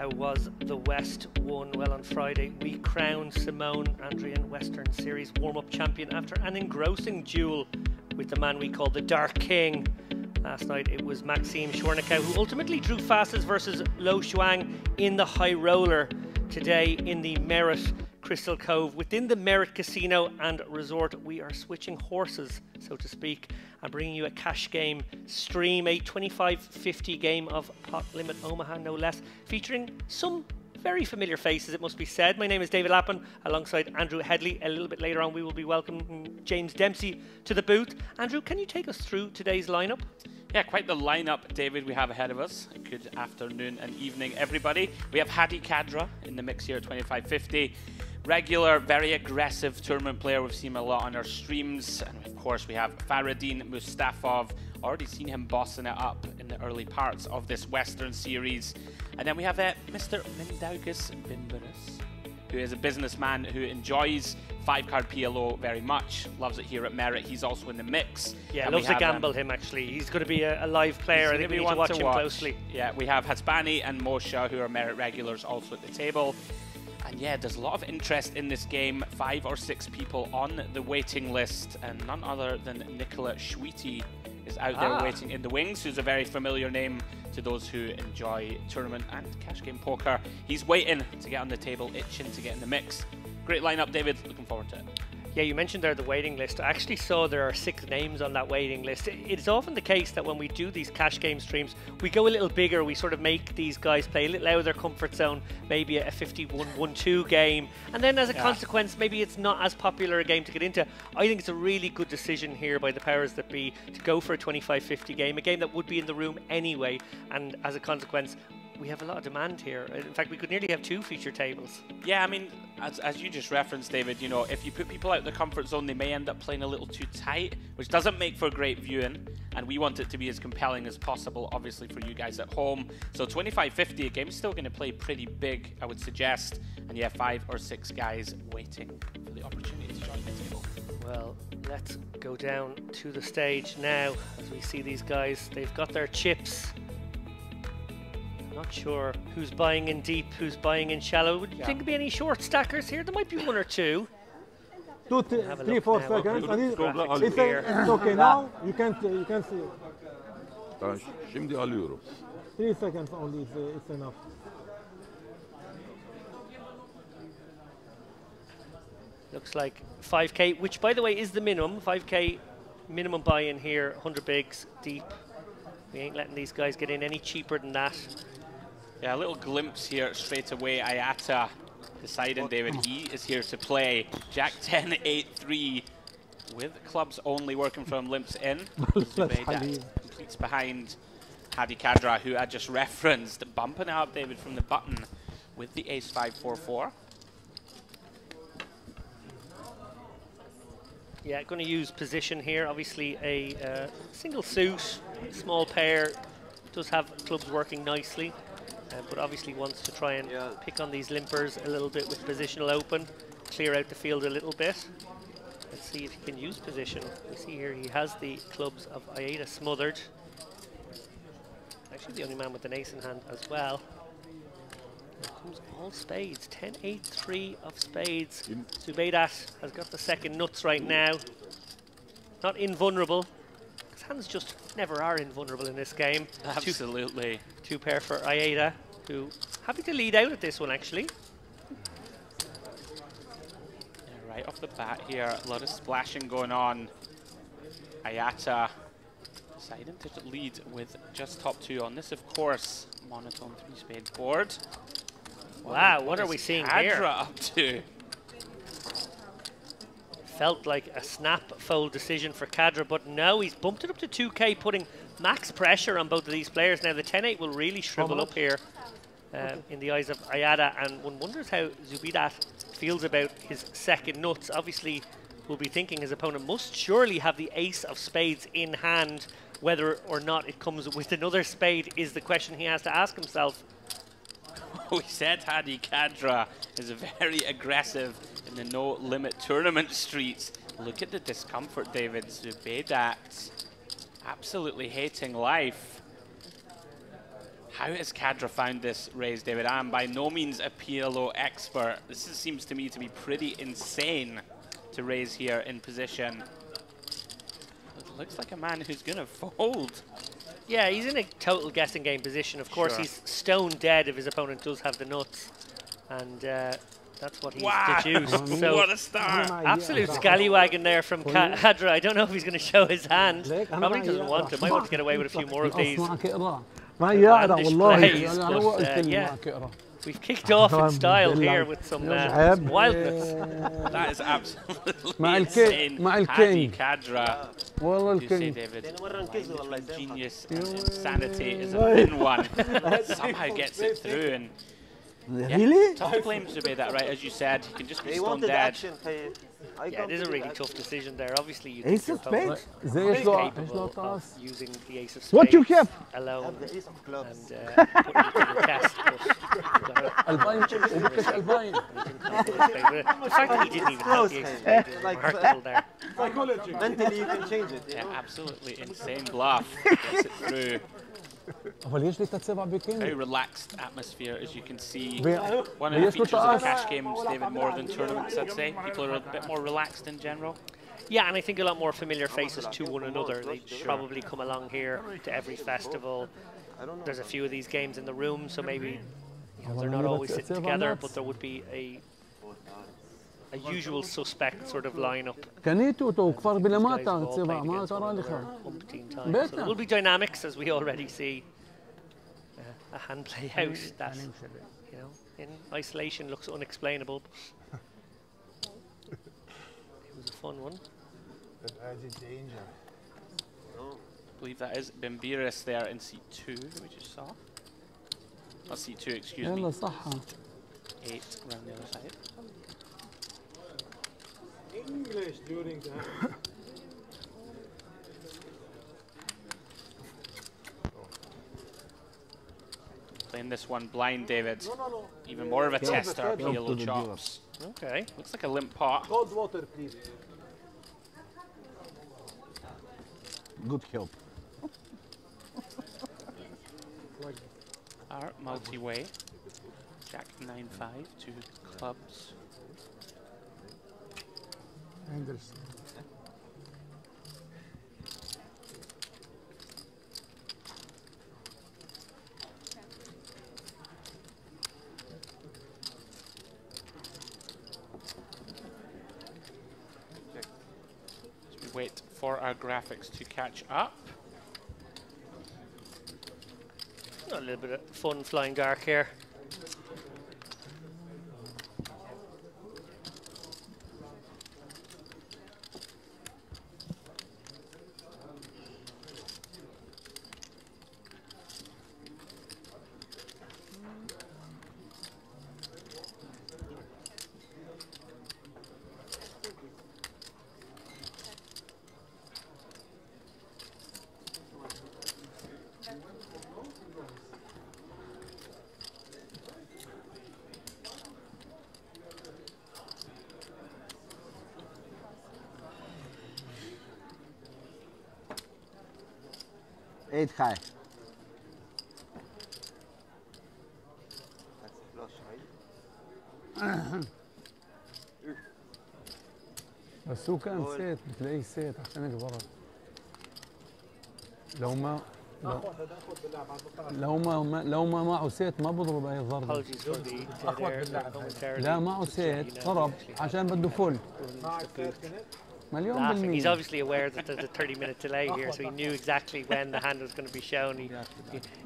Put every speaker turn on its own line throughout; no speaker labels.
how was the West won? Well, on Friday we crowned Simone Andrian Western Series warm-up champion after an engrossing duel with the man we call the Dark King. Last night it was Maxime Chornikau who ultimately drew fastest versus Lo Shuang in the high roller. Today in the Merit Crystal Cove within the Merit Casino and Resort, we are switching horses, so to speak, and bringing you a cash game stream, a 25.50 game of Pot Limit Omaha, no less, featuring some very familiar faces, it must be said. My name is David Lappin, alongside Andrew Headley. A little bit later on, we will be welcoming James Dempsey to the booth. Andrew, can you take us through today's lineup?
Yeah, quite the lineup, David, we have ahead of us. Good afternoon and evening, everybody. We have Hadi Kadra in the mix here at 25.50. Regular, very aggressive tournament player. We've seen him a lot on our streams. And of course, we have Faradin Mustafov. Already seen him bossing it up in the early parts of this Western Series. And then we have Mr. Mindaugas Bimberis, who is a businessman who enjoys 5-card PLO very much, loves it here at Merit. He's also in the mix.
Yeah, loves to gamble him actually. He's going to be a live player. I think we need to watch him closely.
Yeah, we have Hasbani and Moshe, who are Merit regulars, also at the table. And yeah, there's a lot of interest in this game. 5 or 6 people on the waiting list, and none other than Nicola Schweety is out there waiting in the wings, who's a very familiar name to those who enjoy tournament and cash game poker. He's waiting to get on the table, itching to get in the mix. Great lineup, David. Looking forward to it.
Yeah, you mentioned there the waiting list. I actually saw there are 6 names on that waiting list. It's often the case that when we do these cash game streams, we go a little bigger. We sort of make these guys play a little out of their comfort zone, maybe a 51-1-2 game. And then as a consequence, maybe it's not as popular a game to get into. I think it's a really good decision here by the powers that be to go for a 25-50 game, a game that would be in the room anyway. And as a consequence, we have a lot of demand here. In fact, we could nearly have 2 feature tables.
Yeah, I mean, as you just referenced, David, you know, if you put people out of the comfort zone, they may end up playing a little too tight, which doesn't make for great viewing. And we want it to be as compelling as possible, obviously, for you guys at home. So 25.50, a game's still going to play pretty big, I would suggest. And yeah, 5 or 6 guys waiting for the opportunity to join the table.
Well, let's go down to the stage now as we see these guys. They've got their chips. Not sure who's buying in deep, who's buying in shallow. Would you think there'd be any short stackers here? There might be 1 or 2.
2, 3, 4 seconds. It's okay now. You can't see.
Şimdi alıyorum.
3 seconds only is enough.
Looks like 5k, which by the way is the minimum. 5k minimum buy-in here, 100 bigs deep. We ain't letting these guys get in any cheaper than that.
Yeah, a little glimpse here straight away. Ayata deciding, David, he is here to play. Jack 10, 8-3 with clubs only working from limps in. Zubeda completes behind Hadi Kadra, who I just referenced, bumping out David from the button with the ace 5-4-4.
Yeah, going to use position here. Obviously a single suit, small pair, does have clubs working nicely, but obviously wants to try and pick on these limpers a little bit with positional open, clear out the field a little bit. Let's see if he can use position. We see here he has the clubs of Ayada smothered. Actually the only man with an ace in hand as well. Here comes all spades, 10-8-3 of spades. Zubeidat has got the second nuts right now. Not invulnerable, because hands just never are invulnerable in this game.
Absolutely.
2 pair for Ayada, who happy to lead out at this one actually.
Yeah, right off the bat here, a lot of splashing going on. Ayata deciding to lead with just top 2 on this, of course, monotone 3-spade board.
Wow, what are we seeing here?
Kadra up to?
Felt like a snap fold decision for Kadra, but no, he's bumped it up to 2k, putting max pressure on both of these players. Now the 10-8 will really shrivel up here in the eyes of Ayada, and one wonders how Zubeidat feels about his second nuts. Obviously, we'll be thinking his opponent must surely have the ace of spades in hand. Whether or not it comes with another spade is the question he has to ask himself.
We said Hadi Kadra is very aggressive in the no-limit tournament streets. Look at the discomfort, David. Zubeidat absolutely hating life. How has Kadra found this raise, David? I am by no means a PLO expert. This seems to me to be pretty insane to raise here in position. It looks like a man who's going to fold.
Yeah, he's in a total guessing game position. Of course, he's stone dead if his opponent does have the nuts. And that's what he's deduced. So
what a start.
Absolute scallywagging there from Kadra. I don't know if he's going to show his hand. Probably doesn't want to. Might want to get away with a few more of these. We've kicked off in style here with some wildness.
That is absolutely insane. Hadi Kadra. You say, David, genius and insanity is a thin one. Somehow gets it through. And
really?
Tough to blame Zubay that, right? As you said, he can just be stone dead.
Yeah, it is a really tough decision there. Obviously, you
Ace of Spades?
capable of using the Ace of Spades
What you kept?
alone and putting it to the test. The fact that he didn't even have the Ace of Spades is remarkable there.
Mentally, you can change it.
Yeah, absolutely insane bluff. Gets it through. Very relaxed atmosphere, as you can see. One of the features of cash games, David, more than tournaments, I'd say. People are a bit more relaxed in general.
Yeah, and I think a lot more familiar faces to one another. They probably come along here to every festival. There's a few of these games in the room, so maybe they're not always sitting together, but there would be a usual suspect sort of lineup. So there will be dynamics, as we already see. A hand play out that, in isolation looks unexplainable. It was a fun one.
I believe that is Bimbiris there in C2, we just saw. Not C2, excuse me. 8 around the other side.
English during the
Playing this one blind, David. Even more of a tester, PLO chops.
Okay.
Looks like a limp pot.
cold water, please.
Good help.
Our multi-way. Jack 9-5, 2 clubs.
Anderson.
As we wait for our graphics to catch up.
A little bit of fun flying dark here.
Eight high.
بس هو كان سيت بتلاقيه سيت عشان البرد لو ما معه سيت ما بضرب اي ضربه لا معه سيت ضرب عشان بده فل
Laughing. He's obviously aware that there's a 30-minute delay here, so he knew exactly when the hand was going to be shown. He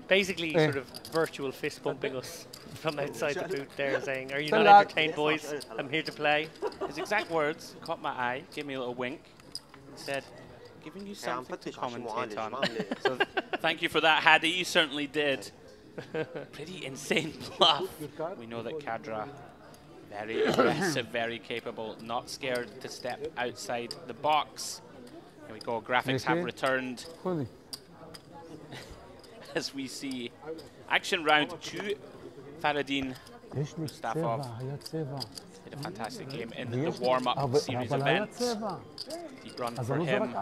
basically sort of virtual fist bumping us from outside the booth there, saying, "Are you not entertained, boys? I'm here to play."
His exact words caught my eye, gave me a little wink, and said, "Giving you something to commentate on." So thank you for that, Hadi. You certainly did. Pretty insane bluff. We know that Kadra, very aggressive, very capable, not scared to step outside the box. Here we go, graphics have returned. As we see action round 2, Faradin Mustafa did a fantastic game in the warm-up series event. Deep run for him. Made the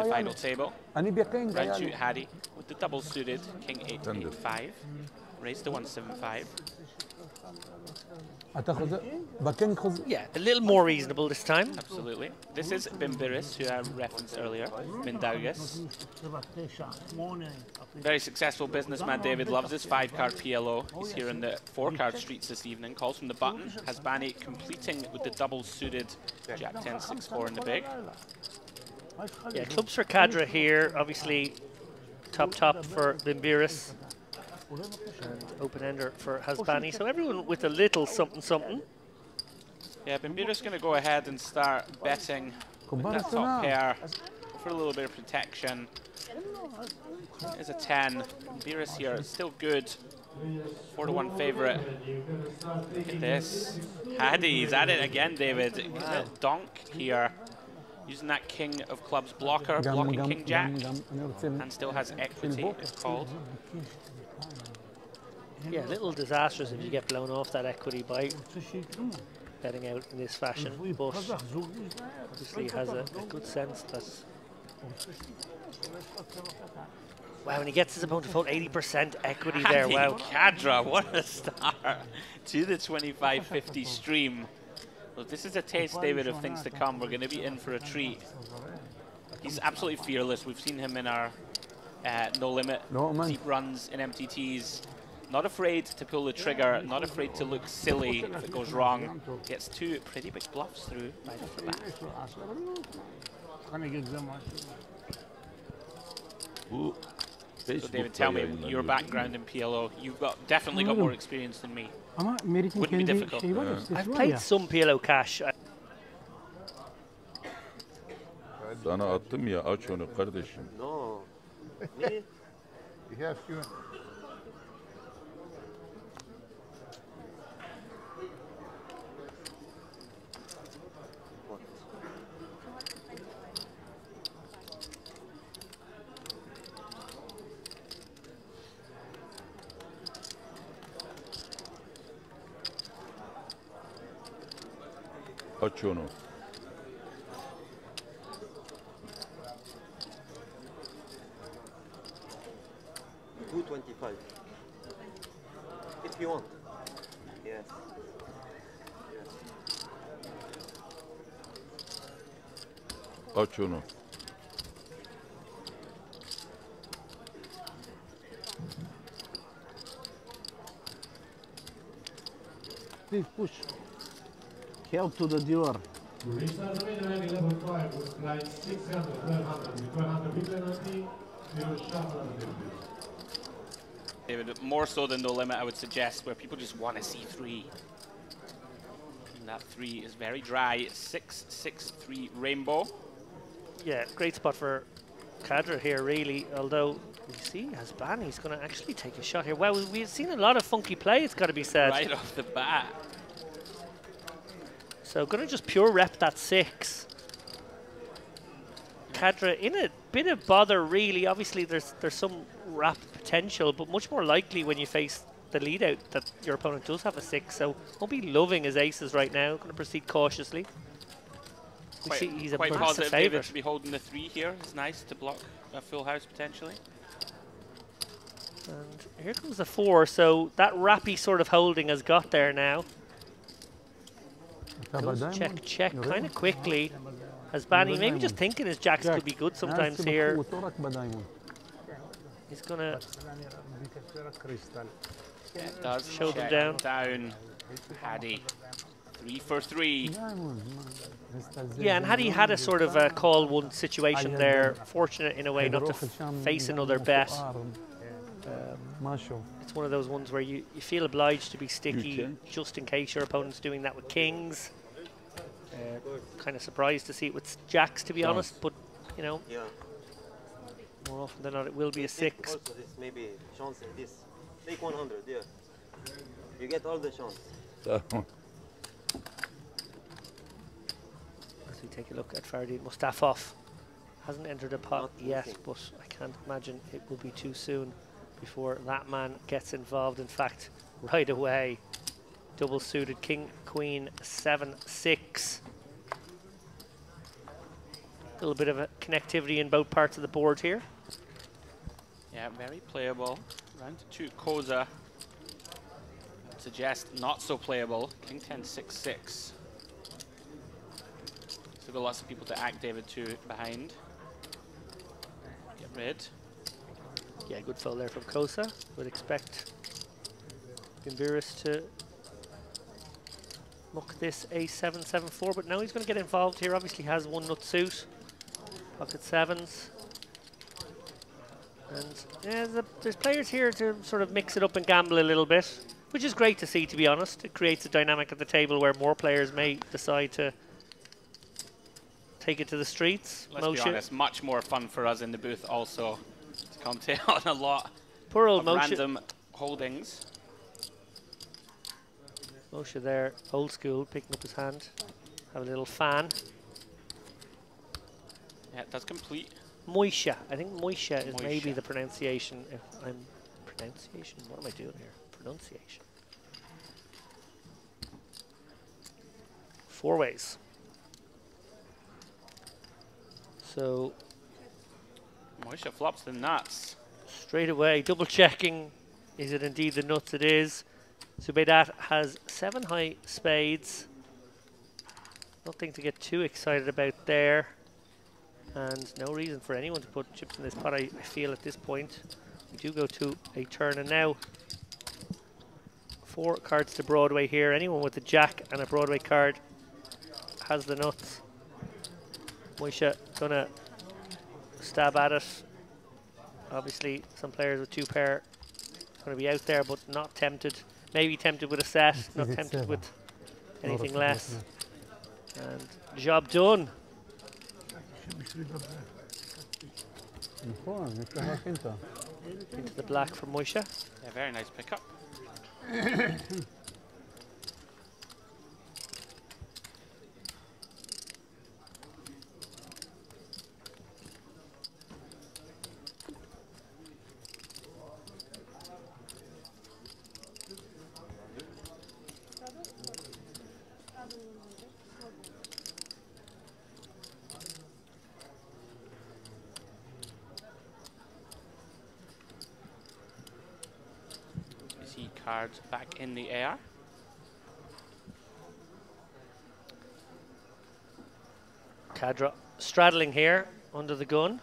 final table. Round shoot Hadi with the double suited King 8-8-5. Raised to 175.
Yeah, a little more reasonable this time.
Absolutely. This is Bimbiris, who I referenced earlier. Mindaugas. Very successful businessman. David loves his 5-card PLO. He's here in the 4-card streets this evening. Calls from the button. Hasbani completing with the double suited Jack 10-6-4 in the big.
Yeah, clubs for Cadra here. Obviously, top for Bimbiris. And open-ender for Hasbani. So everyone with a little something.
Yeah, Bimbiris going to go ahead and start betting with that top pair for a little bit of protection. There's a 10. Bimbiris here is still good. 4-1 favourite. Look at this. Hadi's at it again, David. Wow. Donk here. Using that King of Clubs blocker, blocking King Jack. And still has equity, it's called.
Yeah, a little disastrous if you get blown off that equity by betting out in this fashion, but obviously has a good sense that... Wow, and he gets his opponent to fold 80% equity there, wow.
Cadra, what a start to the 25-50 stream. Well, this is a taste, David, of things to come. We're going to be in for a treat. He's absolutely fearless. We've seen him in our no limit deep runs in MTTs. Not afraid to pull the trigger, not afraid to look silly if it goes wrong. Gets 2 pretty big bluffs through right off the bat. So David, tell me your background in PLO. You've definitely got more experience than me. Wouldn't be difficult.
I've played some PLO cash.
Sana attım ya, aç onu kardeşim.
No. Me?
Yes, you.
Aç onu.
$2.25. If you want. Yes.
Aç onu.
Please push. Help to the dealer.
Restart the main event 11-5 with line 600, 1200. With 1200 penalty, we will shuffle the building.
David, more so than no limit, I would suggest, where people just want to see 3. And that 3 is very dry. 6-6-3 rainbow.
Yeah, great spot for Cadra here, really. Although we see Hasbani's going to actually take a shot here. Well, we've seen a lot of funky play, it's got to be said.
Right off the bat.
So going to just pure rep that 6. Cadra in a bit of bother, really. Obviously, there's some wrap potential, but much more likely when you face the lead out that your opponent does have a 6. So won't be loving his aces right now. Going to proceed cautiously. He's a
quite
massive
positive,
favourite.
David, to be holding the 3 here. It's nice to block a full house potentially.
And here comes the 4. So that rappy sort of holding has got there now. Goes check, kind of quickly. Hasbani maybe just thinking his jacks could be good sometimes here. He's gonna
show them down. Hadi, 3 for 3.
Yeah, and Hadi had a sort of a call one situation there. Fortunate in a way not to face another bet. It's one of those ones where you feel obliged to be sticky just in case your opponent's doing that with kings. Kind of surprised to see it with jacks, to be honest, but you know, more often than not it will be a 6.
Also, this maybe chance in this. Take 100, yeah. You get all the chance.
As we take a look at Faraday Mustafov, hasn't entered a pot yet, but I can't imagine it will be too soon. before that man gets involved. In fact, right away, double suited king, queen, 7-6. A little bit of a connectivity in both parts of the board here.
Yeah, very playable. Round to 2, Koza. Suggest not so playable. King 10, 6-6. So got lots of people to act David to behind. Get rid.
Yeah, good fold there from Kosa. Would expect Gimburis to muck this ace-7, 7-4, but now he's going to get involved here. Obviously has one nut suit. Pocket sevens. And yeah, there's players here to sort of mix it up and gamble a little bit, which is great to see, to be honest. It creates a dynamic at the table where more players may decide to take it to the streets.
Let's be honest, much more fun for us in the booth also to commentate on a lot
Poor old
of
Moshe.
random holdings.
Moshe there, old school, picking up his hand. Have a little fan.
Yeah, it does complete.
Moisha. I think Moisha is
Moisha.
maybe the pronunciation. If I'm pronunciation, what am I doing here? Pronunciation. 4 ways. So
Moisha flops the nuts.
straight away, double checking. Is it indeed the nuts? It is. Zubeidat has 7 high spades. Nothing to get too excited about there. And no reason for anyone to put chips in this pot, I feel, at this point. We do go to a turn, and now 4 cards to Broadway here. Anyone with a jack and a Broadway card has the nuts. Moisha gonna stab at it. Obviously, some players with 2 pair gonna be out there, but not tempted. Maybe tempted with a set, not tempted with anything less. And job done. Into the black for Moisha.
Yeah, very nice pickup. Cards back in the air.
Cadra straddling here under the gun.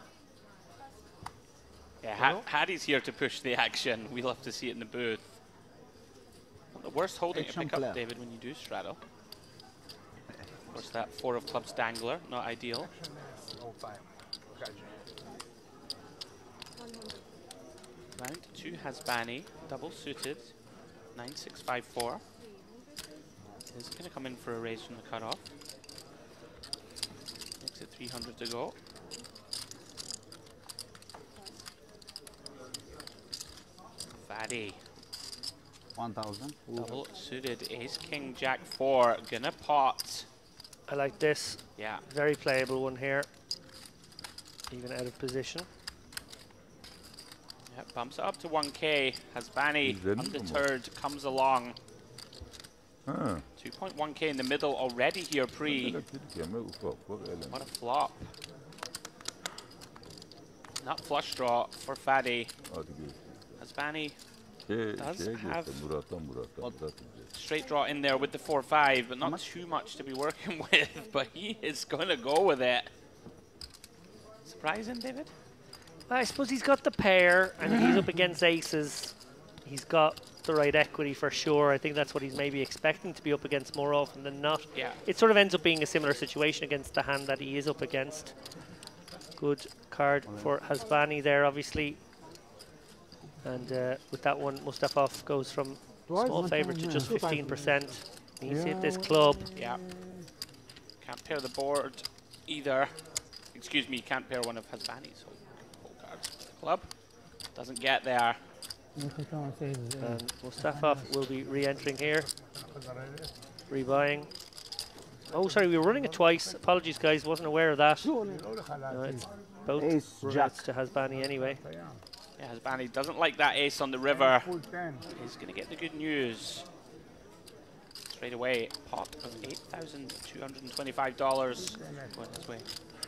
Yeah, Hattie's here to push the action. We'll have to see it in the booth. Not the worst holding to pick up, David, when you do straddle. Of course, that 4 of clubs dangler, not ideal. Round 2 has Banny, double suited. 9654 is going to come in for a raise from the cutoff. Makes it 300 to go. Fatty.
1000.
Double suited ace, king, jack, 4. Gonna pot.
I like this.
Yeah.
Very playable one here. Even out of position.
Yep, bumps it up to 1k. Hasbani, undeterred, comes along. 2.1k in the middle already here pre. What a flop. Not flush draw for Fadi. Hasbani does have straight draw in there with the 4-5, but not too much to be working with. But he is going to go with it. Surprising, David?
I suppose he's got the pair, and he's up against aces. He's got the right equity for sure. I think that's what he's maybe expecting to be up against more often than not.
Yeah.
It sort of ends up being a similar situation against the hand that he is up against. Good card for Hasbani there, obviously. And with that one, Mustafov goes from small favourite to just 15%. He's hit this club.
Yeah. Can't pair the board either. Excuse me, can't pair one of Hasbani's whole cards. Club doesn't get there.
And Mustafov will be re-entering here. Rebuying. Oh, sorry, we were running it twice. Apologies, guys. Wasn't aware of that. No, it's both runouts to Hasbani anyway.
Yeah, Hasbani doesn't like that ace on the river. He's going to get the good news. Straight away, pot of $8,225 going his way.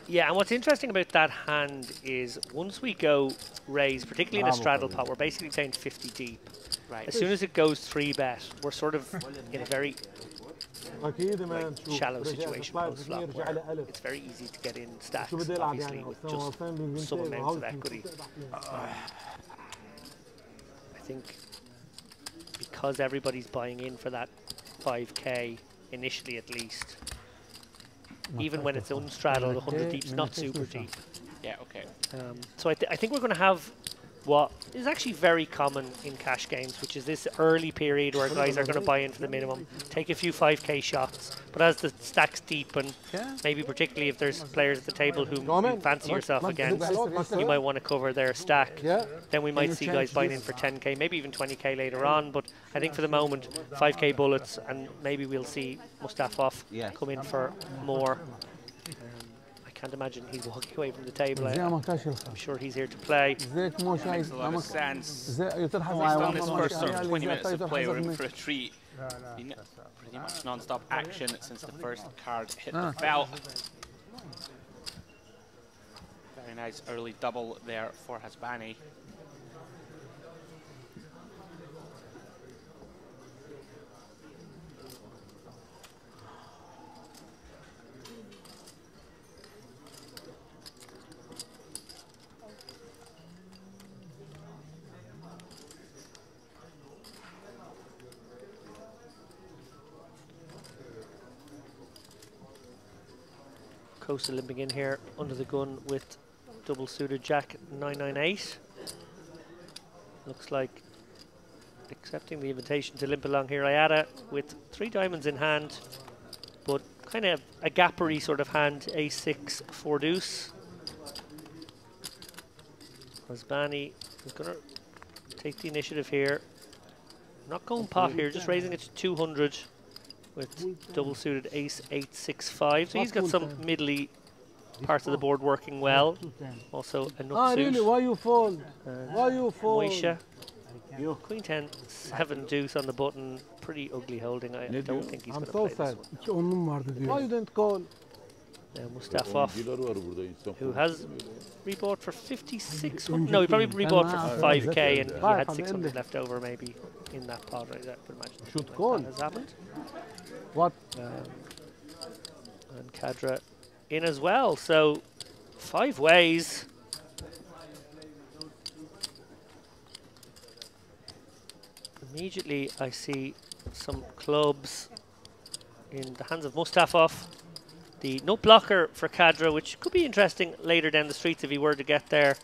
Yeah, and what's interesting about that hand is once we go raise, particularly in a straddle pot, we're basically playing 50 deep.
Right.
As soon as it goes 3-bet, we're sort of in a very shallow situation post-flop where it's very easy to get in stacks, obviously, with just some amounts of equity. I think because everybody's buying in for that 5k, initially at least, even when it's unstraddled, 100 deep's not super deep.
Yeah, okay.
So I think we're going to have what is actually very common in cash games, which is this early period where guys are going to buy in for the minimum, take a few 5k shots, but as the stacks deepen, maybe particularly if there's players at the table who you fancy yourself against, you might want to cover their stack. Then we might see guys buying in for 10k, maybe even 20k later on, but I think for the moment 5k bullets, and maybe we'll see Mustafov come in for more. I can't imagine he's walking away from the table. I'm sure he's here to play.
Makes a lot of sense. He's done his first sort of 20 minutes of play. We're in for a treat. Pretty much non-stop action since the first card hit the felt. Very nice early double there for Hasbani.
Costa limping in here under the gun with double suited Jack 998. Looks like accepting the invitation to limp along here. Ayada with 3 diamonds in hand, but kind of a gappery sort of hand, A6 4 deuce. Hasbani is going to take the initiative here. Not going pot here, just raising it to 200. With double suited ace 8-6-5, so he's got some middly parts of the board working well. Also a nut suit.
Really? Why you fall? Why you fall?
Moisha. Queen 10, 7 deuce on the button. Pretty ugly holding. I don't think he's going to play this one.
Why you didn't call?
Mustafov, who has rebought for 56. No, he probably rebought for 5k, and he had 600 left over maybe in that pot. I would imagine
should call.
That has happened.
What?
And Kadra in as well. So 5 ways. Immediately I see some clubs in the hands of Mustafov. The no blocker for Kadra, which could be interesting later down the streets if he were to get there.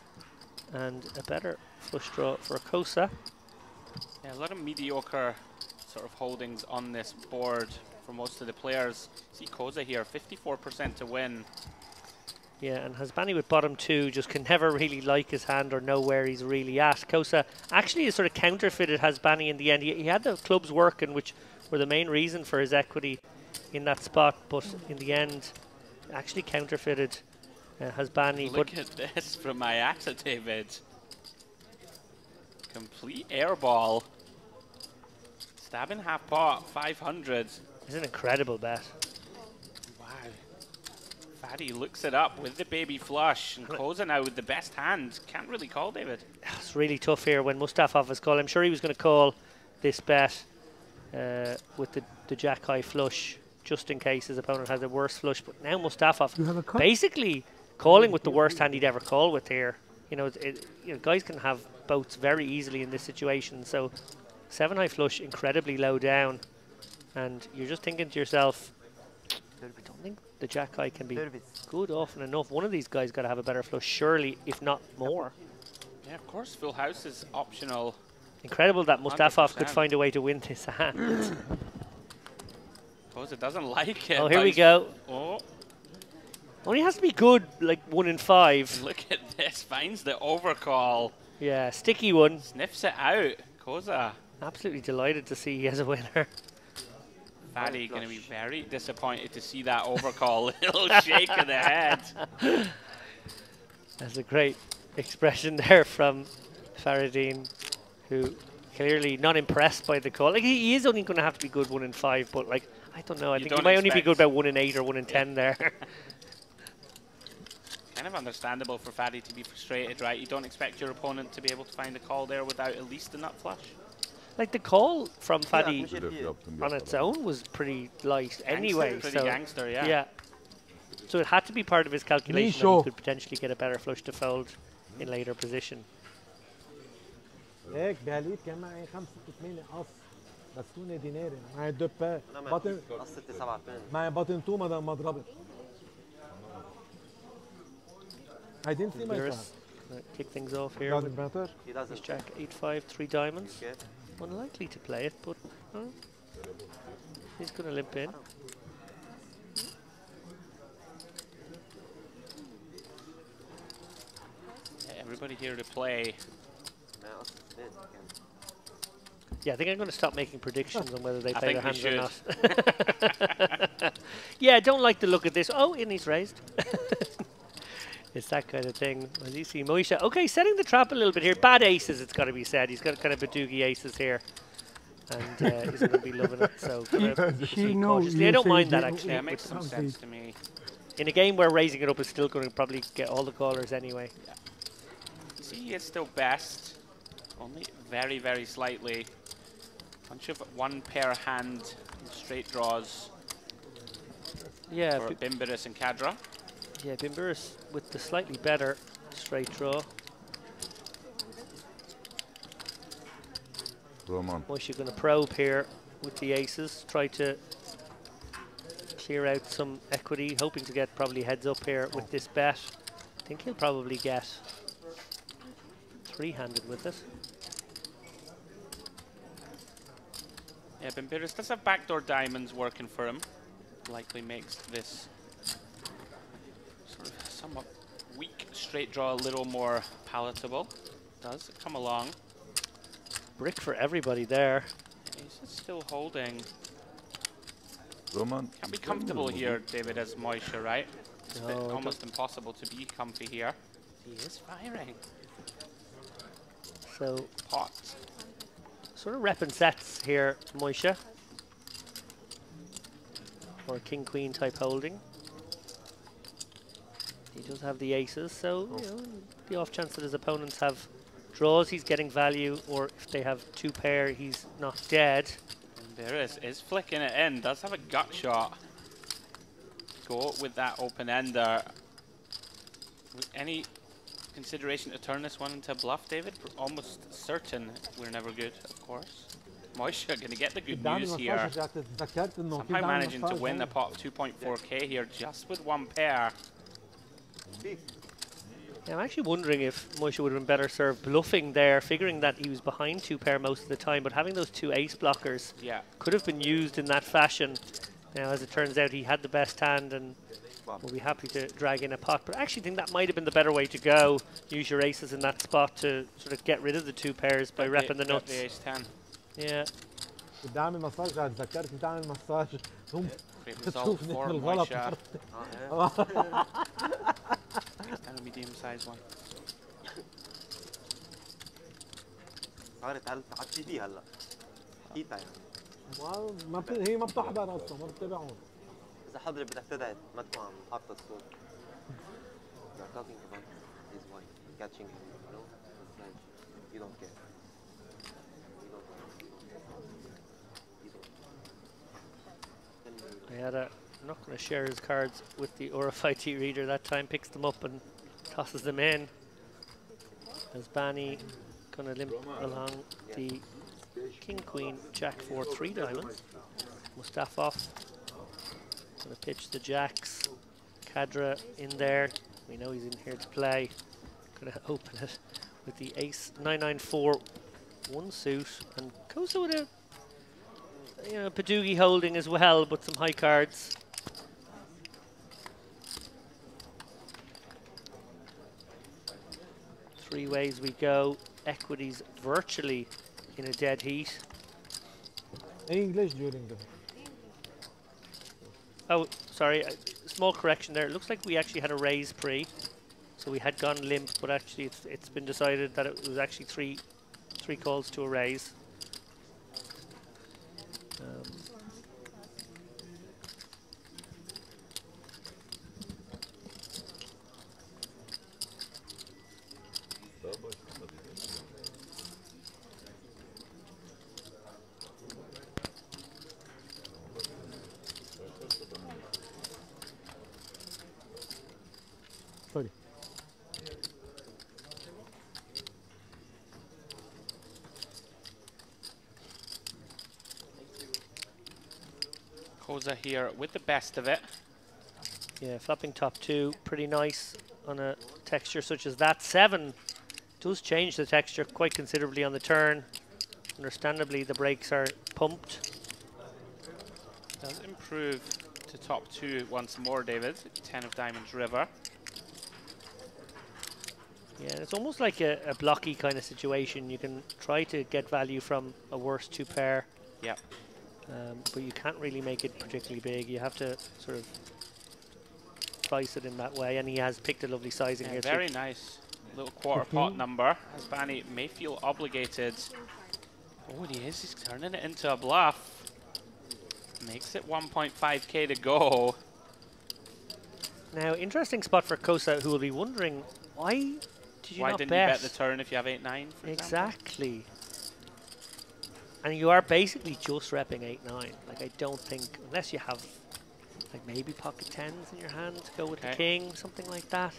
And a better flush draw for Kosa.
Yeah, a lot of mediocre sort of holdings on this board for most of the players. See Kosa here, 54% to win.
Yeah, and Hasbani with bottom 2 just can never really like his hand or know where he's really at. Kosa actually is sort of counterfeited Hasbani in the end. He had the clubs working, which were the main reason for his equity in that spot, but in the end actually counterfeited Hasbani.
Look at this from Ayata, David. Complete airball. Stabbing half pot, 500.
It's an incredible bet.
Wow. Fatty looks it up with the baby flush, and Kosa now with the best hand. Can't really call, David.
It's really tough here when Mustafov has called. I'm sure he was going to call this bet with the jack high flush, just in case his opponent has a worse flush. But now Mustafov basically calling with the worst hand he'd ever call with here. You know, guys can have boats very easily in this situation. So 7 high flush, incredibly low down, and you're just thinking to yourself, I don't think the jack high can be good often enough. One of these guys got to have a better flush, surely, if not more.
Yeah, of course, full house is optional.
Incredible that Mustafov
100%.
Could find a way to win this hand.
Kosa doesn't like it.
Oh, here we go.
Oh.
Only has to be good, like 1 in 5.
Look at this, finds the overcall.
Yeah, sticky one.
Sniffs it out, Kosa.
Absolutely delighted to see he has a winner.
Fatty going to be very disappointed to see that overcall. Little shake of the head.
That's a great expression there from Faradine, who clearly not impressed by the call. Like he is only going to have to be good 1 in 5, but like I don't know. I think he might only be good about 1 in 8 or 1 in 10 there.
Kind of understandable for Faddy to be frustrated, right? You don't expect your opponent to be able to find a call there without at least a nut flush.
Like the call from Faddy on its own was pretty light anyway.
Pretty gangster, yeah.
Yeah. So it had to be part of his calculation that he could potentially get a better flush to fold in later position.
هيك بهاليد كان معي 5 6 8 قص بس توني ديناري معي 2 بير بطن
قص 6 7 بين
معي بطن 2 ما ضربت. I didn't see my card.
Kick things off here.
Doesn't matter.
He doesn't.
Jack 8-5, 3 diamonds.
Okay.
Unlikely to play it, but he's going to limp in.
Everybody here to play.
Yeah, I think I'm going to stop making predictions on whether they play their hands or not. Yeah, I don't like the look of this. Oh, and he's raised. It's that kind of thing. Well, you see Moisha. Okay, setting the trap a little bit here. Bad aces, it's got to be said. He's got kind of Badoogie aces here. And he's going to be loving it. So cautiously. I don't mind that, actually.
Yeah, it makes some sense to me.
In a game where raising it up is still going to probably get all the callers anyway.
Yeah. See, it's still best. Only very, very slightly. Bunch of 1 pair hand straight draws.
Yeah,
for Bimberus and Kadra.
Yeah, Bimberus with the slightly better straight draw.
Roman.
Moisha going to probe here with the aces, try to clear out some equity, hoping to get probably heads up here with this bet. I think he'll probably get 3-handed with it.
Yeah, Bimberus does have backdoor diamonds working for him. Likely makes this sort of somewhat weak straight draw a little more palatable. Does come along.
Brick for everybody there.
He's still holding.
Roman.
Can't be comfortable here, David, as Moisha, right? It's
No,
almost impossible to be comfy here. He is firing.
So
Pot.
sort of repping sets here, Moisha. Or king-queen type holding. He does have the aces, so you know, the off chance that his opponents have draws, he's getting value, or if they have 2 pair, he's not dead.
And there is flicking it in, does have a gut shot. Go with that open ender. With any consideration to turn this one into bluff, David? We're almost certain we're never good, of course. Moisha gonna get the good news here. Somehow managing to win a pot of 2.4k here just with 1 pair.
Yeah, I'm actually wondering if Moisha would have been better served bluffing there, figuring that he was behind 2 pair most of the time, but having those 2 ace blockers could have been used in that fashion. Now, as it turns out, he had the best hand and will be happy to drag in a pot, but I actually think that might have been the better way to go. Use your aces in that spot to sort of get rid of the 2 pairs by repping the nuts.
The ace 10.
Yeah.
بدي اعمل مساج تذكرت بدي اعمل مساج ثم
Great result for Moisha. And a medium size one.
صارت على فيه هلا حكيتها يعني
هي ما بتحضر اصلا ما بتتابعهم
اذا حضرت بدك تدعي ما تكون عم حاطه الصوت. You're talking about his wife catching him, you know? It's like you don't care.
I'm not going to share his cards with the RFID reader that time, picks them up and tosses them in. As Bani going to limp along the King, Queen, Jack 4, 3 diamonds. Mustafov going to pitch the jacks. Kadra in there. We know he's in here to play. Going to open it with the ace 994, 1 suit, and Kosa with a Badoogie holding as well, but some high cards. Three ways we go. Equities virtually in a dead heat.
English during the.
Oh, sorry, small correction there. It looks like we actually had a raise pre. So we had gone limp, but actually it's been decided that it was actually three calls to a raise.
Sorry.
Koza here with the best of it.
Yeah, flopping top two, pretty nice on a texture such as that. 7 does change the texture quite considerably on the turn. Understandably, the brakes are pumped.
Does improve to top 2 once more, David. 10 of diamonds river.
Yeah, it's almost like a blocky kind of situation. You can try to get value from a worse 2 pair.
Yep.
But you can't really make it particularly big. You have to sort of price it in that way, and he has picked a lovely sizing here.
Very nice. Little quarter pot number. Hasbani may feel obligated. Oh, he is. He's turning it into a bluff. Makes it 1.5k to go.
Now, interesting spot for Kosa, who will be wondering, why did you
Why
not
didn't
bet?
you bet the turn if you have 8-9, for
Exactly. Example? And you are basically just repping 8-9. Like, I don't think, unless you have like maybe pocket 10s in your hand to go with the king, something like that.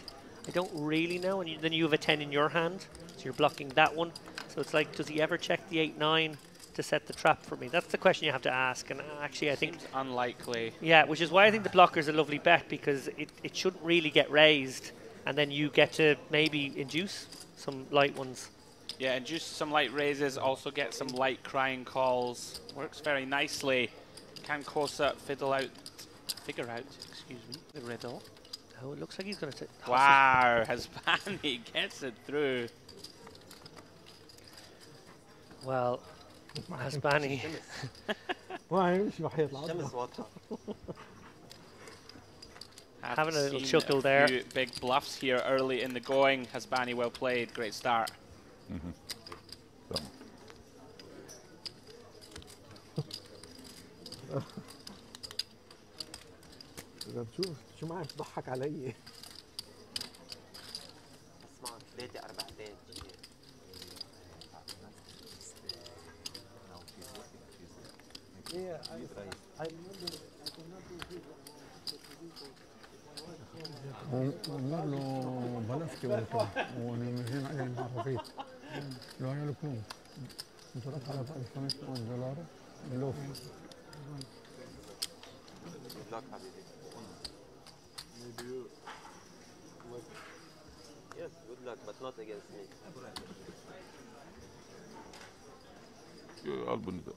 I don't really know. And then you have a 10 in your hand, so you're blocking that one. So it's like, does he ever check the 8-9 to set the trap for me? That's the question you have to ask. And actually, I think
seems unlikely.
Yeah, which is why I think the blocker's a lovely bet, because it shouldn't really get raised, and then you get to maybe induce some light ones.
Yeah, induce some light raises, also get some light crying calls. Works very nicely. Can Kosa figure out, excuse me, the riddle?
Oh, it looks like he's going to...
Wow, Hasbani gets it through.
Well, Hasbani. Having a little chuckle there.
Few big bluffs here early in the going. Hasbani, well played. Great start.
شو معك تضحك علي؟
اسمع ثلاثة 4
قال له بلفتي وركب وانا مجين عليه مع رفيق لو انا لكم انت على $500 بلوف
luck, حبيبي. Yes, good luck, but not against me.
Al bunu da.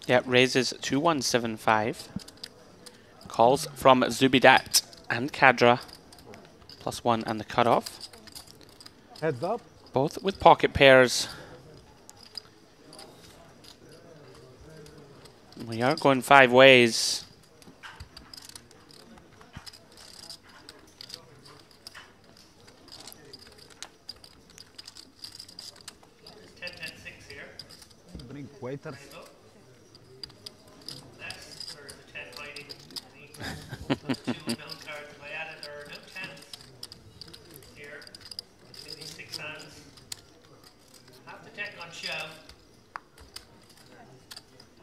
Yeah, raises 2175. Calls from Zubidat and Kadra. +1 and the cutoff.
Heads up.
Both with pocket pairs. We are going 5 ways.
Bring waiters.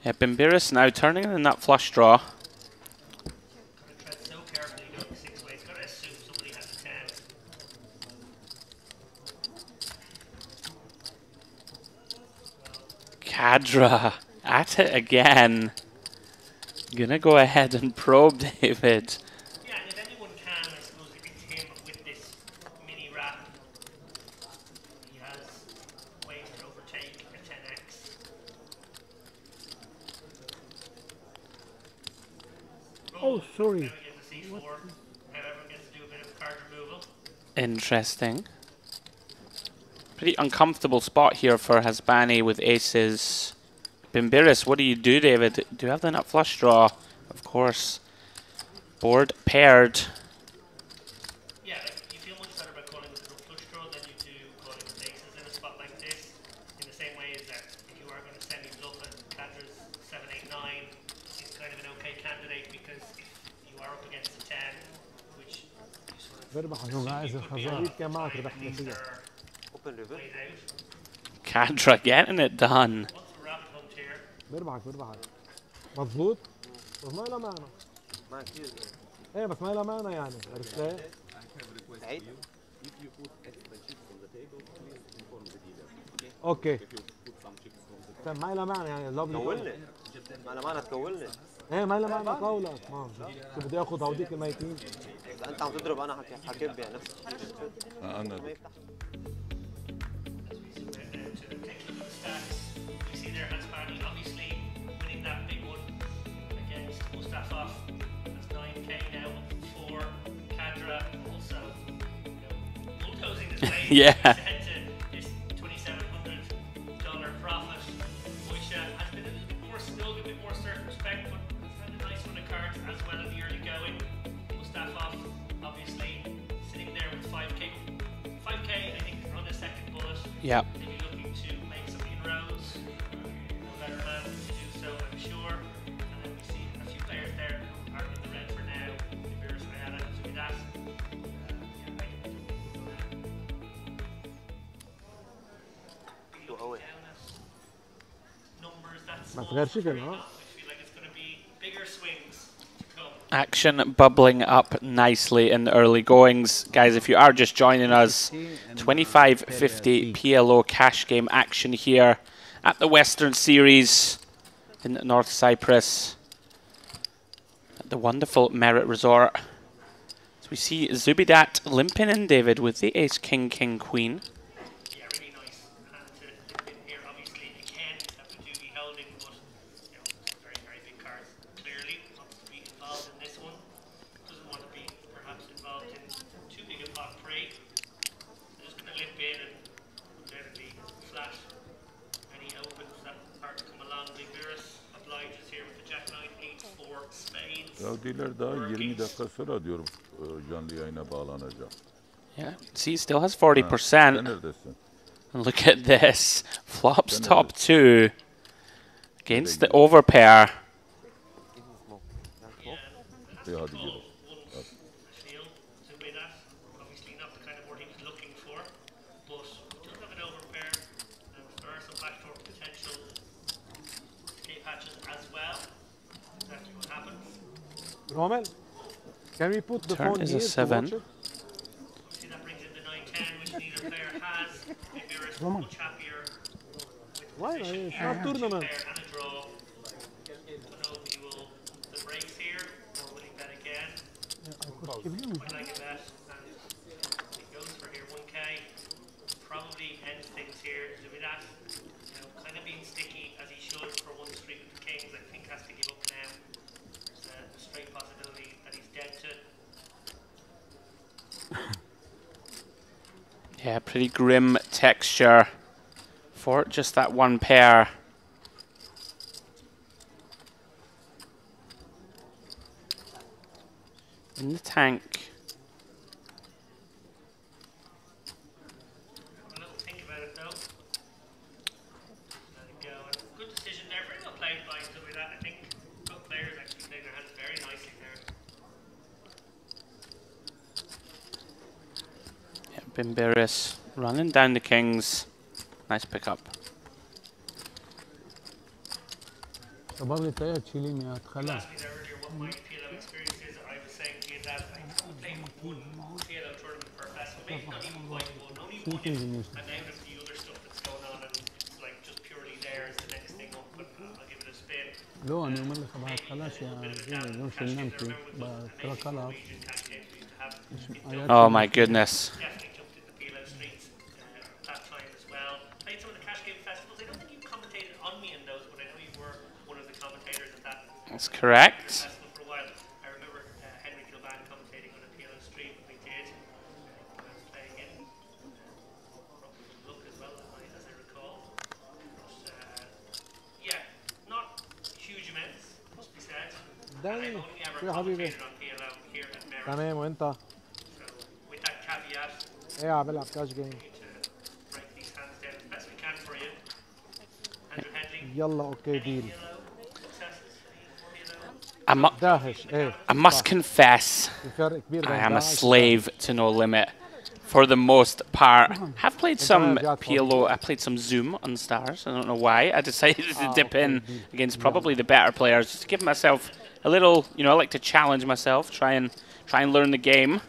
Yeah, Bimbiris now turning in that flush draw. Kadra at it again. Gonna go ahead and probe David.
Yeah, and if anyone can, I suppose it's him with this mini wrap.
Oh, sorry.
Now we get to C4. However, gets to do a bit of card removal.
Interesting. Pretty uncomfortable spot here for Hasbani with aces. Bimbiris, what do you do, David? Do you have the nut flush draw? Of course. Board paired.
Yeah, you feel much better about calling with the flush draw than you do calling with aces in a spot like this. In the same way as that if you are going to semi-bluff and Cadra's 7, 8, 9, it's kind of an okay candidate because if you are up against a 10, which you sort of
بربح عشان عايز الخزانيد كان معك ربحنا
things
فيها.
are
Open river.
played out.
Cadra getting it done.
Once the rabbit hunt here,
بربحك مظبوط بس ما لها معنى.
ما كثير.
ايه بس ما لها معنى يعني عرفت ليه؟
سعيد.
اوكي طيب ما لها معنى يعني لو
كولنا. ما أنا معنى تكولنا.
ايه ما لها معنى قولك ما شو بدي اخذ هوديك الميتين.
إذا أنت عم تضرب أنا حكب يعني نفس الشيء.
أنا
ما يفتح.
you see there Hasbani obviously winning that big one against Mustafov. That's 9k now for Cadra also bulldozing his way
Yeah.
ahead to this $2,700 profit, which has been a little bit more snug, a bit more circumspect, but has had a nice run of cards as well in the early going. Mustafov obviously sitting there with 5k. 5k I think on a second bullet.
Yep.
If you're looking to make some inroads, no better man to do so, I'm sure. And then we see a few players there who are in the red for now. Iberis, Ayala, Zubidas. Numbers that's
ما تغير شكل ها.
I feel like it's going to be bigger swings to come.
Action bubbling up nicely in the early goings. Guys, if you are just joining us, 25.50 PLO cash game action here at the Western Series in North Cyprus at the wonderful Merit Resort. So we see Zubidat limping in, David, with the ace, king, king, queen.
Yeah, really nice hand to limp in here. Obviously, again, have to do the holding, but you know, very, very big cards. Clearly, wants to be involved in this one. Doesn't want to be perhaps involved in too big a pot pre. They're just going to limp in and undoubtedly flash any opens that part come along. Big Virus obliges here with the Jack 9, 8, 4 spades.
Saudiler daha 20 dakika sonra diyorum canlı yayına bağlanacağım.
Yeah, see, still has 40%.
Sen neredesin?
And look at this. Flops top two against the overpair.
İyi hadi gidelim.
Shield, Zubidat, obviously not the kind of word he was looking for, but we do have an overpair, and there are some backdoor potential escape hatches as well. Exactly what happens.
Rommel, can we put the
Turn
phone
is
here
a
to
7.
watch it?
See, that brings in the 9-10, which neither player has. Iberis much happier with the
Why?
position
It's
here.
not tournament.
Two pair and a draw. Don't know if he will the breaks here, or will he bet again? Quite like a bet, and he goes for here 1k. Probably ends things here. Zubidat, you know, kind of being sticky as he should for one street with the kings. I think has to give up now. There's a straight possibility that he's dead to.
Yeah, pretty grim texture for just that one pair. In the tank.
Have a little think about it though. Let it go. And good decision there. Very well played by Zubidat, I think. Both players actually played their hands very nicely there.
Yeah, Bimbiris running down the kings. Nice pickup.
برضه تلاقيها تشيلي ما تخلع.
Asked me there earlier what my PLO experience is. I was saying to you that I played one PLO tournament per festival, maybe not even quite one, only one. And now of the other stuff that's going on, and it's like just purely there is the next thing up. But I'll give it a spin.
لو أنا أقول لك بعد خلاص يا زين يوم شلنامتي بكرة خلاص.
Oh my goodness.
Definitely jumped in the PLO streets that time as well. Played some of the cash game festivals. I don't think you commentated on me in those, but I know you were one of the commentators at that
That's correct.
festival for a while. I
داني
only ever
شو يا حبيبي؟
competed on PLO here at Merritt.
تمام وانت؟
So with that caveat,
ايه عم بلعب كاش جيم.
we need to break these hands down as best we can for you. Andrew Hendley,
يلا اوكي ديل.
PLO successes for PLO.
داهش ايه.
I must confess,
الفرق كبير
I
بين
am a
داعش
slave to No Limit for the most part. Have played some
Jack,
PLO, I played some Zoom on Stars. I don't know why. I decided to dip in against probably the better players just to give myself a little, you know, I like to challenge myself, try and learn the game.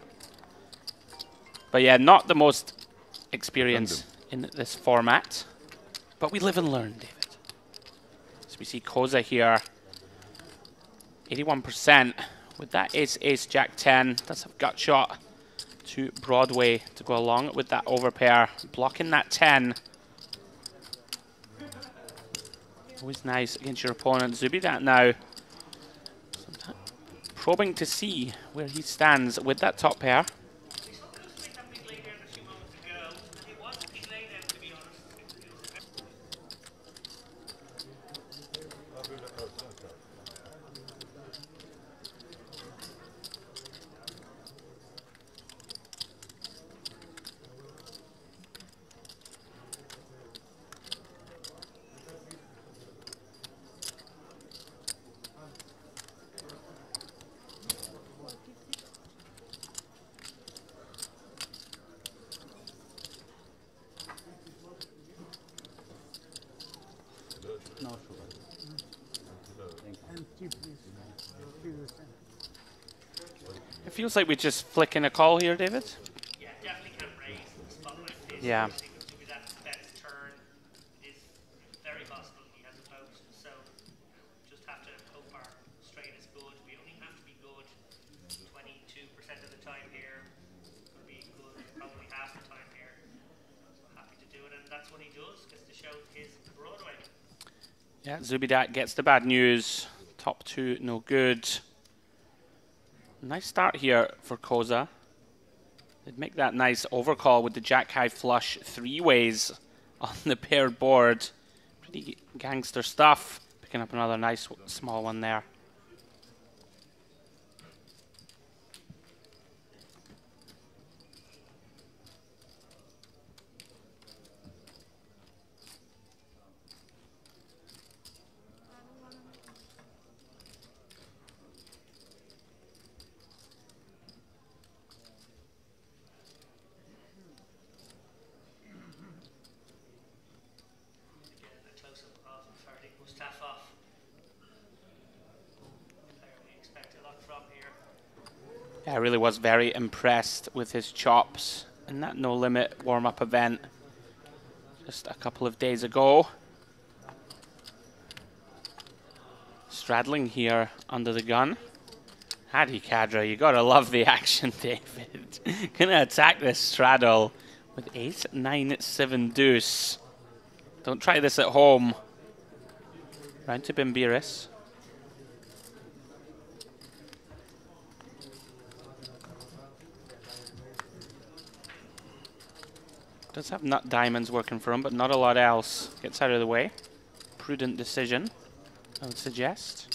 But yeah, not the most experience in this format. But we live and learn, David. So we see Koza here, 81%. With that ace, jack 10, that's a gut shot to Broadway to go along with that overpair, blocking that 10. Always nice against your opponent. Zubidat now probing to see where he stands with that top pair. It feels like we're just flicking a call here, David.
Yeah, definitely can raise the spot like this.
Yeah.
I think that's the best turn. It is very possible he has a post, so just have to hope our straight is good. We only have to be good 22% of the time here. We'll be good probably half the time here. So happy to do it, and that's what he does, gets to show his Broadway.
Yeah, Zubidat gets the bad news. Top two, no good. Nice start here for Koza. They'd make that nice overcall with the jack high flush three ways on the paired board. Pretty gangster stuff. Picking up another nice small one there. Yeah, I really was very impressed with his chops in that No Limit warm-up event just a couple of days ago. Straddling here under the gun. Hadi Kadra, you gotta love the action, David. Gonna attack this straddle with ace, 9, 7 deuce. Don't try this at home. Round to Bimbiris. Does have nut diamonds working for him, but not a lot else. Gets out of the way. Prudent decision, I would suggest.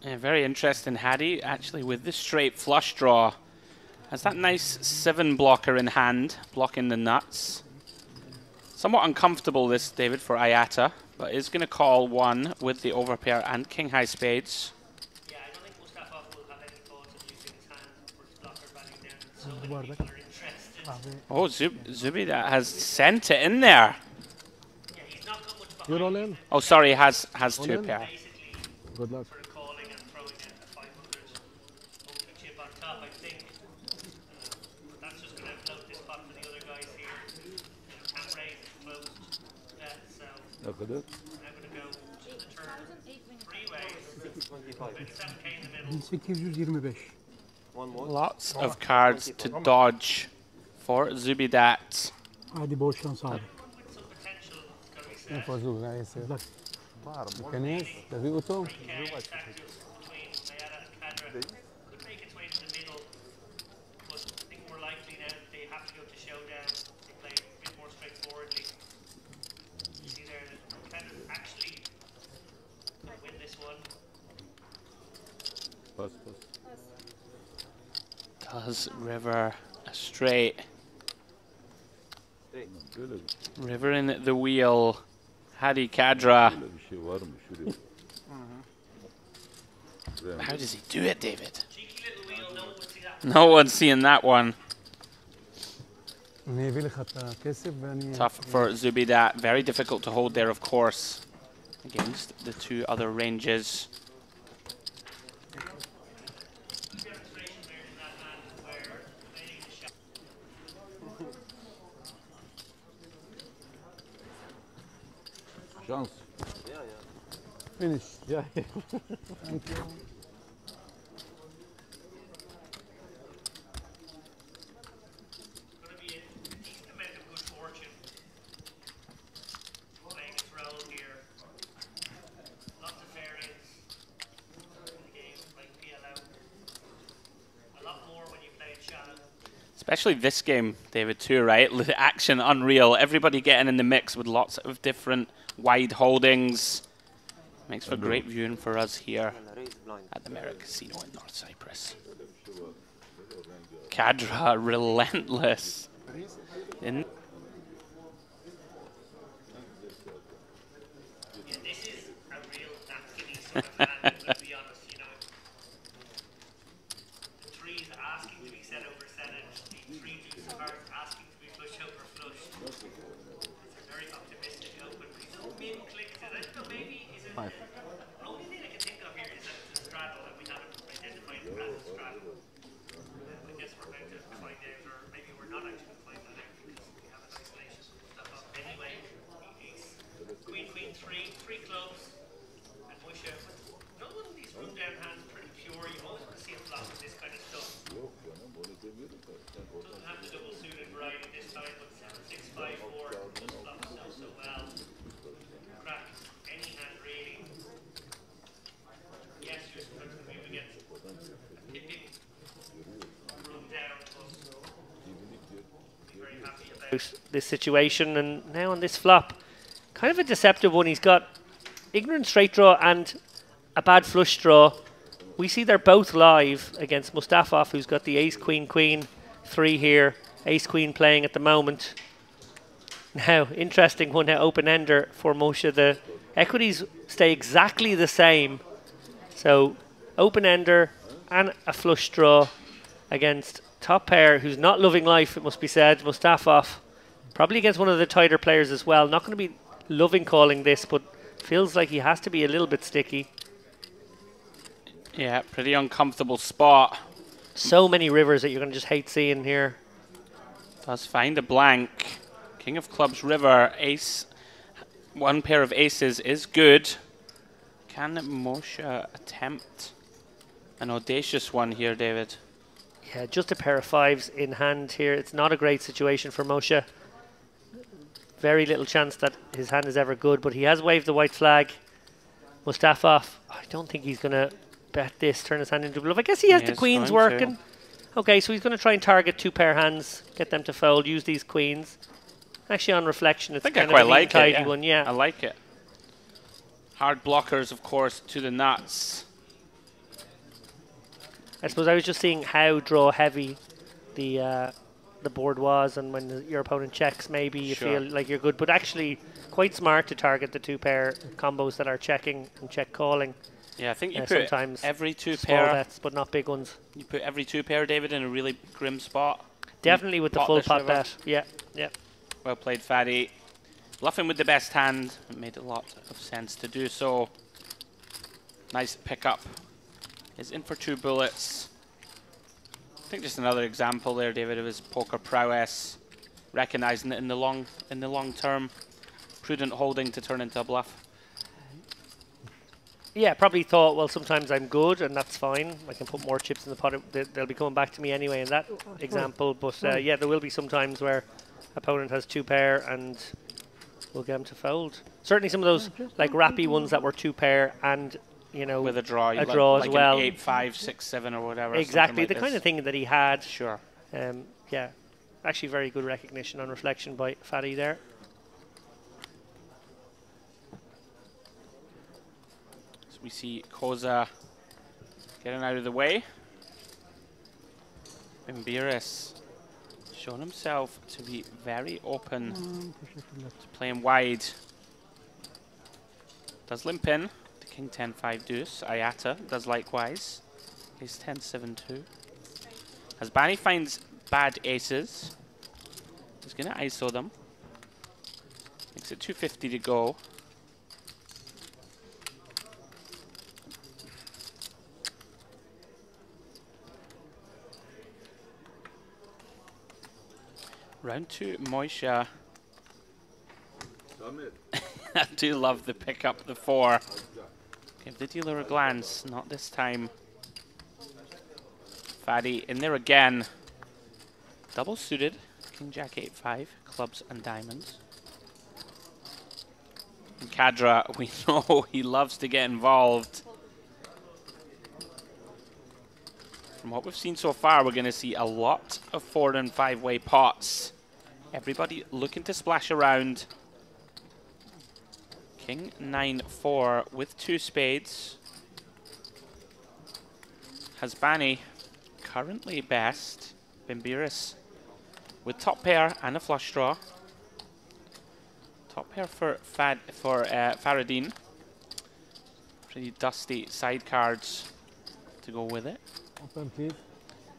Yeah, very interesting, Hadi, actually, with this straight flush draw. Has that nice 7 blocker in hand, blocking the nuts. Somewhat uncomfortable this, David, for Ayata, but is going to call one with the overpair and king high spades.
Yeah, I don't think Mustafa will have any thoughts of using his hand for his blocker batting down. So many people are interested.
Oh, Zubi that has sent it in there.
Yeah, he's not got much
You're all
behind
in.
Oh, sorry, has two pair.
basically
Good luck.
sort of calling and throwing it.
Ne kadar?
1825.
One more.
Lots of cards to dodge for Zubidat.
Hadi bol şans abi.
Ne fazla قاعد يصير
Bak.
كنيس تبي اوتو
Pas pas.
Does River a straight.
Böyle
River in the wheel. Hadi Kadra.
böyle bir şey var mı şuraya?
How does he do it, David? No one's seeing that one.
نبي لي خط كسب يعني
Tough for Zubidat. Very difficult to hold there, of course, against the two other ranges.
Şans.
Yeah, yeah.
فينيش
Yeah.
ثانك يو
Especially this game, David, too, right? The action unreal. Everybody getting in the mix with lots of different wide holdings. Makes for great viewing for us here
And the raise blind.
at the Merrick Casino in North Cyprus. Kadra, relentless. In
This is a real napkin-y sort of hand, to be honest, you know. The trees asking to be set over setted, the three deuce of hearts asking to be flush over flush. It's a very optimistic open. He's all min-clicked. I don't know, maybe is it... The only thing I can think of here is that it's a straddle and we haven't identified it as a straddle. I guess we're about to find out, or maybe we're not actually going to find that out because we have an isolation stuff up. Anyway, ace, queen, queen, three clubs, and Musha. No one of these run down hands pretty pure. You always want to see a flop with this kind of stuff. Doesn't have the double suited variety this time, but 7, 6, 5, 4 just flops so well. Crack any hand really. Yes, just because we would get tipping run down, but be very happy about this situation. And now on this flop, kind of a deceptive one. He's got ignorant straight draw and a bad flush draw. We see they're both live against Mustafov, who's got the ace, queen, queen, 3 here. Ace, queen playing at the moment. Now, interesting one now, open-ender for Moshe. The equities stay exactly the same. So, open-ender and a flush draw against top pair, who's not loving life, it must be said, Mustafov. Probably against one of the tighter players as well. Not going to be loving calling this, but feels like he has to be a little bit sticky.
yeah, pretty uncomfortable spot.
So many rivers that you're going to just hate seeing here.
Does find a blank. King of clubs, river, ace. One pair of aces is good. Can Moshe attempt an audacious one here, David?
Yeah, just a pair of 5s in hand here. It's not a great situation for Moshe. Very little chance that his hand is ever good, but he has waved the white flag. Mustafov, I don't think he's going to bet this, turn his hand into a bluff. I guess he has the queens working. Okay, so he's going to try and target 2 pair hands, get them to fold, use these queens. Actually, on reflection, it's
I
kind
quite
of a
like
tidy
it,
one, yeah.
I like it. Hard blockers, of course, to the nuts.
I suppose I was just seeing how draw heavy the board was, and when your opponent checks, maybe you feel like you're good. But actually, quite smart to target the 2 pair combos that are checking and check calling.
Yeah, I think you put
sometimes
every 2
small
pair.
bets, but not big ones.
You put every 2 pair, David, in a really grim spot.
Definitely with the
pot
full
this
pot
river.
bet. Yeah, yeah.
Well played, Faddy. Bluffing with the best hand. It made a lot of sense to do so. Nice pickup. Is in for 2 bullets. I think just another example there, David, of his poker prowess. Recognizing it in the long term. prudent holding to turn into a bluff.
Yeah, probably thought, well, sometimes I'm good, and that's fine. I can put more chips in the pot. They'll be coming back to me anyway in that example. But yeah, there will be some times where opponent has 2 pair, and we'll get him to fold. Certainly some of those like rappy ones that were 2 pair, and you know,
with a draw,
a draw
like
as well.
An 8, 5, 6, 7 or whatever.
Exactly,
like
the kind of thing that he had.
Sure.
Yeah, actually very good recognition on reflection by Fadi there.
So we see Koza getting out of the way. Bimbiris showing himself to be very open to playing wide. Does limp in to King 10 5 deuce. Ayata does likewise. Ace 10 7 2. As Bani finds bad aces, he's going to ISO them. Makes it 250 to go. Round 2, Moisha. I do love the pick up the 4. Give the dealer a glance, not this time. Fadi in there again. Double suited, King Jack 8 5, clubs and diamonds. And Kadra, we know he loves to get involved. From what we've seen so far, we're going to see a lot of 4 and 5 way pots. Everybody looking to splash around. King 9 4 with 2 spades. Hasbani currently best. Bimbiris with top pair and a flush draw. Top pair for Faradine. Pretty dusty side cards to go with it.
Open, please.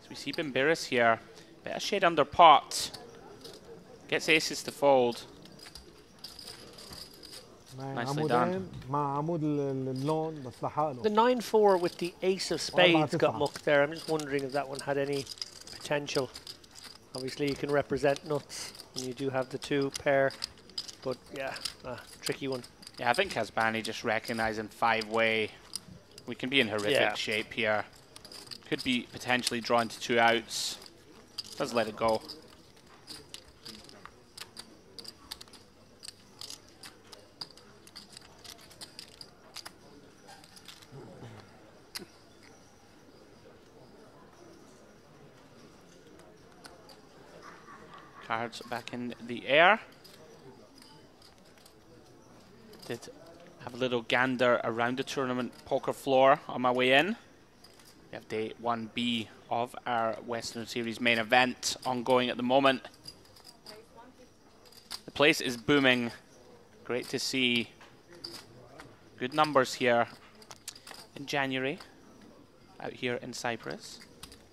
So we see Bimbiris here. Bit of shade under pot. Gets aces to fold. Nicely done.
The 9-4 with the ace of spades got mucked there. I'm just wondering if that one had any potential. Obviously you can represent nuts and you do have the 2 pair, but yeah, tricky one.
Yeah, I think Hasbani just recognizing 5-way. We can be in horrific shape here. Could be potentially drawn to 2 outs. Does let it go. Cards back in the air. Did have a little gander around the tournament poker floor on my way in. We have day 1B of our Western Series main event ongoing at the moment. The place is booming. Great to see. Good numbers here in January out here in Cyprus.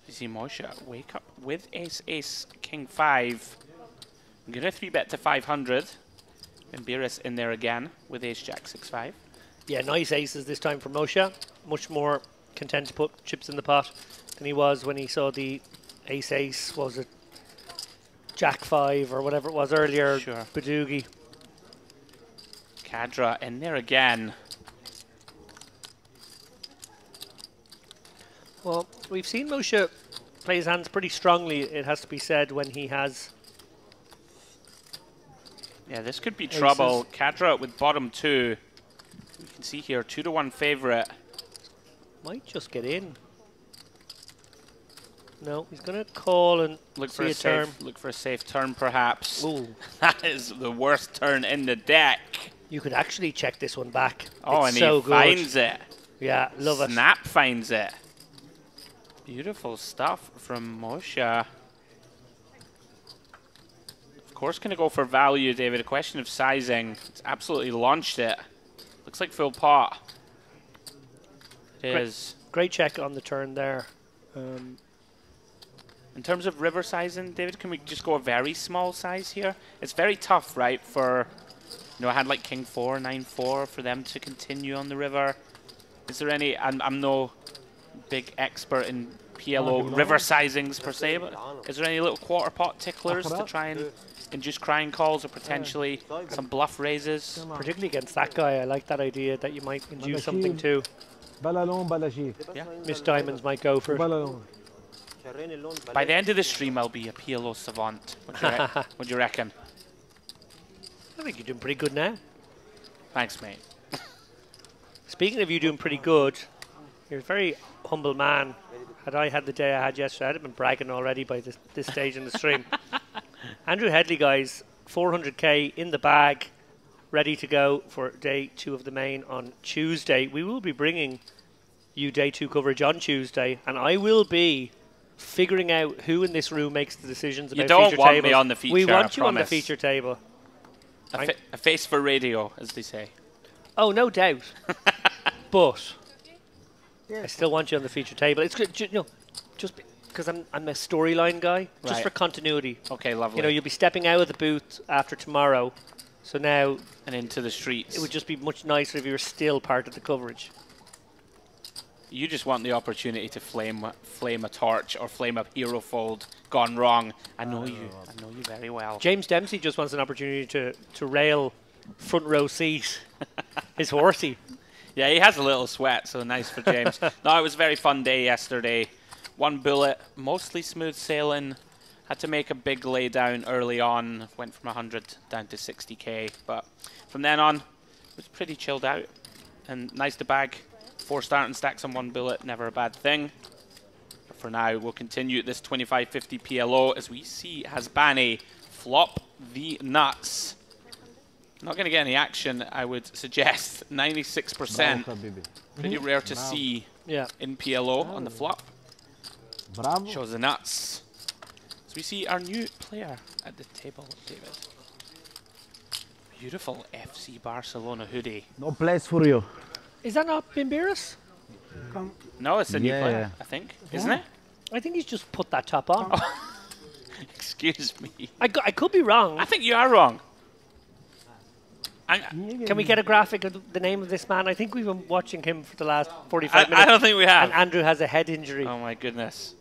You see Moshe wake up with ace, ace, king 5. I'm going to 3-bet to 500. Bimbiris in there again with ace, jack 6 5.
Yeah, nice aces this time for Moshe. Much more content to put chips in the pot than he was when he saw the ace, was it jack 5 or whatever it was earlier,
sure.
Badoogie.
Kadra in there again.
Well, we've seen Moshe play his hands pretty strongly, it has to be said, when he has...
Yeah, this could be trouble. Kadra with bottom 2. You can see here, 2-1 favorite.
Might just get in. No, he's going to call and
look
for
a
turn.
Look for a safe turn, perhaps.
Ooh.
That is the worst turn in the deck.
You could actually check this one back.
Oh,
it's
and
so
he finds it.
Yeah, love it.
Snap finds it. Beautiful stuff from Moshe. Of course, going to go for value, David. A question of sizing. It's absolutely launched it. Looks like full pot. It is.
Great check on the turn there.
In terms of river sizing, David, can we just go a very small size here? It's very tough, right, for, you know, I had like king 4, 9-4 for them to continue on the river. Is there any, I'm no big expert in PLO river sizings per se, but is there any little quarter pot ticklers to try and induce crying calls or potentially some bluff raises.
Particularly against that guy, I like that idea that you might induce something too.
بلا لون بلا شيء.
Yeah.
Miss Diamonds might go for it.
بلا لون.
شريني اللون
By the end of the stream, I'll be a PLO savant. What do you reckon?
I think you're doing pretty good now.
Thanks, mate.
Speaking of you doing pretty good, you're a very humble man. Had I had the day I had yesterday, I'd have been bragging already by this stage in the stream. Andrew Headley, guys, 400k in the bag, ready to go for day 2 of the main on Tuesday. We will be bringing you day 2 coverage on Tuesday, and I will be figuring out who in this room makes the decisions about
You don't
feature
want
tables.
me on the feature,
We want
I
you on the
promise.
feature table.
A face for radio, as they say.
Oh, no doubt. But I still want you on the feature table. It's good, just because I'm a storyline guy, just
Right.
for continuity.
Okay, lovely.
You know, you'll be stepping out of the booth after tomorrow, so now
and into the streets.
it would just be much nicer if you were still part of the coverage.
You just want the opportunity to flame a torch or flame a hero fold gone wrong. I know you. I know you very well.
James Dempsey just wants an opportunity to rail front row seat his horsey.
Yeah, he has a little sweat, so nice for James. No, it was a very fun day yesterday. 1 bullet, mostly smooth sailing. Had to make a big laydown early on. Went from 100 down to 60k, but from then on, it was pretty chilled out. And nice to bag 4 starting stacks on 1 bullet, never a bad thing. But for now, we'll continue this 2550 PLO as we see Hasbani flop the nuts. Not going to get any action, I would suggest. 96%. Pretty rare to see in PLO on the flop.
Bravo.
Shows the nuts. So we see our new player at the table, David. Beautiful FC Barcelona hoodie.
No place for you.
Is that not Bimbiris?
No, it's a new
Yeah.
player, I think. Isn't it?
I think he's just put that top on.
Excuse me.
I could be wrong.
I think you are wrong.
Can we get a graphic of the name of this man? I think we've been watching him for the last 45 minutes.
I don't think we have.
And Andrew has a head injury.
Oh my goodness.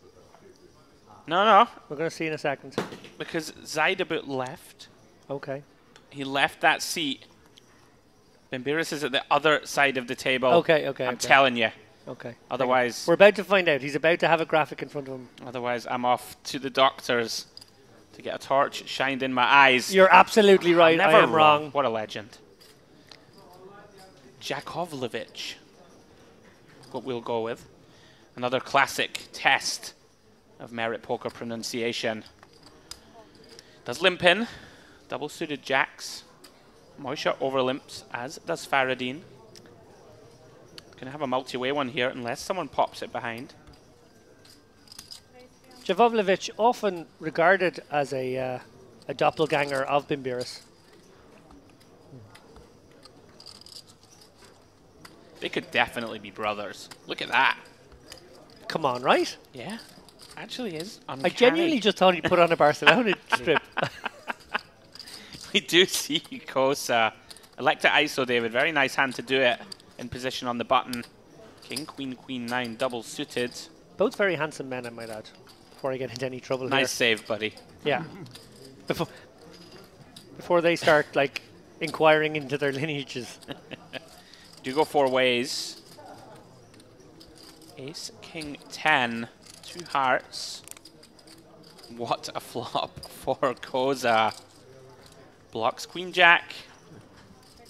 No.
We're going to see in a second.
Because Zaidabut left.
Okay.
He left that seat. Bimbiris is at the other side of the table.
Okay.
I'm telling you.
Okay.
Otherwise,
we're about to find out. He's about to have a graphic in front of him.
Otherwise, I'm off to the doctors to get a torch shined in my eyes.
You're absolutely right.
Never
I am wrong.
What a legend. Jakovlevich. What we'll go with. Another classic test of merit poker pronunciation. Does limp in. Double suited jacks. Moisha overlimps, as does Faradine. Gonna have a multi-way one here unless someone pops it behind.
Javovlevich, often regarded as a doppelganger of Bimbiris.
They could definitely be brothers. Look at that.
Come on, right?
Yeah, actually is.
I
Uncanny.
genuinely just thought he put on a Barcelona strip.
We do see Kosa. Electa ISO, David. Very nice hand to do it. In position on the button. King, Queen, Queen, 9, double suited.
Both very handsome men, I might add, before I get into any trouble
Nice
here.
save, buddy.
Yeah. Before they start, like, inquiring into their lineages.
Do go 4 ways. Ace, King, 10. 2 hearts. What a flop for Koza. Blocks Queen, Jack.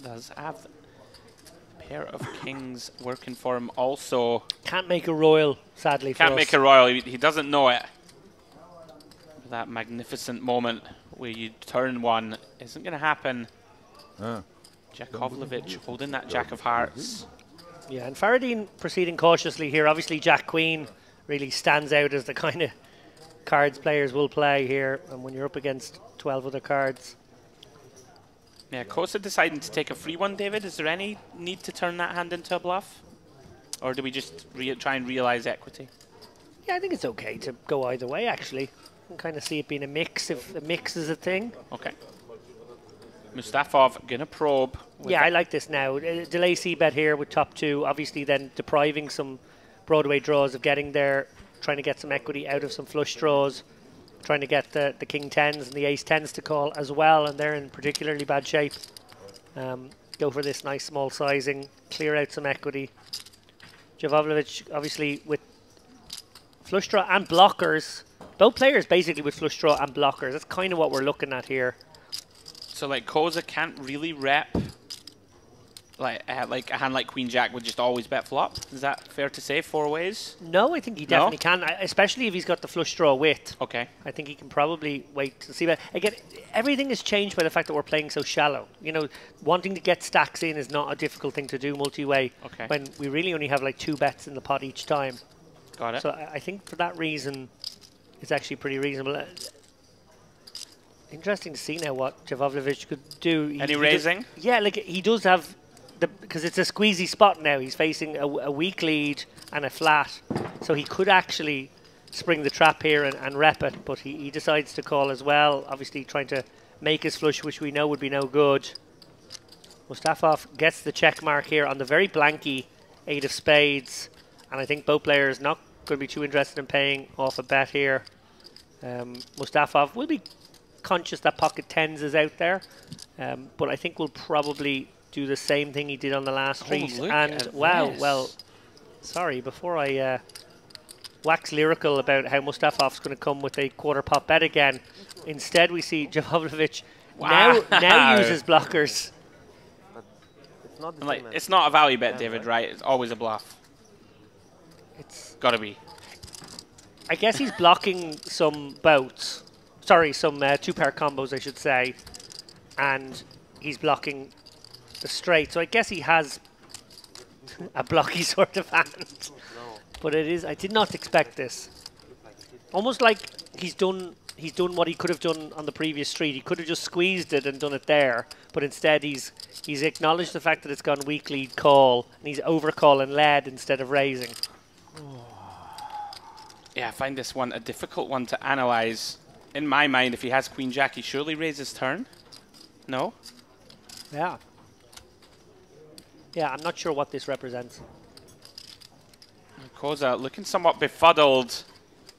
Does have a pair of kings working for him also.
Can't make a royal, sadly,
Can't
for
make
us.
a royal. He doesn't know it. That magnificent moment where you turn one isn't going to happen. Jakovlevich holding that Jack of Hearts.
Yeah, and Faradine proceeding cautiously here. Obviously, Jack Queen really stands out as the kind of cards players will play here. And when you're up against 12 other cards.
Yeah, Kosa deciding to take a free one, David. Is there any need to turn that hand into a bluff? Or do we just try and realize equity?
Yeah, I think it's okay to go either way, actually. I can kind of see it being a mix, if a mix is a thing.
Okay. Mustafov gonna probe.
Yeah, I like this now. Delay C-bet here with top 2. Obviously then depriving some Broadway draws of getting there. Trying to get some equity out of some flush draws. trying to get the king 10s and the ace 10s to call as well, and they're in particularly bad shape. Go for this nice small sizing, clear out some equity. Jovovljevic obviously with flush draw and blockers. Both players basically with flush draw and blockers. That's kind of what we're looking at here.
So like Koza can't really rep like a hand like Queen Jack would just always bet flop. Is that fair to say? 4 ways?
No, I think he definitely can, especially if he's got the flush draw with.
Okay.
I think he can probably wait to see. But again, everything has changed by the fact that we're playing so shallow. You know, wanting to get stacks in is not a difficult thing to do multi-way.
Okay.
When we really only have like 2 bets in the pot each time.
Got it.
So I think for that reason, it's actually pretty reasonable. Interesting to see now what Jovovljevic could do.
Any raising?
Yeah, like he does have, because it's a squeezy spot now. He's facing a weak lead and a flat. So he could actually spring the trap here and rep it, but he decides to call as well. Obviously trying to make his flush, which we know would be no good. Mustafov gets the check mark here on the very blanky 8 of spades. And I think both players not going to be too interested in paying off a bet here. Mustafov will be conscious that pocket 10s is out there, but I think we'll probably do the same thing he did on the last street. And wow, well, sorry, before I wax lyrical about how Mustafov's going to come with a quarter pot bet again, instead we see Jovovljevic now uses blockers.
But it's not the
Like,
same.
it's not a value bet, David, right? It's always a bluff.
It's
Gotta be.
I guess he's blocking some boats. Sorry, some 2-pair combos, I should say. And he's blocking the straight. So I guess he has a blocky sort of hand. But it is, I did not expect this. Almost like he's done what he could have done on the previous street. He could have just squeezed it and done it there. But instead he's acknowledged the fact that it's gone weak lead call. And he's overcall and led instead of raising.
Yeah, I find this one a difficult one to analyze. In my mind, if he has Queen Jack, he surely raises turn. No?
Yeah. Yeah, I'm not sure what this represents.
Koza looking somewhat befuddled.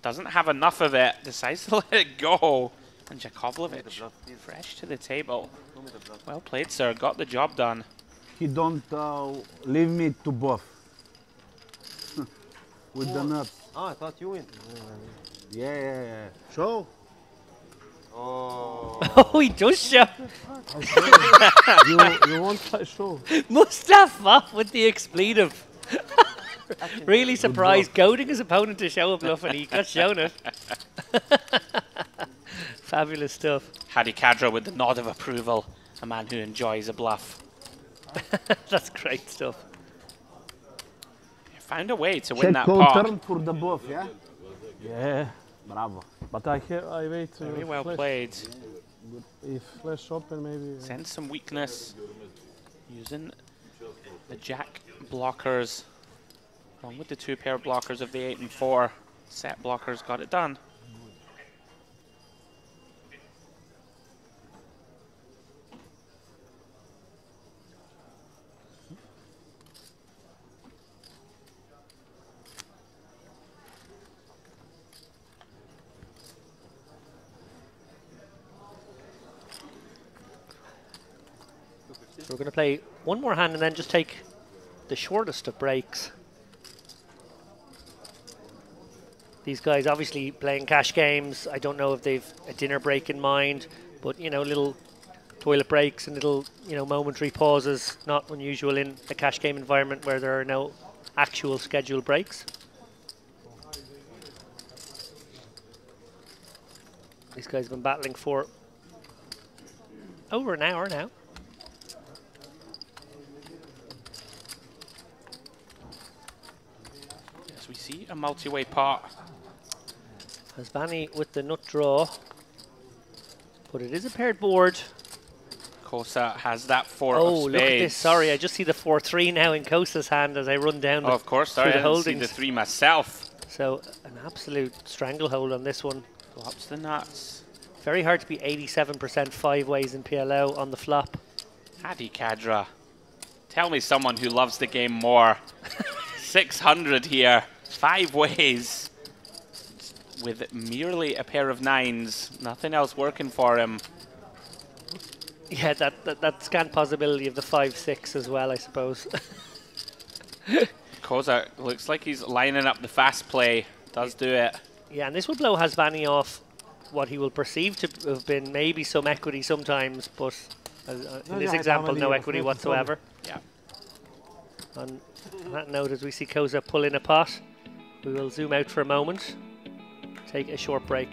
Doesn't have enough of it. Decides to let it go. And Jovovljevic fresh to the table. Well played, sir. Got the job done.
He don't leave me to buff. With the nuts.
Oh, I thought you win.
Yeah. Show.
Oh.
Oh, he does show.
You want to show?
Mustafa with the expletive. Really surprised, goading his opponent to show a bluff, and he got shown it. Fabulous stuff.
Hadi Kadra with the nod of approval. A man who enjoys a bluff.
That's great stuff.
Found a way to win that
Check
pot.
turn for the buff, yeah?
Yeah,
Bravo.
but I wait.
Very well
flash.
played.
If flash open, maybe.
Sends some weakness. Using the jack blockers. Along with the 2-pair blockers of the 8 and 4. Set blockers got it done.
So we're going to play one more hand and then just take the shortest of breaks. These guys obviously playing cash games. I don't know if they've a dinner break in mind, but, you know, little toilet breaks and little, you know, momentary pauses, not unusual in a cash game environment where there are no actual scheduled breaks. These guys have been battling for over an hour now.
As we see a multi-way pot.
Hasbani with the nut draw, but it is a paired board.
Kosa has that 4 of
Oh,
spades.
look at this. Sorry, I just see the 4-3 now in Kosa's hand as I run down
Oh, of course. Sorry, I
the
didn't see
holdings.
the 3 myself.
So an absolute stranglehold on this one.
Flops the nuts.
Very hard to be 87% 5 ways in PLO on the flop.
Hadi Kadra. Tell me someone who loves the game more. 600 here. 5 ways. with merely a pair of 9s. Nothing else working for him.
Yeah, that scant possibility of the 5-6 as well, I suppose.
Koza looks like he's lining up the fast play. Does do it.
Yeah, and this will blow Hasvani off what he will perceive to have been maybe some equity sometimes, but in this example, no equity whatsoever.
Yeah.
On that note, as we see Koza pull in a pot, we will zoom out for a moment, take a short break.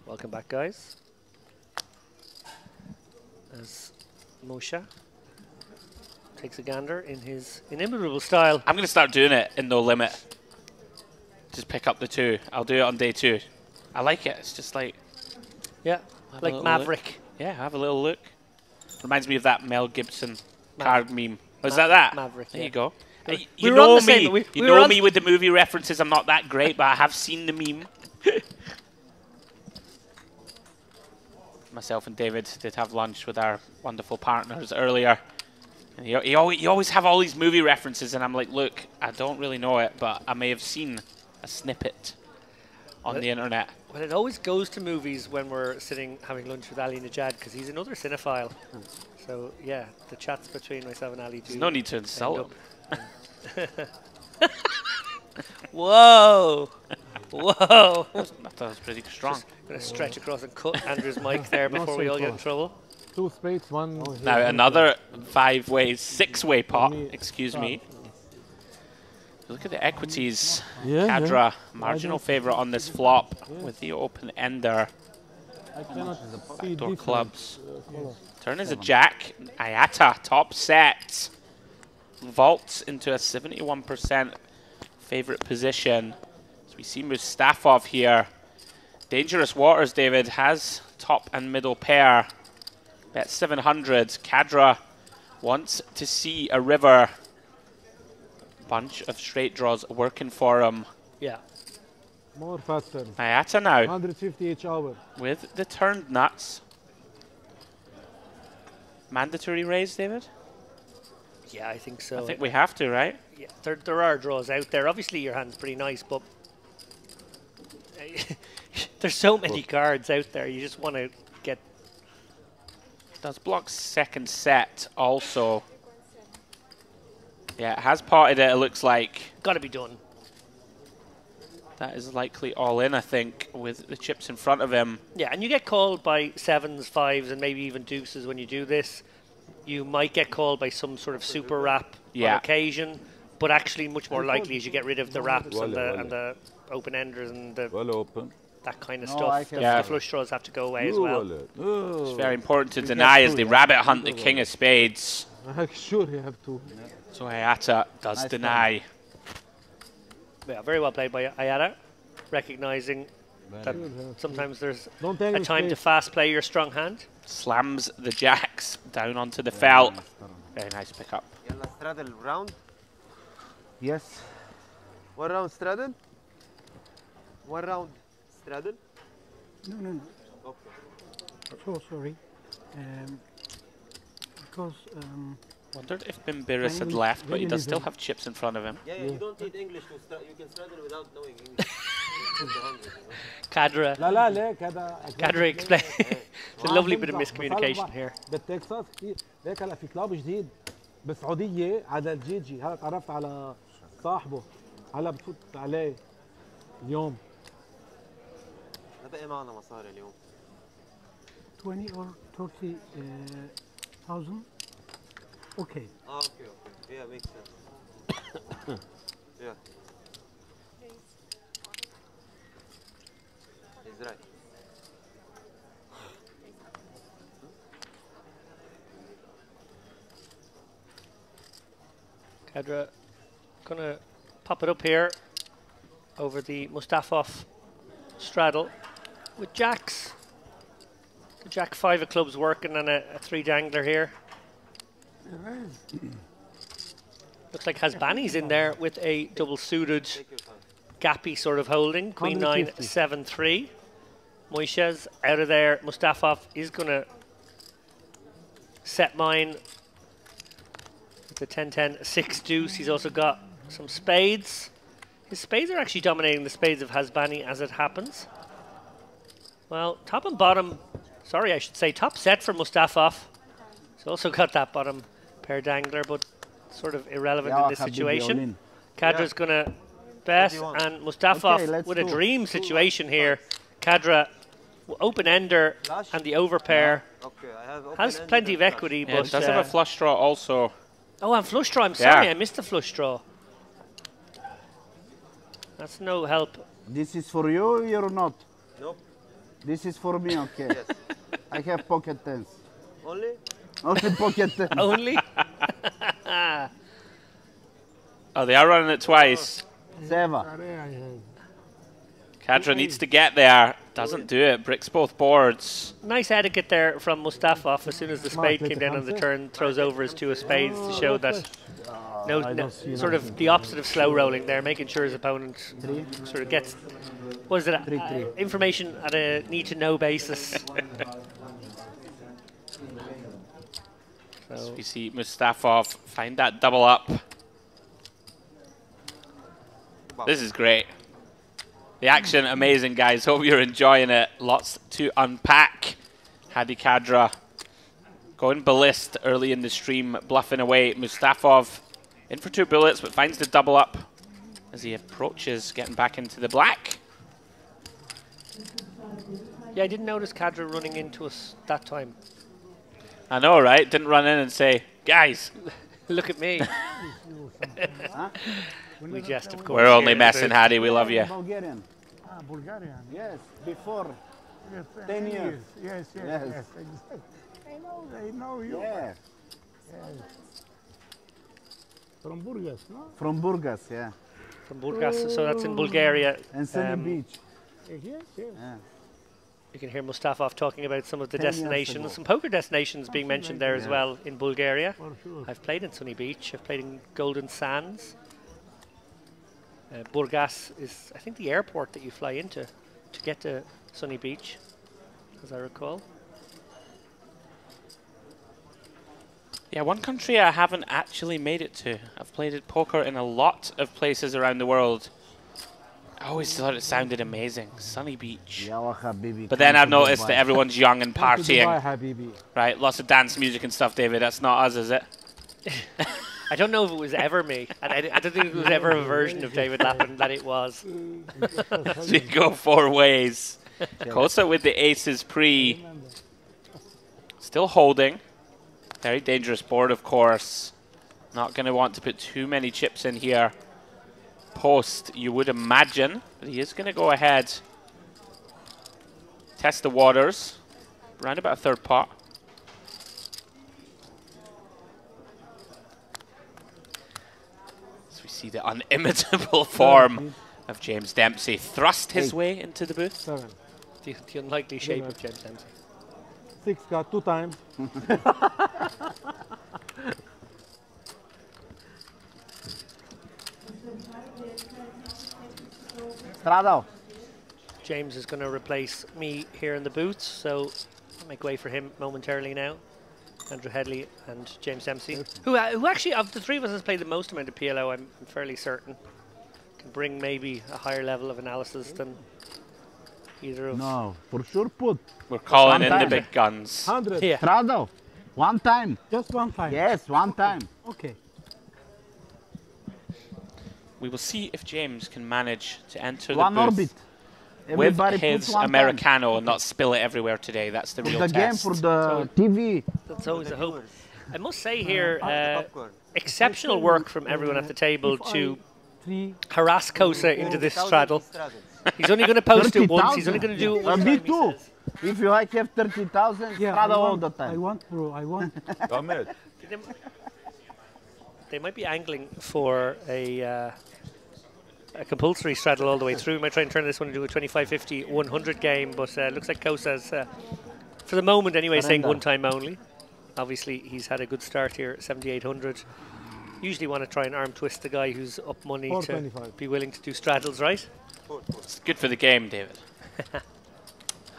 Welcome back, guys. As Moshe takes a gander in his inimitable style.
I'm going to start doing it in no limit. Just pick up the 2. I'll do it on day 2. I like it. It's just like...
Yeah, like Maverick.
Look. Yeah, have a little look. Reminds me of that Mel Gibson card meme. Was that?
Maverick,
there
yeah.
you go.
We
You
were on
know
the same-
me.
we
You
were
know
on-
me with the movie references. I'm not that great, but I have seen the meme. Myself and David did have lunch with our wonderful partners earlier. And you always have all these movie references, and I'm like, look, I don't really know it, but I may have seen a snippet on the internet.
Well, it always goes to movies when we're sitting having lunch with Ali Najad, because he's another cinephile. So, yeah, the chats between myself and Ali do.
There's no need to insult him.
Whoa! Whoa!
I thought that was pretty strong.
Just going to stretch across and cut Andrew's mic there before we all get in trouble.
2 spades, 1.
Now another 5-way, 6-way pot, excuse me. Look at the equities.
Yeah,
Cadra, marginal favourite on this flop with the open ender.
I cannot see
Backdoor
different,
clubs.
color.
Turn is a jack. Ayata, top set. Vaults into a 71% favourite position. So we see Mustafov here. Dangerous waters, David, has top and middle pair. Bet 700. Cadra wants to see a river. Bunch of straight draws working for him.
Yeah.
More faster.
Ayata now
150 each hour.
with the turned nuts. Mandatory raise, David?
Yeah, I think so.
I think we have to, right?
Yeah, there are draws out there. Obviously, your hand's pretty nice, but there's so many cards out there. You just want to get...
Does block second set also. Yeah, it has potted it, it looks like.
Got to be done.
That is likely all in, I think, with the chips in front of him.
Yeah, and you get called by 7s, 5s, and maybe even deuces when you do this. you might get called by some sort of super wrap on
Yeah.
occasion, but actually much more likely as you get rid of the wraps and the open enders and the
ولا open.
that kind of
No,
stuff.
I can-
The flush draws have to go away as well.
It's very important to deny as they rabbit hunt the king of spades.
Sure, you have to.
So Ayata does
Nice
deny.
Yeah, very well played by Ayada, recognizing that sometimes there's
Don't
a
take
time to fast play your strong hand.
Slams the jacks down onto the felt. Very nice pickup.
يلا straddle round.
Yes.
One round straddle. One round straddle.
No.
Okay.
So sorry. Because
Wondered if Bimbiris had
Really-
left, but he
really
does still
don't.
have chips in front of him.
Yeah, you don't need English to you can straddle without knowing English. It's the hundred, you know?
Kadra,
لا ليك هذا
Kadra explain. It's a lovely bit of miscommunication here.
بالتكساس ليك هلا في كلاب جديد بالسعوديه على الجيجي. هلا تعرفت على صاحبه هلا بتفوت عليه اليوم.
ما بقي معنا مصاري اليوم.
20 or 30,000. Okay.
Okay. Yeah, makes sense. Yeah. He's right.
Kadra gonna pop it up here over the Mustafov straddle with jacks. The jack 5 of clubs working and a 3 dangler here. Looks like Hasbani's in there with a double suited
Take your time.
gappy sort of holding. Queen 9,
150.
7, 3. Moishes out of there. Mustafov is gonna set mine with the 10-10, 6 deuce. He's also got some spades. His spades are actually dominating the spades of Hasbani as it happens. Well, top and bottom, sorry, I should say top set for Mustafov. He's also got that bottom pair dangler, but sort of irrelevant in this situation. Kadra's going to bet,
you want?
and Mustafov
Okay, let's
with a
do
dream situation here. Kadra, open ender
Flush?
and the overpair.
Okay, I have open
Has
ended
plenty
and
of
flush.
equity,
Yeah,
but
it does have a flush draw also.
oh, and flush draw. I'm sorry,
Yeah.
I missed the flush draw. That's no help.
This is for you or not?
Nope.
This is for me, okay.
Yes.
I have pocket tens.
Only?
Only pocket tens.
Only.
Oh, they are running it twice.
Seva.
Kadra needs to get there. Doesn't do it. Bricks both boards.
Nice etiquette there from Mustafov. As soon as the spade came down on the turn, throws over his 2 of spades to show that no sort of the opposite of slow rolling there, making sure his opponent sort of gets, what is it, information at a need-to-know basis.
So we see Mustafov find that double up. This is great. The action, amazing, guys. Hope you're enjoying it. Lots to unpack. Hadi Kadra going ballist early in the stream, bluffing away. Mustafov in for 2 bullets, but finds the double up as he approaches getting back into the black.
Yeah, I didn't notice Kadra running into us that time.
I know, right? Didn't run in and say, guys,
Look at me. We jest, of course.
we're only
here
messing,
about-
Hadi. We love you.
Bulgarian.
Bulgarian.
Yes, before.
Yes,
10 years.
Yes,
Yes.
exactly. I know you.
Yeah.
From Burgas, no?
From Burgas, yeah.
From Burgas, so that's in Bulgaria.
And Sunny Beach.
Yes, yes.
Yeah.
You can hear Mustafov talking about some of the
10 years
destinations,
ago.
some poker destinations being mentioned there as well in Bulgaria.
For sure.
I've played in Sunny Beach. I've played in Golden Sands. Burgas is, I think, the airport that you fly into to get to Sunny Beach, as I recall.
Yeah, one country I haven't actually made it to. I've played at poker in a lot of places around the world. I always thought it sounded amazing. Sunny Beach.
Yalla habibi.
But then I've noticed that everyone's young and
Come to Dubai,
partying.
Habibi.
Right, lots of dance music and stuff, David. That's not us, is it?
I don't know if it was ever me, and I don't think it was ever a version of David Lappin that it was.
So you go 4 ways. Kosa with the aces pre. Still holding. Very dangerous board, of course. Not going to want to put too many chips in here. Post, you would imagine. But he is going to go ahead. Test the waters. Around about a third pot. So we see the unimitable form of James Dempsey thrust his way into the booth.
7.
The unlikely shape of James Dempsey.
6 got 2 times.
Strado.
James is going to replace me here in the booth, so I'll make way for him momentarily now. Andrew Headley and James Dempsey, who actually, of the three of us, has played the most amount of PLO, I'm fairly certain. Can bring maybe a higher level of analysis than either of...
No, for sure put.
We're calling in the
Sometime.
big guns.
100.
Yeah.
Strado. One time.
Just 1 time.
Yes, one time.
Okay.
We will see if James can manage to enter
One
the booth
orbit.
with
Everybody
his
puts one
Americano and not spill it everywhere today. That's the
time.
real
For the game,
test.
for the TV.
That's always a hope. I must say here,
Popcorn.
exceptional work from everyone at the table to
3.
harass Kosa into this
30,000
straddle.
straddles.
He's only going to post it once. He's only
30,000.
going to do it one
Me
time, he
too.
says.
If you like have 30,000,
Yeah,
Strado all the
I
time.
want, bro. I want.
Ahmet,
They might be angling for a compulsory straddle all the way through. We might try and turn this one into a 25-50, 100 game, but looks like Kosa's, for the moment anyway, saying
Surrender.
one time only. Obviously, he's had a good start here at 7,800. Usually want to try and arm twist the guy who's up money to
425.
be willing to do straddles, right?
It's good for the game, David.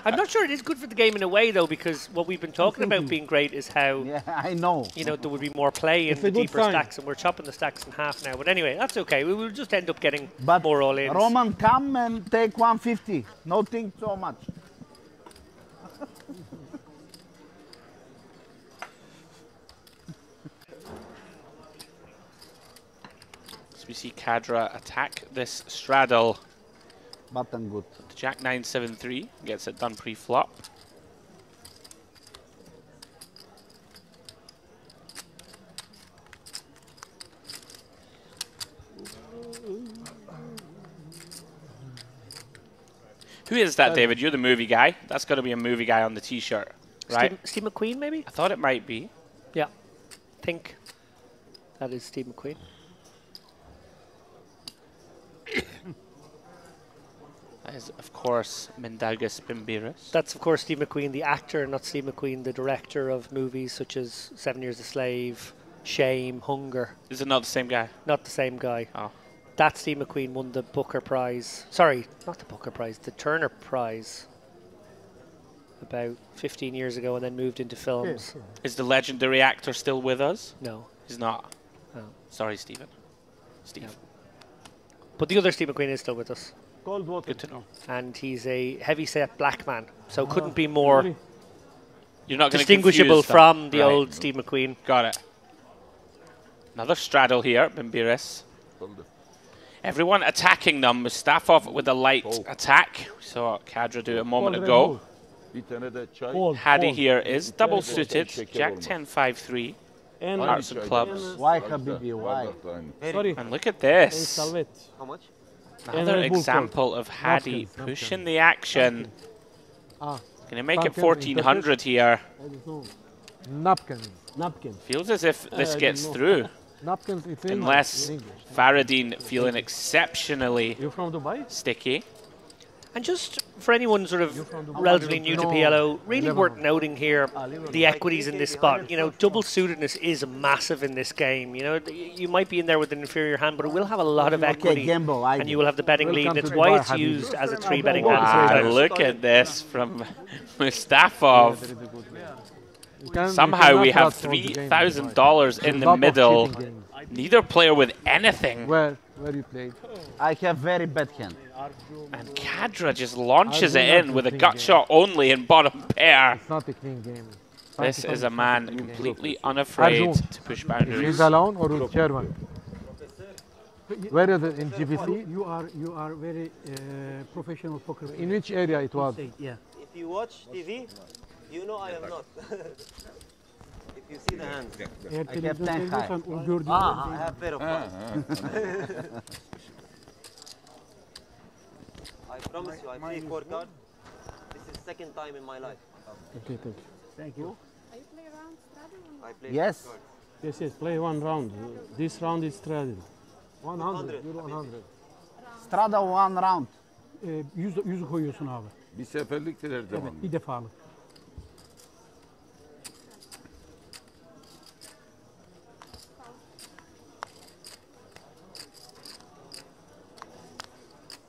I'm not sure it is good for the game in a way, though, because what we've been talking about being great is how,
Yeah, I know.
you know, there would be more play in
It's
the
a good
deeper
sign.
stacks, and we're chopping the stacks in half now. But anyway, that's okay. We will just end up getting
But
more all-ins.
Roman, come and take 150. No think so much.
So we see Kadra attack this straddle.
Button good.
Jack 973 gets it done pre-flop. Who is that, David? You're the movie guy. That's got to be a movie guy on the T-shirt, right?
Steve McQueen, maybe?
I thought it might be.
Yeah. Think that is Steve McQueen.
That is, of course, Mindaugas Bimbiris.
That's, of course, Steve McQueen, the actor, not Steve McQueen, the director of movies such as 7 Years a Slave, Shame, Hunger.
Is it not the same guy?
Not the same guy.
Oh.
That Steve McQueen won the Booker Prize. Sorry, not the Booker Prize, the Turner Prize about 15 years ago and then moved into films.
Is the legendary actor still with us?
No.
He's not.
No.
Sorry, Stephen. Steve.
No. But the other Steve McQueen is still with us.
Cold water.
Good to know.
And he's a heavy-set black man, so couldn't be more
You're not going to
distinguishable from the old Steve McQueen.
Got it. Another straddle here, Bimbiris. Everyone attacking them. Mustafov with a light attack. We saw Kadra do it a moment ago.
bir tane de çay.
Hadi here is double suited. Jack 10-5-3.
And
Hearts and clubs.
Why, Habibi? Why?
sorry.
And look at
And
this.
salvet.
How much?
Another
Red Bull
example of Hadi
Napkins,
pushing the action.
Ah,
Going to make it
Napkins in
1400 here.
I don't know. Napkins. Napkins.
Feels as if this
I
gets
don't know.
through.
Napkins. It's in
Unless
English.
Faradine feeling exceptionally
You from Dubai?
sticky.
And just for anyone sort of
from Dubai?
relatively new to
No,
PLO, really worth
Lebanon.
noting here
Lebanon.
the equities in this spot. You know, double suitedness is massive in this game. You know, you might be in there with an inferior hand, but it will have a lot of
Okay,
equity.
gamble. I
And you will have the betting lead, and
Welcome
it's
to
why
Dubai,
it's
Habib.
used as a three betting
Wow.
hand
Ah,
sometimes.
look at this from Mustafov.
You can-
Somehow
you
we
cannot
have
trust the game.
$3,000 in
Lot
the
of
middle.
cheating games.
Neither player with anything.
Where you played?
I have very bad hand.
And Kadra just launches
I
it
do not
in with a
think
gut
game.
shot only in bottom pair.
It's not a clean game.
This is a man
Sometimes it's not a clean game.
completely unafraid
Arjun.
to push
Is
boundaries.
he alone or with German? Where is it in GVC?
You are very professional poker player.
In which area it was?
Yeah.
If you watch TV, you know I am not. If you see the hand. hands.
Eğer
I have
televizyon
10
seyrediyorsan o gördüğün
I have pair of five. I promise you, I play 4 cards. This is second time in my life.
Okay, thank you.
Thank you.
I play
Yes.
4 cards.
Yes, yes, play one round. This round is straddle.
100. Euro 100.
Strada one round.
100 koyuyorsun abi.
Bir seferliktir her zaman.
Evet, bir defalık.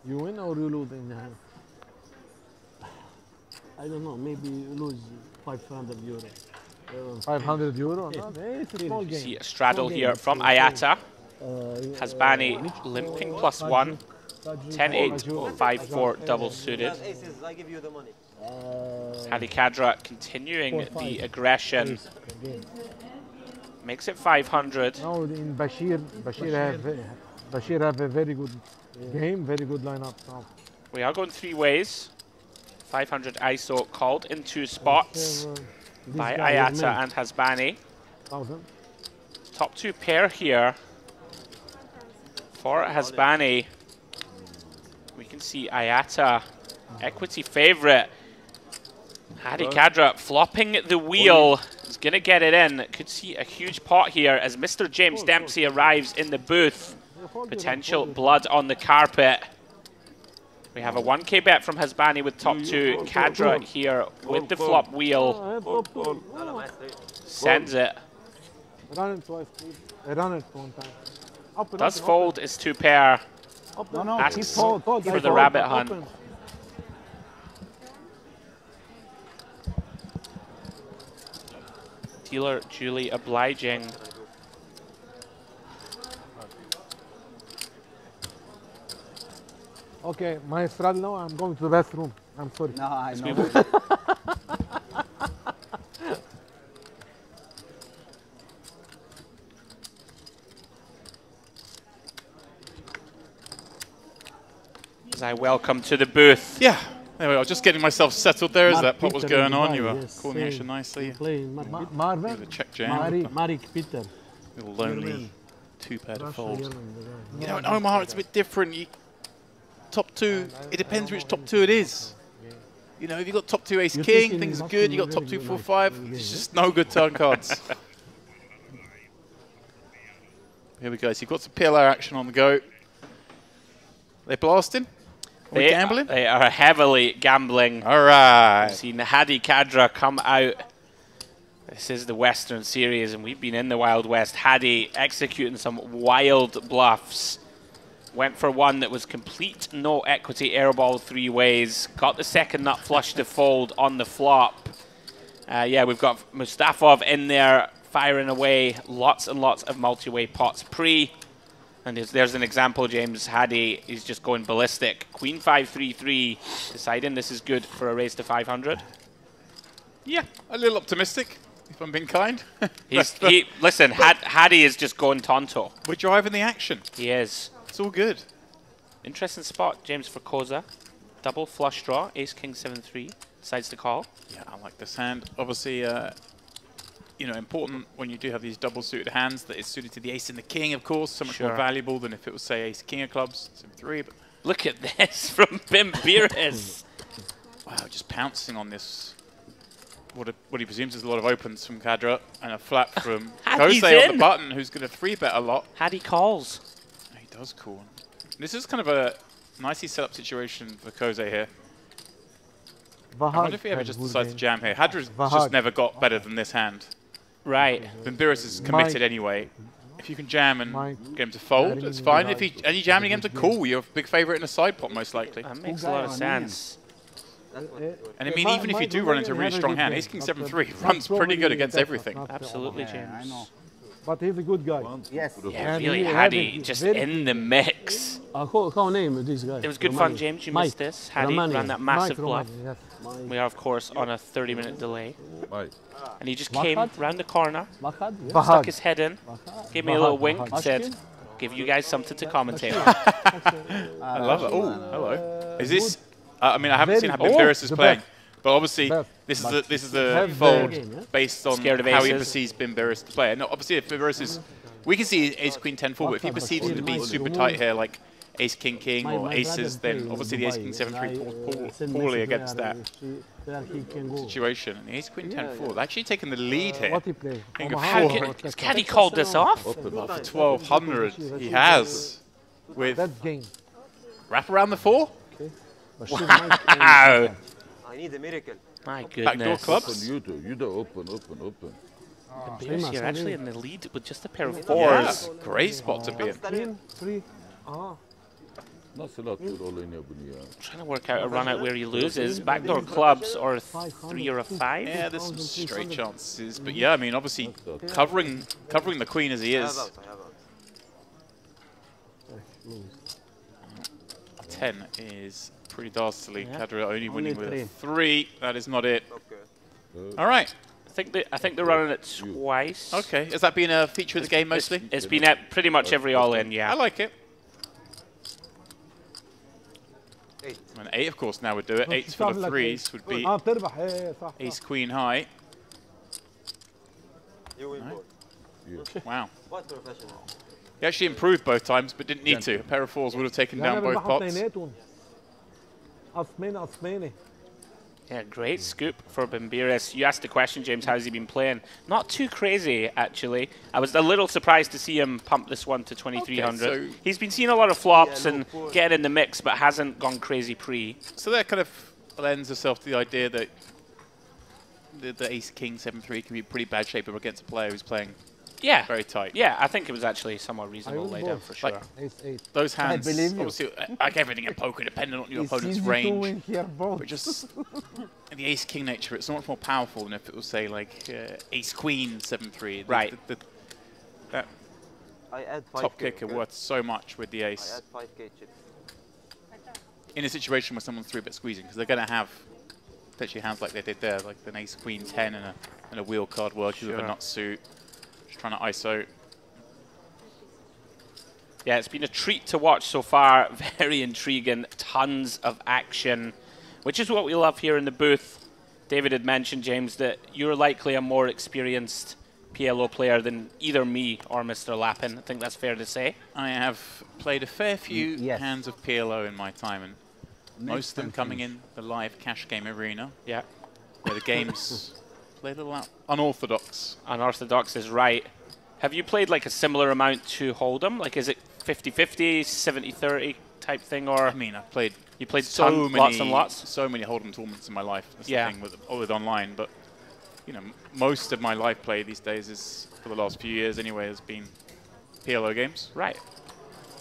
You win or you lose in the hand?
I don't know, maybe you lose 500 euro.
500 euro? No, it's a small game.
See a straddle here from Ayata. Hasbani limping +1. 10-8, 5-4 double suited.
Aces, I give you the money.
Hadi Kadra continuing the aggression. Makes it 500.
Now in Bashir have a very good game, very good lineup now.
We are going 3 ways. 500 ISO called in 2 spots by Ayata and Hasbani.
1000.
Top 2 pair here for Hasbani. We can see Ayata, equity favorite. Hadi Kadra flopping the wheel. Is going to get it in. Could see a huge pot here as Mr. James Dempsey arrives in the booth. Potential blood on the carpet. We have a 1k bet from Hasbani with top 2. Kadra here with the flop wheel. Sends it.
Run it twice, please. Run it one time. Open,
Does
open,
fold
open.
is 2 pair.
No, no, keep
Asks
fold.
for the rabbit hunt.
Open.
Dealer Julie obliging.
Okay, my straddle now, I'm going to the bathroom. I'm sorry.
No, I
As
know.
we- As I welcome to the booth.
Yeah, there we are. Just getting myself settled there as
Mark
that pot was
Peter
going
in
on.
Dubai,
You were
yes,
calling the action nicely.
Playing
Marvin?
The check jam.
Marek Peter.
Little lonely 2-pair to fold.
German,
You know, in Omar, it's a bit different. Top 2, it depends which top 2 it is. You know, if you've got top 2 ace
You're
king,
thinking
things are
must
good.
be
You've got top
very
2
good
4
like
5.
the
It's
game.
just no good turn cards. Here we go. So you've got some PLO action on the go. They blasting? Are we gambling?
They are heavily gambling.
All right.
We've seen Hadi Kadra come out. This is the Western Series, and we've been in the Wild West. Hadi executing some wild bluffs. Went for one that was complete no equity airball 3 ways. Got the second nut flush to fold on the flop. Yeah, we've got Mustafov in there firing away lots and lots of multi-way pots pre. And there's an example, James. Hadi is just going ballistic. Queen 5-3-3, deciding this is good for a raise to 500.
Yeah, a little optimistic, if I'm being kind.
Listen, Hadi is just going tonto.
We're driving the action.
He is.
It's all good.
Interesting spot, James, for Koza. Double flush draw, ace king 7-3. Decides to call.
Yeah, I like this hand. Obviously, you know, important when you do have these double suited hands that it's suited to the ace and the king, of course. So much more valuable than if it was, say, ace king of clubs, 7-3. But
look at this from Bimbiris.
Wow, just pouncing on this. What he presumes is a lot of opens from Kadra and a flat from Kosei on the button, who's going to 3-bet a lot.
Hadi calls.
He does call. This is kind of a nicely set up situation for Kosei here. I wonder if he ever just decides to jam here. Hadra's just never got better than this hand.
Right.
Bimbiris is committed anyway. If you can jam and get him to fold, it's fine. If any jamming him to call, you're a big favourite in a side pot, most likely.
That makes a lot of sense.
And I mean, even if you do run into a really strong hand, ace king 7-3 runs pretty good against everything.
Absolutely, James.
I know.
But he's a good guy.
Yes.
Yeah, really, Hadi just in the mix.
Call name this guy.
It was good fun, James. You missed this. Hadi ran that massive bluff. We are, of course, on a 30-minute delay. And he just came round the corner, stuck his head in, gave me a little wink, and said, give you guys something to commentate on.
I love it. Oh, hello. Is this... I mean, I haven't seen how Bimbiris is playing. But obviously, this is a fold based on how he perceives Bimberis to play. No, obviously, if Bimberis is, we can see Ace Queen 10-4, but if he perceives him to be super tight here, like Ace King King or Aces, then obviously the Ace King 7-3 falls poorly against that situation. And the Ace Queen 10-4, actually taking the lead here.
Has Caddy called this off?
For 1200, he has. With wrap around the 4.
Wow!
I need a miracle.
My goodness.
Backdoor clubs.
You do open.
Bimberis, you're actually in the lead with just a pair of 4s.
Yeah, great spot to be in.
Trying to work out a run out where he loses. Backdoor clubs or a 3 or a 5.
Yeah, there's some straight chances, but yeah, I mean, obviously covering the queen as he is. 10 is pretty dastardly. Cadra only winning with a 3. That is not it. All right.
I think they're running it twice.
Okay. Has that been a feature of the game mostly?
It's been at pretty much every all-in, yeah.
I like it.
8.
And 8, of course, now would do it. 8 for the 3s would be Ace Queen high.
You win both.
Wow.
What professional?
He actually improved both times, but didn't need to. A pair of 4s would have taken down both pots.
Yeah, great scoop for Bimberis. You asked the question, James, how's he been playing? Not too crazy, actually. I was a little surprised to see him pump this one to 2300.
Okay, so
he's been seeing a lot of flops and getting in the mix, but hasn't gone crazy pre.
So that kind of lends itself to the idea that the Ace King 7-3 can be pretty bad shape against a player who's playing very tight.
Yeah, I think it was actually somewhat reasonable laydown for sure.
Like, those hands, obviously, like everything in poker, dependent on your opponent's range. But just in the Ace King nature, it's so much more powerful than if it was, say, like Ace Queen 7-3.
Right.
That top kicker worth so much with the ace.
I add 5k chips.
In a situation where someone's 3-bit squeezing, because they're going to have potentially hands like they did there, like an Ace Queen 10 and a wheel card working with a nut suit. Trying to ISO.
Yeah, it's been a treat to watch so far. Very intriguing. Tons of action, which is what we love here in the booth. David had mentioned, James, that you're likely a more experienced PLO player than either me or Mr. Lappin. I think that's fair to say.
I have played a fair few hands of PLO in my time, and most of them coming in the live cash game arena.
Yeah.
Where the games play a little unorthodox.
Unorthodox is right. Have you played like a similar amount to Hold'em? Like, is it 50-50, 70-30 type thing, or?
I mean, I've played.
You played
lots
and lots.
So many Hold'em tournaments in my life. That's the thing with online, but you know, most of my live play these days is, for the last few years anyway, has been PLO games.
Right.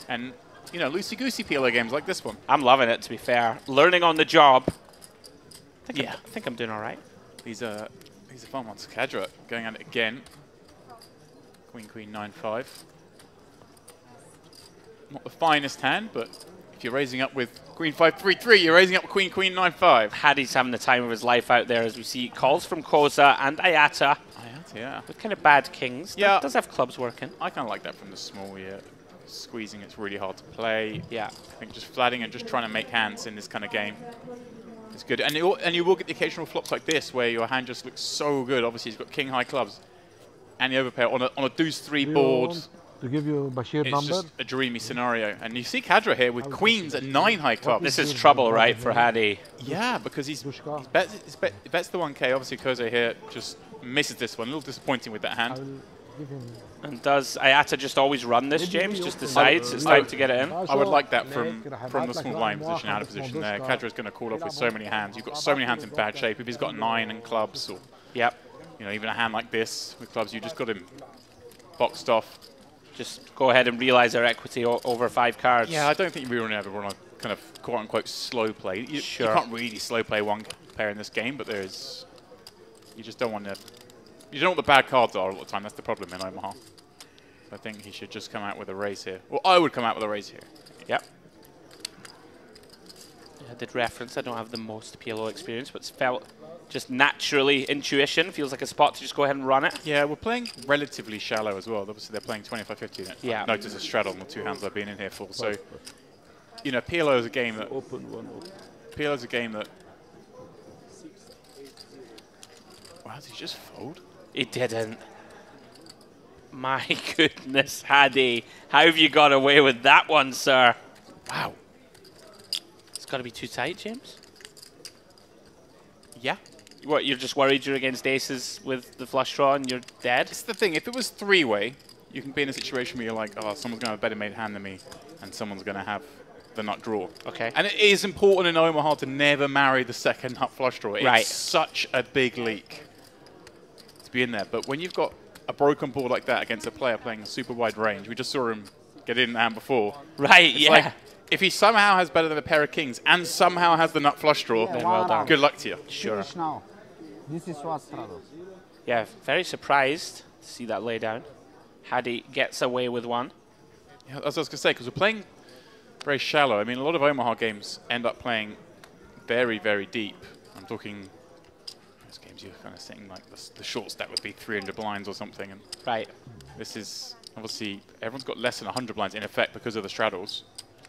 And you know, loosey-goosey PLO games like this one.
I'm loving it, to be fair. Learning on the job. I think I'm doing all right.
These are fun ones. Cadra going at it again. Queen 9-5. Not the finest hand, but if you're raising up with Queen 5-3-3, you're raising up Queen 9-5.
Haddy's having the time of his life out there, as we see calls from Koza and Ayata.
Yeah.
With kind of bad kings.
Yeah.
Does have clubs working.
I kind of like that from the small. Squeezing, it's really hard to play.
Yeah.
I think just flatting and just trying to make hands in this kind of game is good. And you will get the occasional flops like this where your hand just looks so good. Obviously, he's got king high clubs and the overpair on a deuce 3 board.
To give you Bashir
it's
number.
Just a dreamy scenario. And you see Cadra here with queens and 9 high clubs.
This is trouble, right, for Haddy?
Yeah, because he bets the 1k. Obviously, Koze here just misses this one. A little disappointing with that hand.
And does Ayata just always run this, James? Just decides it's time to get it in?
I would like that from the small blind position, out of position there. Kadra's going to call off with so many hands. You've got so many hands in bad shape. If he's got 9 and clubs, or you know, even a hand like this with clubs, you just got him boxed off.
Just go ahead and realize their equity over 5 cards.
Yeah, I don't think we really ever run a kind of quote-unquote slow play. You can't really slow play one pair in this game, but there's... You just don't want to... You don't know what the bad cards are all the time. That's the problem in Omaha. I think he should just come out with a raise here. Well, I would come out with a raise here.
Yep. I did reference I don't have the most PLO experience, but it's felt just naturally intuition. Feels like a spot to just go ahead and run it.
Yeah, we're playing relatively shallow as well. Obviously, they're playing 25-50.
Yeah.
Notice a straddle on the 2 hands I've been in here for. So, you know, PLO is a game that... PLO is a game that Did he just fold?
He didn't. My goodness, Hadi. How have you got away with that one, sir?
Wow.
It's got to be too tight, James?
Yeah.
What, you're just worried you're against aces with the flush draw and you're dead?
It's the thing, if it was three-way, you can be in a situation where you're like, oh, someone's going to have a better made hand than me, and someone's going to have the nut draw.
Okay.
And it is important in Omaha to never marry the second nut flush draw.
Right.
It's such a big leak to be in there. But when you've got a broken board like that against a player playing a super wide range, we just saw him get in the hand before.
Right,
it's
yeah.
Like, if he somehow has better than a pair of kings and somehow has the nut flush draw,
then well done.
Good luck to you.
Sure.
Finish now. This is what straddles.
Yeah, very surprised to see that lay down. Hadi gets away with one.
Yeah, that's what I was going to say, because we're playing very shallow. I mean, a lot of Omaha games end up playing very, very deep. I'm talking those games you're kind of sitting like the short stack would be 300 blinds or something. And
right.
This is obviously everyone's got less than 100 blinds in effect because of the straddles.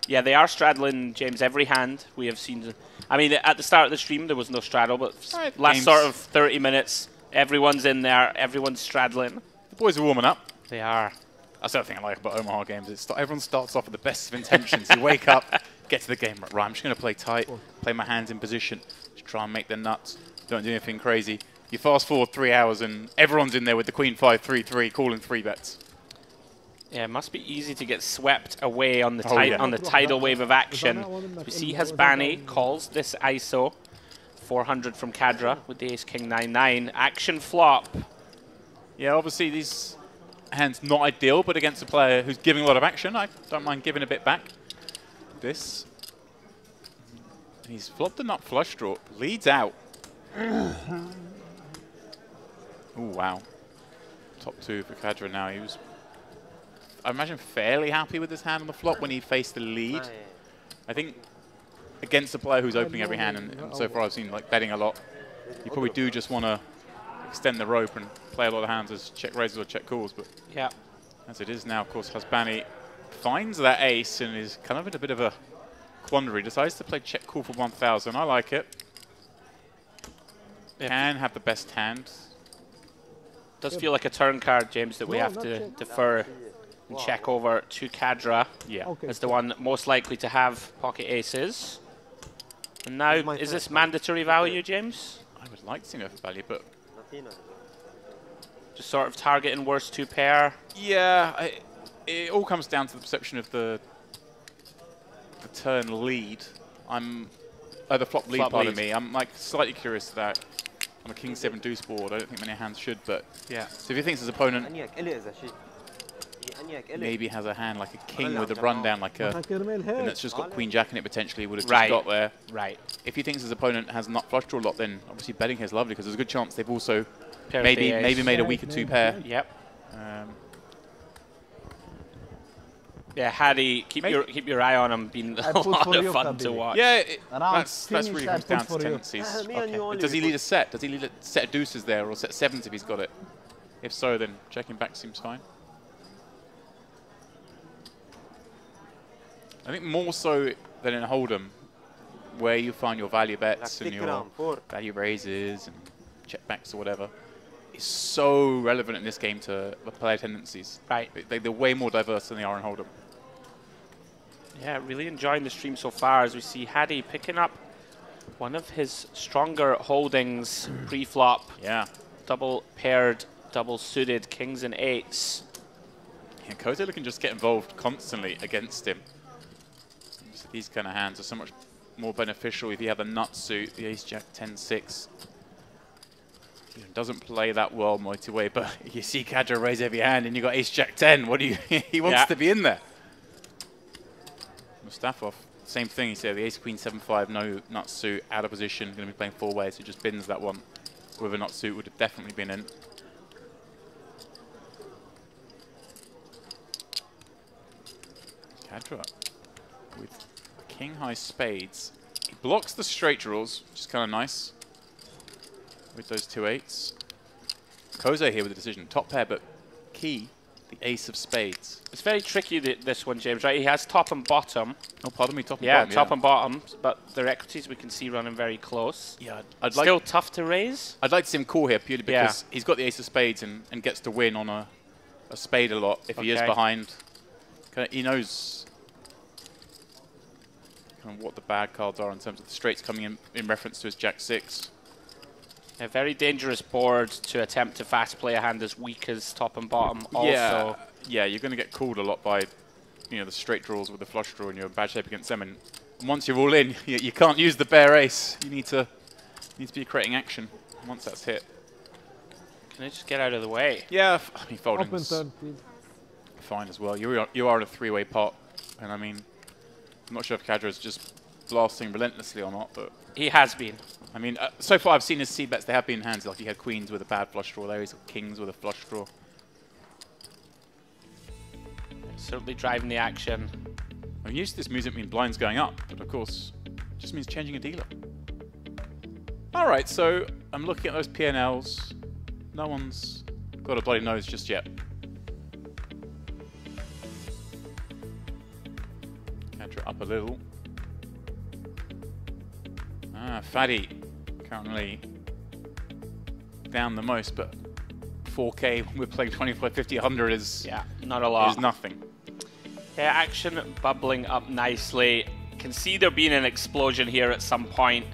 Yeah, they are straddling, James, every hand we have seen. I mean, at the start of the stream, there was no straddle, but last sort of 30 minutes, everyone's in there, everyone's straddling.
The boys are warming up.
They are.
That's the other thing I like about Omaha games. Is everyone starts off with the best of intentions. You wake up, get to the game, right, I'm just going to play tight, play my hands in position, just try and make the nuts, don't do anything crazy. You fast forward 3 hours and everyone's in there with the queen 5-3-3 calling 3 bets.
Yeah, it must be easy to get swept away on the on the tidal wave of action. We see Hasbani calls this ISO. 400 from Kadra with the ace-king 9-9. Action flop.
Yeah, obviously these hands not ideal, but against a player who's giving a lot of action, I don't mind giving a bit back. This. He's flopped a nut flush draw. Leads out. Oh, wow. Top 2 for Kadra now. He was, I imagine, fairly happy with his hand on the flop when he faced the lead. I think against a player who's opening every hand, and so far I've seen like betting a lot, you probably do just want to extend the rope and play a lot of hands as check raises or check calls. But
yeah,
as it is now, of course, Hasbani finds that ace and is kind of in a bit of a quandary. Decides to play check call for 1,000. I like it. Can have the best hand.
Does feel like a turn card, James, that we have to defer and check over to Kadra.
Yeah.
As the one most likely to have pocket aces. And now, is this mandatory value, James?
I would like to see no value, but
just sort of targeting worst 2 pair.
Yeah, it all comes down to the perception of the turn lead. The flop lead, pardon me. I'm like slightly curious to that. On a king 7 deuce board, I don't think many hands should, but yeah. So if he thinks his opponent maybe has a hand like a king with a rundown, like a, and it's just got queen jack in it potentially, would have just got there.
Right.
If he thinks his opponent has nut flush draw a lot, then obviously betting here is lovely because there's a good chance they've also maybe made a weaker 2 pair.
Yep. Yeah, Hadi, keep your eye on him. Being a lot of fun to watch.
Yeah, that's really comes down to tendencies. Okay. Does he lead a set? Does he lead a set of deuces there, or set 7s if he's got it? If so, then checking back seems fine. I think more so than in Hold'em, where you find your value bets and your value raises and check backs or whatever, is so relevant in this game to the player tendencies.
Right.
They're way more diverse than they are in Hold'em.
Yeah, really enjoying the stream so far as we see Hadi picking up one of his stronger holdings pre-flop.
Yeah.
Double paired, double suited kings and 8s.
Yeah, Kozo can just get involved constantly against him. These kind of hands are so much more beneficial if you have a nut suit, the ace jack 10-6. Doesn't play that well multi-way, but you see Kadra raise every hand and you got ace jack 10. What do you he wants to be in there. Mustafov, same thing, he said the ace queen 7-5, no nut suit, out of position, going to be playing 4-way, so just bins that one. With a nut suit would have definitely been in. Kadra with king high spades. He blocks the straight draws, which is kind of nice. With those 2 8s. Kozo here with the decision. Top pair, but key. the ace of spades.
It's very tricky, this one, James, right? He has top and bottom.
Oh, pardon me, top and
yeah,
bottom.
Top and bottom, but their equities we can see running very close.
Yeah,
Still tough to raise.
I'd like to see him call here purely because he's got the ace of spades and gets to win on a spade a lot if he is behind. He knows kind of what the bad cards are in terms of the straights coming in reference to his jack six.
A very dangerous board to attempt to fast play a hand as weak as top and bottom. Also,
yeah, you're going to get called a lot by, the straight draws with the flush draw, and you're in bad shape against them. And once you're all in, you can't use the bare ace. You need to be creating action once that's hit.
Can I just get out of the way?
Yeah, I mean, folding's
Open third, please.
fine as well. You are in a three-way pot, and I mean, I'm not sure if Kadra's just blasting relentlessly or not, but
he has been.
I mean, so far I've seen his C-bets, they have been hands, like he had queens with a bad flush draw there, he's got kings with a flush draw.
Certainly driving the action.
I'm used to this music mean blinds going up, but of course, it just means changing a dealer. Alright, so I'm looking at those P&Ls. No one's got a bloody nose just yet. Kadra up a little. Faddy currently down the most, but 4K when we're playing 25, 50, 100 is
not a lot.
Is nothing.
Yeah, action bubbling up nicely. Can see there being an explosion here at some point.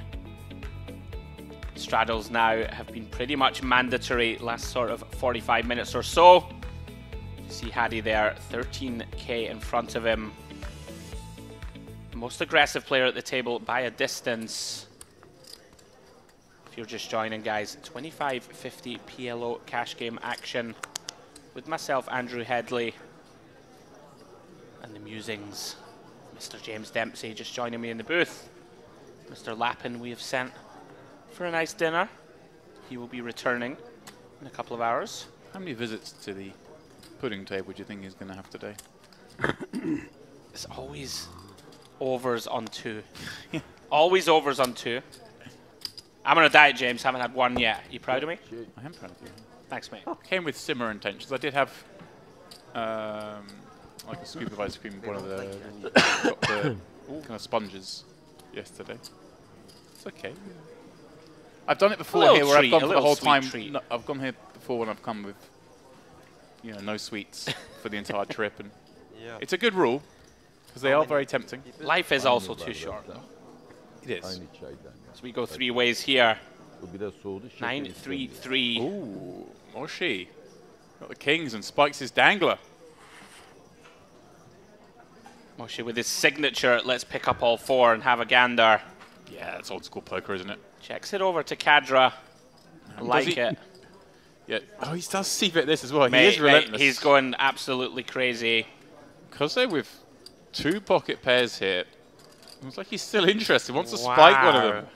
Straddles now have been pretty much mandatory last sort of 45 minutes or so. See Hadi there, 13K in front of him. Most aggressive player at the table by a distance. If you're just joining, guys, 25-50 PLO cash game action with myself, Andrew Headley, and the musings. Mr. James Dempsey just joining me in the booth. Mr. Lappin we have sent for a nice dinner. He will be returning in a couple of hours.
How many visits to the pudding table do you think he's going to have today?
It's always overs on 2. Always overs on 2. I'm on a diet, James. Haven't had one yet. You proud of me?
I am proud of you.
Thanks, mate.
Came with similar intentions. I did have like a scoop of ice cream, one of the kind of sponges yesterday. It's okay. I've done it before here, where I've gone for the whole time. No, I've gone here before when I've come with, no sweets for the entire trip, and it's a good rule because they are very tempting.
Life is also too short, though.
It is.
So we go 3 ways here. 9-3-3.
Ooh, Moshi. Got the kings and spikes his dangler.
Moshi with his signature, let's pick up all 4 and have a gander.
Yeah, that's old school poker, isn't it?
Checks it over to Kadra. I like it.
Yeah. Oh, he does see-bet this as well.
Mate,
he is relentless.
He's going absolutely crazy.
Because they're with 2 pocket pairs here, looks like he's still interested. Wants to spike one of them.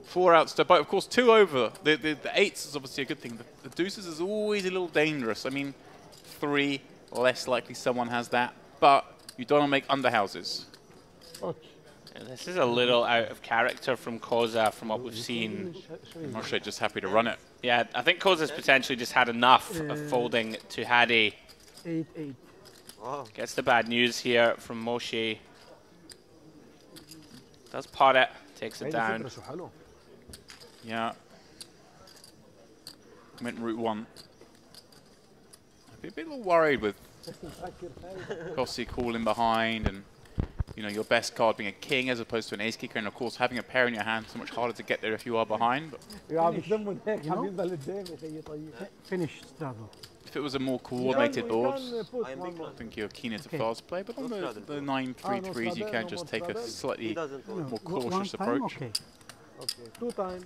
4 outs to bite. Of course, 2 over. The 8s is obviously a good thing. The deuces is always a little dangerous. I mean, 3, less likely someone has that. But you don't want to make underhouses.
This is a little out of character from Koza from what we've seen.
Moshe just happy to run it.
Yeah, I think Koza's potentially just had enough of folding to Hadi.
8-8.
Wow.
Gets the bad news here from Moshe. Does pot it, takes it down.
Yeah. Went route 1. I'd be a bit worried with Kossi calling behind and your best card being a king as opposed to an ace kicker, and of course having a pair in your hand so much harder to get there if you are behind. But
Finish Straddle.
if it was a more coordinated board, I think you're keener to fast play, but on the 9-3-3s you can just take a slightly more cautious approach.
Okay.
2 times.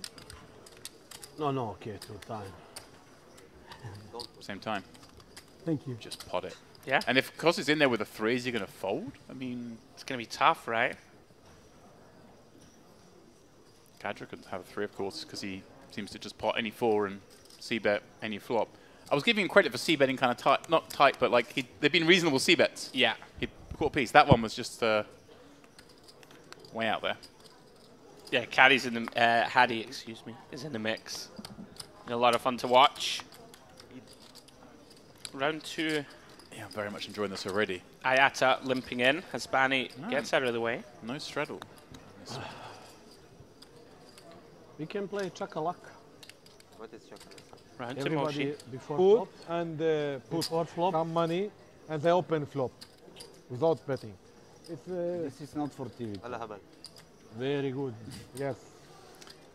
No, okay, 2 times.
Same time.
Thank you.
Just pot it.
Yeah.
And if Kossi in there with a 3, is he going to fold? I mean,
it's going to be tough, right?
Kadra could have a 3, of course, because he seems to just pot any 4 and c-bet any flop. I was giving him credit for c-betting kind of tight, not tight, but like they've been reasonable c-bets.
Yeah.
He caught a piece. That one was just way out there.
Yeah, Caddy's in the Hadi, excuse me, is in the mix. A lot of fun to watch. Round 2
Yeah, I'm very much enjoying this already.
Ayata limping in. Hispani gets out of the way.
No straddle.
We can play chakalak.
What is chocolate?
Round to
Everybody
Moshi.
before
Put
flop.
and put
Before flop.
some money and they open flop without betting. It's
This is not for TV.
Allah habal.
Very good.
yes.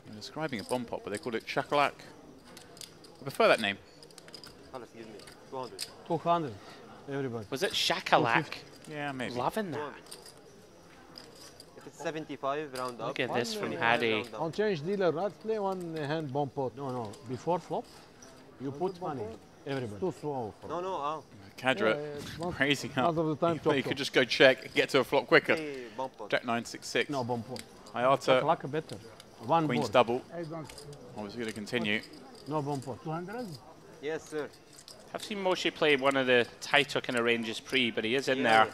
I'm describing a bomb pot, but they call it shakalak. I prefer that name.
خلاص give me 200.
200. Everybody.
Was it Shakalak?
Yeah, maybe.
Loving that.
If it's 75, round up.
Look at this from
75,
Hadi.
round up.
On change dealer, right? Play one hand bomb pot.
No. Before flop, you put money. Everybody.
Too slow.
No, no,
Kadra
it's not-
raising
Most
up.
of the time,
You
top
could just go check and get to a flop quicker.
Hey, bump pot.
Jack 966.
No, bomb pot.
Ayata,
Chakalak better. One
Queen's
board.
double.
I don't.
Obviously going to continue.
No bomb pot.
200?
Yes, sir.
I've seen Moshi play one of the tighter kind of ranges pre, but he is in there.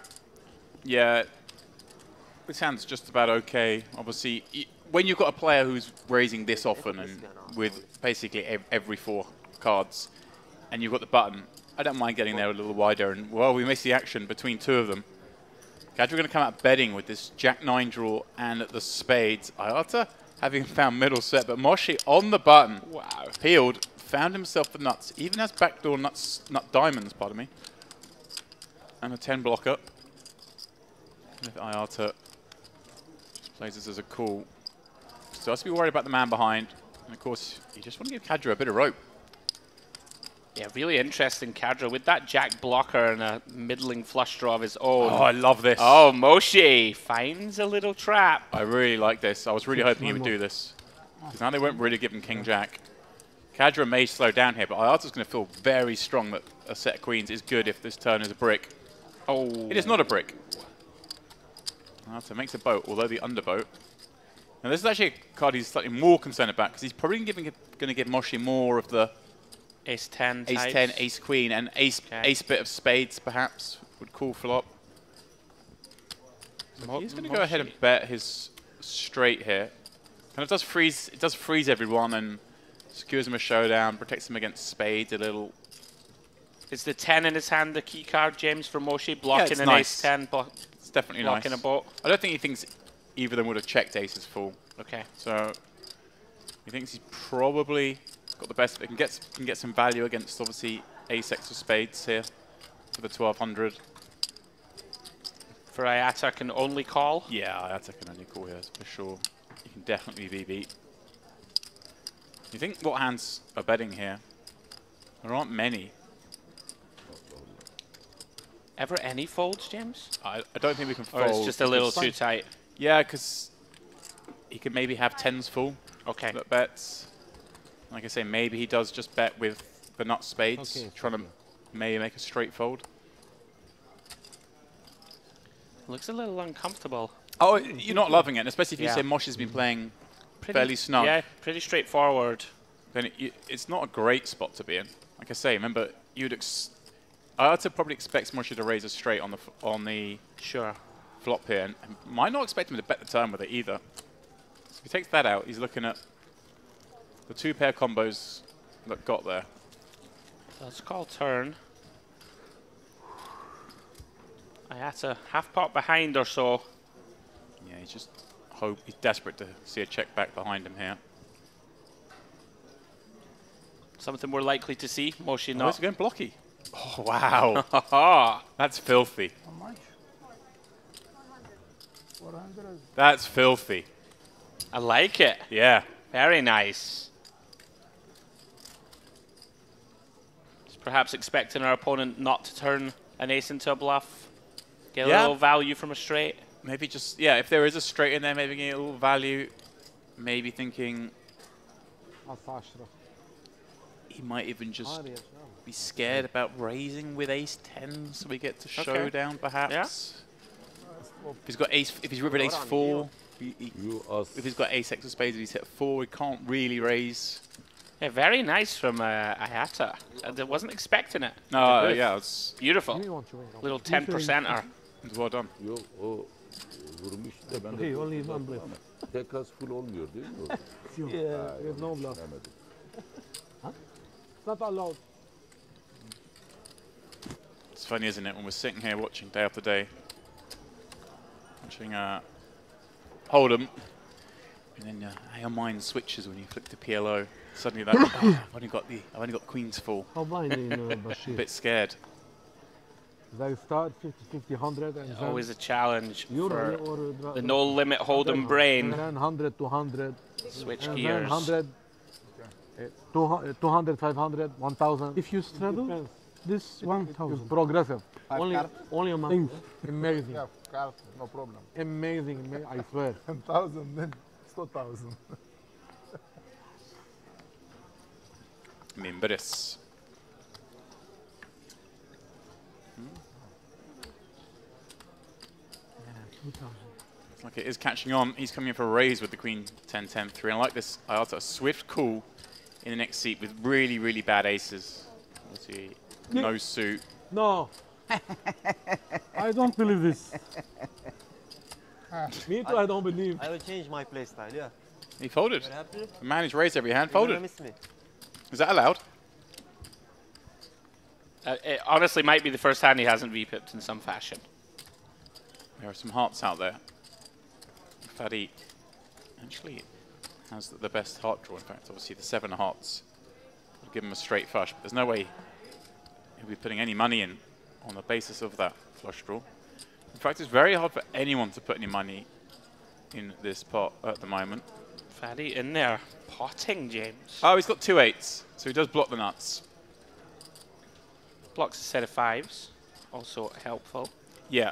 Yeah, this hand's just about okay. Obviously, when you've got a player who's raising this often and with basically every 4 cards, and you've got the button, I don't mind getting there a little wider. And, well, we miss the action between 2 of them. Kadra going to come out betting with this Jack 9 draw and the spades. Ayata having found middle set, but Moshi on the button.
Wow.
Peeled, found himself the nuts. Even has backdoor nut diamonds, pardon me. And a 10 blocker. If Ayata just plays this as a call. So has to be worried about the man behind. And of course, you just want to give Kadra a bit of rope.
Yeah, really interesting Kadra with that Jack blocker and a middling flush draw of his own.
Oh, I love this.
Oh, Moshi finds a little trap.
I really like this. I was really hoping he would do this. Because now they won't really give him King Jack. Kadra may slow down here, but Ayata's going to feel very strong that a set of queens is good if this turn is a brick.
Oh.
It is not a brick. Ayata makes a boat, although the underboat. Now this is actually a card he's slightly more concerned about because he's probably going to give Moshi more of the
Ace 10
Ace
types.
10, Ace Queen, and Ace bit of spades perhaps would call flop. So he's going to go ahead and bet his straight here. Kind of does freeze. It does freeze everyone and secures him a showdown, protects him against spades a little.
Is the 10 in his hand the key card, James, for Moshi? Blocking
it's
an
nice.
Ace 10,
It's definitely
blocking
nice.
a boat.
I don't think he thinks either of them would have checked aces full.
Okay.
So he thinks he's probably got the best. Can get some value against obviously Ace X of spades here for the 1200.
For Ayata can only call.
Yeah, Ayata can only call here for sure. He can definitely be beat. You think what hands are betting here? There aren't many.
Ever any folds, James?
I don't think we can fold.
Or it's just a little too tight?
Yeah, because he could maybe have 10s full.
Okay.
That bets. Like I say, maybe he does just bet with the nut spades,
Okay,
trying to maybe make a straight fold.
Looks a little uncomfortable.
Oh, you're not loving it, especially if you
Yeah.
say Mosh has been playing fairly snug.
Yeah, pretty straightforward.
Then it's not a great spot to be in. Like I say, remember, Ayata probably expects Moshi to raise a straight on the flop here, and might not expect him to bet the turn with it either. So if he takes that out, he's looking at the 2 pair combos that got there.
Let's call turn. Ayata half pot behind or so.
Yeah, he's desperate to see a check back behind him here.
Something we're likely to see. Moshi
Oh,
not.
it's going blocky. Oh, wow. That's filthy.
How much? 400?
That's filthy.
I like it.
Yeah.
Very nice. Just perhaps expecting our opponent not to turn an ace into a bluff. Get a little value from a straight.
Maybe just, yeah, if there is a straight in there, maybe getting a little value. Maybe thinking he might even just be scared about raising with ace 10 so we get to showdown perhaps.
Yeah.
If he's rivered ace 4, if he's got ace X of spades and he's hit 4, he can't really raise.
Yeah, very nice from Ayata. I wasn't expecting it.
No, yeah, it's
beautiful. Little 10%er.
It's well done.
Vurmuş da ben
Hey, only one bluff.
Tekrar full olmuyor değil mi?
Yeah, we have no bluff. Huh? It's not allowed.
It's funny, isn't it, when we're sitting here watching day after day, watching Hold'em, and then your mind switches when you flick to PLO. Suddenly, that I've only got the Queen's Full.
How blind in
A
Bashir?
bit scared.
They start 50, 50, 100, and
Always a challenge for
or
the no limit Hold'em brain.
And then 100, 200.
Switch
and
gears.
Then 100, 200, 500, 1,000.
If you straddle, this 1,000.
It's progressive.
Only a month.
Amazing.
Yeah, card, no problem.
Amazing, I swear.
10,000, then 2,000.
Mimberis. It's like it is catching on. He's coming in for a raise with the Queen 10-10-3. I like this. I also a swift call in the next seat with really, really bad aces. Let's see. No suit.
No. I don't believe this. Me too, I don't believe.
I will change my play style, yeah.
He folded.
What happened?
The man who's raised every hand
You're
folded.
gonna miss me.
Is that allowed?
It honestly might be the first hand he hasn't V-pipped in some fashion.
There are some hearts out there. Fadi actually has the best heart draw. In fact, obviously the 7 hearts will give him a straight flush. But there's no way he'll be putting any money in on the basis of that flush draw. In fact, it's very hard for anyone to put any money in this pot at the moment.
Fadi in there, potting James.
Oh, he's got 2 8s, so he does block the nuts.
Blocks a set of 5s, also helpful.
Yeah,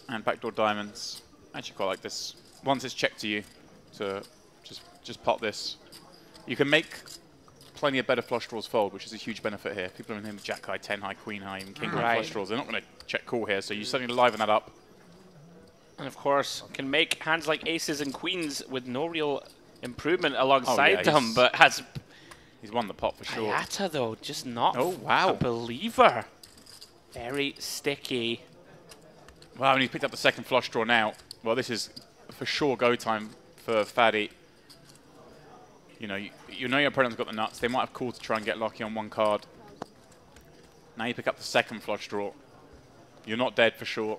and backdoor diamonds. I actually quite like this. Once it's checked to you, to just pot this. You can make plenty of better flush draws fold, which is a huge benefit here. People are in with Jack high, 10 high, Queen high, even King high flush draws. They're not going to check call here, so you suddenly liven that up.
And of course, can make hands like aces and queens with no real improvement alongside them, but has...
He's won the pot for sure.
Hayata, though, just not
wow.
a believer. Very sticky.
Well, when he picked up the second flush draw now, well, this is for sure go time for Fadi. You know your opponent's got the nuts. They might have called to try and get lucky on one card. Now you pick up the second flush draw. You're not dead for sure.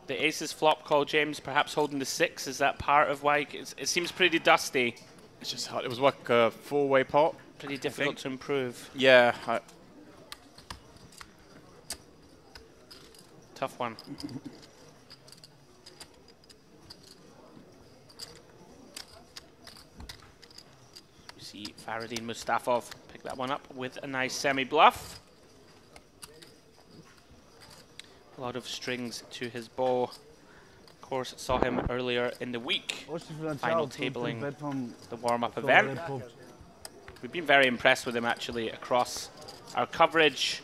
The aces flop call, James, perhaps holding the 6. Is that part of why it seems pretty dusty?
It's just hard. It was like a 4-way pot.
Pretty difficult to improve.
Yeah.
Tough one. You see Faradin Mustafov pick that one up with a nice semi-bluff. A lot of strings to his bow. Of course, saw him earlier in the week. Final tabling the warm-up event. We've been very impressed with him actually across our coverage.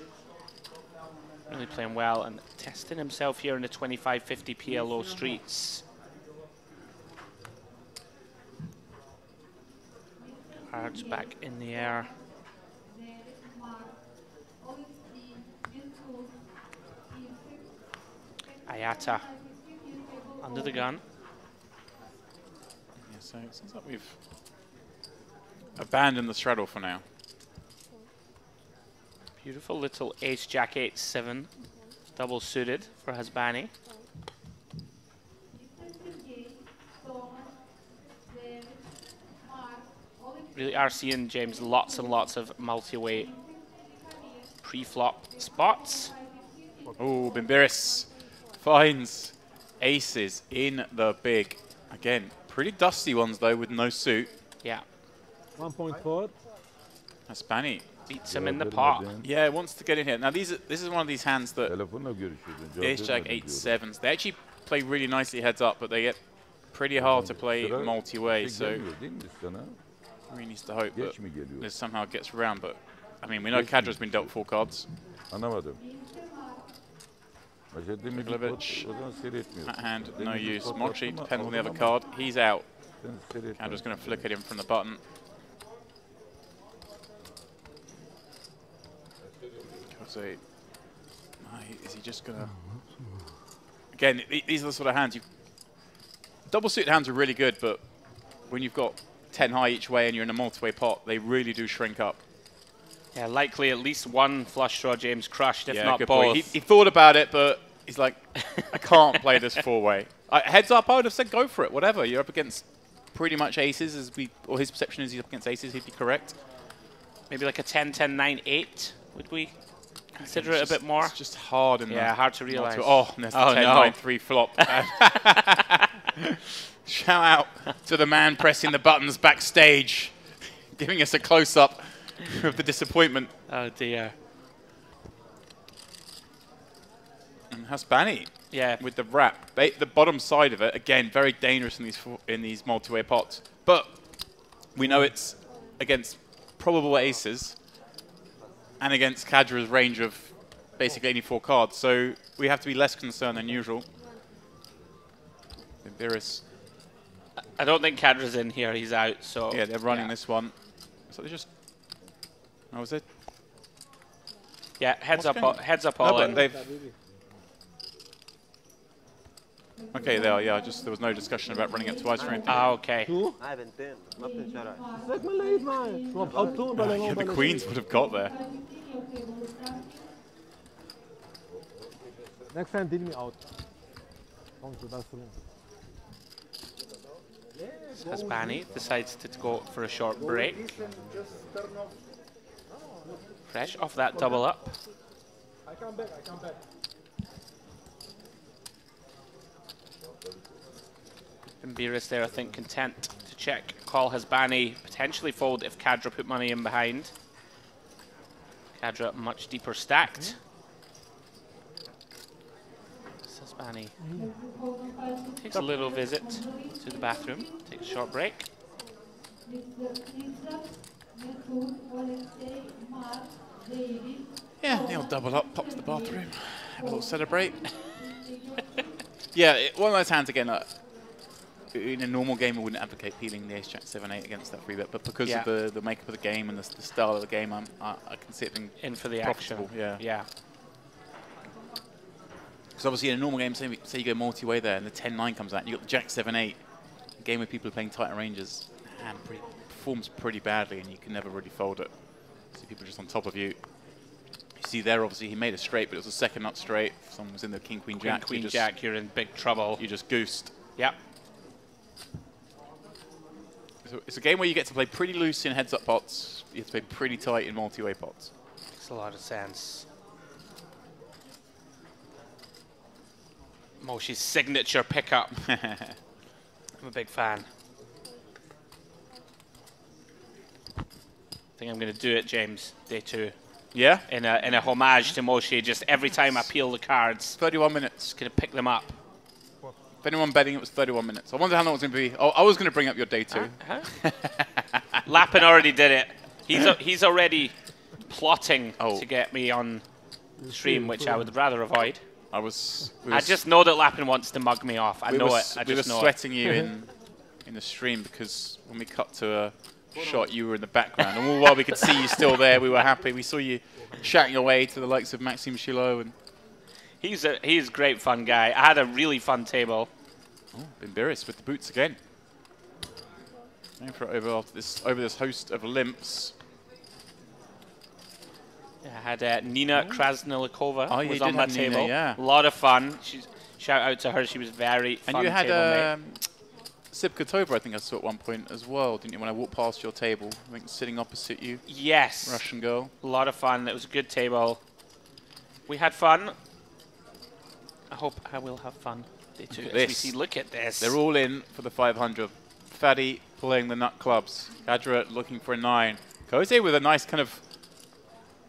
Really playing well and testing himself here in the 2550 PLO streets. Cards back in the air. Hayata under the gun.
Yeah, so it seems like we've abandoned the straddle for now.
Beautiful little ace jack 8-7 double suited for Hasbani. Really are seeing, James, lots and lots of multi-way pre-flop spots.
Oh, Bimbiris finds aces in the big. Again, pretty dusty ones though with no suit.
Yeah.
1.4.
Hasbani
beats him in the pot.
Yeah, wants to get in here. Now this is one of these hands that ace jack 8-7s. They actually play really nicely heads up, but they get pretty hard to play multi-way. So he needs to hope that this somehow gets around. But I mean, we know Kadra's been dealt 4 cards. That hand, no use. Mochi depends on the other card. He's out. Kadra's going to flick at him from the button. So, is he just going to... Again, these are the sort of hands. Double suited hands are really good, but when you've got 10 high each way and you're in a multi-way pot, they really do shrink up.
Yeah, likely at least one flush draw James crushed, if not
good
both.
point. He thought about it, but he's like, I can't play this four-way. Heads up, I would have said go for it, whatever. You're up against pretty much aces, or his perception is he's up against aces, he'd be correct.
Maybe like a 10-10-9-8, would we consider it a bit more?
It's just hard.
Hard to realize.
Oh, there's the 10-9-3 flop. Shout out to the man pressing the buttons backstage, giving us a close-up of the disappointment.
Oh dear.
And Hasbani,
yeah,
with the wrap, the bottom side of it again, very dangerous in these multi-way pots. But we know it's against probable aces and against Kadra's range of basically any 4 cards, so we have to be less concerned than usual. Beerus.
I don't think Kadra's in here. He's out. So
yeah, they're running this one. So they just. How was it?
Yeah, heads up all in.
Okay, there. Yeah, there was no discussion about running it twice or anything.
Ah, okay.
Yeah, the queens would have got there.
Next time, deal me out.
Hasbani decides to go for a short break. Fresh off that double up.
I come back.
And Beerus there, I think, content to check. Call Hasbani, potentially fold if Kadra put money in behind. Kadra much deeper stacked. Hasbani takes a little visit to the bathroom, takes a short break.
Yeah, they'll double up, pop to the bathroom, have a little celebrate. Yeah, one of those hands again. In a normal game, I wouldn't advocate peeling the ace jack 7-8 against that 3-bet, but because of the makeup of the game and the style of the game, I can see it being
in for the
profitable.
action. Yeah.
Because obviously in a normal game, say you go multi-way there and the 10-9 comes out, and you've got the jack 7-8, a game where people are playing tighter ranges, hand performs pretty badly and you can never really fold it. So people are just on top of you. You see there, obviously, he made a straight, but it was a second nut straight. If someone was in the king, queen, jack.
Queen, jack, you're in big trouble.
You just goosed.
Yep.
So it's a game where you get to play pretty loose in heads-up pots. You have to play pretty tight in multi-way pots.
Makes a lot of sense. Moshi's signature pickup. I'm a big fan. I think I'm going to do it, James, day 2.
Yeah?
In a homage to Moshi, just every time I peel the cards.
31 minutes.
Just going to pick them up.
If anyone betting, it was 31 minutes. I wonder how long it's going to be. Oh, I was going to bring up your day 2.
Lappin already did it. He's already plotting to get me on stream, which I would rather avoid.
I
just know that Lappin wants to mug me off. I know it.
We were sweating you in the stream because when we cut to a shot, you were in the background. And all while we could see you still there, we were happy. We saw you chatting away to the likes of Maxime Chilot. And
he's a great fun guy. I had a really fun table.
Oh, Bimbiris with the boots again. Going for it over this host of limps.
I had Nina Krasnilikova was on my table.
Nina, yeah.
A lot of fun. Shout out to her. She was very fun.
And you had Sibkatova, I think I saw at one point as well, didn't you? When I walked past your table, I think sitting opposite you.
Yes.
Russian girl.
A lot of fun. It was a good table. We had fun. I hope I will have fun. Look at this.
They're all in for the 500. Faddy playing the nut clubs. Kadra looking for a 9. Koze with a nice kind of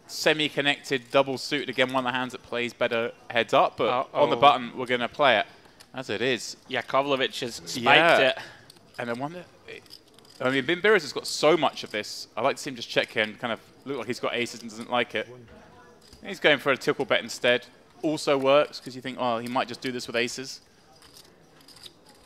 semi-connected double suit. Again, one of the hands that plays better heads up, but on the button, we're going to play it as it is.
Yakovlevich has spiked it.
And I wonder, I mean, Bimbiris has got so much of this. I like to see him just check here and kind of look like he's got aces and doesn't like it. He's going for a tickle bet instead. Also works because you think, oh, he might just do this with aces.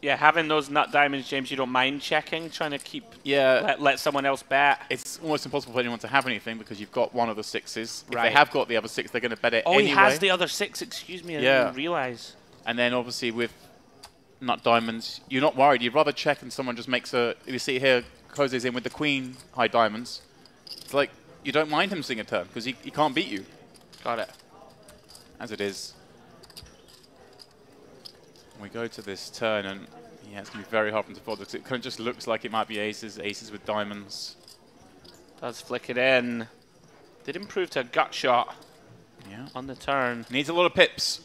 Yeah, having those nut diamonds, James, you don't mind checking, trying to keep let someone else bet.
It's almost impossible for anyone to have anything because you've got one of the 6s. If they have got the other 6, they're going to bet it anyway.
Oh, he has the other 6, excuse me, I didn't realize.
And then obviously with nut diamonds, you're not worried. You'd rather check and someone just makes a... You see here, Koze's in with the queen high diamonds. It's like, you don't mind him seeing a turn because he can't beat you.
Got it.
As it is. We go to this turn, and yeah, it's going to be very hard for him to fold because it kind of just looks like it might be aces, aces with diamonds.
Does flick it in. Did improve to a gut shot on the turn.
Needs a lot of pips.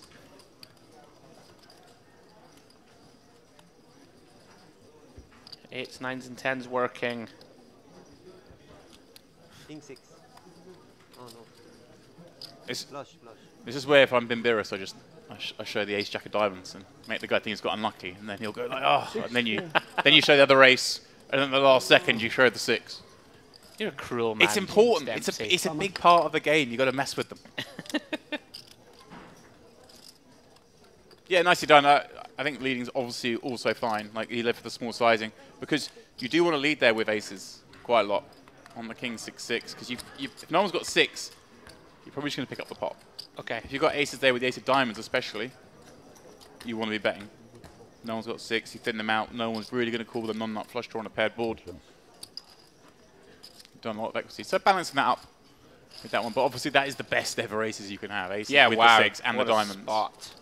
Eights, nines, and tens working.
King 6. Oh no.
It's,
Flush.
this is where if I'm Bimbiris, I show the ace jack of diamonds and make the guy think he's got unlucky, and then he'll go like, oh, and then you show the other ace, and then the last second you show the 6.
You're a cruel man.
It's important. It's a big part of the game. You got to mess with them. Yeah, nicely done. I think leading's obviously also fine. Like he led for the small sizing because you do want to lead there with aces quite a lot on the king 6-6 because if no one's got 6, you're probably just going to pick up the pot.
Okay.
If you've got aces there with the ace of diamonds, especially, you want to be betting. No one's got 6. You thin them out. No one's really going to call with a non-nut flush draw on a paired board. Done a lot of equity. So balancing that up with that one. But obviously that is the best ever aces you can have. Aces with the 6 and
what
the diamonds.
Spot.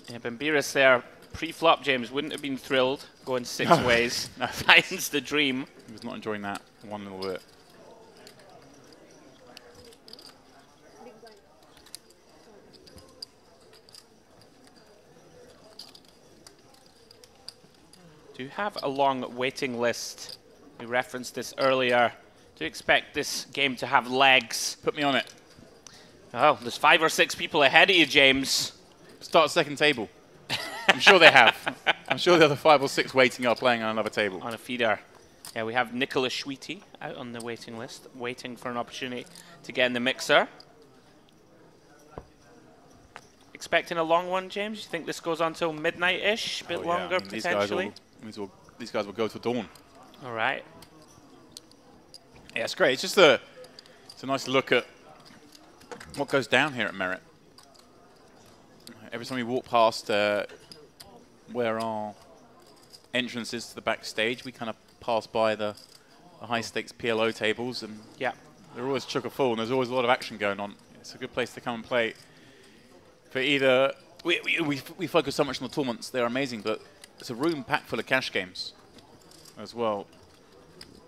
Yeah, Bimbiris there, pre-flop, James, wouldn't have been thrilled going 6 ways.
No.
Finds the dream.
He was not enjoying that one little bit.
Do you have a long waiting list? We referenced this earlier. Do you expect this game to have legs?
Put me on it.
Oh, there's 5 or 6 people ahead of you, James.
Start second table. I'm sure they have. I'm sure the other 5 or 6 waiting are playing on another table.
On a feeder. Yeah, we have Nicholas Schweety out on the waiting list, waiting for an opportunity to get in the mixer. Expecting a long one, James? You think this goes on till midnight-ish? A bit longer, potentially?
These guys will go to dawn.
All right.
Yeah, it's great. It's just it's a nice look at what goes down here at Merit. Every time we walk past where our entrance is to the backstage, we kind of pass by the high-stakes PLO tables, and
yeah,
they're always chock-a-full, and there's always a lot of action going on. It's a good place to come and play. For either we focus so much on the tournaments; they're amazing, but it's a room packed full of cash games as well.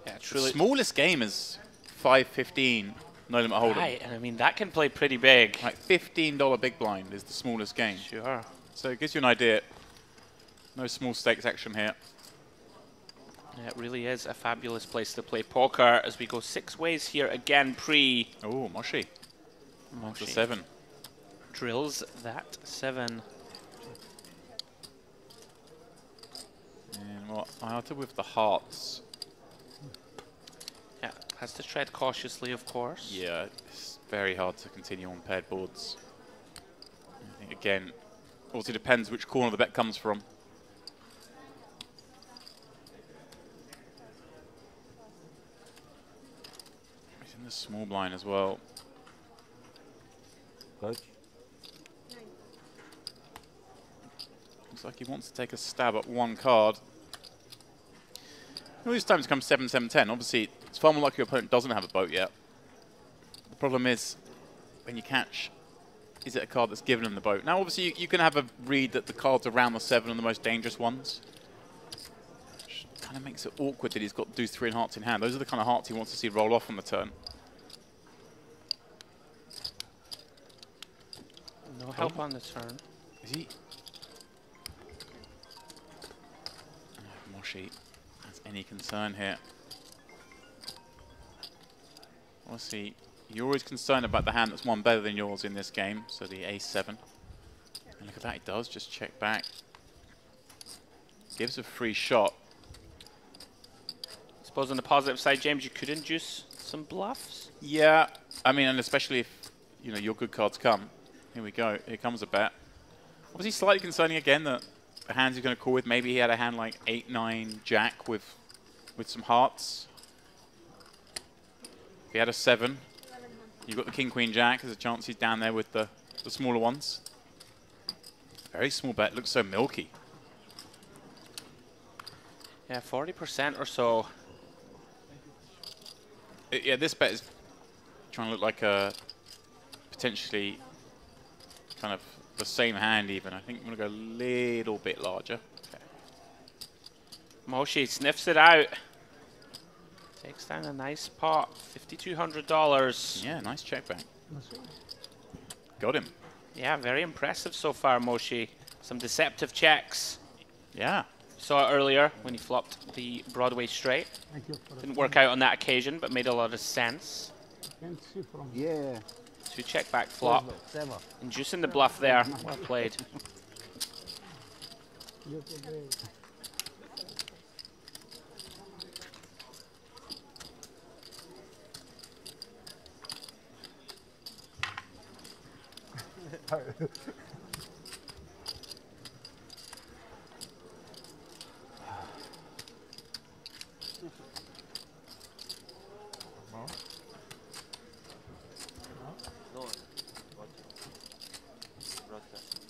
Yeah, truly.
The smallest game is 5.15 no limit hold'em.
Right, and I mean that can play pretty big.
Like $15 big blind is the smallest game.
Sure.
So it gives you an idea. No small stakes action here.
Yeah, it really is a fabulous place to play poker as we go 6 ways here again pre.
Oh, Moshi.
Moshi.
7.
Drills that 7.
And well, I outed with the hearts.
Yeah, has to tread cautiously, of course.
Yeah, it's very hard to continue on paired boards. I think, again, also depends which corner the bet comes from. He's in the small blind as well.
Coach?
Looks like he wants to take a stab at one card. All these times come 7-7-10. Obviously, it's far more likely your opponent doesn't have a boat yet. The problem is, when you catch, is it a card that's given him the boat? Now, obviously, you can have a read that the cards around the 7 are the most dangerous ones. Which kind of makes it awkward that he's got deuce 3 and hearts in hand. Those are the kind of hearts he wants to see roll off on the turn.
No help on the turn.
Is he? Moshi has any concern here. Obviously, you're always concerned about the hand that's one better than yours in this game, so the ace-7. And look at that, he does just check back. Gives a free shot.
I suppose on the positive side, James, you could induce some bluffs.
Yeah, I mean, and especially if your good cards come. Here we go. Here comes a bet. Obviously, slightly concerning again that the hands he's going to call with. Maybe he had a hand like 8-9 jack with some hearts. If he had a 7, you've got the king queen jack. There's a chance he's down there with the smaller ones. Very small bet. Looks so milky.
Yeah, 40% or so.
Yeah, this bet is trying to look like a potentially kind of the same hand even. I think I'm going to go a little bit larger. Okay.
Moshi sniffs it out. Takes down a nice pot, $5,200.
Yeah, nice check back. Got him.
Yeah, very impressive so far, Moshi. Some deceptive checks.
Yeah.
Saw it earlier when he flopped the Broadway straight. Didn't work out on that occasion, but made a lot of sense.
Yeah.
2 check back flop. Inducing the bluff there. Well played.
No one. Broadcast.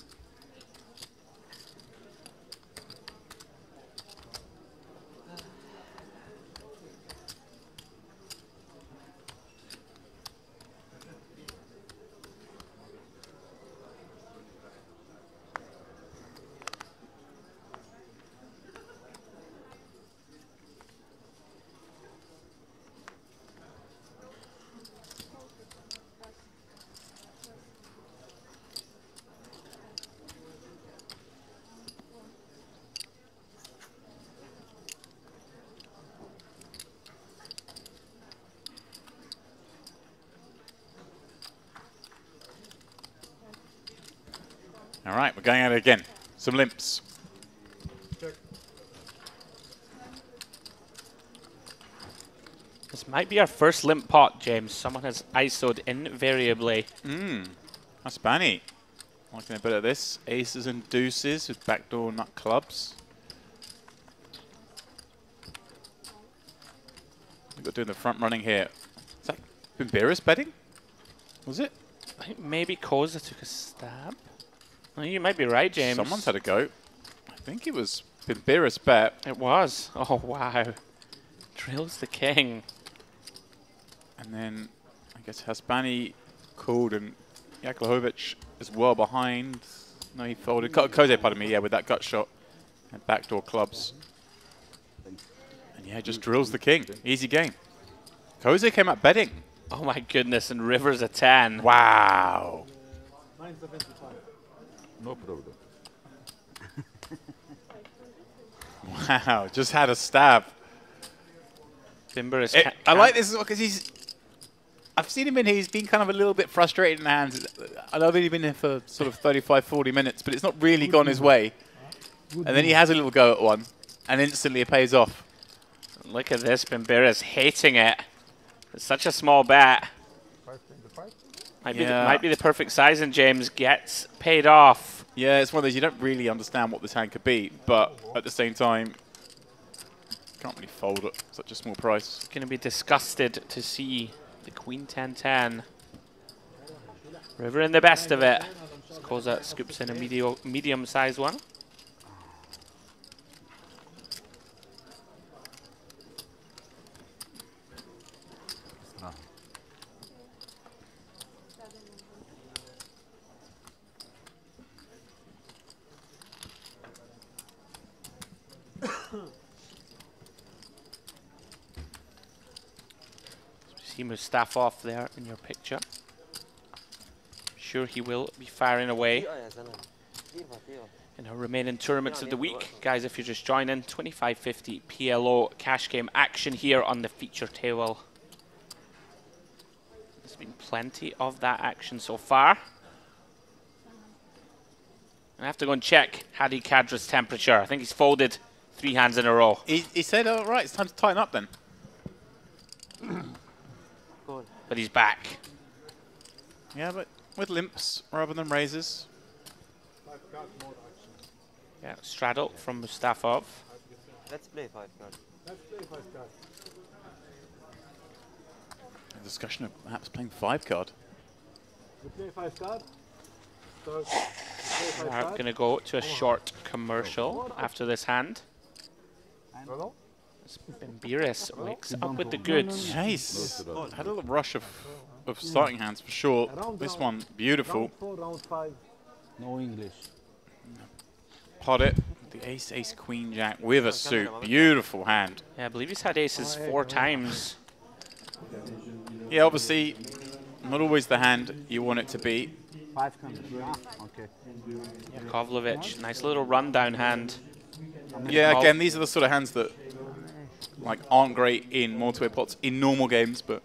All right, we're going at it again. Some limps.
This might be our first limp pot, James. Someone has ISO'd invariably.
That's Banny. Liking a bit of this. Aces and deuces with backdoor nut clubs. We've got doing the front running here. Is that Bimberis betting? Was it?
I think maybe Koza took a stab. Oh, you might be right, James.
Someone's had a go. I think it was Bimberis bet.
It was. Oh, wow. Drills the king.
And then I guess Hasbani called and Jaklahovic is well behind. No, he folded. Koze, pardon me, yeah, with that gut shot and backdoor clubs. And yeah, just drills the king. Easy game. Koze came up betting.
Oh my goodness, and River's a 10.
Wow.
No problem.
Wow, just had a stab.
Timber is
I like this because I've seen him in here, he's been kind of a little bit frustrated in the hands. I know that he's been here for sort of 35, 40 minutes, but it's not really gone his way. And then he has a little go at one, and instantly it pays off.
Look at this, Bimberis hating it. It's such a small bet. Might be the perfect size, and James gets paid off.
Yeah, it's one of those, you don't really understand what this hand could be, but at the same time, can't really fold at such a small price.
Going to be disgusted to see the Queen 10-10. River in the best of it. Koza scoops in a medium-sized one. See Mustafa there in your picture. Sure, he will be firing away in our remaining tournaments of the week. Guys, if you're just joining, 25.50 PLO cash game action here on the feature table. There's been plenty of that action so far. I have to go and check Hadi Kadra's temperature. I think he's folded 3 hands in a row.
He said, all right, it's time to tighten up then.
But he's back.
Yeah, but with limps rather than raises.
Yeah, straddle from Mustafov.
Let's play 5 cards.
Let's play 5 cards.
A discussion of perhaps playing 5 card.
We play 5 cards.
We're going to go to a short commercial after this hand. Bimbiris wakes up with the goods.
Yeah, he's had a little rush of starting hands for sure. This one, beautiful.
Round 4, round 5. No English.
Pot it. The ace, ace, queen, jack with a suit. Beautiful hand.
Yeah, I believe he's had aces 4 times.
Yeah, obviously, not always the hand you want it to be.
5 counters. Okay.
Yeah, Kovlovich, nice little rundown hand.
Yeah, again, these are the sort of hands that like aren't great in multi-way pots in normal games, but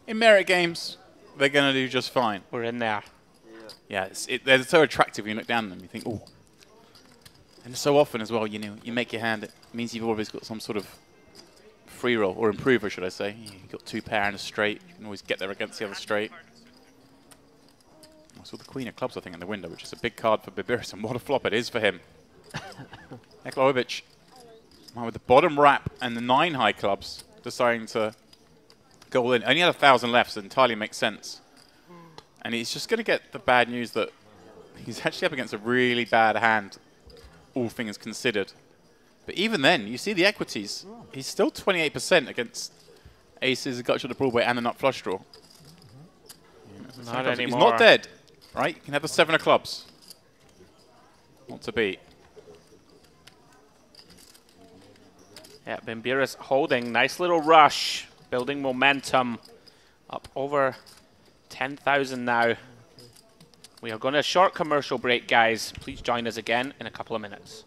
in merit games, they're going to do just fine.
We're in there.
Yeah, they're so attractive when you look down at them. You think, oh. And so often as well, you know, you make your hand, it means you've always got some sort of free roll, or improver, should I say. You've got 2 pair and a straight. You can always get there against the other straight. I saw the queen of clubs, I think, in the window, which is a big card for Bibiris, and what a flop it is for him. Eklovic, with the bottom wrap and the 9 high clubs, deciding to go all in. Only had 1,000 left, so it entirely makes sense. And he's just going to get the bad news that he's actually up against a really bad hand, all things considered. But even then, you see the equities. He's still 28% against aces, a gutshot, a broadway, and a nut flush draw.
Not anymore.
He's not dead, right? You can have the 7 of clubs. Not to beat.
Yeah, Bimbiris holding. Nice little rush. Building momentum. Up over 10,000 now. We are going to a short commercial break, guys. Please join us again in a couple of minutes.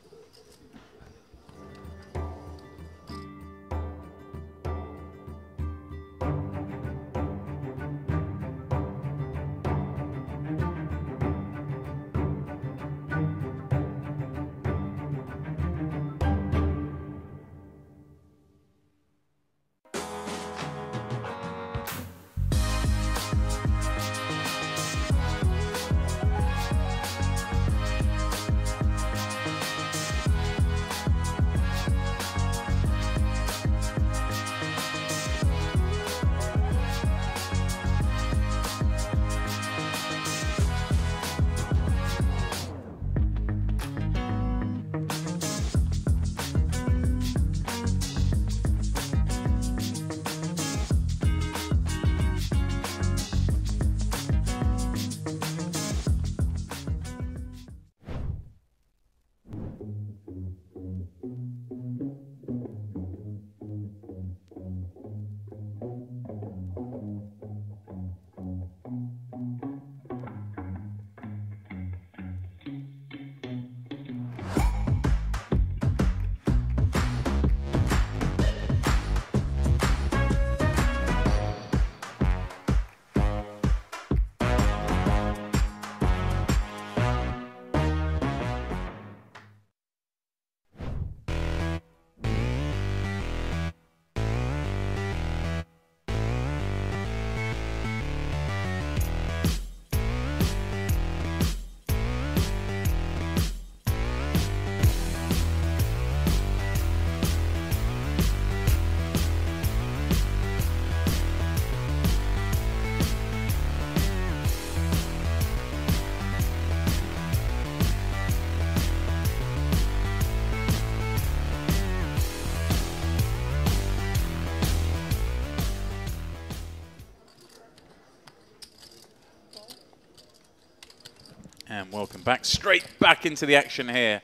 And welcome back, straight back into the action here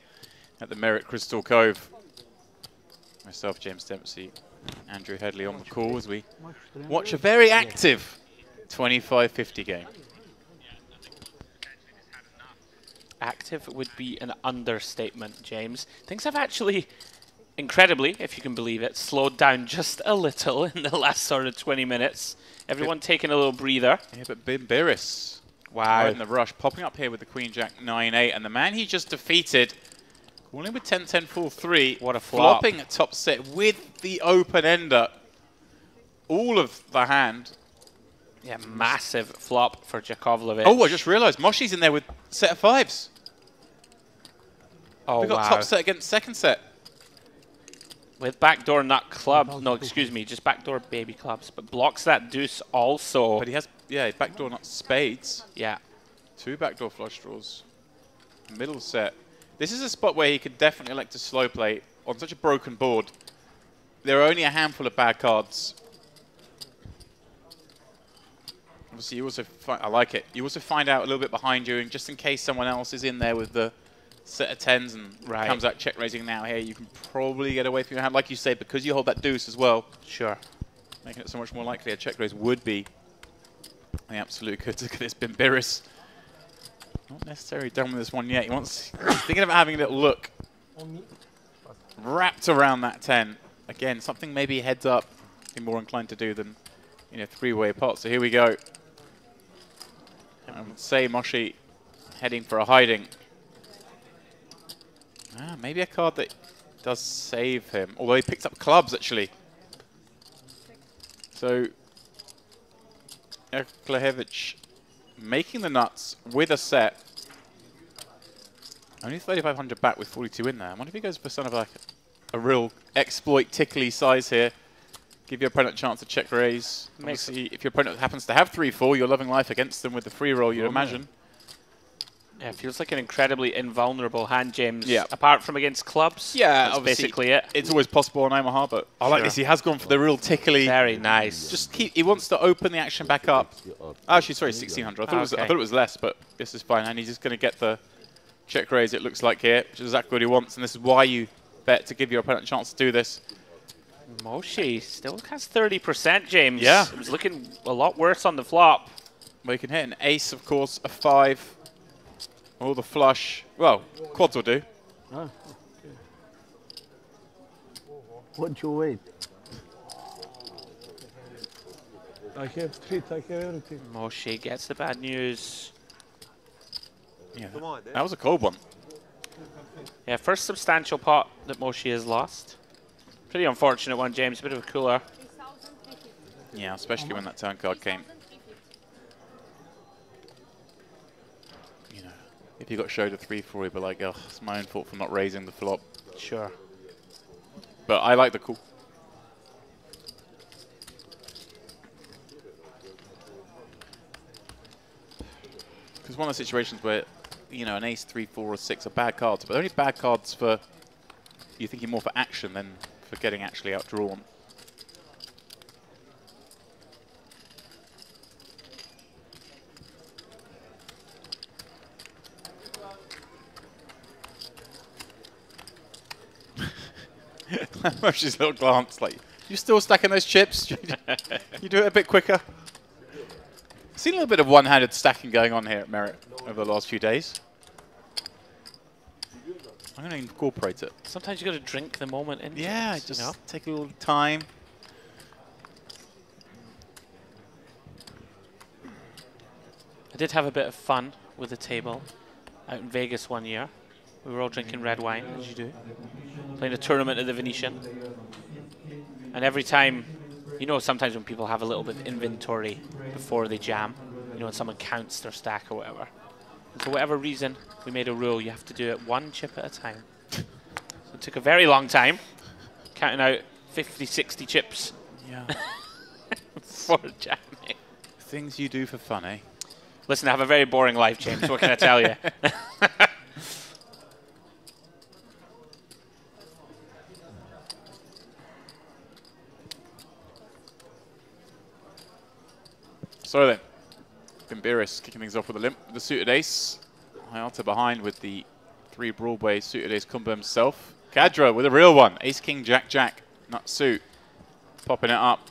at the Merit Crystal Cove. Myself, James Dempsey, Andrew Headley on the call as we watch a very active 25-50 game.
Active would be an understatement, James. Things have actually, incredibly, if you can believe it, slowed down just a little in the last sort of 20 minutes. Everyone taking a little breather.
Yeah, but Bimbiris,
wow,
right in the rush, popping up here with the Queen Jack 9-8, and the man he just defeated, calling with 10-10-4-3.
What a flop.
Flopping at top set with the open ender. All of the hand.
Yeah, massive flop for Jakovlevich.
Oh, I just realised Moshi's in there with set of 5s.
Oh,
we got top set against second set.
With backdoor nut club. No, excuse me, just backdoor baby clubs. But blocks that deuce also.
But he has, yeah, backdoor nut spades.
Yeah.
2 backdoor flush draws. Middle set. This is a spot where he could definitely elect to slow play on such a broken board. there are only a handful of bad cards. Obviously, you also I like it. You also find out a little bit behind you, and just in case someone else is in there with the set of 10s and comes out check raising now here, you can probably get away from your hand. Like you say, because you hold that deuce as well.
Sure.
Making it so much more likely a check raise would be the absolute good. Look at this Bimbiris. Not necessarily done with this one yet. He wants thinking about having a little look. Wrapped around that 10. Again, something maybe heads up. Be more inclined to do than three-way pot. So here we go. I would say Moshi heading for a hiding. Maybe a card that does save him. Although he picks up clubs, actually. So, Klehevich making the nuts with a set. Only 3,500 back with 42 in there. I wonder if he goes for sort of like a real exploit tickly size here. Give your opponent a chance to check raise. If your opponent happens to have 3-4, you're loving life against them with the free roll, you'd imagine.
Yeah, it feels like an incredibly invulnerable hand, James.
Yeah.
Apart from against clubs.
Yeah,
that's basically it.
It's always possible on Omaha, but I like this. He has gone for the real tickly.
Very nice.
Just he wants to open the action back up. Actually, sorry, 1,600. I thought it was less, but this is fine. And he's just going to get the check raise, it looks like here, which is exactly what he wants. And this is why you bet to give your opponent a chance to do this.
Moshi still has 30%, James.
Yeah.
It was looking a lot worse on the flop.
Well, you can hit an ace, of course, a 5. Or the flush. Well, quads will do.
Ah, okay. What you wait?
I have street, I have everything.
Moshi gets the bad news.
Yeah, that was a cold one.
Yeah, first substantial pot that Moshi has lost. Pretty unfortunate one, James. A bit of a cooler.
Yeah, especially when that turn card came. If you got showed a 3-4, you'd be like, oh, it's my own fault for not raising the flop.
Sure.
But I like the call. Because one of the situations where, an ace, 3, 4, or 6 are bad cards, but only bad cards for you're thinking more for action than for getting actually outdrawn. Moshi's little glance, like, you still stacking those chips? You do it a bit quicker. Seen a little bit of one-handed stacking going on here at Merit over the last few days. I'm going to incorporate it.
Sometimes you got to drink the moment in.
Yeah, just take a little time.
I did have a bit of fun with the table out in Vegas one year. We were all drinking red wine, as you do, playing a tournament at the Venetian. And every time, sometimes when people have a little bit of inventory before they jam, when someone counts their stack or whatever. And for whatever reason, we made a rule, you have to do it one chip at a time. So it took a very long time, counting out 50, 60 chips.
Yeah.
For jamming.
Things you do for fun, eh?
Listen, I have a very boring life, James, what can I tell you?
So then, Bimbiris kicking things off with a limp, the suited ace. Hayata behind with the 3 Broadway suited ace combo himself. Kadra with a real one. Ace, king, jack, jack. Nut suit. Popping it up.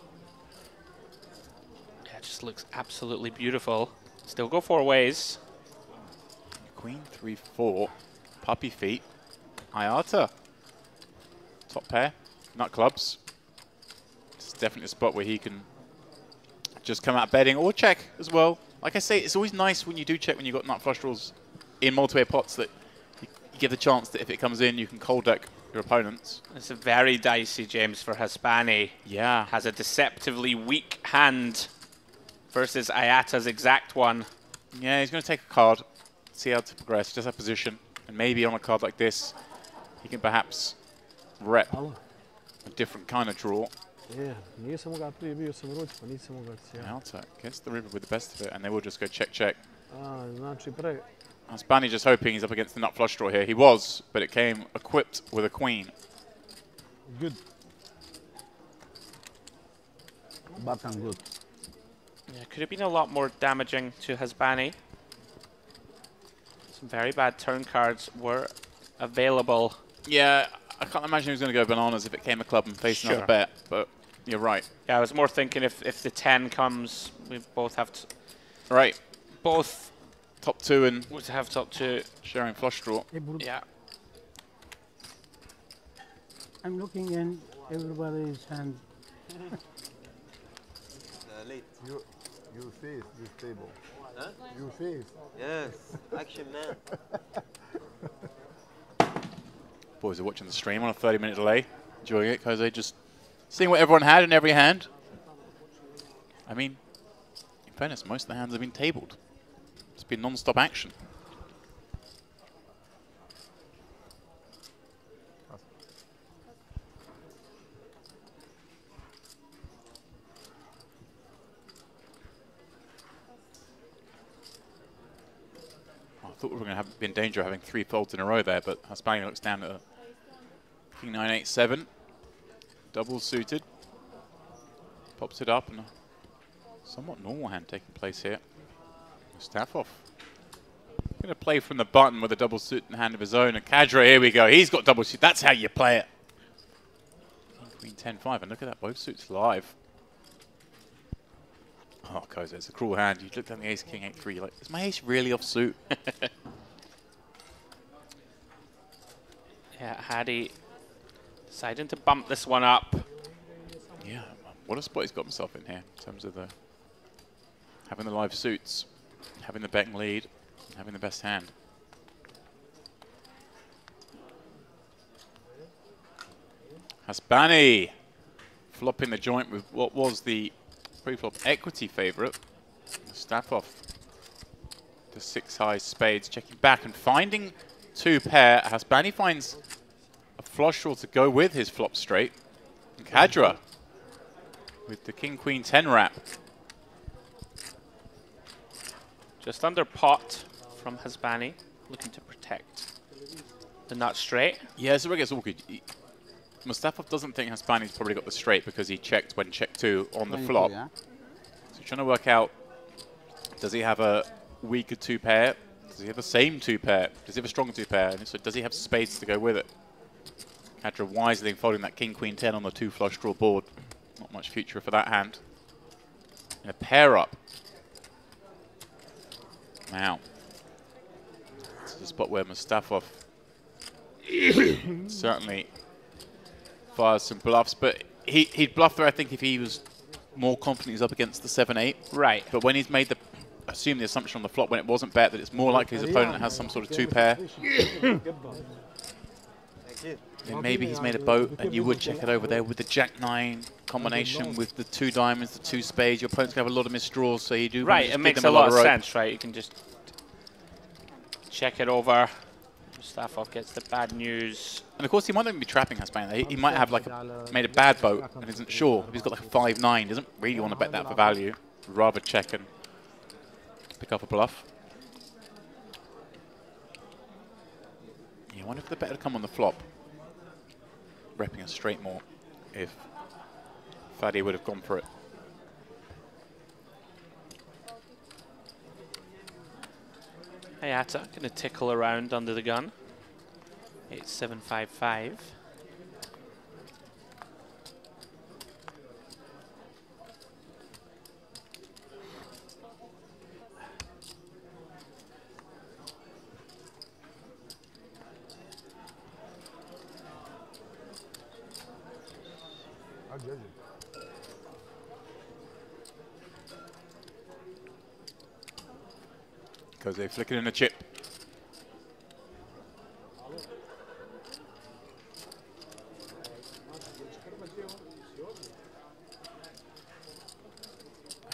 Yeah, it just looks absolutely beautiful. Still go 4 ways.
Queen, 3, 4. Puppy feet. Hayata. Top pair. Nut clubs. This is definitely a spot where he can just come out betting or check as well. Like I say, it's always nice when you do check when you've got nut flush draws in multi-way pots that you give the chance that if it comes in, you can cold deck your opponents.
It's a very dicey, James, for Hispani.
Yeah.
Has a deceptively weak hand versus Ayata's exact one.
Yeah, he's going to take a card, see how to progress. He does have position. And maybe on a card like this, he can perhaps rep a different kind of draw.
Yeah,
Alta gets the river with the best of it, and they will just go check, check.
Znači pre.
Hispani just hoping he's up against the nut flush draw here. He was, but it came equipped with a queen.
Good.
button good.
Yeah, could have been a lot more damaging to Hasbani. Some very bad turn cards were available.
Yeah, I can't imagine he was going to go bananas if it came a club and faced another bet, but you're right.
Yeah, I was more thinking if the 10 comes, we both have to...
Right.
Both
top 2 and...
would have top 2.
Sharing flush draw.
Yeah.
I'm looking in everybody's hand.
Late.
You face this table.
Huh?
You face.
Yes, action man.
Boys are watching the stream on a 30-minute delay, enjoying it because they just seeing what everyone had in every hand. I mean, in fairness, most of the hands have been tabled. It's been non-stop action. I thought we were going to be in danger of having 3 folds in a row there, but Hasbani looks down at a King 9-8-7, double suited, pops it up, and a somewhat normal hand taking place here. Mustafa going to play from the button with a double suit in hand of his own, and Kadra, here we go, he's got double suit, that's how you play it. King Queen 10-5, and look at that, both suits live. Oh, Koza, it's a cruel hand. You look at the ace, King 8-3, you're like, is my ace really off suit?
Yeah, Hadi deciding to bump this one up.
Yeah, what a spot he's got himself in here in terms of the having the live suits, having the betting lead, and having the best hand. Hasbani flopping the joint with what was the pre-flop equity favourite. Mustafa, the 6 high spades, checking back and finding 2 pair. Hasbani finds a flush draw to go with his flop straight. And Kadra with the King Queen 10 wrap.
Just under pot from Hasbani, looking to protect the nut straight.
Yeah, so it gets awkward. Mustafa doesn't think Hasbani's probably got the straight because he checked when check 2 on the flop.
Yeah.
So trying to work out, does he have a weaker 2 pair? Does he have the same 2 pair? Does he have a stronger 2 pair? And so does he have spades to go with it? Kadra wisely folding that King Queen 10 on the 2 flush draw board. Not much future for that hand. And a pair up. Now, this is the spot where Mustafa certainly fires some bluffs, but he'd bluff there, I think, if he was more confident he's up against the 7-8.
Right.
But when he's made the, assume the assumption on the flop when it wasn't bet that it's more likely his opponent has some sort of 2 pair. Then maybe he's made a boat, and you would check it over there with the Jack-9 combination with the 2 diamonds, the 2 spades. Your opponent's going to have a lot of missed draws, so you do.
Right, it makes a lot of sense, right? You can just check it over. Mustafa gets the bad news.
And of course, he might not even be trapping Hasbani. He might have like made a bad boat and isn't sure. If he's got like a 5-9, doesn't really want to bet that for value. Would rather check and pick up a bluff. Yeah, I wonder if the bet had come on the flop. Repping a straight more if Fadi would have gone for it.
Hayata going to tickle around under the gun. 8-7-5-5.
I'll judge it.
Because they flick it in a chip.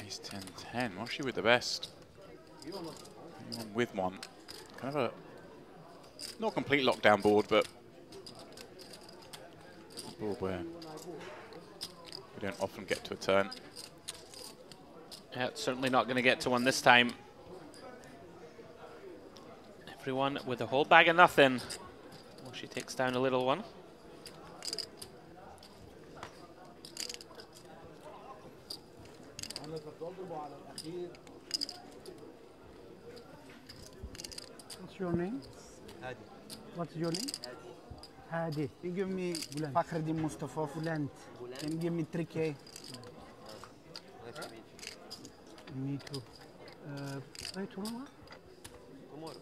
Ace 10-10. What's she with the best? Anyone with one. Kind of a not complete lockdown board, but a board where we don't often get to a turn.
Yeah, certainly not going to get to one this time. Everyone with a whole bag of nothing. Well, she takes down a little one.
What's your name?
Hadi.
What's your name? Hadi.
You give me Fakhreddin Mustafa.
Bülent.
Can you give me 3K?
Nice to meet you.
Me too. Play turnover?
Tomorrow.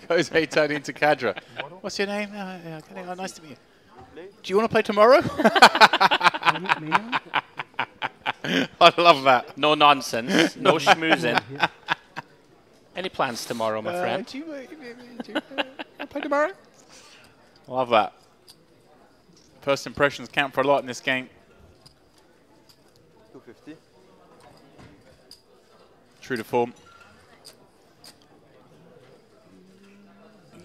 Jose turned into Kadra. What's your name? Nice to meet you. Do you want to play tomorrow? I love that.
No nonsense. No schmoozing. Any plans tomorrow, my friend?
Do you want to play tomorrow? Love that. First impressions count for a lot in this game.
250.
True to form.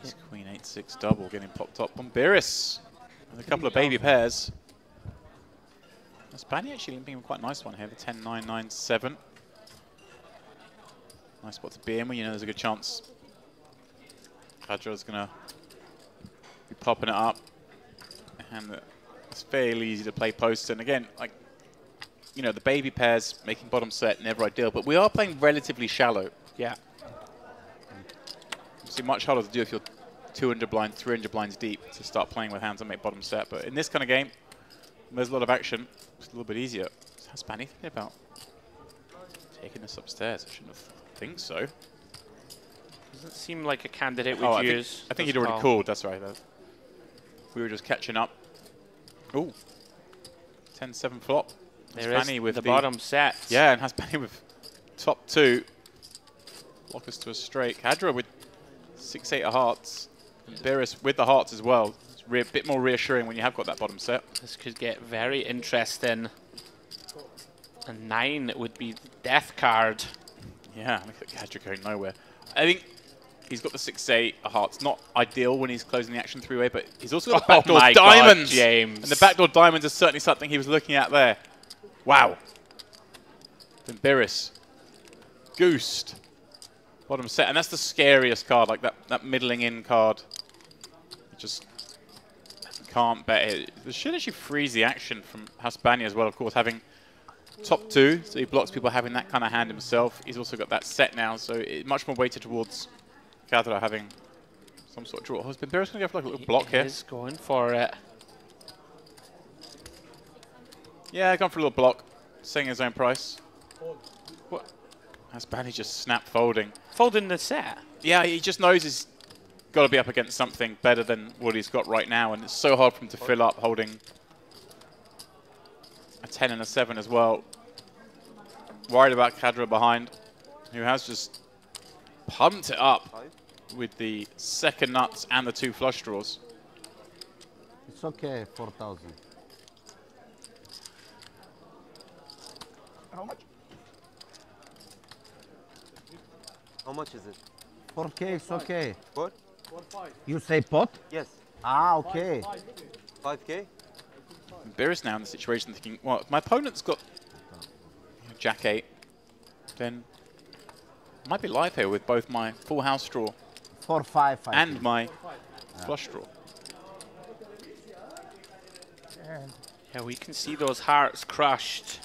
He's Queen 8-6 double getting popped up on Beerus. And a couple of baby pairs. Spani actually being quite a nice one here, the 10-9-9-7. Nice spot to be in when you know there's a good chance Kadra's going to be popping it up. And it's fairly easy to play post. And again, like, you know, the baby pairs making bottom set, never ideal. But we are playing relatively shallow.
Yeah.
It's much harder to do if you're 200 blinds, 300 blinds deep to start playing with hands and make bottom set. But in this kind of game, there's a lot of action. It's a little bit easier. How's Spani thinking about taking this upstairs? I shouldn't think so.
Doesn't seem like a candidate we'd use.
I think he'd already called. That's right. We were just catching up. Ooh. 10-7 flop.
There is
with
the bottom set.
Yeah, and has Spani with top two. Lock us to a straight. Kadra with 6-8 of hearts. And Beerus with the hearts as well. It's a bit more reassuring when you have got that bottom set.
This could get very interesting. A 9 would be the death card.
Yeah, look at Kadra going nowhere. I think he's got the 6-8 of hearts. Not ideal when he's closing the action three-way, but he's also got the backdoor diamonds.
God, James.
And the backdoor diamonds is certainly something he was looking at there. Wow. Then Beerus. Goosed. Bottom set. And that's the scariest card, like that middling in card. You just can't bet it. This should actually freeze the action from Haspani as well, of course, having top two, so he blocks people having that kind of hand himself. He's also got that set now, so it's much more weighted towards Kadra having some sort of draw. Has Beerus going to go for like a little block here?
He's going for it.
Yeah, gone for a little block, setting his own price. What? Haspani just snap folding.
Folding the set?
Yeah, he just knows he's got to be up against something better than what he's got right now, and it's so hard for him to fill up holding a 10 and a 7 as well. Worried about Kadra behind, who has just pumped it up with the second nuts and the 2 flush draws.
It's okay, 4,000. How much?
How much is it?
4K, it's okay.
What?
You say pot?
Yes.
Ah, okay.
5K?
Beerus now in the situation thinking, well, if my opponent's got Jack 8, then I might be live here with both my full house draw
4-5
and my flush draw.
Yeah, we can see those hearts crushed.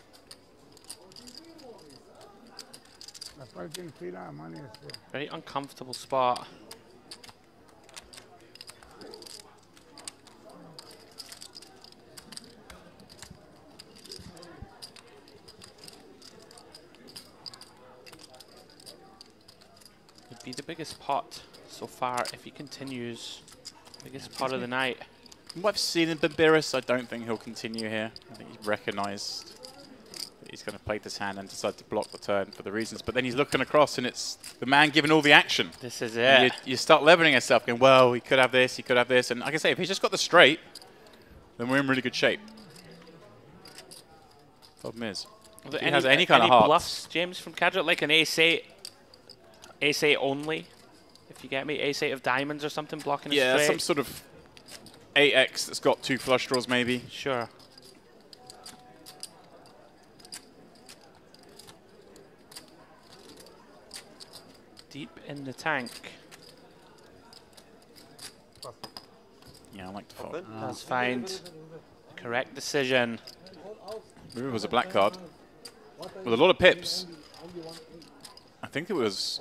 Very uncomfortable spot. Could be the biggest pot so far if he continues. Biggest pot of the night.
From what I've seen in Beerus, I don't think he'll continue here. I think he's recognised that he's going to play this hand and decide to block the turn for the reasons. But then he's looking across and it's the man giving all the action.
This is it.
You start leveling yourself going, well, he could have this, he could have this. And like I say, if he's just got the straight, then we're in really good shape. Problem is, if he has any kind of hearts.
Bluffs, James, from Kadra, like an ace-8 only, if you get me, ace-8 of diamonds or something blocking his straight.
Yeah, some sort of 8x that's got 2 flush draws maybe.
Sure. Deep in the tank.
Yeah, I like to fold.
Does find Correct decision.
Maybe it was a black card. With a lot of pips. I think it was...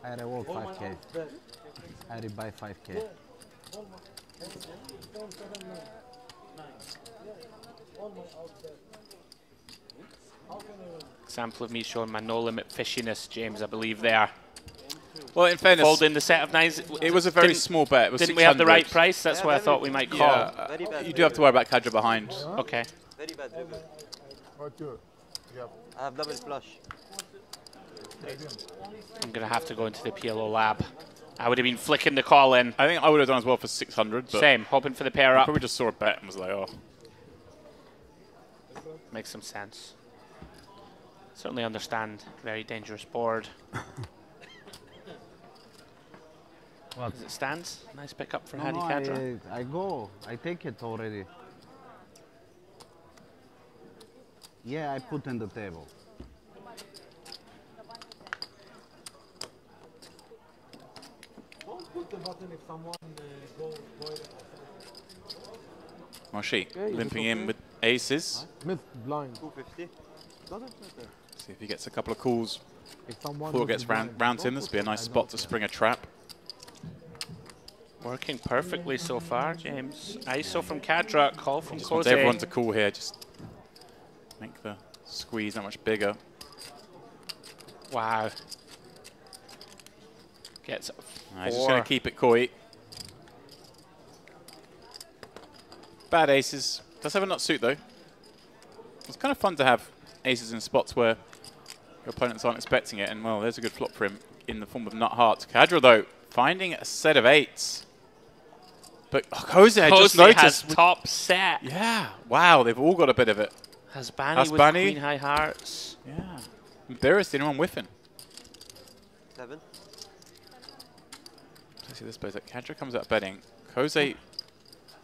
I reward 5k. I rebuy 5k.
Example of me showing my no limit fishiness, James, I believe there.
Well, in fairness,
folding the set of nines.
It was a very small bet. It was
didn't
600.
we have the right price? That's what I thought we might call.
Yeah, you do have to worry about Kadra behind.
Okay.
Very bad.
Yep.
I have double flush.
I'm going to have to go into the PLO lab. I would have been flicking the call in.
I think I would have done as well for 600. But
same, hoping for the pair up.
Probably just saw a bet and was like, oh.
Makes some sense. Certainly understand. Very dangerous board. As it stands, nice pickup for Hadi Kadra.
I go. I take it already. Yeah, I put in the table.
Don't put the button if someone goes toilet.
Mashi limping in with aces.
Missed blind.
250. Doesn't matter.
See if he gets a couple of calls.
If someone
Before gets round to him, this would be a nice spot to spring a trap.
Working perfectly so far, James. ISO from Kadra, call from
Just
Cove.
want everyone to call here, just make the squeeze that much bigger.
Wow. Gets
He's just going to keep it coy. Bad aces. Does have a nut suit though. It's kind of fun to have aces in spots where your opponents aren't expecting it, and well, there's a good flop for him in the form of nut hearts. Kadra though, finding a set of eights. But Cove just noticed.
Has top set.
Yeah. Wow, they've all got a bit of it.
Hasbani with queen high hearts.
Yeah. Embarrassed anyone whiffing.
7.
Let's see this plays out. Kadra comes out betting. Cove, the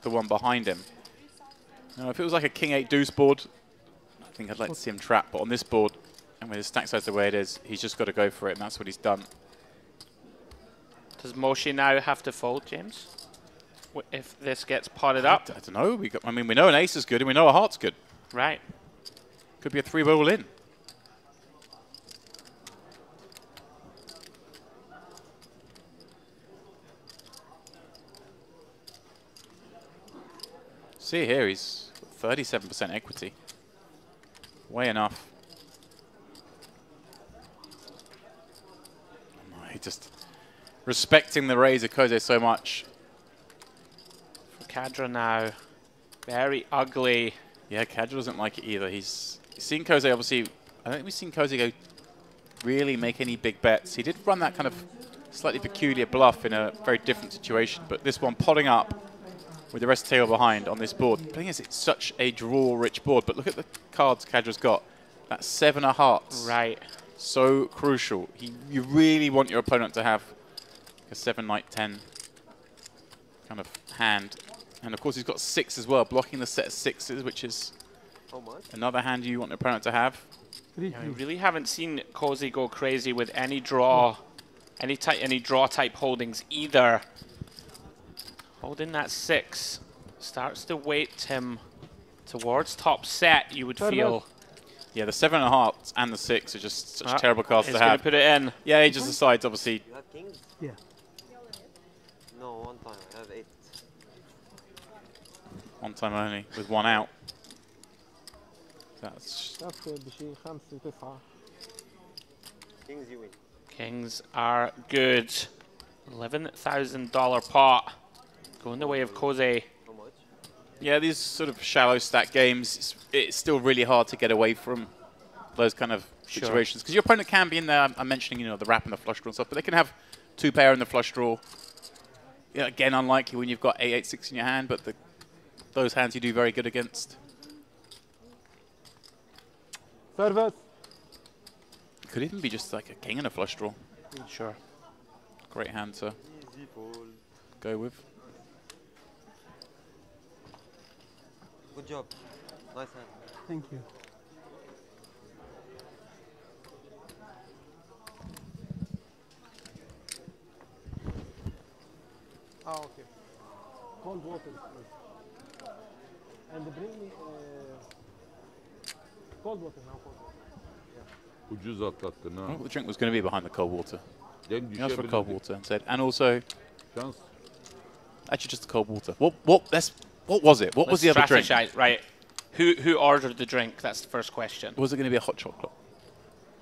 one behind him. Now, if it was like a king 8 deuce board, I think I'd like to see him trap. But on this board, and with his stack size the way it is, he's just got to go for it, and that's what he's done.
Does Moshi now have to fold, James? If this gets potted up?
I don't know. I mean, we know an ace is good, and we know a heart's good.
Right.
Could be a 3-way all in. See here, he's 37% equity. Way enough. Oh, he just respecting the raise of Cove so much.
For Kadra now, very ugly.
Yeah, Kadra doesn't like it either. He's seen Cove, obviously. I don't think we've seen Cove go really make any big bets. He did run that kind of slightly peculiar bluff in a very different situation, but this one potting up with the rest of the table behind on this board. The thing is, it's such a draw-rich board, but look at the cards Kadra's got. That 7 of hearts.
Right.
So crucial. You really want your opponent to have a 7, knight, 10 kind of hand. And of course, he's got 6 as well, blocking the set of 6s, which is another hand you want your opponent to have.
Yeah, we really haven't seen Cozy go crazy with any draw, any draw type holdings either. Holding that 6 starts to weight him towards top set, you would feel.
Yeah, the 7 of hearts and the 6 are just such terrible cards to have.
He's going to put it in.
Yeah, he just decides, obviously.
You have kings?
Yeah.
No, one time. I have 8.
One time only, with 1 out. That's
Kings, you win.
Kings are good. $11,000 pot. Going the way of Cove.
How much?
Yeah, these sort of shallow stack games, it's still really hard to get away from those kind of situations. Because your opponent can be in there, I'm mentioning, the wrap and the flush draw and stuff, but they can have 2 pair in the flush draw. Yeah, again, unlikely when you've got 8, 8, 6 in your hand, but those hands you do very good against.
Service.
Could even be just like a king and a flush draw.
Sure.
Great hand to go with.
Good job. Nice hand.
Thank you.
Okay. Cold water. And bring me cold water now.
Ucuz atlattın ha.
Well, the drink was going to be behind the cold water.
Dem
He asked for
düşebilir
cold
diye.
water instead, and also
Şans.
actually just the cold water. What was it? What was the other drink?
Strategize. Right. Who ordered the drink? That's the first question.
Was it going to be a hot chocolate?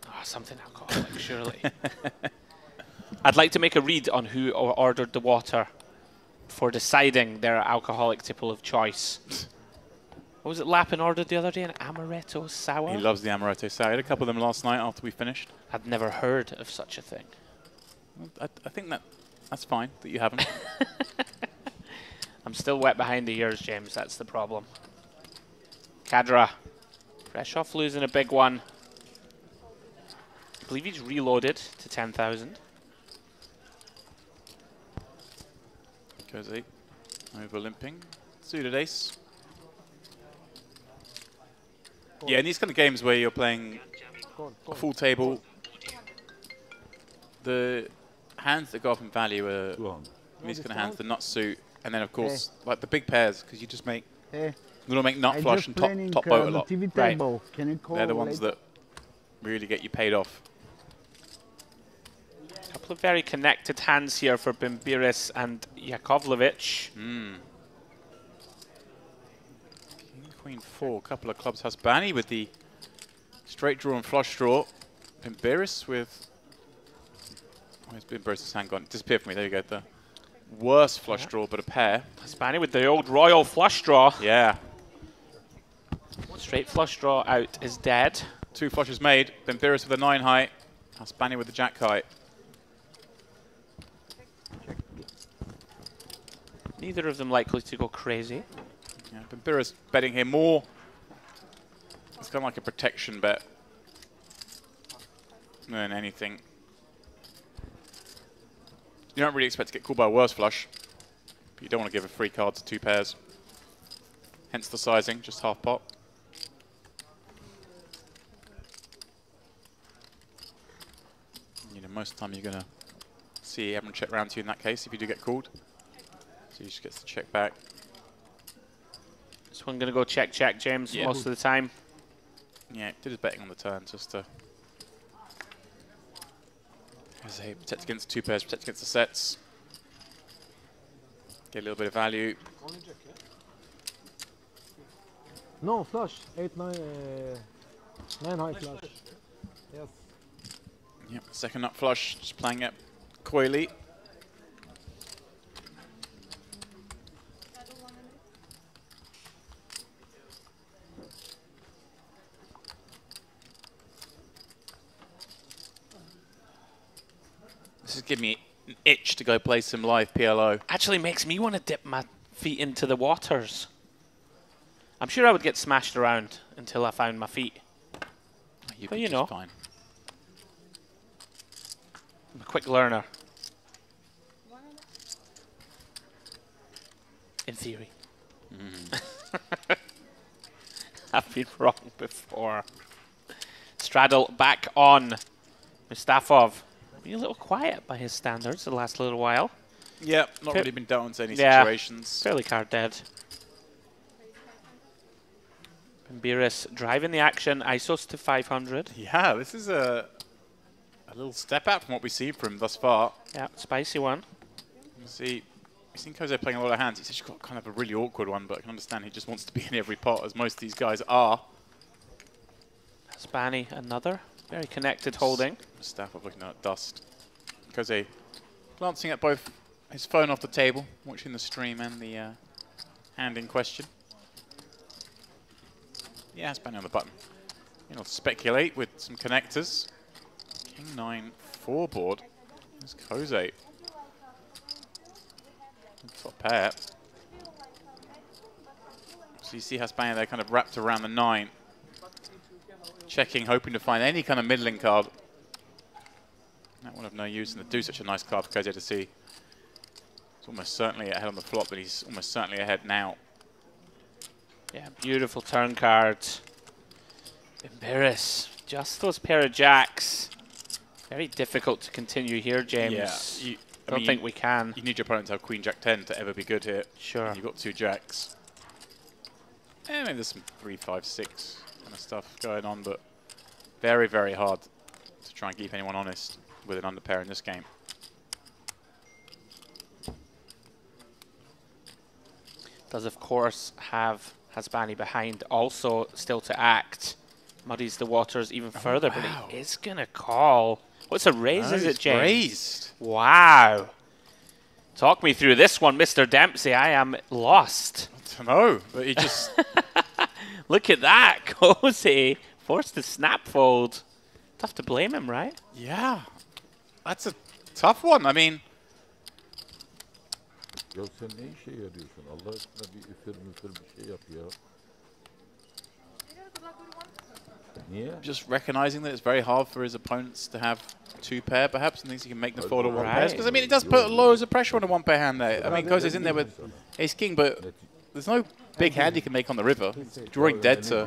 Oh, something alcoholic, surely. I'd like to make a read on who ordered the water for deciding their alcoholic tipple of choice. What was it Lappin ordered the other day? An amaretto sour?
He loves the amaretto sour. I had a couple of them last night after we finished.
I'd never heard of such a thing.
Well, I think that's fine that you haven't.
I'm still wet behind the ears, James. That's the problem. Kadra, fresh off losing a big one. I believe he's reloaded to 10,000.
Goes 8. Over limping. Suited ace. Yeah, in these kind of games where you're playing a full table, the hands that go up in value are these kind of hands, the nut suit, and then of course like the big pairs, because you just make nut flush and top boat a lot.
Right. Can you call
They're the ones that really get you paid off.
A couple of very connected hands here for Bimbiris and Yakovlevich.
Queen 4, couple of clubs. Hasbani with the straight draw and flush draw. Bimbiris with... Where's Bimbiris' hand gone? It disappeared from me. There you go. The worst flush draw, but a pair.
Hasbani with the old royal flush draw.
Yeah.
Straight flush draw out is dead.
2 flushes made. Bimbiris with a 9 height. Hasbani with the jack height.
Neither of them likely to go crazy.
Yeah, Bimbiris betting here more. It's kind of like a protection bet than anything. You don't really expect to get called by a worse flush, but you don't want to give a free card to 2 pairs. Hence the sizing, just half pot. You know, most of the time you're going to see everyone check round to you in that case if you do get called. So he just gets to check back.
This one going to go check, James, most of the time.
Yeah, did his betting on the turn just to protect against 2 pairs, protect against the sets. Get a little bit of value.
No, flush. 8, 9, 9 high flush. Yes.
Yep, second up flush, just playing it coyly. This is giving me an itch to go play some live PLO.
Actually makes me want to dip my feet into the waters. I'm sure I would get smashed around until I found my feet. But you know,
fine.
I'm a quick learner. In theory. I've been wrong before. Straddle back on. Mustafov. Being a little quiet by his standards the last little while.
Yeah, not really been down to any situations.
Fairly card dead. Bimbiris driving the action, ISOs to 500.
Yeah, this is a little step out from what we see from him thus far.
Yeah, spicy one.
You see, we've seen Cove playing a lot of hands. He's actually got kind of a really awkward one, but I can understand he just wants to be in every pot, as most of these guys are.
Hasbani, another. Very connected holding.
Mustafov looking at dust. Cove glancing at both his phone off the table, watching the stream and the hand in question. Yeah, Hasbani on the button. He'll speculate with some connectors. King 9, 4 board. There's Cove. Top pair. So you see Hasbani there kind of wrapped around the 9. Checking, hoping to find any kind of middling card. That one of no use, and to do such a nice card for Cove to see. He's almost certainly ahead on the flop, but he's almost certainly ahead now.
Yeah, beautiful turn cards. Bimbiris, just those pair of jacks. Very difficult to continue here, James.
Yeah,
I don't think we can.
You need your opponent to have Queen Jack 10 to ever be good here.
Sure.
And you've got 2 jacks. maybe there's some 3, 5, 6 kind of stuff going on, but very, very hard to try and keep anyone honest with an underpair in this game.
Does, of course, have Hasbani behind, also still to act. Muddies the waters even further, but he is going to call. What's a raise, is it, James?
Raised.
Wow. Talk me through this one, Mr. Dempsey. I am lost.
I don't know, but he just...
Look at that, Cozy. Forced to snap fold. Tough to blame him, right?
Yeah. That's a tough one. I mean...
Ya sen ne işe yarıyorsun? Allah aşkına bir üfür bir şey yap ya. Yeah.
Just recognizing that it's very hard for his opponents to have 2 pair, perhaps, and thinks he can make them fold on 1 pair. Because, I mean, it does put loads of pressure on a 1 pair hand there. I mean, Koze's in there with ace king, but there's no big hand he can make on the river. He's drawing dead to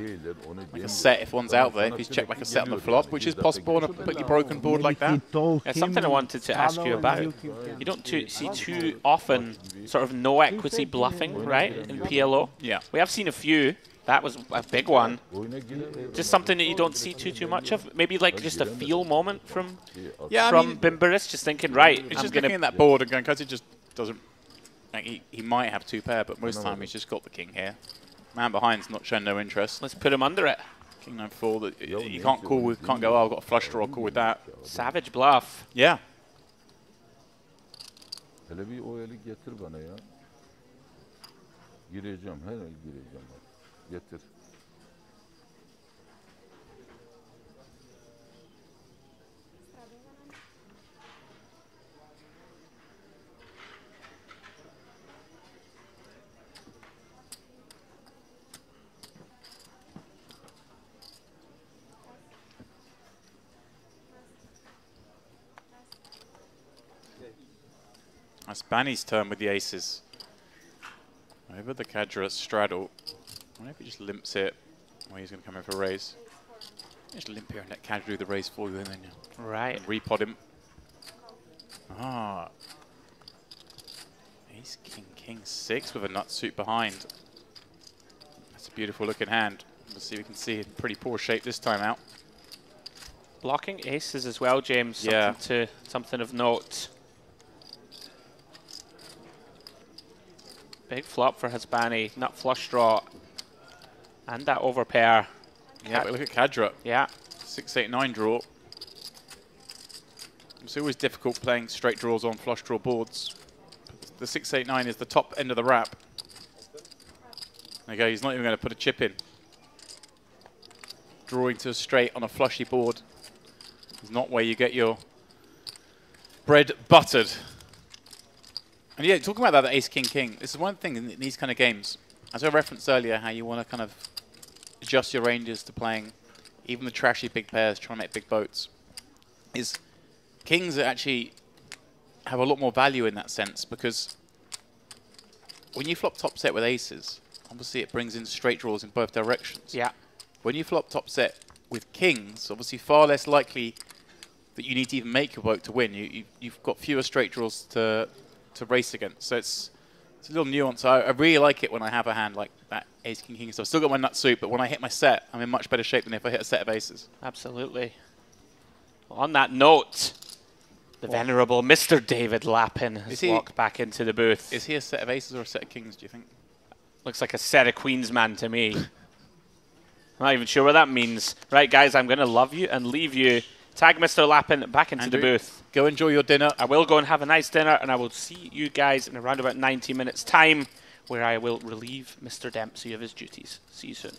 like a set if one's out there. If he's checked like a set on the flop, which is possible on a completely broken board like that.
That's something I wanted to ask you about. You don't see too often sort of no equity bluffing, right, in PLO?
Yeah.
We have seen a few. That was a big one. Just something that you don't see too much of. Maybe like just a feel moment from Bimberis, just thinking, right,
it's just looking at that board and going, because it just doesn't. Like he might have 2 pair, but most of the time he's just got the king here. Man behind's not showing no interest.
Let's put him under it.
King 9-4. That you can't call with, can't go. Oh, I've got a flush draw. I'll call with that.
Savage bluff.
Yeah.
Hele bir o eli getir bana ya. Gireceğim, her el gireceğim. Getir.
That's Banny's turn with the aces. Over the Kadra straddle. I wonder if he just limps it. Well, he's going to come in for a raise. Just limp here and let Kadra do the raise for you, and then
right.
Repot him. Ah. Ace, king, king, 6 with a nut suit behind. That's a beautiful looking hand. Let's see if we can see it in pretty poor shape this time out.
Blocking aces as well, James.
Yeah.
Something of note. Big flop for Hasbani, nut flush draw, and that overpair.
Yeah, but look at Kadra.
Yeah.
6-8-9 draw. It's always difficult playing straight draws on flush draw boards. The 6-8-9 is the top end of the wrap. There you go, he's not even going to put a chip in. Drawing to a straight on a flushy board is not where you get your bread buttered. And yeah, talking about that ace, king, king, this is one thing in these kind of games. As I referenced earlier, how you want to kind of adjust your ranges to playing even the trashy big pairs, trying to make big boats, is kings actually have a lot more value in that sense, because when you flop top set with aces, obviously it brings in straight draws in both directions.
Yeah.
When you flop top set with kings, obviously far less likely that you need to even make your boat to win. You've got fewer straight draws to race against. So it's a little nuance. I really like it when I have a hand like that ace, king, king. So I've still got my nut suit, but when I hit my set, I'm in much better shape than if I hit a set of aces.
Absolutely. Well, on that note, the venerable Mr. David Lappin has walked back into the booth.
Is he a set of aces or a set of kings, do you think?
Looks like a set of queens man to me. I'm not even sure what that means. Right, guys, I'm going to love you and leave you. Tag Mr. Lappin back into
Andrew,
the booth.
Go enjoy your dinner.
I will go and have a nice dinner, and I will see you guys in around about 90 minutes' time, where I will relieve Mr. Dempsey of his duties. See you soon.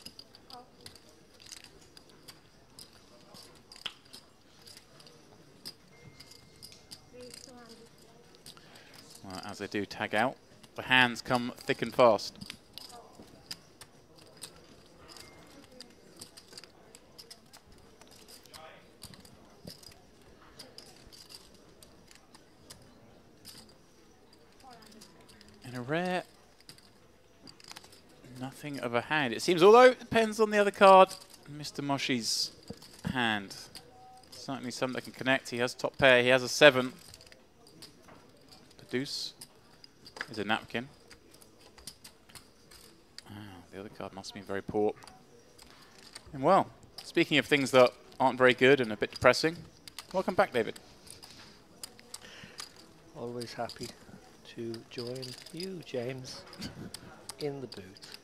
Well, as they do tag out, the hands come thick and fast. And a rare, nothing of a hand. It seems, although it depends on the other card, Mr. Moshi's hand. Certainly some that can connect. He has top pair. He has a 7. The deuce is a napkin. The other card must have been very poor. And well, speaking of things that aren't very good and a bit depressing, welcome back, David.
Always happy to join you, James, in the booth.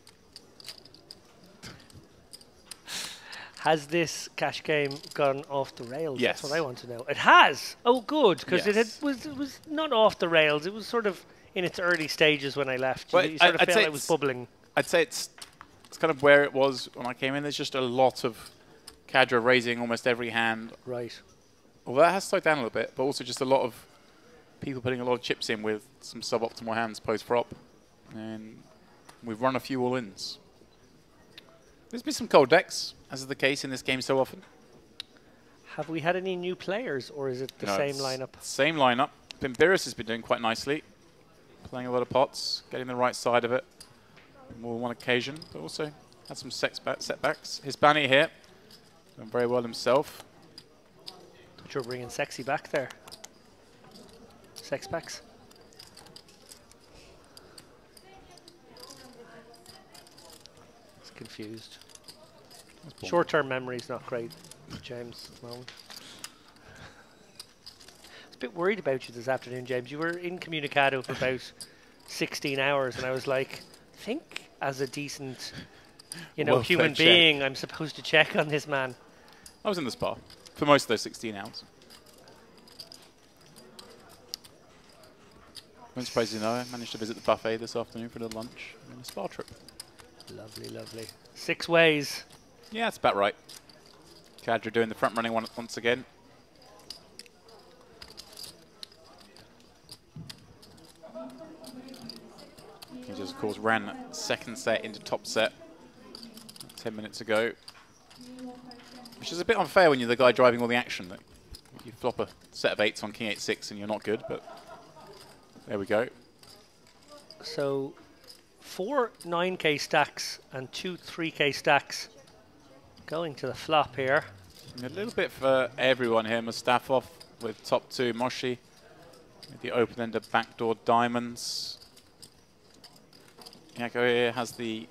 Has this cash game gone off the rails?
Yes.
That's what I want to know. It has. Oh, good, because
Yes.
it was not off the rails. It was sort of in its early stages when I left.
Well,
You sort of
I'd
felt
say
like it was bubbling.
I'd say it's kind of where it was when I came in. There's just a lot of Cadra raising almost every hand.
Right.
Although that has slowed down a little bit, but also just a lot of people putting a lot of chips in with some suboptimal hands post-flop. And we've run a few all-ins. There's been some cold decks, as is the case in this game so often.
Have we had any new players, or is it the same
it's
lineup?
Same lineup. Bimbiris has been doing quite nicely, playing a lot of pots, getting the right side of it on more than one occasion, but also had some setbacks. Hispani here, doing very well himself.
Thought you were bringing sexy back there. Sex packs. It's confused. Short-term memory's not great, James, at the moment. I was a bit worried about you this afternoon, James. You were incommunicado for about 16 hours, and I was like, I think as a decent, human being, I'm supposed to check on this man.
I was in the spa for most of those 16 hours. I'm surprised you know, I managed to visit the buffet this afternoon for the lunch and a spa trip.
Lovely, lovely. 6 ways.
Yeah, that's about right. Cadra doing the front running one once again. He just, of course, ran second set into top set 10 minutes ago. Which is a bit unfair when you're the guy driving all the action. That you flop a set of 8s on King 8-6 and you're not good, but there we go.
So 4 9K stacks and 2 3K stacks going to the flop here.
A little bit for everyone here. Mustafov with top 2, Moshi with the open-ender backdoor diamonds. Yako here has the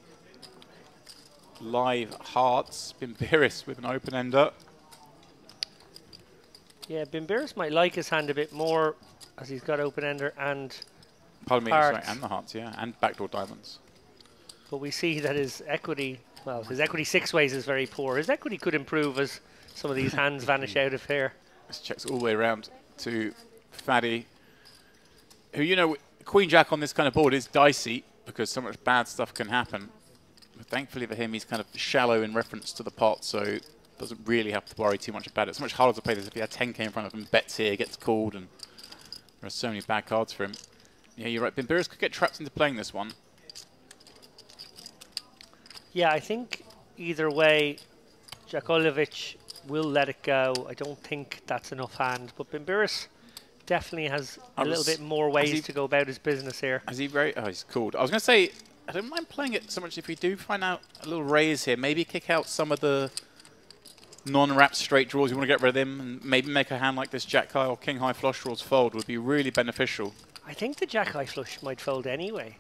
live hearts. Bimbiris with an open-ender.
Yeah, Bimbiris might like his hand a bit more as he's got open-ender and
Pardon me,
hearts.
sorry, and the hearts, yeah, and backdoor diamonds.
But we see that his equity, well, his equity 6 ways is very poor. His equity could improve as some of these hands vanish out of here.
This checks all the way around to Faddy, who, Queen Jack on this kind of board is dicey because so much bad stuff can happen. But thankfully for him, he's kind of shallow in reference to the pot, so doesn't really have to worry too much about it. It's much harder to play this if he had 10k in front of him, bets here, gets called, and there are so many bad cards for him. Yeah, you're right. Bimbiris could get trapped into playing this one.
Yeah, I think either way, Jakolevic will let it go. I don't think that's enough hand, but Bimbiris definitely has a little bit more ways to go about his business here.
Is he very... Oh, he's called. I was going to say, I don't mind playing it so much if we do find out a little raise here. Maybe kick out some of the non-wrapped straight draws. You want to get rid of them and maybe make a hand like this Jack High or King High flush draws fold would be really beneficial.
I think the Jack High flush might fold anyway.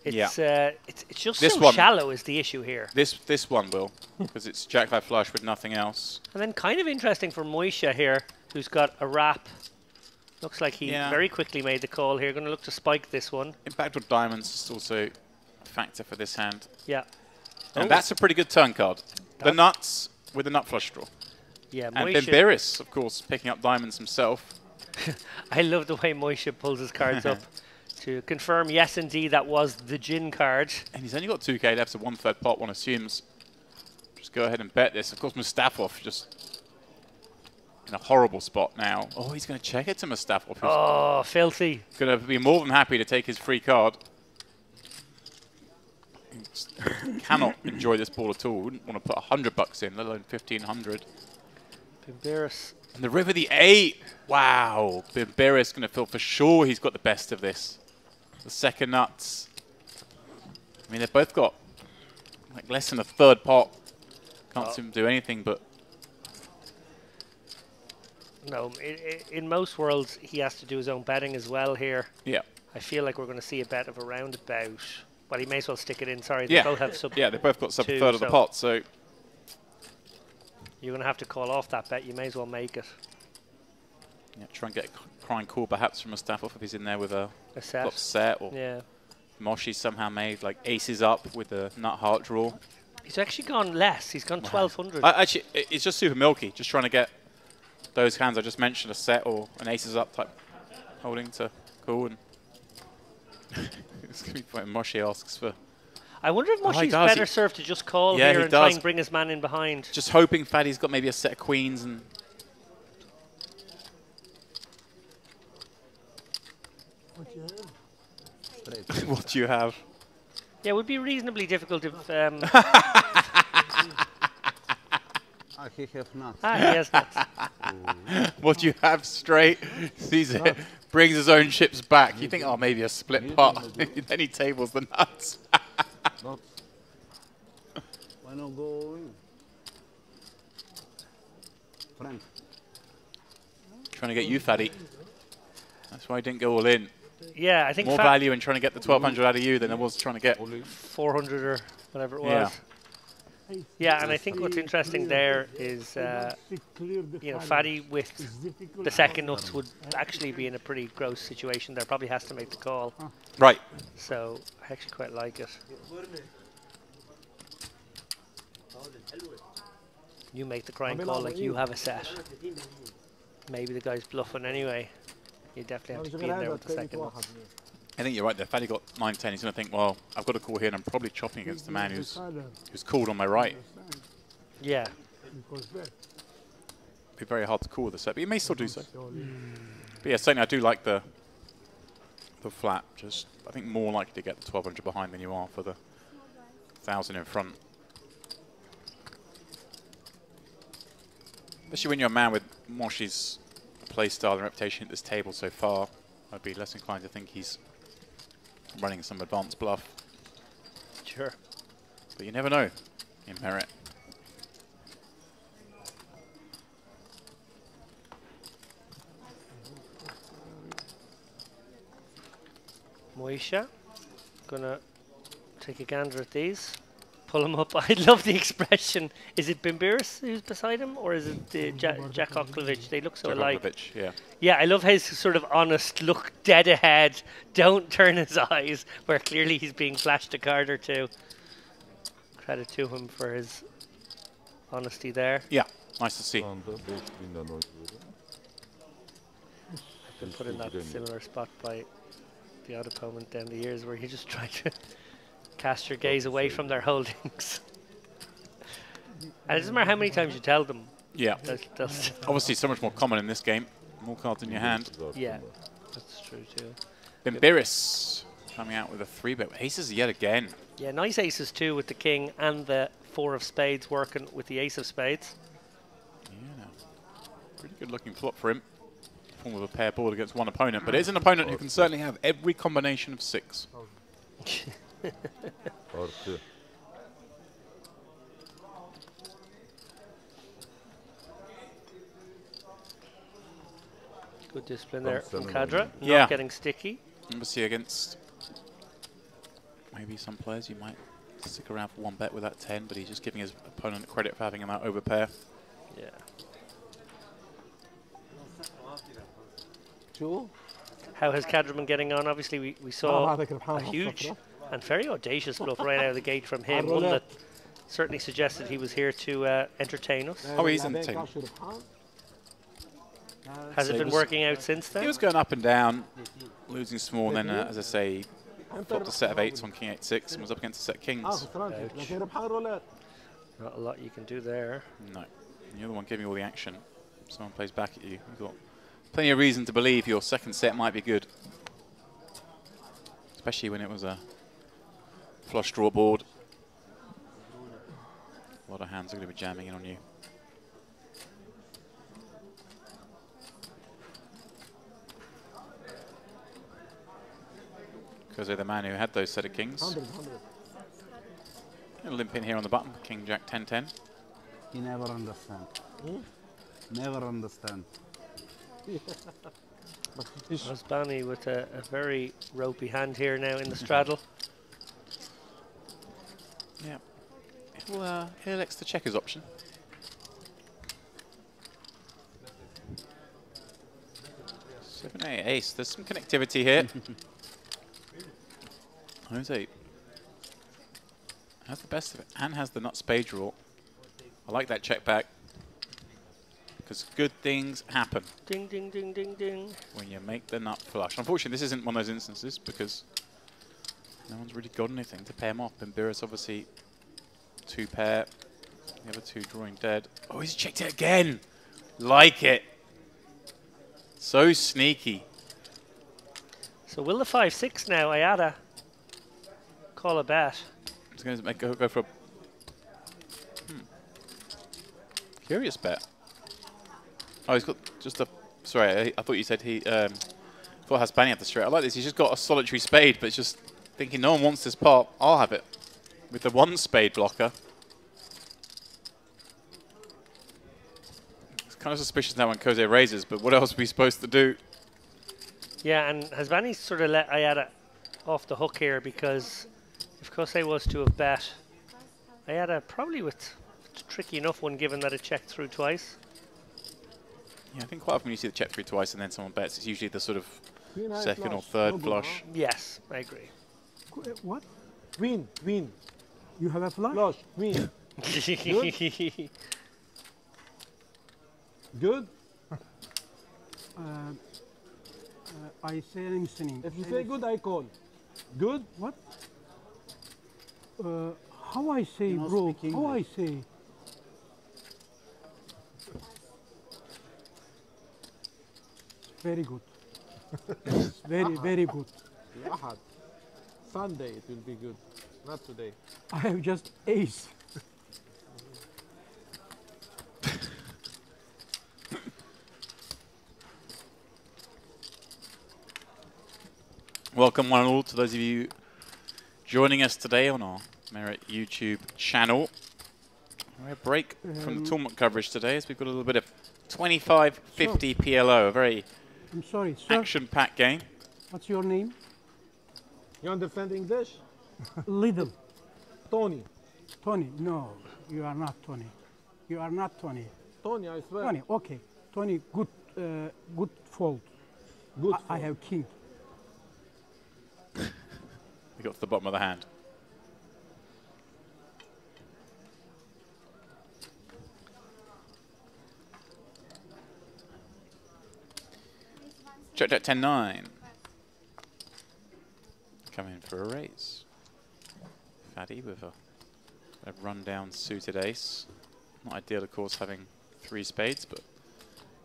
It's it's just
this
so
one,
shallow is the issue here.
This one will, because it's Jack High flush with nothing else.
And then kind of interesting for Moisha here, who's got a wrap. Looks like he very quickly made the call here. Going to look to spike this one.
Impact with diamonds is also a factor for this hand.
Yeah.
And that's a pretty good turn card. The nuts with the nut flush draw.
Yeah,
and
Moisha,
Bimbiris, of course, picking up diamonds himself.
I love the way Moisha pulls his cards up to confirm, yes, indeed, that was the Jin card.
And he's only got 2k left, so 1/3 pot, one assumes. Just go ahead and bet this. Of course, Mustafov just in a horrible spot now. Oh, he's going to check it to Mustafov.
Oh, filthy.
Going to be more than happy to take his free card. He cannot enjoy this ball at all. Wouldn't want to put $100 in, let alone 1,500.
Bimbiris.
And the river, the 8. Wow. Bimbiris going to feel for sure he's got the best of this. The second nuts. I mean, they've both got like less than a 1/3 pot. Can't seem to do anything but...
No, in most worlds, he has to do his own betting as well here.
Yeah.
I feel like we're going to see a bet of around about Well, he may as well stick it in. Sorry,
Yeah.
they both have sub.
Yeah, they both got sub
two,
third of the
so
pot, so
you're going to have to call off that bet. You may as well make it.
yeah, try and get a crying call perhaps from Mustafa if he's in there with a
set.
flop set, or
Yeah.
Moshi somehow made like aces up with the nut heart draw.
He's actually gone less. He's gone 1200.
Actually, it's just super milky, just trying to get those hands I just mentioned, a set or an aces up type holding to call. And it's going to be fine. Moshi asks for...
I wonder if Moshi's better served to just call here and try and bring his man in behind.
Just hoping Faddy's got maybe a set of queens and... What do you have?
Yeah, it would be reasonably difficult if...
He has nuts.
He has nuts.
What do you have straight? Sees it, brings his own chips back. You think, oh, maybe a split pot. Then he tables the nuts.
Why not go in? Friend.
Trying to get you, Faddy. That's why I didn't go all in.
Yeah, I think
more value in trying to get the 1200 out of you than I was trying to get
400 or whatever it was. Yeah, and I think what's interesting there is, you know, Faddy with the second nuts would actually be in a pretty gross situation there. Probably has to make the call.
Right.
So I actually quite like it. You make the crying call like you have a set. Maybe the guy's bluffing anyway. You definitely have to be in there with the second nuts.
I think you're right there. Faddy got 9-10. He's going to think, well, I've got a call here and I'm probably chopping against the man who's called on my right.
Yeah.
Be very hard to call with the set, but you may still do so. But yeah, certainly I do like the flat. Just, I think more likely to get the 1200 behind than you are for the 1000 in front. Especially when you're a man with Moshi's play style and reputation at this table so far, I'd be less inclined to think he's running some advanced bluff.
Sure.
But you never know in merit.
Moisha, gonna take a gander at these. Pull him up. I love the expression. Is it Bimbiris who's beside him, or is it Jack Oklovich? They look so alike.
Oklovich, yeah.
Yeah, I love his sort of honest look, dead ahead, don't turn his eyes, where clearly he's being flashed a card or two. Credit to him for his honesty there.
Yeah, nice to see.
I've been put in that similar spot by the odd opponent down the years where you just try to cast your gaze away from their holdings. And it doesn't matter how many times you tell them.
Yeah. Obviously so much more common in this game. More cards in your hand.
Yeah, that's true too.
Bimbiris coming out with a 3-bet. Aces yet again.
Yeah, nice aces too with the king and the 4 of spades working with the ace of spades.
Yeah, pretty good looking flop for him. Form of a pair board against one opponent, but it is an opponent who can certainly have every combination of 6. Good discipline there from Kadra. Not getting sticky. Obviously against maybe some players you might stick around for one bet with that 10, but he's just giving his opponent credit for having him out over pair.
Yeah. How has Kadra been getting on? Obviously we saw a huge and very audacious bluff right out of the gate from him, one that certainly suggested he was here to entertain us.
Oh, he's entertaining.
Has it been working out since then?
He was going up and down, losing small, and then, as I say, flopped a set of 8s on King 8-6 and was up against a set of Kings.
Ouch. Not a lot you can do there.
No. And the other one giving all the action. Someone plays back at you. You've got plenty of reason to believe your second set might be good. Especially when it was a flush draw board. A lot of hands are going to be jamming in on you. Because they're the man who had those set of kings.
100.
A limp in here on the button. King, Jack, 10-10.
He never understand. Never understand.
Osbani with a very ropey hand here now in the straddle.
Yeah. He elects the checkers option. Seven, eight, ace. There's some connectivity here. Jose has the best of it and has the nut spade draw. I like that check back because good things happen.
Ding, ding, ding, ding, ding.
When you make the nut flush. Unfortunately, this isn't one of those instances because no one's really got anything to pair him off. Bimbiris obviously 2-pair. The other 2 drawing dead. Oh, he's checked it again. Like it. So sneaky.
So will the 5-6 now, Ayada call a bet?
He's going to go for a curious bet. Oh, he's got just a... Sorry, I thought you said he... thought Hasbani had the straight. I like this. He's just got a solitary spade, but just thinking no one wants this pot. I'll have it. With the 1 spade blocker. It's kind of suspicious now when Kose raises, but what else are we supposed to do?
Yeah, and Hasbani sort of let Ayada off the hook here because if Kose was to have bet, Ayada probably with a tricky enough one given that it checked through twice.
Yeah, I think quite often when you see the check through twice and then someone bets, it's usually the sort of
Queen
second or
flush.
third
No
flush.
Yes, I agree.
What?
Queen.
You have a flush?
Flush. Queen. Good? Good?
I say listening.
If you say good, I call. Good?
What? How I say,
You don't
bro?
speak
How I
English.
say? Very good. It's very good.
Ahad. Sunday it will be good. Not today.
I have just ace.
Welcome one and all to those of you joining us today on our Merit YouTube channel. We're a break from the tournament coverage today as we've got a little bit of 25-50 PLO, a very
I'm sorry, sir.
action-packed game.
What's your name?
You understand English?
Little.
Tony.
Tony. No, you are not Tony. You are not Tony.
Tony, I swear.
Tony. Okay. Tony. Good. Good fold.
Good.
I have king.
We got to the bottom of the hand. Checked at 10-9. Coming for a raise. Faddy with a rundown suited ace. Not ideal, of course, having 3 spades, but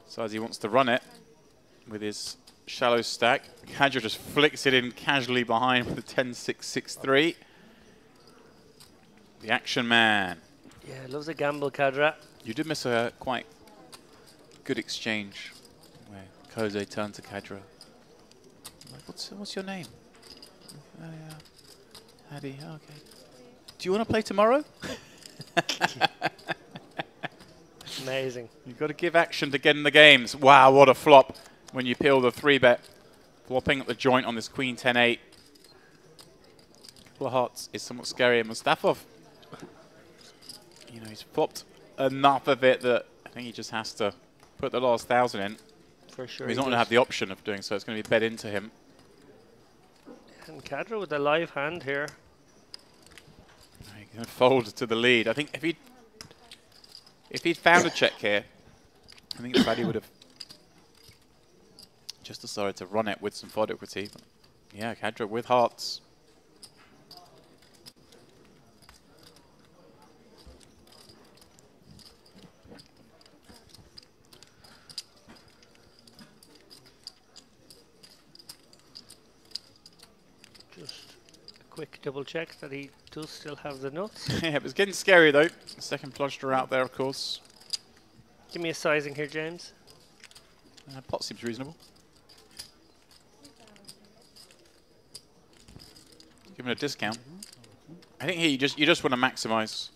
decides he wants to run it with his shallow stack. Kadra just flicks it in casually behind with a 10-6-6-3. The action man.
Yeah, loves a gamble, Kadra.
You did miss a quite good exchange where Kose turned to Kadra. Like, what's your name? Hadi, okay. Do you want to play tomorrow?
Amazing.
You've got to give action to get in the games. Wow, what a flop when you peel the 3-bet. Flopping at the joint on this Queen 10-8. Couple of hearts is somewhat scary. And Mustafov, you know, he's flopped enough of it that I think he just has to put the last 1,000 in.
For sure.
He's not going to have the option of doing so. It's going to be bet into him.
And Kadra with a live hand here.
He's going to fold to the lead. I think if he'd found a check here, I think Faddy would have just decided to run it with some fod equity. But yeah, Kadra with hearts.
Just a quick double check that he does still have the nuts.
Yeah, it was getting scary though. The second flush draw out there, of course.
Give me a sizing here, James.
Pot seems reasonable. Give him a discount. I think here you just want to maximise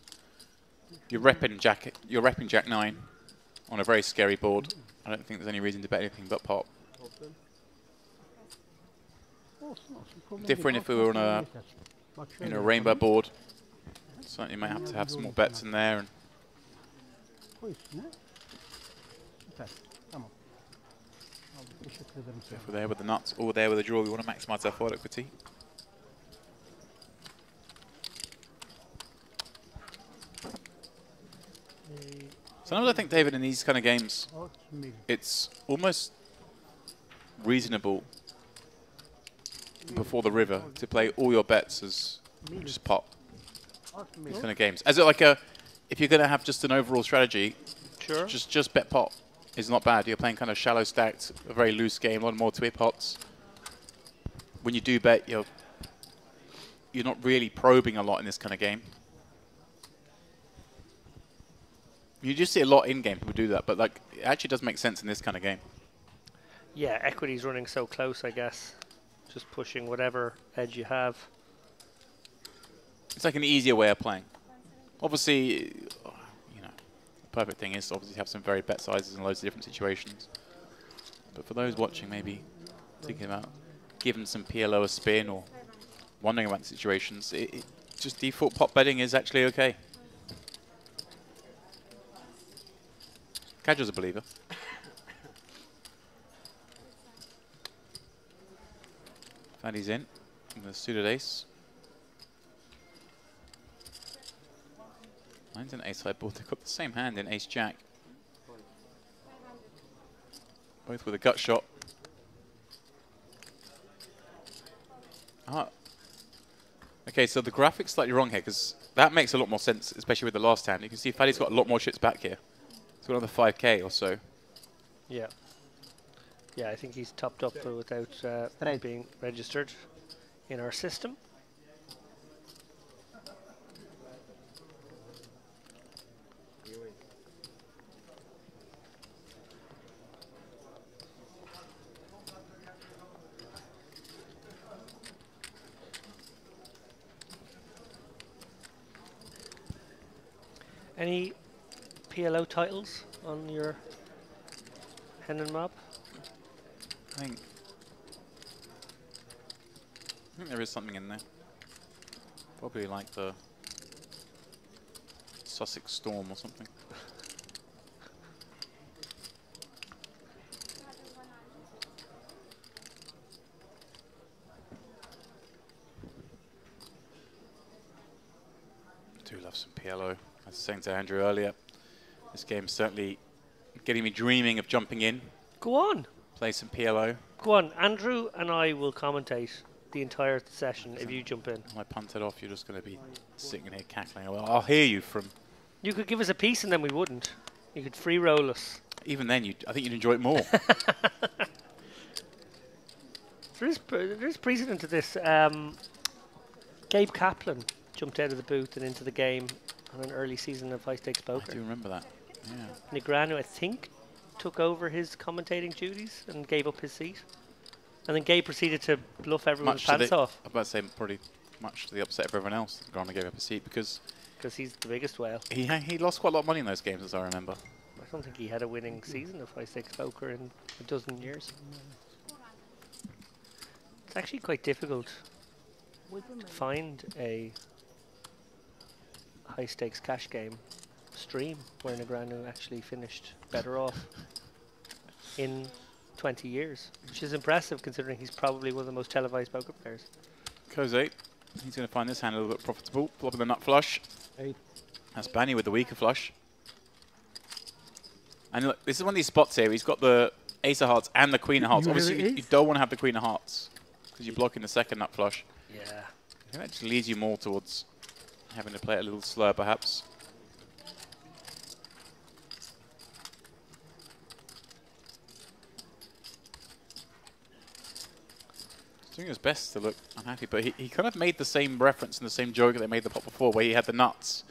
your repping Jack 9 on a very scary board. I don't think there's any reason to bet anything but pot. Different if we were on a rainbow board. Certainly might have to have some more bets in there. And if we're there with the nuts or there with the draw, we want to maximise our forward equity. Sometimes I think, David, in these kind of games, it's almost reasonable before the river to play all your bets as just pot. These kind of games. As it like a, if you're going to have just an overall strategy,
sure,
just bet pot is not bad. You're playing kind of shallow stacked, a very loose game, a lot more two-way pots. When you do bet, you're not really probing a lot in this kind of game. You just see a lot in game people do that, but like it actually does make sense in this kind of game.
Yeah, equity's running so close, I guess. Just pushing whatever edge you have.
It's like an easier way of playing. Obviously, you know, the perfect thing is to obviously have some very bet sizes in loads of different situations. But for those watching, maybe thinking about giving some PLO a spin or wondering about the situations, just default pot betting is actually okay. Cadra's a believer. Faddy's in with a suited ace. Mine's an ace sideboard. They've got the same hand in ace jack. Both with a gut shot. Ah. Okay, so the graphic's slightly wrong here because that makes a lot more sense, especially with the last hand. You can see Faddy's got a lot more chips back here. He's got another 5k or so.
Yeah. Yeah, I think he's topped up without being registered in our system. Any PLO titles on your Hen and Mob?
I think there is something in there. Probably like the Sussex Storm or something. I do love some PLO. I was saying to Andrew earlier, this game's certainly getting me dreaming of jumping in.
Go on.
Play some PLO.
Go on. Andrew and I will commentate the entire session if you jump in.
When I punt it off, you're just going to be sitting here cackling. Well, I'll hear you from...
You could give us a piece and then we wouldn't. You could free roll us.
Even then, I think you'd enjoy it more.
There is precedent to this. Gabe Kaplan jumped out of the booth and into the game on an early season of High Stakes Poker.
I do remember that. Yeah.
Negrano, I think, took over his commentating duties and gave up his seat. And then Gabe proceeded to bluff everyone's pants off.
I was about to say probably much to the upset of everyone else. Negrano gave up his seat because
he's the biggest whale.
He lost quite a lot of money in those games, as I remember.
I don't think he had a winning season of High Stakes Poker in a dozen years. It's actually quite difficult to find a high stakes cash game stream where Negrano actually finished better off in 20 years, which is impressive considering he's probably one of the most televised poker players.
Coves 8. He's going to find this hand a little bit profitable. Flopping the nut flush.
8.
That's Banny with the weaker flush. And look, this is one of these spots here. He's got the ace of hearts and the queen of hearts. Obviously, you don't want to have the queen of hearts because you're blocking the second nut flush.
Yeah.
I think that just leads you more towards having to play it a little slower, perhaps. He's doing his best to look unhappy, but he kind of made the same reference and the same joke that they made the pot before, where he had the nuts.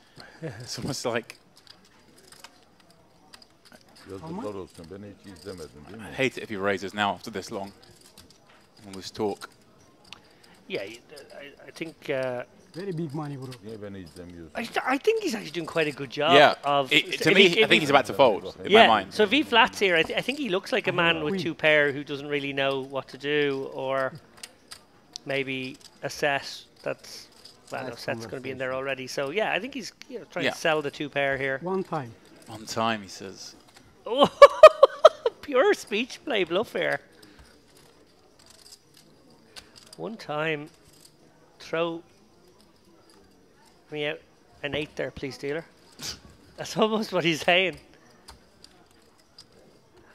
It's almost like... I hate it if he raises now after this long. All this talk.
Yeah, I think...
very big money, bro.
I think he's actually doing quite a good job.
Yeah,
of
to me, I think he's about to fold, in my mind.
So if he flats here, I think he looks like a man with two pair who doesn't really know what to do, or maybe a set that's Well, no, Seth's going to be in there already. So, yeah, I think he's trying to sell the 2 pair here.
One time.
On time, he says.
Oh, pure speech play bluff here. One time. Throw me out an 8 there, please, dealer. That's almost what he's saying.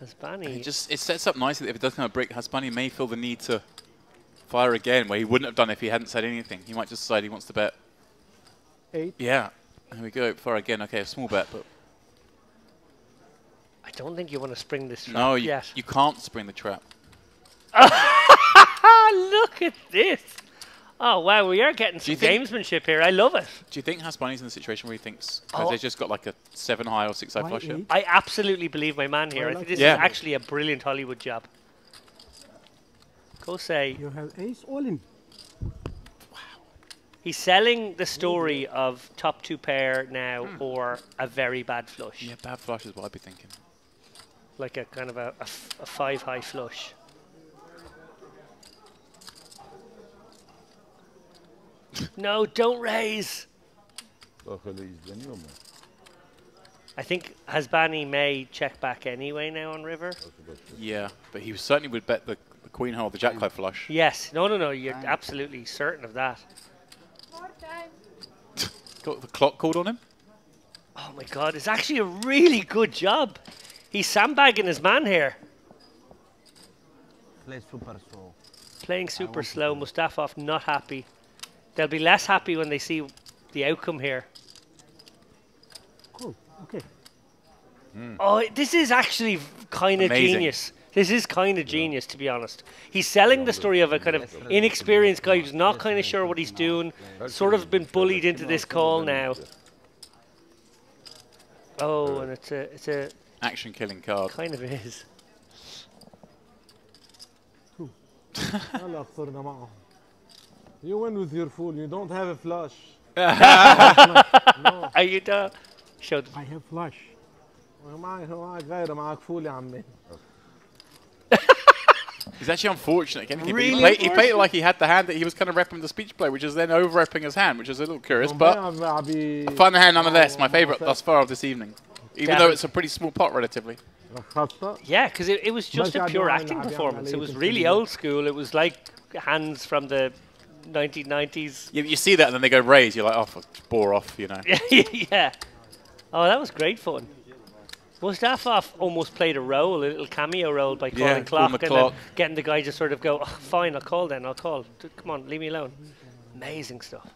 Hasbani.
It sets up nicely that if it does kind of break, Hasbani may feel the need to fire again, where he wouldn't have done if he hadn't said anything. He might just decide he wants to bet.
8.
Yeah. There we go. Fire again. Okay, a small bet, but...
I don't think you want to spring this trap
no,
yet.
you can't spring the trap.
Look at this. Oh, wow, we are getting some gamesmanship here. I love it.
Do you think Hasbani's in the situation where he thinks, because they've just got like a 7 high or 6 high flush here?
I absolutely believe my man here. I think this is actually a brilliant Hollywood job. Go say.
You have ace all in.
Wow. He's selling the story of top 2 pair now or a very bad flush.
Yeah, bad flush is what I'd be thinking.
Like a kind of a 5 high flush. No, don't raise. I think Hasbani may check back anyway now on river.
Yeah, but he certainly would bet the queen hole, the jack high flush.
Yes, no, you're absolutely certain of that.
Got the clock called on him?
Oh my god, it's actually a really good job. He's sandbagging his man here.
Play super slow.
Playing super slow, Mustafov not happy. They'll be less happy when they see the outcome here.
Cool, okay.
Oh, this is actually kind of genius. This is kind of genius, to be honest. He's selling the story of a kind of inexperienced guy who's not kind of sure what he's doing, sort of been bullied into this call now. Oh, and it's a
action killing card.
Kind of is.
You win with your fool. You don't have a flush.
No. Are you done? Show them.
I have flush.
He's actually unfortunate.
Really
he played it like he had the hand that he was kind of repping the speech play, which is then over-repping his hand, which is a little curious, but a fun hand nonetheless. My favourite thus far of this evening, even though it's a pretty small pot relatively.
Yeah, because it was just a pure acting performance. It was really old school. It was like hands from the 1990s.
You see that and then they go raise. You're like, oh, fuck, bore off, you know.
Yeah. Oh, that was great fun. Mustafov almost played a role, a little cameo role by calling clock and then getting the guy to sort of go, oh, fine, I'll call then, I'll call. Come on, leave me alone. Amazing stuff.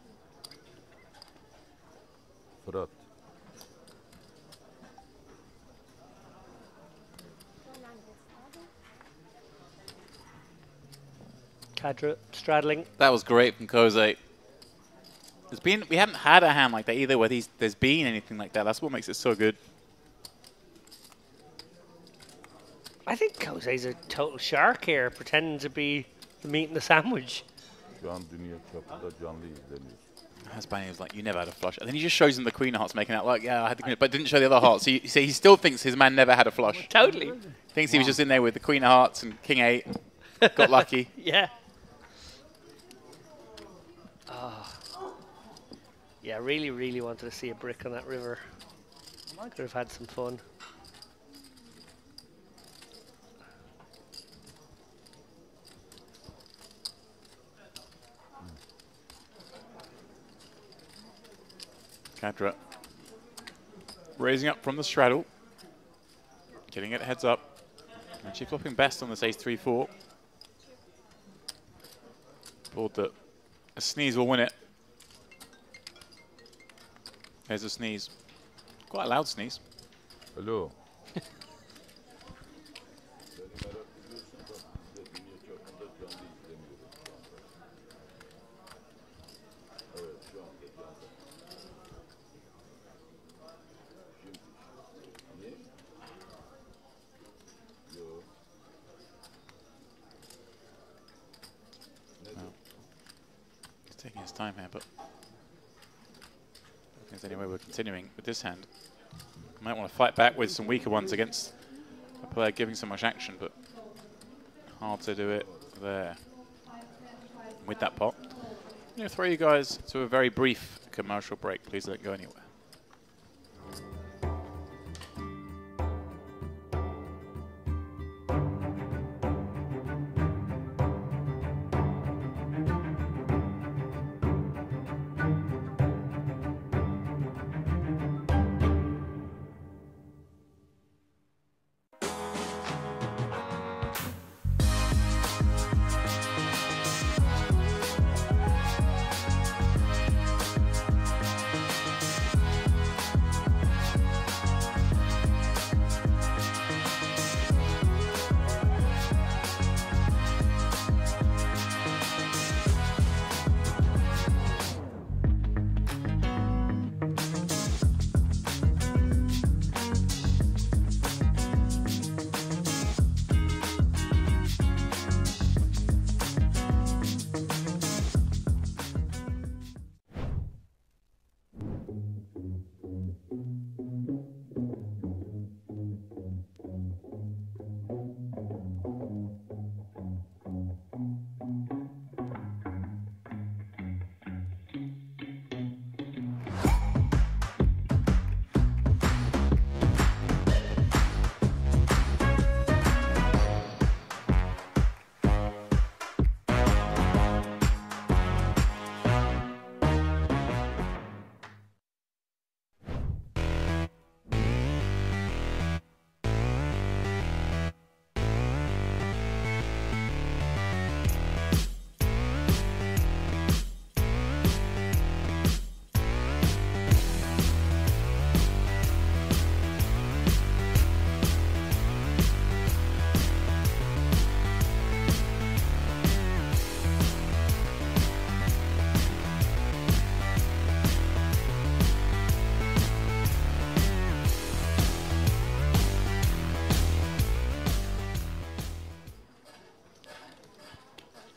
Cadra straddling.
That was great from Koze. We haven't had a hand like that either where there's been anything like that. That's what makes it so good.
I think Koze's a total shark here, pretending to be the meat in the sandwich.
Hasbani was like, you never had a flush. And then he just shows him the queen of hearts making out like, yeah, I had the queen, but didn't show the other hearts. So he still thinks his man never had a flush.
Totally.
Thinks he was just in there with the queen of hearts and king 8. Got lucky.
Yeah. Yeah, really, really wanted to see a brick on that river. Could have had some fun.
Cadra raising up from the straddle, getting it heads up. Actually flopping best on this ace 3-4. Board that a sneeze will win it. There's a sneeze. Quite a loud sneeze.
Hello.
He's taking his time here, but if there's any way we're continuing with this hand. Might want to fight back with some weaker ones against a player giving so much action, but hard to do it there with that pot. I'm going to throw you guys to a very brief commercial break. Please don't go anywhere.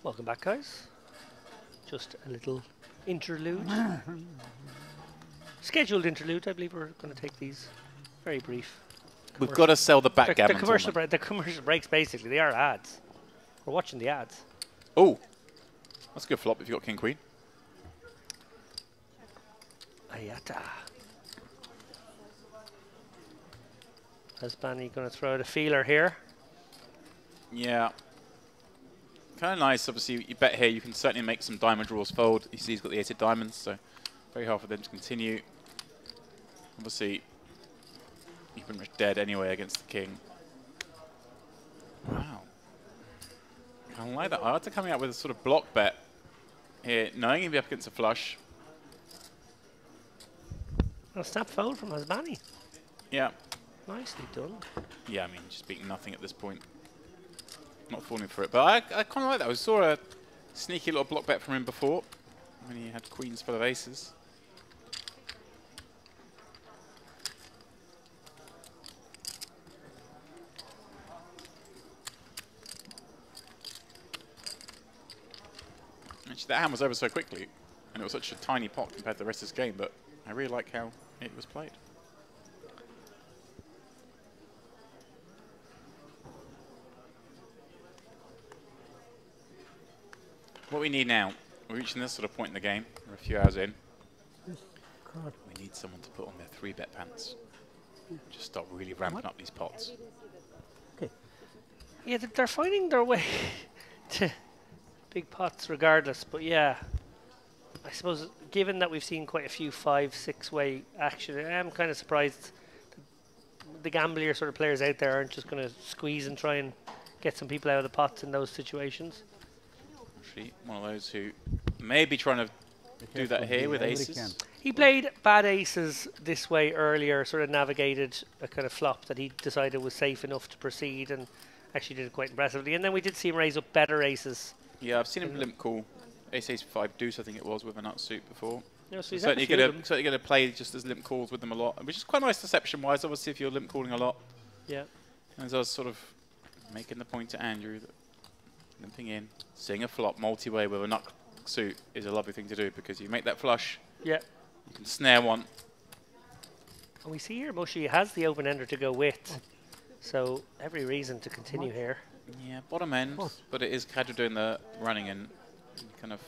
Welcome back, guys. Just a little interlude. Scheduled interlude. I believe we're going to take these very brief.
We've got to sell the backgammon.
The commercial breaks, basically, they are ads. We're watching the ads.
Oh, that's a good flop if you've got King Queen.
Ayata. Hasbani going to throw out a feeler here.
Yeah. Kind of nice, obviously, you bet here, you can certainly make some diamond draws fold. You see he's got the 8 of diamonds, so very hard for them to continue. Obviously, you're pretty much dead anyway against the king. Wow. Kind of like that. Arta coming out with a sort of block bet here, knowing he'll be up against a flush.
A snap fold from Hasbani.
Yeah.
Nicely done.
Yeah, I mean, just beating nothing at this point. Not falling for it, but I kind of like that. I saw a sneaky little block bet from him before when he had queens full of aces. Actually, that hand was over so quickly, and it was such a tiny pot compared to the rest of this game, but I really like how it was played. What we need now, we're reaching this sort of point in the game, we're a few hours in. We need someone to put on their 3-bet pants. Just start really ramping up these pots.
Okay. Yeah, they're finding their way to big pots regardless, but yeah, I suppose given that we've seen quite a few 5-6 way action, I'm kind of surprised the gamblier sort of players out there aren't just going to squeeze and try and get some people out of the pots in those situations.
Actually, one of those who may be trying to do that here with aces.
He played bad aces this way earlier, sort of navigated a kind of flop that he decided was safe enough to proceed and actually did it quite impressively. And then we did see him raise up better aces.
Yeah, I've seen him limp call ace-5 deuce, I think it was, with a nut suit before.
Yeah, so
certainly going to play just as limp calls with them a lot, which is quite nice deception-wise, obviously, if you're limp calling a lot.
Yeah.
As I was sort of making the point to Andrew that limping in, seeing a flop multi-way with a nut suit is a lovely thing to do because you make that flush.
Yeah.
You can snare one.
And we see here Mushy has the open ender to go with, so every reason to continue here.
Yeah, bottom end, but it is Kadra doing the running and kind of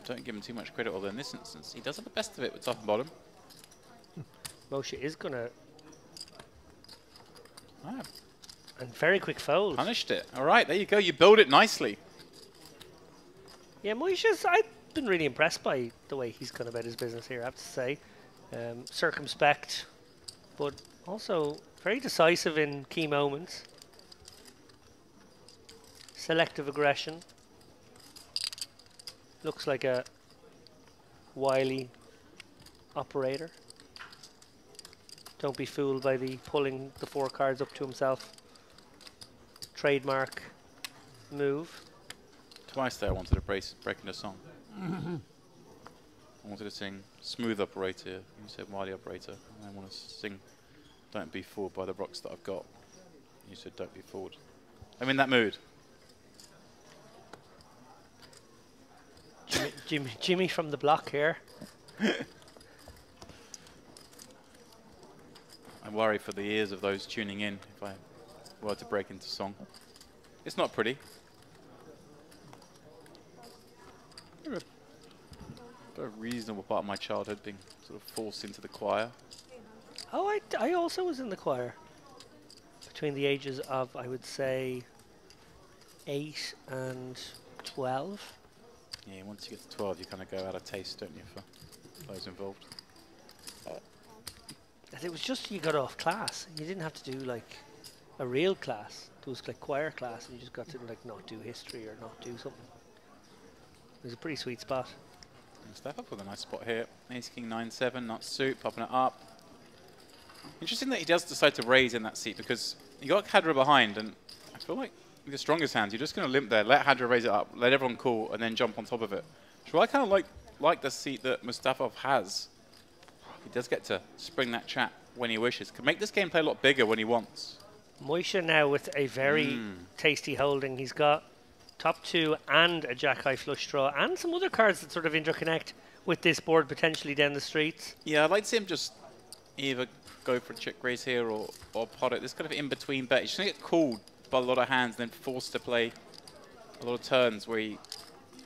Don't give him too much credit, although in this instance, he does have the best of it with top and bottom.
Moshe is going to...
Ah,
And very quick fold.
punished it. All right, there you go. You build it nicely.
Yeah, Moshe's... I've been really impressed by the way he's gone about his business here, I have to say. Circumspect, but also very decisive in key moments. Selective aggression. Looks like a wily operator. Don't be fooled by the pulling the 4 cards up to himself trademark move.
Twice there I wanted to break into song. I wanted to sing Smooth Operator, you said Wily Operator, and I want to sing Don't Be Fooled by the rocks that I've got. You said Don't Be Fooled. I'm in that mood.
Jimmy from the block here.
I worry for the ears of those tuning in if I were to break into song. It's not pretty. A reasonable part of my childhood being sort of forced into the choir.
Oh, I also was in the choir. Between the ages of, I would say, 8 and 12.
Yeah, once you get to 12, you kind of go out of taste, don't you, for those involved.
It was just you got off class. You didn't have to do like a real class. It was like choir class, and you just got to like not do history or not do something. It was a pretty sweet spot.
Step up with a nice spot here. Ace King 9-7, not suit, popping it up. Interesting that he does decide to raise in that seat because you got Hadra behind, and I feel like with the strongest hands, you're just going to limp there, let Hadra raise it up, let everyone call, and then jump on top of it. So I kind of like the seat that Mustafov has. He does get to spring that trap when he wishes. Can make this game play a lot bigger when he wants.
Moisha now with a very tasty holding. He's got top 2 and a jack-high flush draw and some other cards that sort of interconnect with this board potentially down the streets.
Yeah, I'd like to see him just either go for a check raise here or pot it. This kind of in-between bet. He's going to get called by a lot of hands and then forced to play a lot of turns where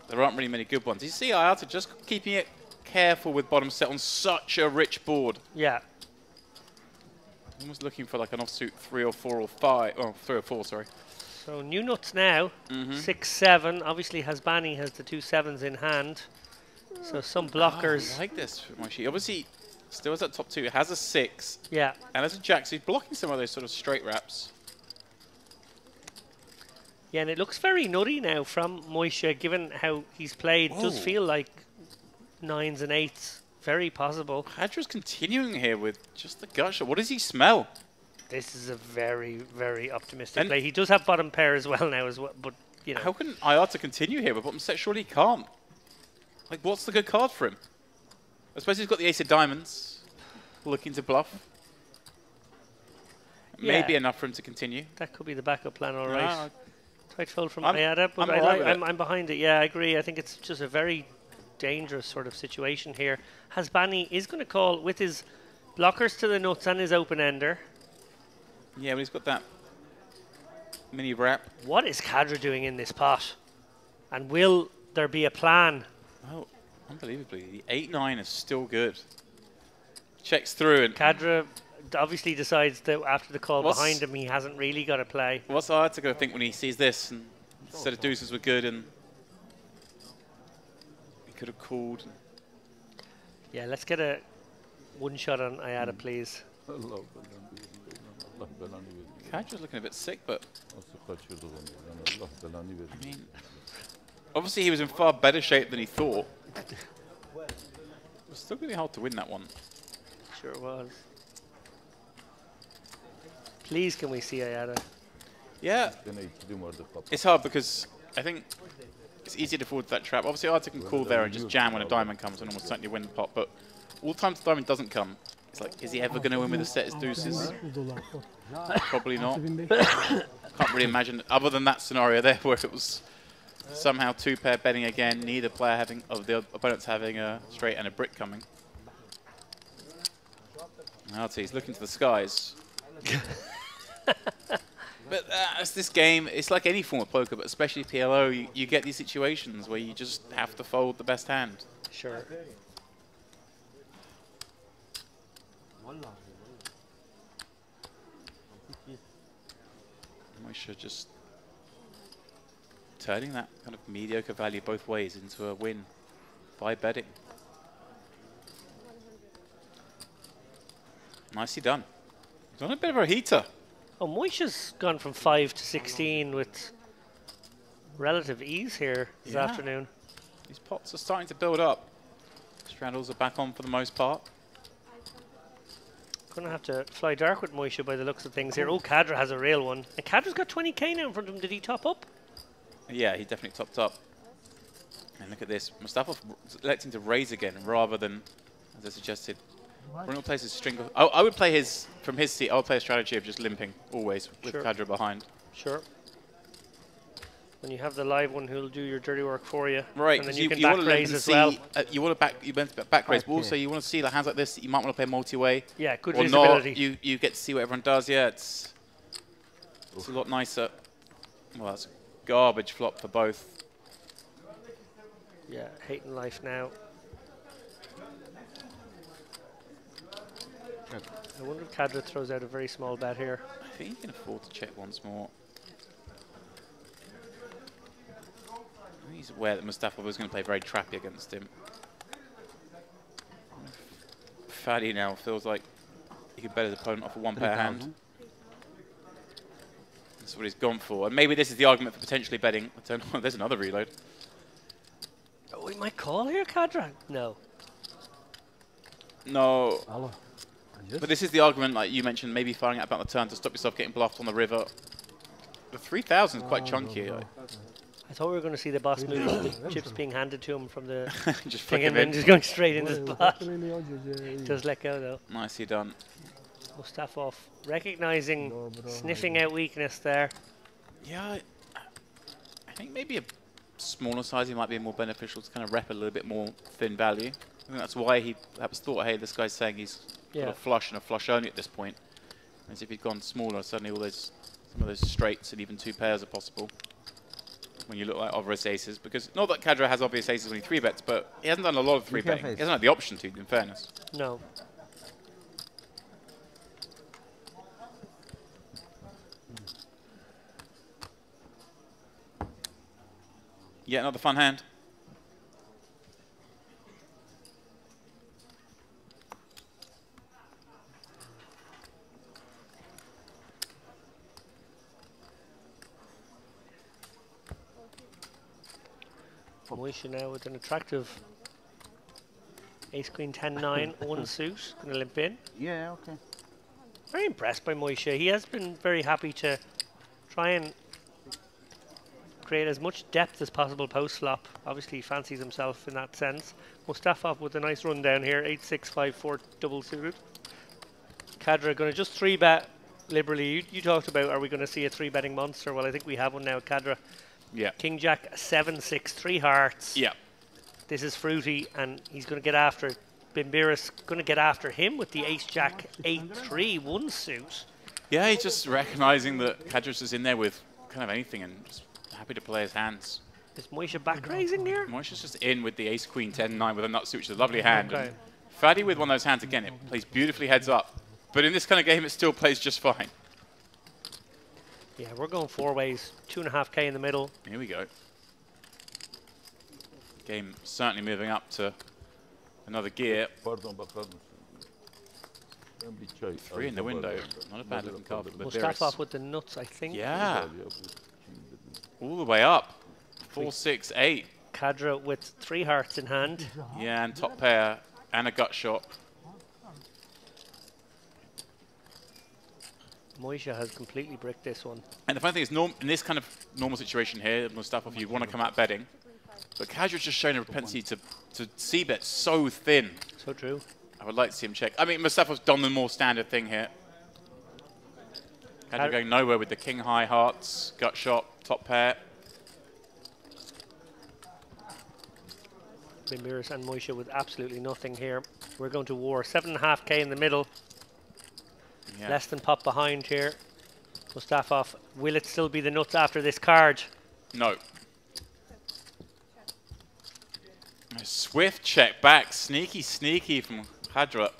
there aren't really many good ones. You see Ayata just keeping it careful with bottom set on such a rich board.
Yeah.
Almost looking for like an offsuit 3 or 4 or 5. Oh, 3 or 4, sorry.
So new nuts now, 6-7. Obviously Hasbani has the 2 7s in hand. So some blockers.
I like this, Moishi. Obviously, still has that top 2. It has a 6.
Yeah.
And has a jack, so he's blocking some of those sort of straight wraps.
Yeah, and it looks very nutty now from Moisha, given how he's played. It does feel like 9s and 8s. Very possible.
Hadra's continuing here with just the gut shot. What does he smell?
This is a very, very optimistic play. He does have bottom pair as well now, but you know.
How can Ayata continue here with bottom set? Surely he can't. Like, what's the good card for him? I suppose he's got the ace of diamonds, looking to bluff.
Yeah.
Maybe enough for him to continue.
That could be the backup plan, all right. Tight fold from
I'm
Ayata, but I'm behind it. Yeah, I agree. I think it's just a very dangerous sort of situation here. Hasbani is going to call with his blockers to the nuts and his open-ender.
Yeah, but he's got that mini wrap.
What is Kadra doing in this pot? And will there be a plan?
Oh, unbelievably. The 8-9 is still good. Checks through. And
Kadra obviously decides that after the call behind him, he hasn't really got a play.
What's Ayata going to think when he sees this? And instead of deuces were good and he could have called.
Yeah, let's get a one shot on Ayata, please.
Kadra's looking a bit sick, but I mean, obviously he was in far better shape than he thought. It was still going to be hard to win that one.
Sure was. Please, can we see Ayata?
Yeah. It's hard because I think it's easy to fall into that trap. Obviously, Ayata can call there and just jam when a diamond comes and almost certainly win the pot, but all the times the diamond doesn't come, it's like, is he ever going to win with a set as deuces? Probably not. Can't really imagine, other than that scenario there where it was somehow 2-pair betting again, neither player having, of the opponents having a straight and a brick coming. Ayata, he's looking to the skies. But it's this game, it's like any form of poker, but especially PLO, you get these situations where you just have to fold the best hand.
Sure.
Moisha just turning that kind of mediocre value both ways into a win by betting. Nicely done. He's on a bit of a heater.
Oh, Moisha's gone from 5 to 16 with relative ease here this afternoon.
These pots are starting to build up. Straddles are back on for the most part.
Going to have to fly dark with Moisha by the looks of things here. Oh, Kadra has a real one. And Kadra's got 20k now in front of him. Did he top up?
Yeah, he definitely topped up. And look at this. Mustafa electing to raise again rather than, as I suggested, Bruno plays his string. I would play his, from his seat, I would play a strategy of just limping always with Kadra behind.
Sure. When you have the live one who'll do your dirty work for you.
Right,
and then
you
can
want
back
to
raise as well.
You want to back raise, but also you want to see like hands like this. You might want to play multi-way.
Yeah, good
or
visibility.
Not, you get to see what everyone does. Yeah, it's a lot nicer. Well, that's a garbage flop for both.
Yeah, hating life now. I wonder if Kadra throws out a very small bet here.
I think he can afford to check once more. He's aware that Mustafa was going to play very trappy against him. Fadi now feels like he could bet his opponent off a one-pair hand. That's what he's gone for. And maybe this is the argument for potentially betting. I don't know. There's another reload.
Oh, we might call here, Kadra? No.
No. But this is the argument, like you mentioned, maybe firing out about the turn to stop yourself getting bluffed on the river. The 3,000 is quite chunky.
I thought we were going to see the boss move, the chips being handed to him from the
just
thing and then just going straight into the spot. Just let go though.
Nicely done.
Mustafov recognizing, sniffing out weakness there.
Yeah, I think maybe a smaller sizing might be more beneficial to kind of rep a little bit more thin value. I think that's why he perhaps thought, hey, this guy's saying he's got a flush and a flush only at this point. As if he'd gone smaller, suddenly some of those straights and even two pairs are possible. When you look like obvious aces, because not that Kadra has obvious aces when he 3-bets, but he hasn't done a lot of 3-betting. He hasn't had the option to, in fairness.
No.
Yeah, another fun hand.
Moisha now with an attractive ace queen 10-9 one suit, going to limp in.
Yeah, okay.
Very impressed by Moisha. He has been very happy to try and create as much depth as possible post flop. Obviously he fancies himself in that sense. Mustafov with a nice run down here, 8-6-5-4 double suited. Kadra going to just 3-bet liberally. You talked about, are we going to see a 3-betting monster? Well, I think we have one now, Kadra.
Yeah.
King Jack 7-6, 3 hearts.
Yeah.
This is fruity, and he's going to get after it. Bimbiris going to get after him with the Ace Jack 8-3 one suit.
Yeah, he's just recognizing that Kadras is in there with kind of anything and just happy to play his hands.
Is Moisha back raising here?
Moisha's just in with the Ace Queen 10-9 with a nut suit, which is a lovely hand. Okay. Fadi with one of those hands again, it plays beautifully heads up. But in this kind of game, it still plays just fine.
Yeah, we're going 4 ways, 2.5k in the middle.
Here we go. Game certainly moving up to another gear. 3 in the window. Not a bad looking card.
Mustafov with the nuts, I think.
Yeah. All the way up. 4-6-8.
Kadra with 3 hearts in hand.
Yeah, and top pair and a gut shot.
Moisha has completely bricked this one.
And the funny thing is, in this kind of normal situation here, Mustafov, you'd want to come out betting. But Kadra's just shown a propensity to c-bet so thin.
So true.
I would like to see him check. I mean, Mustafov's done the more standard thing here. Kadra going nowhere with the king high hearts, gut shot, top pair.
Bimbiris and Moisha with absolutely nothing here. We're going to war. 7.5k in the middle. Yeah. Less than pop behind here. Mustafov, will it still be the nuts after this card?
No. A swift check back. Sneaky, sneaky from Khadra.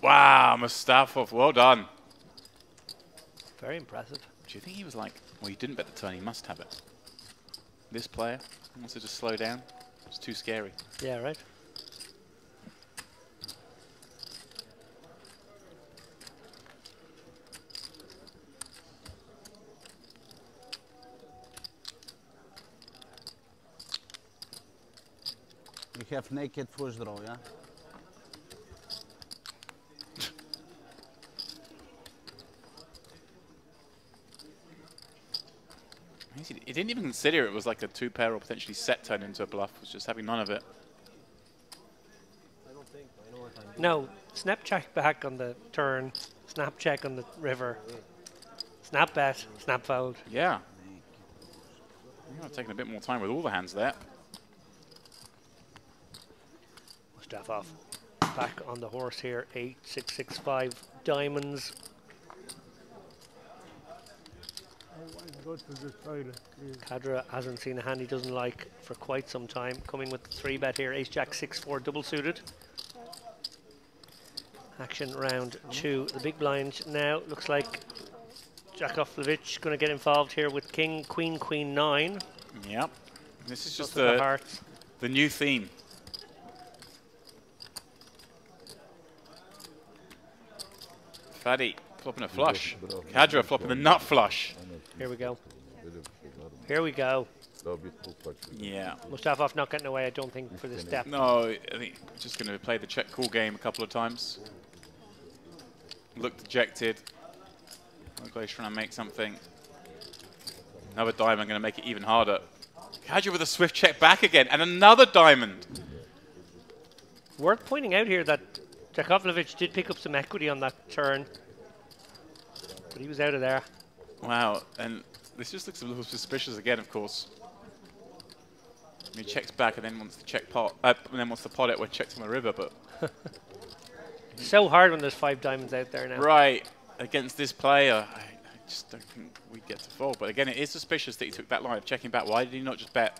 Wow, Mustafov, well done.
Very impressive.
Do you think he was like, well, he didn't bet the turn, he must have it. This player wants to just slow down. It's too scary.
Yeah, right.
We have naked first draw, yeah?
He didn't even consider it was like a two-pair or potentially set turn into a bluff. Was just having none of it.
No, snap check back on the turn, snap check on the river, snap bet, snap fold.
Yeah. You're taking a bit more time with all the hands there.
Mustafov back on the horse here, 8, 6, 6, 5 diamonds. Khadra hasn't seen a hand he doesn't like for quite some time. Coming with the 3-bet here, Ace Jack 6-4 double suited. Action round 2. The big blind now looks like Jakovlevich going to get involved here with King, Queen, Queen 9.
Yep. This is just
the
new theme. Faddy flopping a flush. Khadra flopping the nut flush.
Here we go. Here we go.
Yeah.
Mustafov not getting away, I don't think, for this step.
No, I think just going to play the check call game a couple of times. Look dejected. Look like he's trying to make something. Another diamond going to make it even harder. Khadra with a swift check back again, and another diamond.
Worth pointing out here that Jakovlevich did pick up some equity on that turn, but he was out of there.
Wow, and this just looks a little suspicious again, of course. He checks back and then wants to check pot, and then wants to pot it where checks on the river, but
so hard when there's 5 diamonds out there now.
Right, against this player, I just don't think we'd get to fold. But again, it is suspicious that he took that line of checking back. Why did he not just bet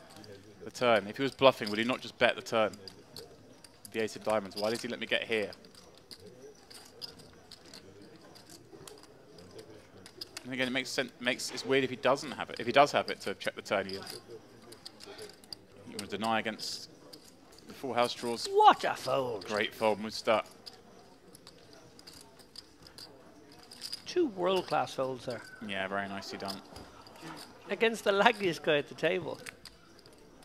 the turn? If he was bluffing, would he not just bet the turn? The 8 of diamonds. Why did he let me get here? And again, it makes sense. It's weird if he doesn't have it. If he does have it to check the turn, he would deny against the full house draws.
What a fold!
Great fold, Musta.
2 world-class folds there.
Yeah, very nicely done.
Against the laggiest guy at the table.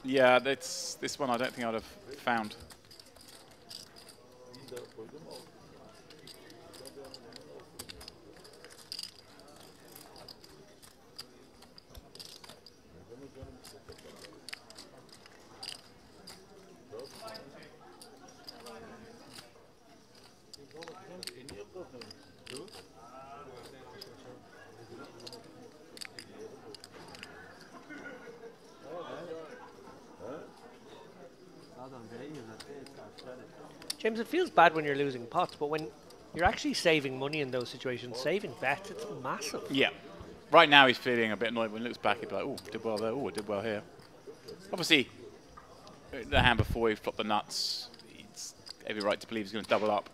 Yeah, this one I don't think I'd have found.
James, it feels bad when you're losing pots, but when you're actually saving money in those situations, saving bets, it's massive.
Yeah. Right now he's feeling a bit annoyed. When he looks back, he'd be like, oh, did well there. Oh, I did well here. Obviously, the hand before he flopped the nuts, he's every right to believe he's going to double up.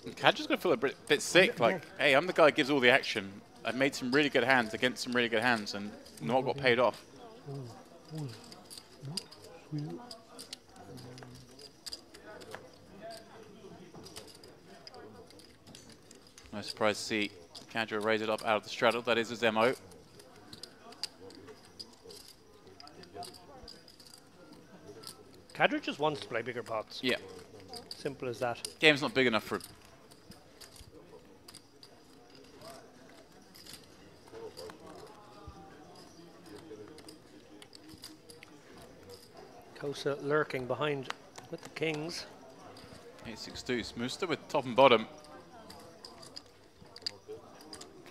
Khadra's going to feel a bit sick. Like, hey, I'm the guy who gives all the action. I've made some really good hands against some really good hands and not got paid off. No surprise to see Khadra raise it up out of the straddle. That is his MO.
Khadra just wants to play bigger pots.
Yeah.
Simple as that.
Game's not big enough for him.
Kosa lurking behind with the kings.
8-6 deuce. Musta with top and bottom.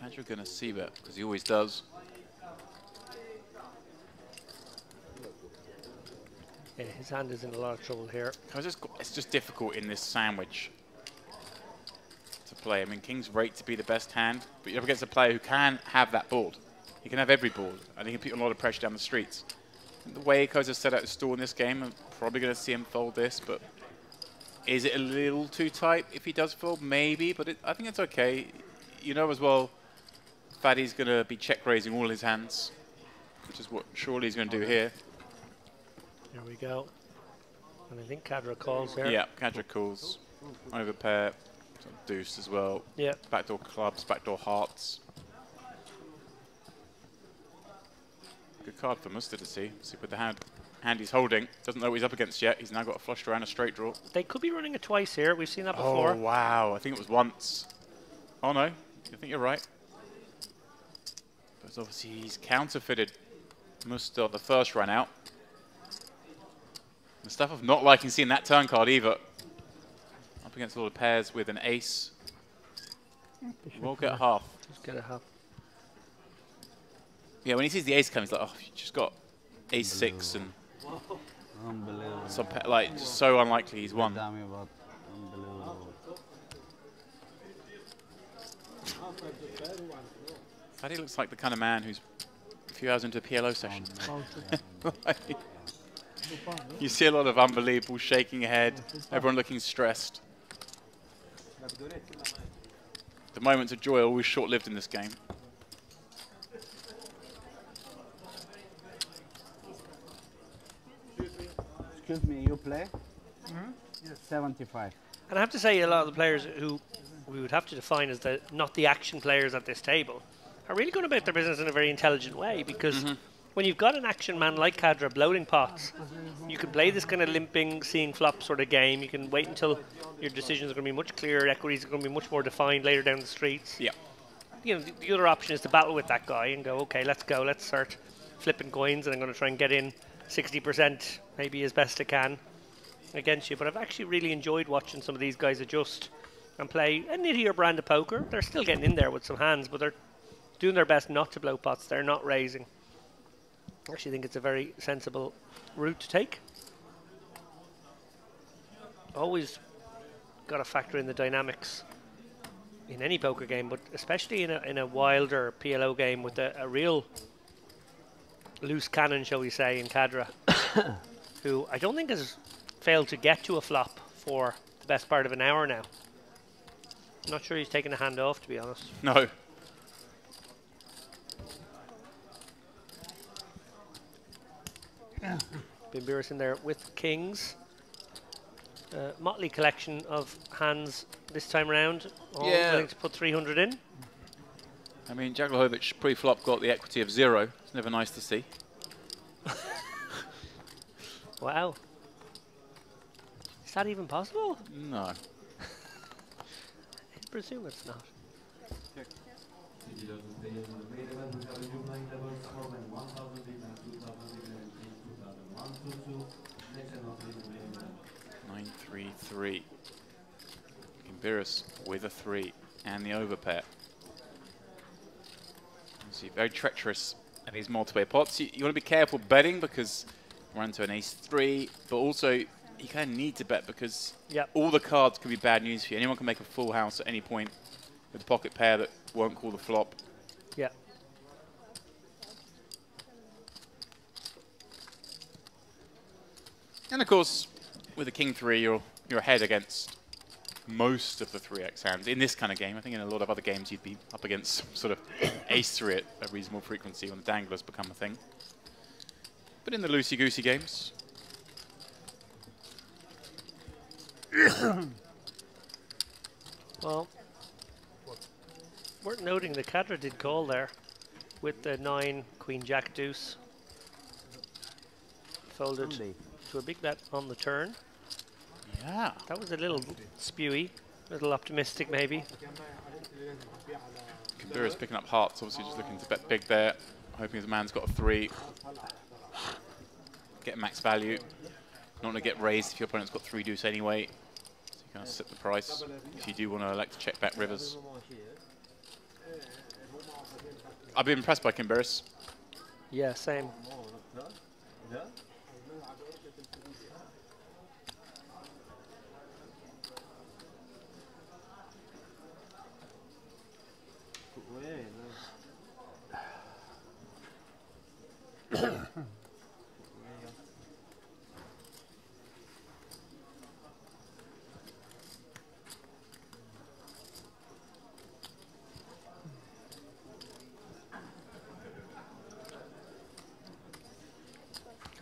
Khadra going to see bet, because he always does.
Yeah, his hand is in a lot of trouble here.
It's just difficult in this sandwich to play. I mean, King's rate to be the best hand, but you're up against a player who can have that board. He can have every board, and he can put a lot of pressure down the streets. And the way Koza set out his stall in this game, I'm probably going to see him fold this, but is it a little too tight if he does fold? Maybe, but I think it's okay. You know as well, Fadi's going to be check raising all his hands, which is what surely he's going to do here.
Here we go. And I think Cadra calls here.
Yeah, Cadra calls. Overpair, deuce as well.
Yeah.
Backdoor clubs, backdoor hearts. Good card for Mustard to see. See with the hand he's holding. Doesn't know what he's up against yet. He's now got a flush draw and a straight draw.
They could be running it twice here. We've seen that before.
Oh, wow. I think it was once. Oh, no. I think you're right. But obviously he's counterfeited Mustard on the first run out. The stuff of not liking seeing that turn card either. Up against a lot of pairs with an ace. We'll get a half.
Just get a half.
Yeah, when he sees the ace come, he's like, oh, you just got ace 6 and some like just so unlikely he's won. Fadi looks like the kind of man who's a few hours into a PLO session. Like, you see a lot of unbelievable shaking head, everyone looking stressed. The moments of joy are always short-lived in this game.
Excuse me, you play? Yes. 75.
And I have to say, a lot of the players who we would have to define as not the action players at this table are really going about their business in a very intelligent way, because when you've got an action man like Cadra bloating pots, you can play this kind of limping, seeing flop sort of game. You can wait until your decisions are going to be much clearer, equities are going to be much more defined later down the streets.
Yeah.
You know, the other option is to battle with that guy and go, okay, let's go, let's start flipping coins, and I'm going to try and get in 60% maybe as best I can against you. But I've actually really enjoyed watching some of these guys adjust and play a nittier brand of poker. They're still getting in there with some hands, but they're doing their best not to blow pots. They're not raising. I actually think it's a very sensible route to take. Always got to factor in the dynamics in any poker game, but especially in a wilder PLO game with a real loose cannon, shall we say, in Cadra, who I don't think has failed to get to a flop for the best part of an hour now. I'm not sure he's taken a hand off, to be honest.
No.
Bimbiris in there with kings. Motley collection of hands this time around. All willing to put 300 in.
I mean, Jaglahovic pre-flop got the equity of 0. It's never nice to see.
Wow. Is that even possible?
No.
I presume it's not.
Check.
9-3-3. Kimbiris with a 3 and the overpair. See, very treacherous at these multi-way pots. You want to be careful betting because you run into an ace 3, but also you kind of need to bet because all the cards could be bad news for you. Anyone can make a full house at any point with a pocket pair that won't call the flop.
Yeah.
And of course, with a king 3, you're ahead against most of the 3x hands in this kind of game. I think in a lot of other games you'd be up against sort of ace 3 at a reasonable frequency when the danglers become a thing. But in the loosey-goosey games...
Well, worth noting the Cadra did call there with the 9 Queen Jack Deuce. Folded to a big bet on the turn.
Yeah.
That was a little spewy, a little optimistic maybe.
Kimbiris picking up hearts, obviously just looking to bet big there, hoping his man's got a 3. Get max value. Not going to get raised if your opponent's got 3 deuce anyway. So you kind of set the price if you do want to elect to check back rivers. I've been impressed by Kimbiris.
Yeah, same.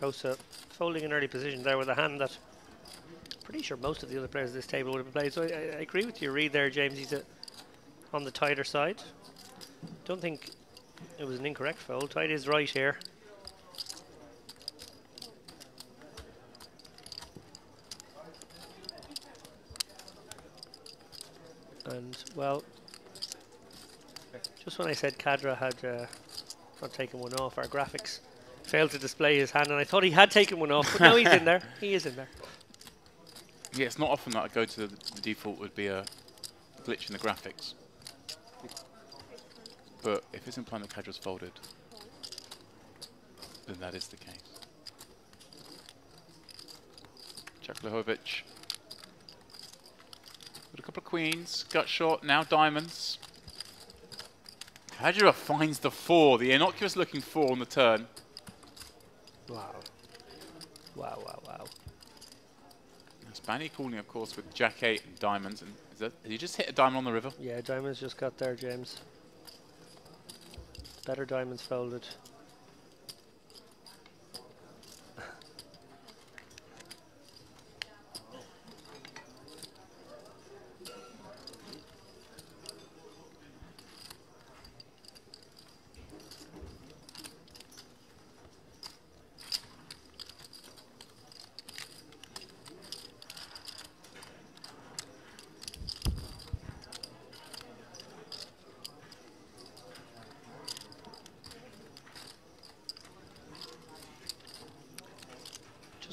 Kosa folding an early position there with a hand that pretty sure most of the other players at this table would have played. So I agree with your read there, James. He's on the tighter side. Don't think it was an incorrect fold. Tight is right here. And, well, just when I said Cadra had not taken one off, our graphics failed to display his hand, and I thought he had taken one off, but now he's in there. He is in there.
Yeah, it's not often that I go to the default would be a glitch in the graphics. But if it's implying that Cadra's folded, then that is the case. Čaklahovic. With a couple of queens, gut shot, now diamonds. Cadra finds the 4, the innocuous looking 4 on the turn.
Wow. Wow, wow, wow.
Spanny calling, of course, with Jack 8 and diamonds. And did he just hit a diamond on the river?
Yeah, diamonds just got there, James. Better diamonds folded.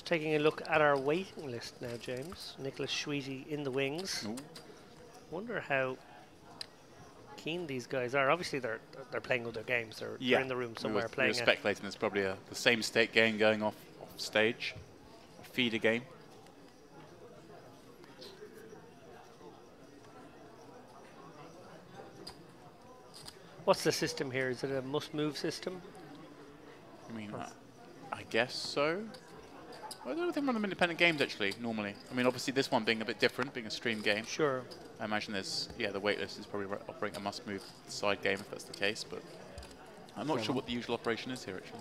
Taking a look at our waiting list now, James. Nicholas Schweezy in the wings.
Ooh.
Wonder how keen these guys are. Obviously, they're playing other games. They're in the room somewhere playing.
We were speculating there's probably the same state game going off stage, a feeder game.
What's the system here? Is it a must-move system?
I mean, I guess so. I don't think run them independent games actually, normally. I mean, obviously this one being a bit different, being a stream game.
Sure.
I imagine there's, the waitlist is probably operating a must-move side game if that's the case, but I'm not sure what the usual operation is here actually.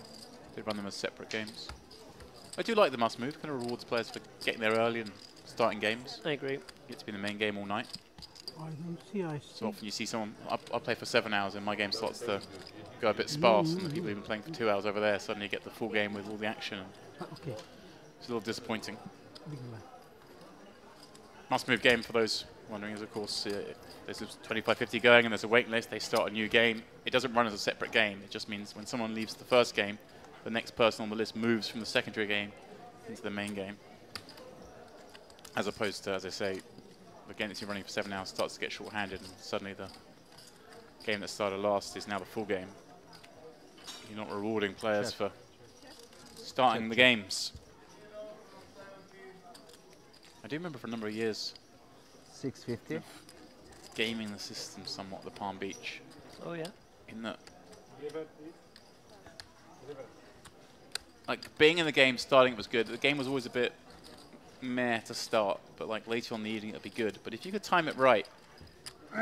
They run them as separate games. I do like the must-move, kind of rewards players for getting there early and starting games.
I agree.
You get to be in the main game all night.
I don't see,
So often you see someone, I play for 7 hours and my game starts to go a bit sparse, and the people who've been playing for 2 hours over there suddenly get the full game with all the action.
Okay.
It's a little disappointing. Must-move game, for those wondering, is of course there's a 25-50 going and there's a waiting list. They start a new game. It doesn't run as a separate game. It just means when someone leaves the first game, the next person on the list moves from the secondary game into the main game. As opposed to, as I say, the game that's been running for 7 hours starts to get short-handed, and suddenly the game that started last is now the full game. You're not rewarding players for starting the games. I do remember for a number of years
650
gaming the system somewhat, the Palm Beach.
Oh yeah.
In that, like, being in the game, starting it was good. The game was always a bit meh to start, but like later on in the evening it'd be good. But if you could time it right,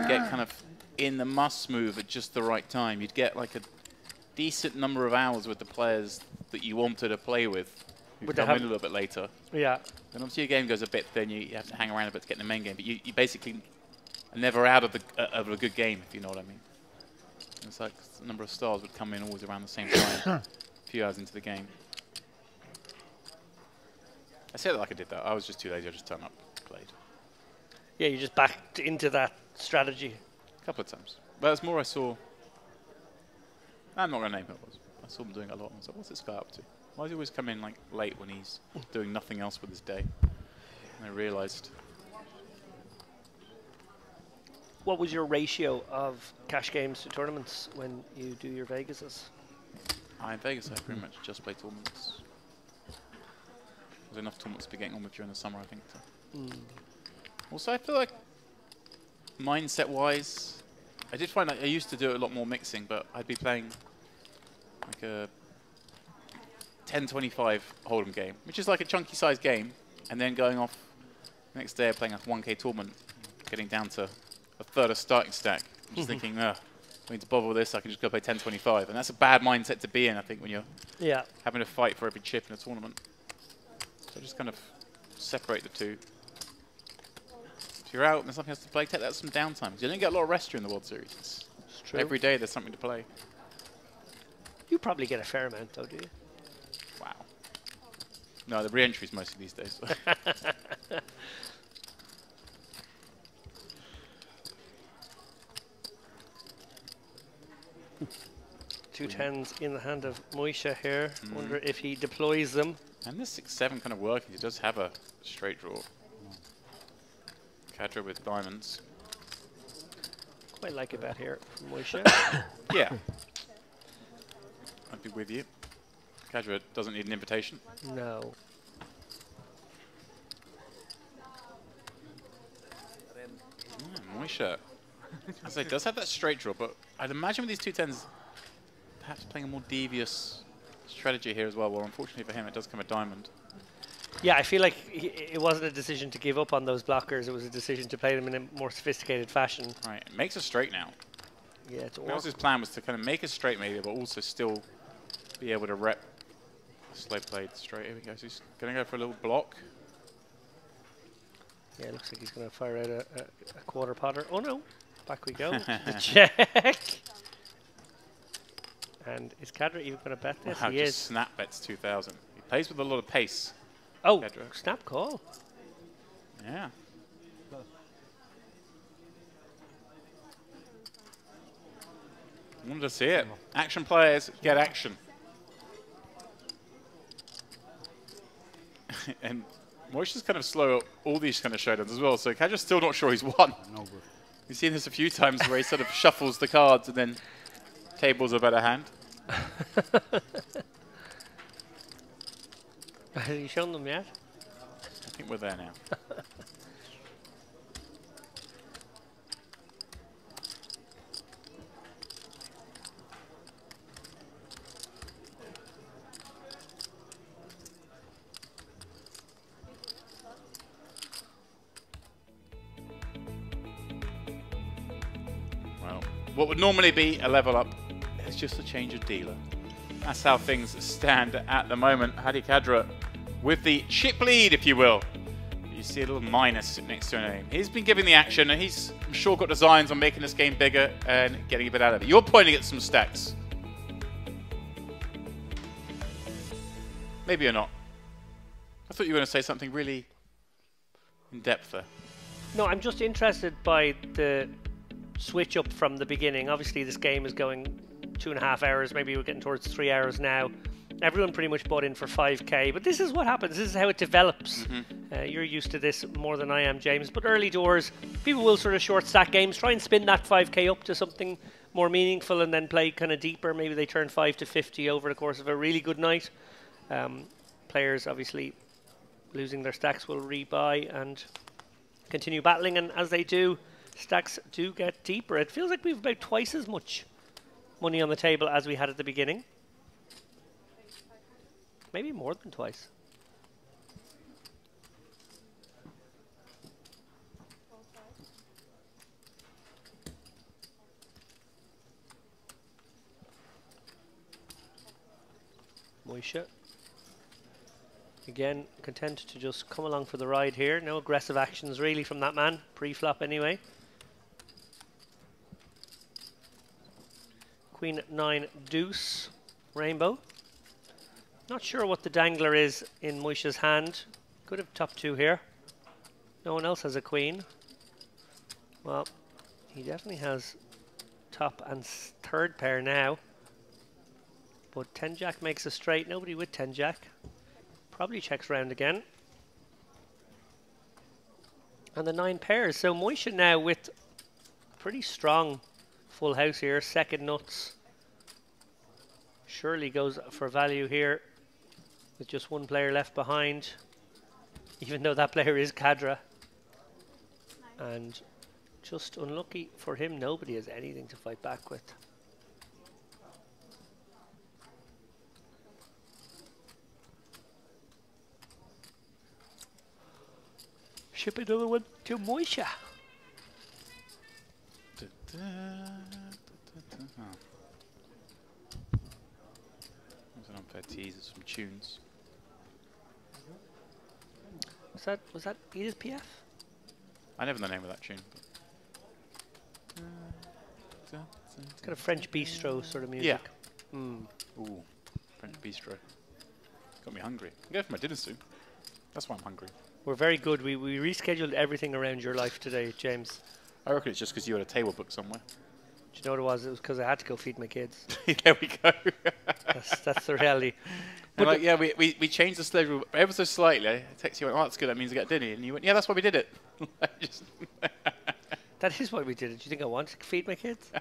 get kind of in the must move at just the right time, you'd get like a decent number of hours with the players that you wanted to play with. Would come in a little bit later.
Yeah.
Then obviously your game goes a bit thin. You have to hang around a bit to get in the main game, but you basically are never out of a good game, if you know what I mean. It's like the number of stars would come in always around the same time, a few hours into the game. I say that like I did that. I was just too lazy. I just turned up, played.
Yeah, you just backed into that strategy.
A couple of times. But it's more I saw. I'm not going to name who it was. I saw him doing it a lot. And I was like, what's this guy up to? Why does he always come in like late when he's doing nothing else with his day? And I realised.
What was your ratio of cash games to tournaments when you do your Vegases?
In Vegas, I pretty much just play tournaments. There's enough tournaments to be getting on with during the summer, I think. Also, I feel like mindset-wise, I did find that I used to do a lot more mixing, but I'd be playing like a 10-25 Hold'em game, which is like a chunky sized game, and then going off the next day playing a 1K tournament, getting down to a third of starting stack. I'm just thinking, I need to bother with this, I can just go play 10-25. And that's a bad mindset to be in, I think, when you're having to fight for every chip in a tournament. So just kind of separate the two. If you're out and there's nothing else to play, take that some downtime. You don't get a lot of rest during the World Series. It's true. Every day there's something to play.
You probably get a fair amount, though, do you?
Wow. No, the re-entries mostly these days.
Two tens in the hand of Moisha here. Wonder if he deploys them.
And this 6-7 kind of working. He does have a straight draw. Kadra with diamonds.
Quite like a bet here from Moisha.
Yeah. I'd be with you. Kadra doesn't need an invitation.
No.
Moisha, as I say, does have that straight draw, but I'd imagine with these 2-10s, perhaps playing a more devious strategy here as well. Well, unfortunately for him, it does come a diamond.
Yeah, I feel like it wasn't a decision to give up on those blockers. It was a decision to play them in a more sophisticated fashion.
Right, it makes a straight now.
Yeah, it's
that was his plan, was to kind of make a straight maybe, but also still be able to rep slow played straight. Here we go. So he's going to go for a little block.
Yeah, it looks like he's going to fire out a quarter potter. Oh no, back we go. The check. And is Kadra even going to bet this?
Wow,
he
just
is.
Snap bets 2,000. He plays with a lot of pace.
Oh,
Kadra.
snap call.
Yeah. I wanted to see it. Action players get action. And Moisha's kind of slow at all these kind of showdowns as well, so Kadra's still not sure he's won.
No good.
You've seen this a few times where he sort of shuffles the cards and then tables a better hand.
Have you shown them yet?
I think we're there now. Well, what would normally be a level up is just a change of dealer. That's how things stand at the moment. Hadi Kadra with the chip lead, if you will. You see a little minus next to a name. He's been giving the action, and he's, I'm sure, got designs on making this game bigger and getting a bit out of it. You're pointing at some stacks. Maybe you're not. I thought you were going to say something really in depth there.
No, I'm just interested by the switch up from the beginning. Obviously, this game is going 2.5 hours. Maybe we're getting towards 3 hours now. Everyone pretty much bought in for 5k, but this is what happens. This is how it develops. You're used to this more than I am, James. But early doors, people will sort of short stack games, try and spin that 5k up to something more meaningful, and then play kind of deeper. Maybe they turn 5 to 50 over the course of a really good night. Players obviously losing their stacks will rebuy and continue battling, and as they do, stacks do get deeper. It feels like we've about twice as much money on the table as we had at the beginning. Maybe more than twice. Moisha. Again, content to just come along for the ride here. No aggressive actions really from that man. Pre-flop anyway. Queen 9 deuce. Rainbow. Not sure what the dangler is in Moisha's hand. Could have top 2 here. No one else has a queen. Well, he definitely has top and third pair now. But 10-jack makes a straight. Nobody with 10-jack. Probably checks round again. And the 9 pairs. So Moisha now with pretty strong full house here. Second nuts. Surely goes for value here with just one player left behind. even though that player is Cadra. And just unlucky for him, nobody has anything to fight back with. Ship another one to Moisha.
There's an unfair tease of some tunes.
Was that Edith PF?
I never know the name of that tune.
It's got a French bistro sort of music.
Yeah. Ooh, French bistro. Got me hungry. I'm going for my dinner soon. That's why I'm hungry.
We're very good. We rescheduled everything around your life today, James.
I reckon it's just because you had a table booked somewhere.
Do you know what it was? It was because I had to go feed my kids.
There we go.
that's the reality.
But like, yeah, we changed the schedule ever so slightly. I texted you, went, oh, that's good, that means I get dinner. And you went, yeah, that's why we did it.
That is why we did it. Do you think I want to feed my kids?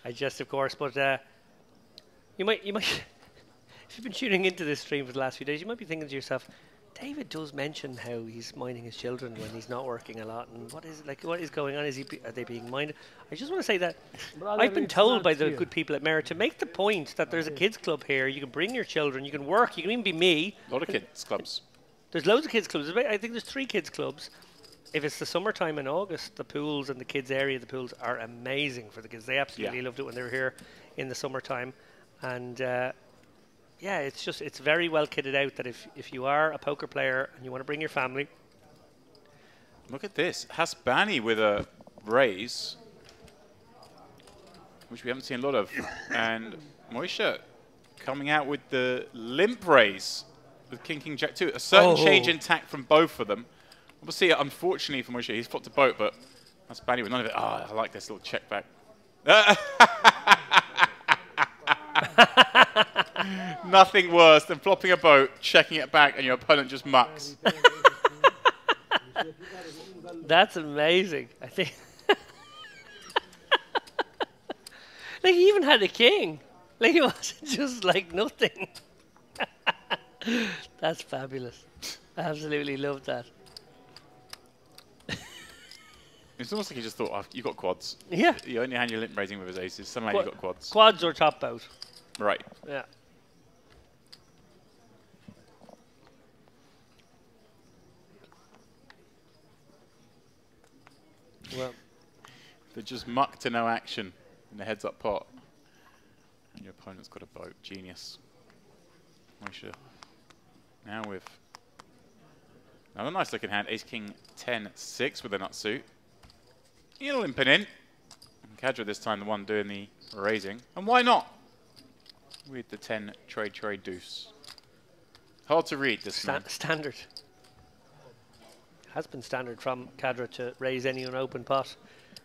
I jest, of course, but you might, if you've been tuning into this stream for the last few days, you might be thinking to yourself, David does mention how he's minding his children when he's not working a lot, and what is going on? Are they being minded? I just want to say that I've been told by the good people at Merit to make the point that there's a kids club here. You can bring your children, you can work, you can even be me.
A lot of kids clubs.
There's loads of kids clubs. I think there's 3 kids clubs. If it's the summertime in August, the pools and the kids area, the pools are amazing for the kids. They absolutely loved it when they were here in the summertime, and yeah, it's very well kitted out that if you are a poker player and you want to bring your family.
Look at this. Hasbani with a raise, which we haven't seen a lot of. And Moisha coming out with the limp raise with King, King, Jack 2. A certain change in tack from both of them. Obviously, unfortunately for Moisha, he's flopped a boat, but Hasbani with none of it. I like this little check back. Nothing worse than flopping a boat, checking it back, and your opponent just mucks.
That's amazing. I think. Like, he even had a king. Like, it wasn't just like nothing. That's fabulous. I absolutely love that.
It's almost like he just thought, oh, you got quads.
Yeah.
You only hand your limp raising with his aces. Somehow you got quads.
Quads or top boat.
Right.
Yeah. Well,
they just muck to no action in the heads-up pot. And your opponent's got a boat. Genius. Moisha. Now with another nice looking hand. Ace King 10-6 with a nut suit. He'll limping in. And Cadra this time the one doing the raising. And why not? With the 10 trade deuce. Hard to read this man.
Standard. Has been standard from Cadra to raise any unopened pot.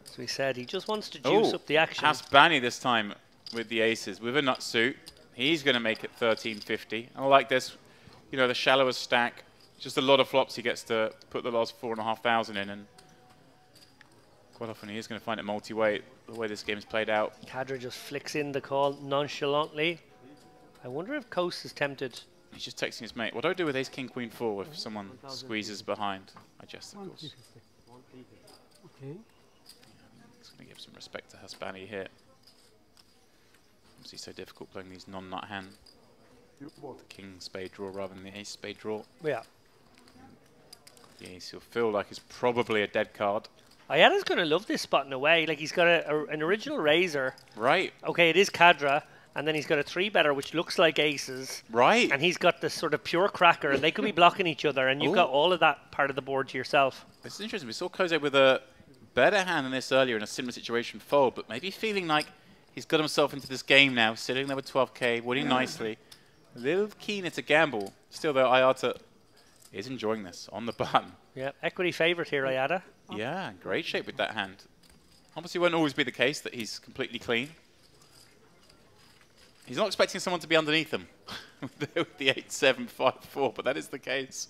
As we said, he just wants to juice up the action.
Hasbani this time with the aces with a nut suit. He's going to make it 13.50. I like this. You know, the shallower stack. Just a lot of flops he gets to put the last 4,500 in, and quite often he is going to find it multi-way the way this game is played out.
Cadra just flicks in the call nonchalantly. I wonder if Coast is tempted.
He's just texting his mate. What do I do with ace, king, queen, 4 if someone squeezes behind? I jest, of course.
Okay.
He's going to give some respect to Hasbani here. Obviously so difficult playing these non-nut hand. The king spade draw rather than the ace spade draw.
Yeah.
The ace you'll feel like is probably a dead card.
Ayada's going to love this spot in a way. Like, he's got an original razor.
Right.
Okay, it is Cadra. And then he's got a 3-better, which looks like aces.
Right.
And he's got this sort of pure cracker, and they could be blocking each other, and you've got all of that part of the board to yourself.
It's interesting. We saw Cove with a better hand than this earlier in a similar situation fold, but maybe feeling like he's got himself into this game now, sitting there with 12k, winning nicely. A little keener to gamble. Still, though, Ayada is enjoying this on the button.
Yeah, equity favourite here, Ayada.
Yeah, great shape with that hand. Obviously, won't always be the case that he's completely clean. He's not expecting someone to be underneath him with the 8-7-5-4, but that is the case.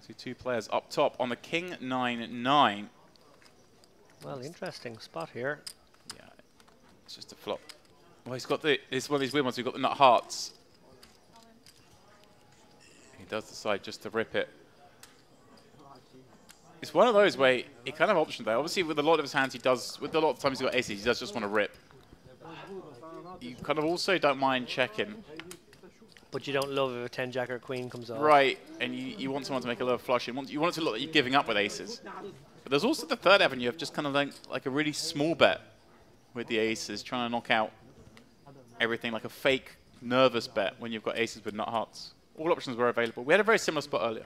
See 2 players up top on the king 9-9.
Well, interesting spot here.
Yeah, it's just a flop. Well, he's got it's one of these weird ones. We've got the nut hearts. does decide just to rip it. It's one of those where he kind of optioned there. Obviously, with a lot of his hands, he does. With a lot of times he's got aces, he does just want to rip. You kind of also don't mind checking.
But you don't love if a 10 jack or queen comes off.
Right, and you want someone to make a low flush. You want it to look like you're giving up with aces. But there's also the third avenue of just kind of like a really small bet with the aces, trying to knock out everything, like a fake nervous bet when you've got aces with nut hearts. All options were available. We had a very similar spot earlier.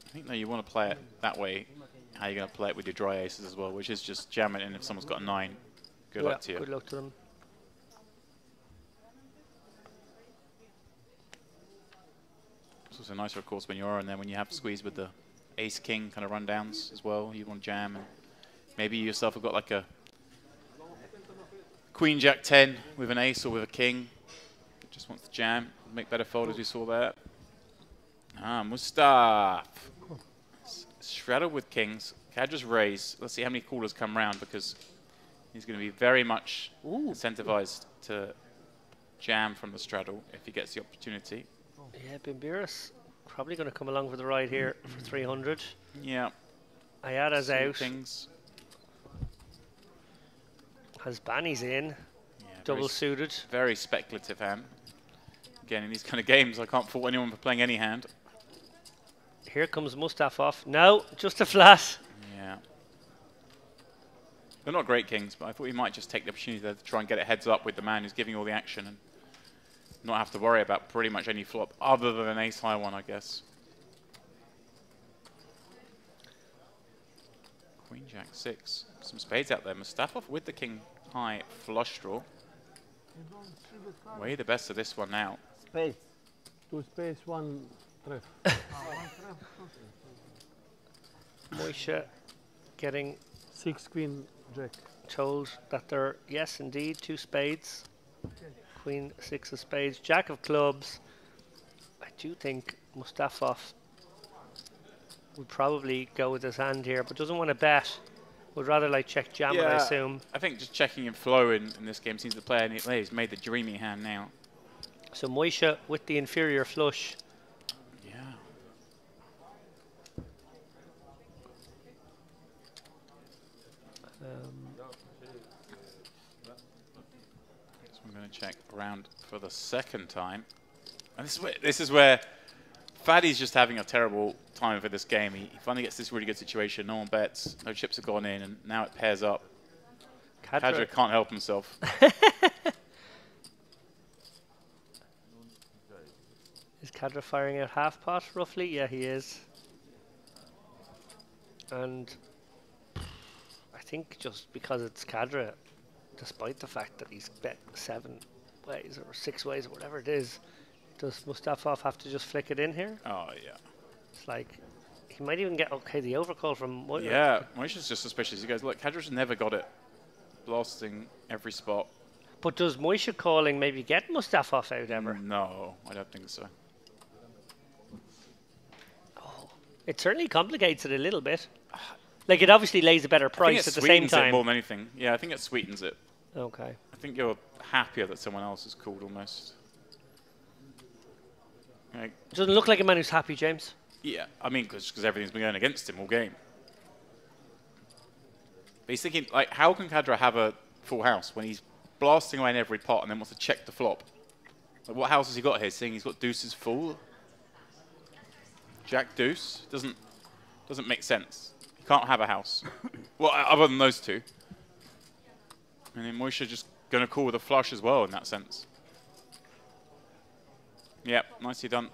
I think, no, you want to play it that way. How you're going to play it with your dry aces as well, which is just jamming in if someone's got a 9. Good luck to you.
Good luck to them.
It's also nicer, of course, when you are in there, when you have squeeze with the ace-king kind of rundowns as well. You want to jam, and maybe you yourself have got like a queen, jack, 10 with an ace or with a king. Just wants to jam, make better fold as we saw there. Ah, Mustaf. Straddled with kings. Kadra's raise. Let's see how many callers come round because he's going to be very much incentivized to jam from the straddle if he gets the opportunity.
Yeah, Bimbiris probably going to come along for the ride here for 300.
Yeah.
Ayada's out.
Things.
Has Banny's in.
Yeah,
double suited.
Very speculative hand. Again, in these kind of games, I can't fault anyone for playing any hand.
Here comes Mustafov. No, just a flat.
Yeah. They're not great kings, but I thought he might just take the opportunity to try and get it heads up with the man who's giving all the action and not have to worry about pretty much any flop other than an ace-high one, I guess. Queen, jack, 6. Some spades out there. Mustafov with the king-high flush draw. Way the best of this one now.
Spades. 2 spades, 1 trip.
Moishe getting
6 queen jack.
Told that they're, yes, indeed, 2 spades. Queen, 6 of spades, jack of clubs. I do think Mustafov would probably go with his hand here, but doesn't want to bet. Would rather like check jam, I assume.
I think just checking in flow in this game seems to play, and he's made the dreamy hand now.
So Moishe with the inferior flush.
Yeah. So I'm going to check around for the second time. And this is where Faddy's just having a terrible time for this game. He finally gets this really good situation. No one bets. No chips have gone in, and now it pairs up. Kadra can't help himself.
Is Kadra firing out half pot, roughly? Yeah, he is. And I think just because it's Kadra, despite the fact that he's bet 7 ways or 6 ways or whatever it is, does Mustafov have to just flick it in here?
Oh, yeah.
It's like, he might even get, the overcall from...
Yeah, Moishe's just suspicious. He goes, look, Kadra's never got it. Blasting every spot.
But does Moishe calling maybe get Mustafov out ever?
No, I don't think so.
Oh, it certainly complicates it a little bit. Like, it obviously lays a better price at the same time.
It more than anything. Yeah, I think it sweetens it.
Okay.
I think you're happier that someone else is called almost. Like,
doesn't look like a man who's happy, James.
Yeah, I mean, because everything's been going against him all game. But he's thinking, like, how can Kadra have a full house when he's blasting away in every pot and then wants to check the flop? Like, what house has he got here? Seeing he's got deuces full? Jack deuce? Doesn't make sense. He can't have a house. Well, other than those two. And then Moishe just going to call with a flush as well in that sense. Yep, nicely done.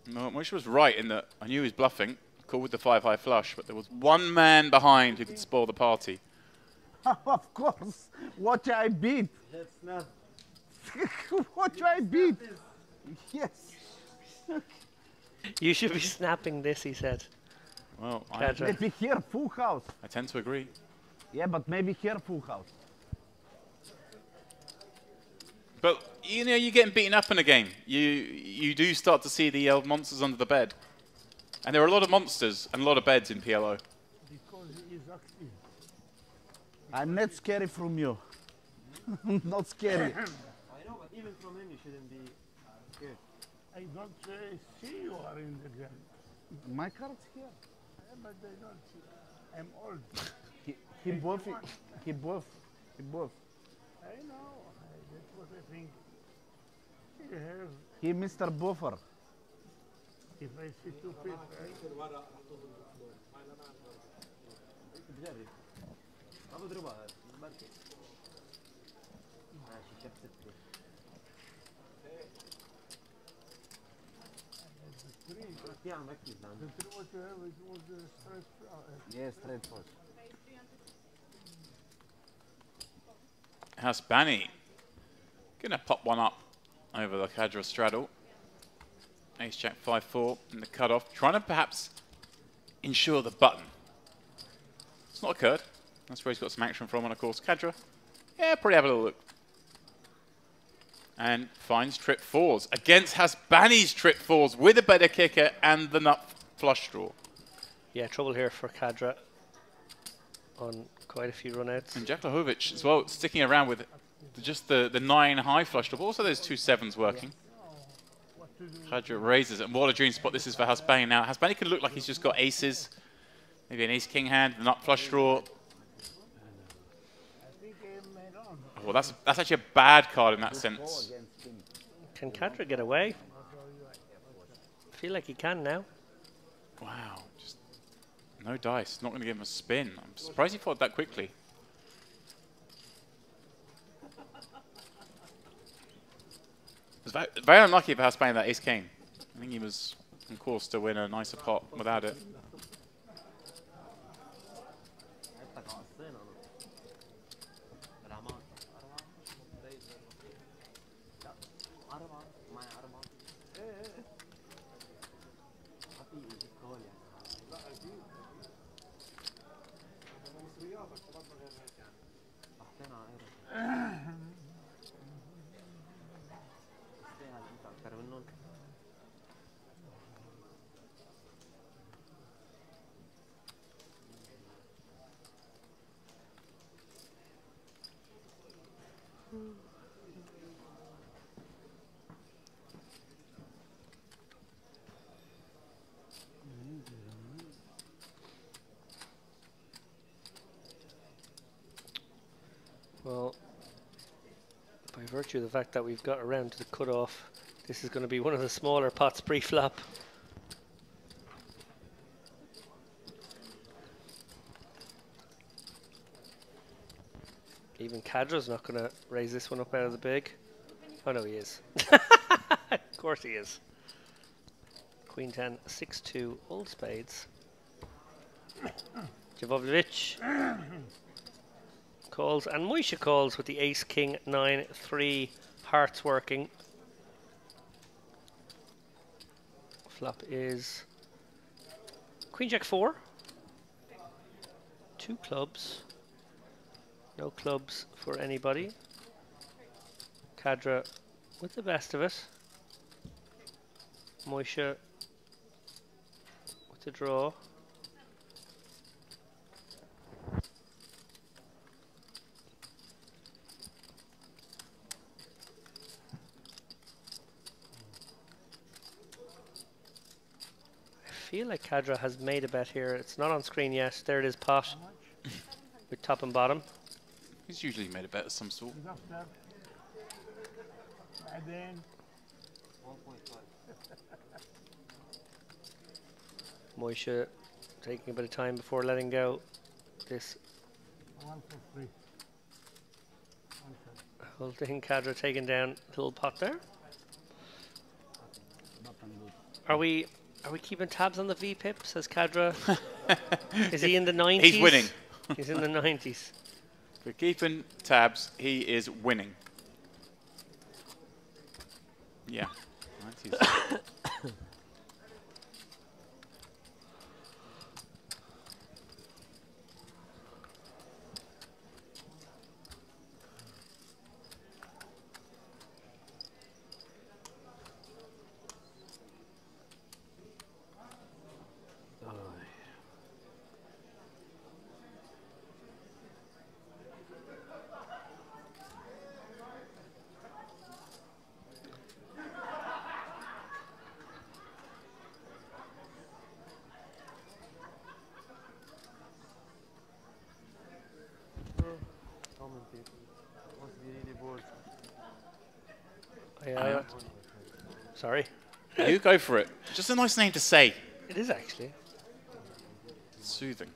No, Moishe was right in that I knew he was bluffing. Called with the 5-high flush, but there was one man behind who could spoil the party.
Of course. What I beat.
That's not.
What I beat. Yes.
You should be snapping this, he said.
Well,
maybe here full house.
I tend to agree.
Yeah, but maybe here full house.
But you're getting beaten up in a game. You do start to see the monsters under the bed. And there are a lot of monsters and a lot of beds in PLO.
Because he is active.
I'm not scary from you. Not scary.
I know, but even from him, you shouldn't be scared.
I don't see you are in the game.
My card's here.
Yeah, but they don't see. I'm old.
He buff. He buff. He buff.
I know. That's what I think. He has.
He Mr. Buffer.
If I see 2 feet,
بجرب ما بضربها بركي ماشي شاف 6 فيها عم ركز
the three what you have is was the straight.
Yes, straight forward.
Hasbani gonna pop one up over the Cadra straddle. Ace Jack 5-4 in the cutoff, trying to perhaps ensure the button. It's not occurred. That's where he's got some action from, and of course Cadra, yeah, probably have a little look. And finds trip fours against Hasbani's trip fours with a better kicker and the nut flush draw.
Yeah, trouble here for Cadra on quite a few run-outs.
And Jaklahovic as well, sticking around with just the 9 high flush draw, but also those 2 sevens working. Cadra raises it, and what a dream spot this is for Hasbani now. Hasbani can look like he's just got aces, maybe an ace-king hand, the nut flush draw. Well, that's actually a bad card in that sense.
Can Cadra get away? I feel like he can now.
Wow, just no dice. Not going to give him a spin. I'm surprised he fought that quickly. It was very unlucky for Hasbani that ace king. I think he was on course to win a nicer pot without it.
Well, by virtue of the fact that we've got around to the cutoff, this is going to be one of the smaller pots pre-flop. Even Cadra's not going to raise this one up out of the big. Oh no, he is. Of course he is. Queen 10, 6-2, all spades. Javovic calls, and Moisha calls with the ace king 9-3, hearts working. Flop is Queen Jack 4, 2 clubs, no clubs for anybody. Cadra with the best of it. Moisha with the draw. I feel like Cadra has made a bet here. It's not on screen yet. There it is, pot with top and bottom.
He's usually made a bet of some sort.
And then
1.5.
Moisha taking a bit of time before letting go. This
1 for 3.
whole thing, Cadra taking down a little pot there. Are we keeping tabs on the VPIP? Says Cadra. Is he in the 90s?
He's winning.
He's in the 90s.
We're keeping tabs. He is winning. Yeah. 90s.
Sorry.
You go for it. Just a nice name to say.
It is actually.
Soothing.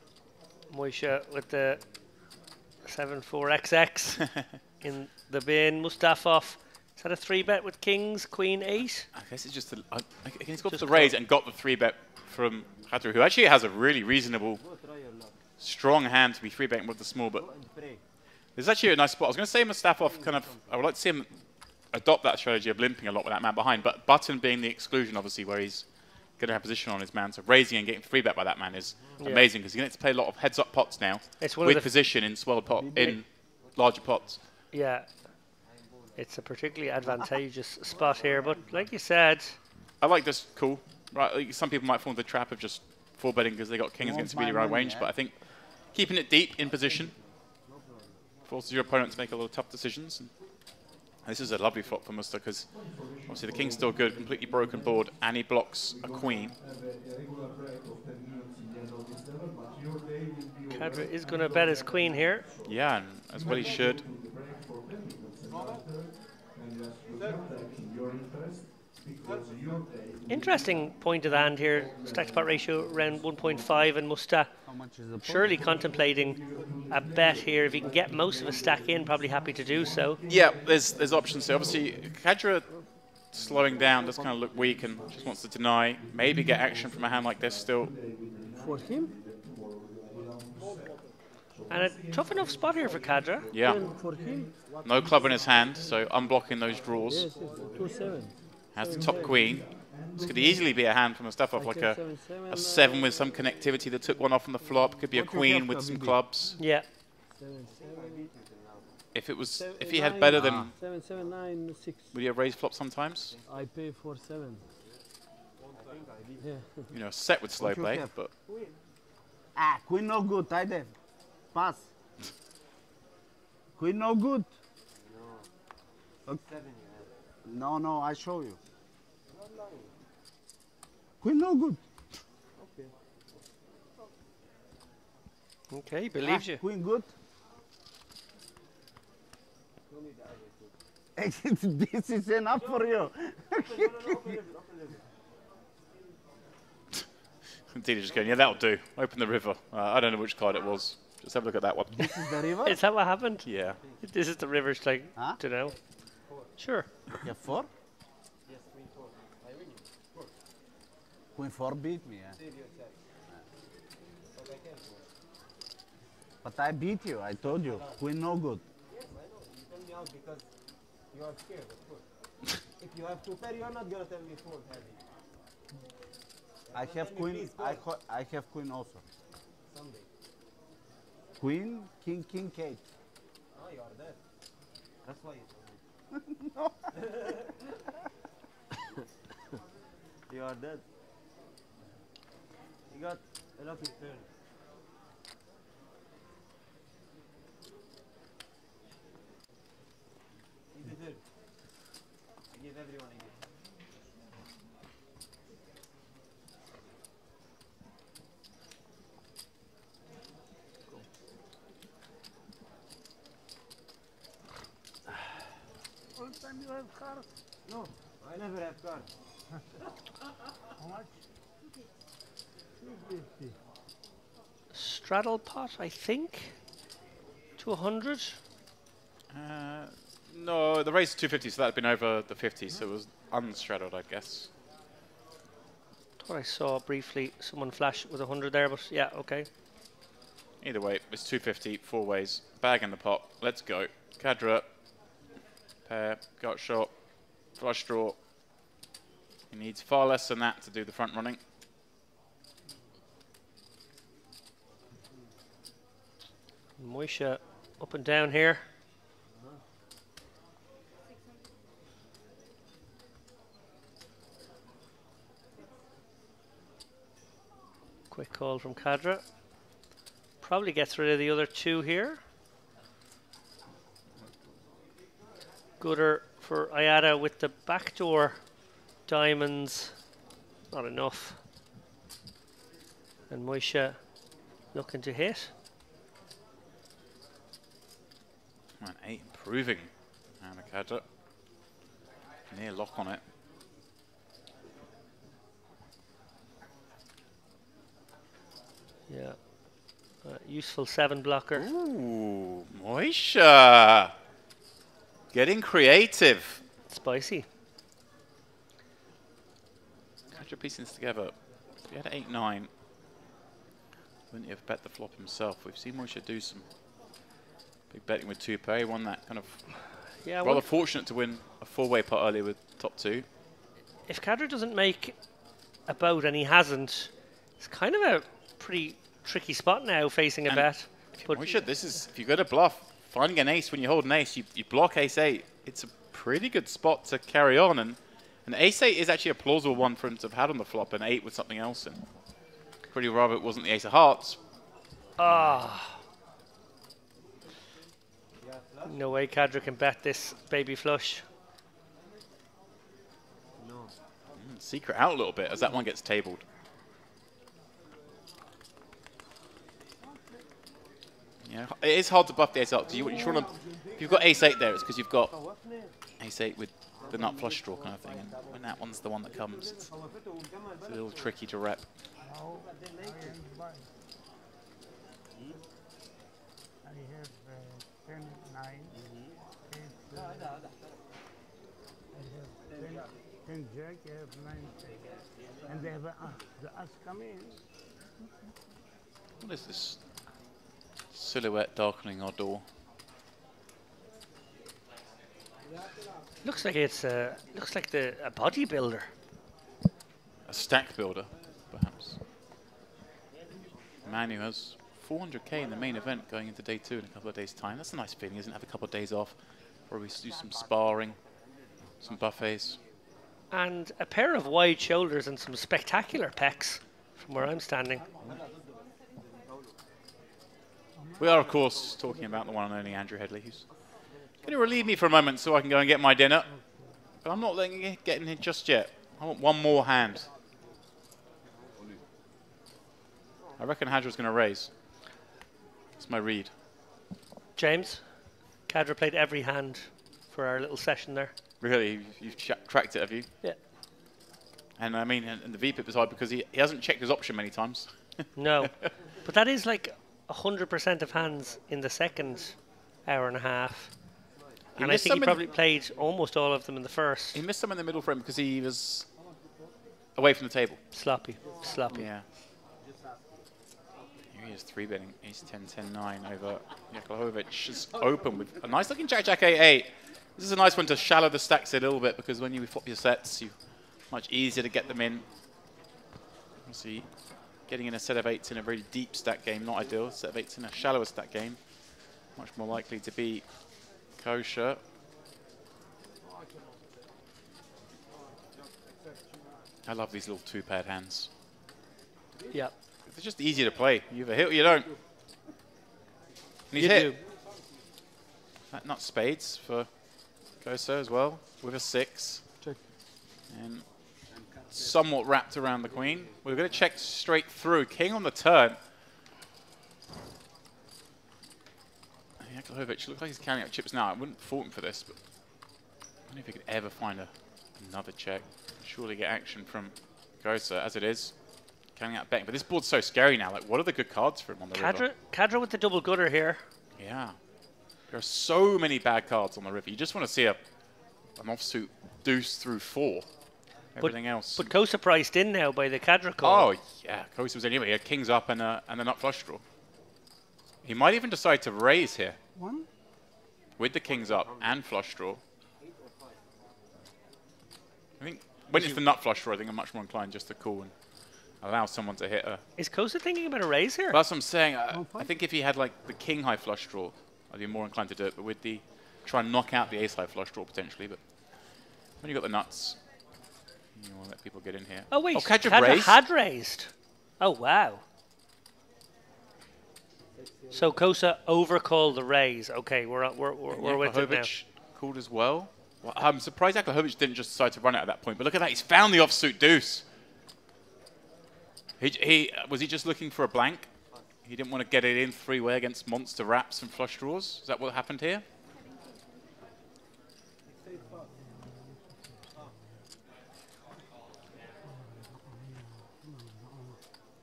Moisha with the 7-4-XX in the bin. Mustafov. Is that a 3-bet with kings, queen, 8?
I guess it's just he's got the raise and got the 3-bet from Khadra, who actually has a really reasonable, strong hand to be 3-betting with the small, but there's actually a nice spot. I was going to say Mustafov I would like to see him adopt that strategy of limping a lot with that man behind, but button being the exclusion, obviously, where he's going to have position on his man, so raising and getting 3-bet by that man is amazing, because he's going to play a lot of heads-up pots now with position in in larger pots.
Yeah. It's a particularly advantageous spot here, but like you said...
I like this call. Right, like some people might fall into the trap of just 4-betting because they got kings against really right range, but I think keeping it deep in position forces your opponent to make a lot of tough decisions. And this is a lovely flop for Musta, because obviously the king's still good, completely broken board, and he blocks a queen.
Khadra is going to bet his queen here.
Yeah, and as well he should.
Interesting point of the hand here. Stack to pot ratio around 1.5, and Musta surely contemplating a bet here. If he can get most of his stack in, probably happy to do so.
Yeah, there's options here. Obviously, Khadra slowing down does kind of look weak and just wants to deny. Maybe get action from a hand like this still.
For him?
And a tough enough spot here for Khadra.
Yeah.
For him?
No club in his hand, so unblocking those draws.
Yes, 2-7.
Has the top queen. This could easily be a hand from a stuff off, like a 7 with some connectivity that took one off on the flop. Could be a queen with some clubs.
Yeah.
If he had better than
7, 7, 9, 6.
Would you have raised flop sometimes?
I pay for 7. Yeah.
You know, set with slow play, but
Queen no good, I did. Pass. Queen no good. Okay. No, I show you. Queen no good.
Okay, he believes you.
Queen good. This is enough for you.
Indeed, just going, yeah, that'll do. Open the river. I don't know which card it was. Just have a look at that one.
This is the river?
Is that what happened?
Yeah.
This is the river strike to know. Sure.
You have 4? Yes, Queen 4. I win you. Queen 4 beat me, yeah. But I beat you, I told you. Queen no good.
Yes, I know. You tell me out because you are scared, of course. If you have 2 pair, you are not going to tell me 4 heavy.
I have queen. I have queen also.
Someday.
Queen, king, king, Kate.
Oh, you are dead. That's why you told me.
No.
You are dead. You got a lucky turn. You deserve. I give everyone a gift.
All time you have cards?
No, I never have cards.
How much? 250.
Straddle pot, I think. To 100.
No, the raise is 250, so that had been over the 50, so it was unstraddled, I guess.
Thought I saw briefly someone flash with 100 there, but yeah, okay.
Either way, it's 250, 4 ways. Bag in the pot. Let's go. Khadra. Pair. Gut shot. Flush draw. He needs far less than that to do the front running.
Moisha up and down here. Quick call from Khadra. Probably gets rid of the other 2 here. Gooder for Ayada with the backdoor diamonds. Not enough. And Moisha looking to hit.
Man, 8 improving. And Khadra. Near lock on it.
Yeah. Useful 7 blocker.
Ooh, Moisha. Getting creative.
Spicy.
Catch your pieces together. If he had 8-9, wouldn't he have bet the flop himself? We've seen Moisha do some big betting with 2 pair. He won that kind of rather fortunate to win a 4-way pot earlier with top 2.
If Cadra doesn't make a boat, and he hasn't, it's kind of a pretty tricky spot now facing a bet. But
Moisha, this is, if you go to bluff, finding an ace when you hold an ace, you block ace-8. It's a pretty good spot to carry on, and ace-8 is actually a plausible one for him to have had on the flop, and 8 with something else in. Pretty rather it wasn't the ace of hearts.
Ah. No way Cadra can bet this baby flush.
Secret out a little bit as that one gets tabled. Yeah, it is hard to bluff the ace up. If you've got ace-8 there, it's because you've got ace-8 with the nut flush draw kind of thing, and when that one's the one that comes, it's a little tricky to rep.
I have 10, 9, 8, I have 10 jack, I have 9, and they have the as come in.
What is this silhouette darkening our door?
Looks like it's a bodybuilder.
A stack builder, perhaps. A man who has 400k in the main event going into day 2 in a couple of days' time. That's a nice feeling, isn't it? Have a couple of days off, probably do some sparring, some buffets.
And a pair of wide shoulders and some spectacular pecs from where I'm standing.
We are, of course, talking about the one and only Andrew Headley, who's going to relieve me for a moment so I can go and get my dinner. But I'm not letting it get in here just yet. I want one more hand. I reckon Hadra's going to raise. That's my read.
James, Cadra played every hand for our little session there.
Really? You've cracked it, have you?
Yeah.
And I mean, and the VPIP is hard because he hasn't checked his option many times.
No. But that is like 100% of hands in the second hour and a half. And I think he probably played almost all of them in the first.
He missed some in the middle frame because he was away from the table.
Sloppy. Sloppy.
Yeah. Here he is 3-betting ace 10, 10, 9 over Jakubovic. Just open with a nice looking Jack, Jack, 8, 8. This is a nice one to shallow the stacks a little bit because when you flop your sets, you much easier to get them in. See, getting in a set of 8s in a very deep stack game, not ideal. A set of 8s in a shallower stack game, much more likely to be kosher. I love these little 2-paired hands.
Yeah.
They're just easy to play. You either hit or you don't. And he's hit.
Do.
That nut spades for Kosa as well, with a 6.
Check.
And somewhat wrapped around the queen. We're going to check straight through. King on the turn. Jakubovic looks like he's counting out chips now. I wouldn't fault him for this, but I don't know if he could ever find another check. Surely get action from Kosa, as it is. Counting out betting. But this board's so scary now. Like, what are the good cards for him on the river?
Cadra with the double gutter here.
Yeah. There are so many bad cards on the river. You just want to see an offsuit deuce through 4. Everything else.
But Kosa priced in now by the Cadra call.
Oh, yeah. Kosa was anyway. He had kings up and a nut flush draw. He might even decide to raise here.
One?
With the kings up and flush draw. I think when it's the nut flush draw, I think I'm much more inclined just to call and allow someone to hit a...
Is Kosa thinking about a raise here?
That's what I'm saying. I think if he had like the king high flush draw, I'd be more inclined to do it. But with the... Try and knock out the ace high flush draw potentially. But when you got the nuts, you want to let people get in here.
Oh, wait.
Oh, Cadra
had raised. Oh, wow. So Kosa overcalled the raise. Okay, we're with it now.
Called as well. Well, I'm surprised Jakubovic didn't just decide to run it at that point. But look at that, he's found the offsuit deuce. Was he just looking for a blank? He didn't want to get it in 3-way against monster wraps and flush draws. Is that what happened here?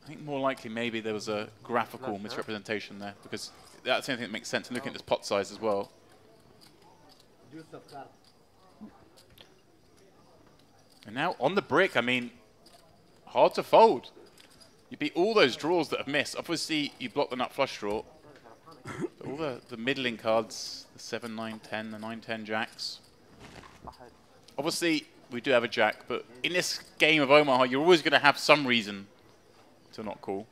I think more likely maybe there was a graphical misrepresentation there, because that's the only thing that makes sense, and looking at this pot size as well. And now on the brick, I mean, hard to fold. You beat all those draws that have missed. Obviously, you block the nut flush draw. But all the middling cards, the 7, 9, 10, the 9, 10 jacks. Obviously, we do have a jack, but in this game of Omaha, you're always going to have some reason to not call.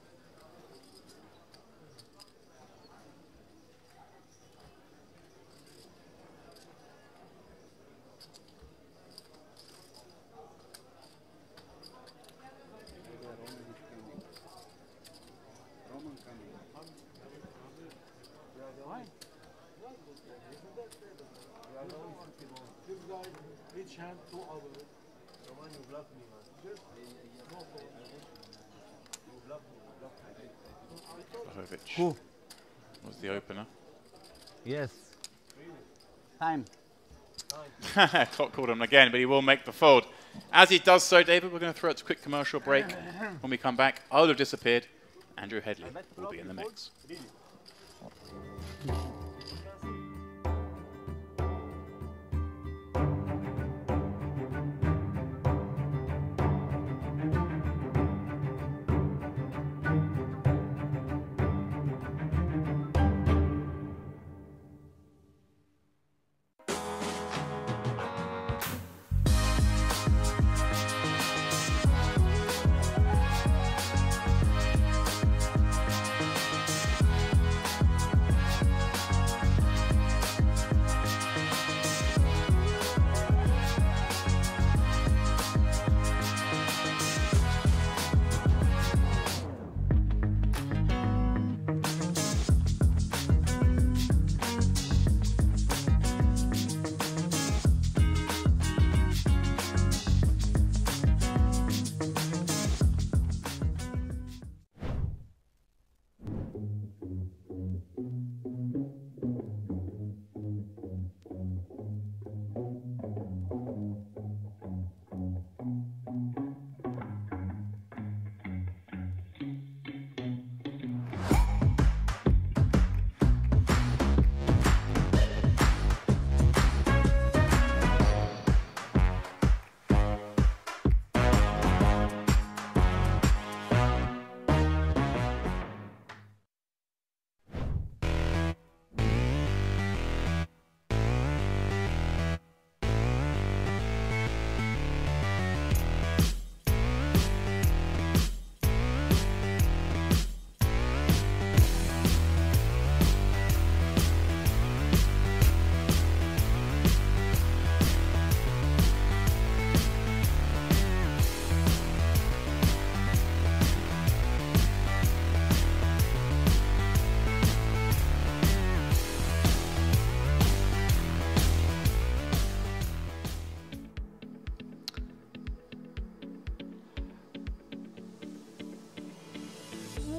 Who?
Was the opener.
Yes. Time.
Top called him again, but he will make the fold. As he does so, David, we're going to throw it to a quick commercial break. When we come back, I will have disappeared. Andrew Headley will be in the mix.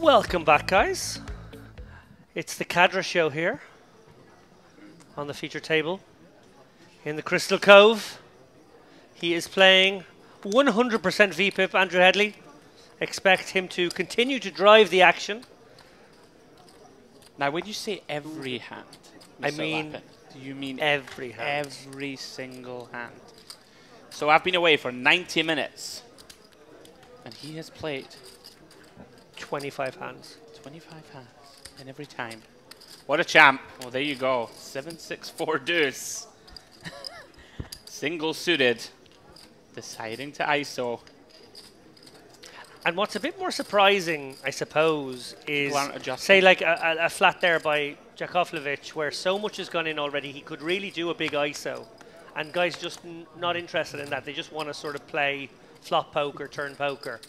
Welcome back, guys. It's the Cadra show here on the feature table in the Crystal Cove. He is playing 100% VPIP, Andrew Headley. Expect him to continue to drive the action.
Now, when you say every hand,
I mean,
do you mean
every hand?
Every single hand. So I've been away for 90 minutes, and he has played
25 hands.
25 hands in every time. What a champ. Well, there you go. 7-6-4 deuce. Single suited. Deciding to ISO.
And what's a bit more surprising, I suppose, is
adjusting.
say like a flat there by Jakovljevic, where so much has gone in already, he could really do a big ISO. And guys just not interested in that. They just want to sort of play flop poker, turn poker.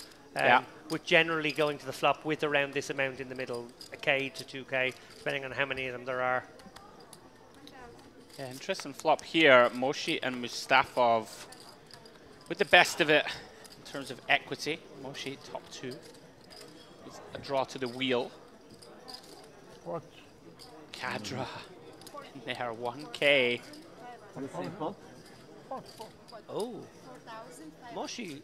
With generally going to the flop with around this amount in the middle, a K to 2K, depending on how many of them there are.
Yeah, interesting flop here. Moshi and Mustafov with the best of it in terms of equity. Moshi top 2. It's a draw to the wheel.
What?
Cadra in there, 1K.
Oh, Moshi,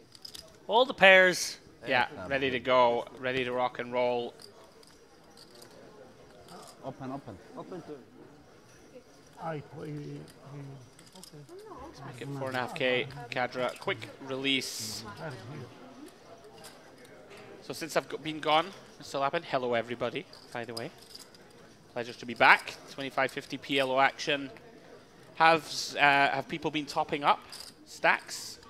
all the pairs.
Yeah, ready to go, ready to rock and roll.
Open, open.
Open to.
Okay.
Let's make it 4.5k. Cadra, quick release. So since I've been gone, Mr. Lappin, hello everybody, by the way. Pleasure to be back. 2550 PLO action. Have people been topping up stacks?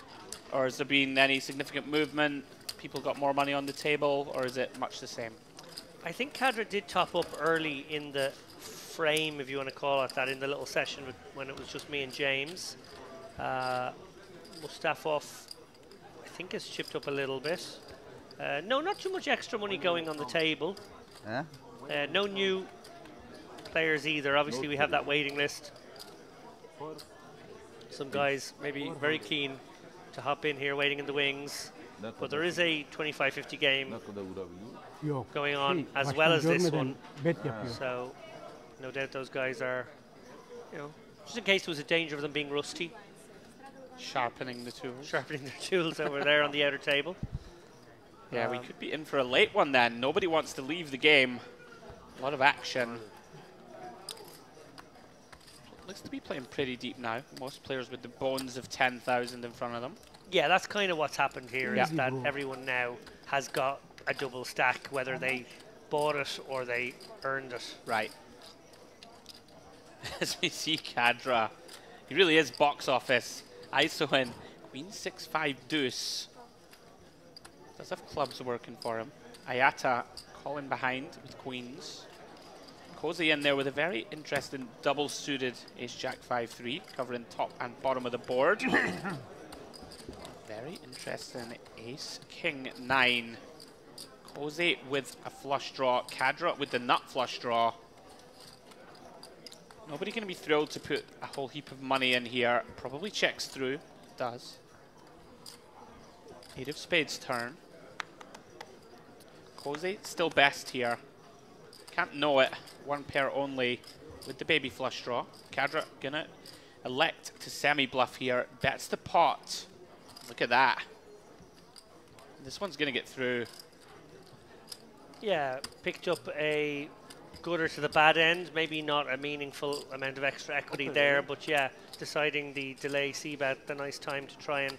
Or has there been any significant movement? People got more money on the table, or is it much the same?
I think Cadra did top up early in the frame, if you want to call it that, in the little session when it was just me and James. Mustafov, I think, has chipped up a little bit. No, not too much extra money going on the table. No new players either. Obviously, we have that waiting list. Some guys maybe very keen to hop in here, waiting in the wings. But there is a 25-50 game going on as well as this one. So no doubt those guys are, you know, just in case there was a danger of them being rusty.
Sharpening the tools.
Sharpening their tools over there on the outer table.
Yeah, we could be in for a late one then. Nobody wants to leave the game. A lot of action. Looks to be playing pretty deep now. Most players with the bones of 10,000 in front of them.
Yeah, that's kind of what's happened here, is that everyone now has got a double stack, whether they bought it or they earned it.
Right. As we see Cadra, he really is box office. ISO in Queen 6-5 deuce. Does have clubs working for him. Ayata calling behind with queens. Cozy in there with a very interesting double suited Ace-Jack 5-3, covering top and bottom of the board. Very interesting Ace-King 9. Cozy with a flush draw. Cadra with the nut flush draw. Nobody going to be thrilled to put a whole heap of money in here. Probably checks through. Does. 8 of spades turn. Cozy still best here. Can't know it. One pair only with the baby flush draw. Cadra gonna elect to semi-bluff here. Bets the pot. Look at that. This one's gonna get through.
Yeah, picked up a gooder to the bad end. Maybe not a meaningful amount of extra equity there, but yeah, deciding the delay c-bet, the nice time to try and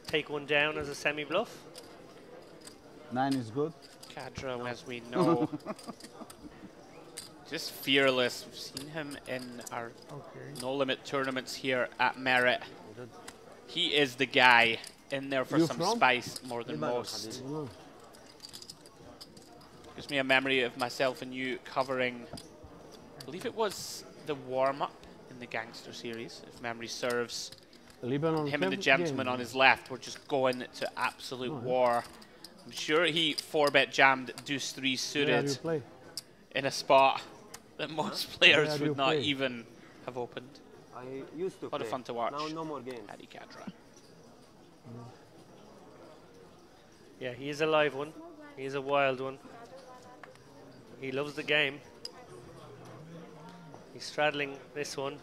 take one down as a semi-bluff.
9 is good.
Cadra, as we know, just fearless. We've seen him in our no-limit tournaments here at Merit. He is the guy in there for some spice more than most. Gives me a memory of myself and you covering, I believe it was the warm-up in the Gangster series, if memory serves. Him and the gentleman on his left were just going to absolute war. I'm sure he 4-bet jammed deuce 3 suited in a spot that most players would not even have opened.
I used to
A lot of fun to watch.
Now no more games.
Paddy Cadra.
Yeah, he is a live one. He is a wild one. He loves the game. He's straddling this one.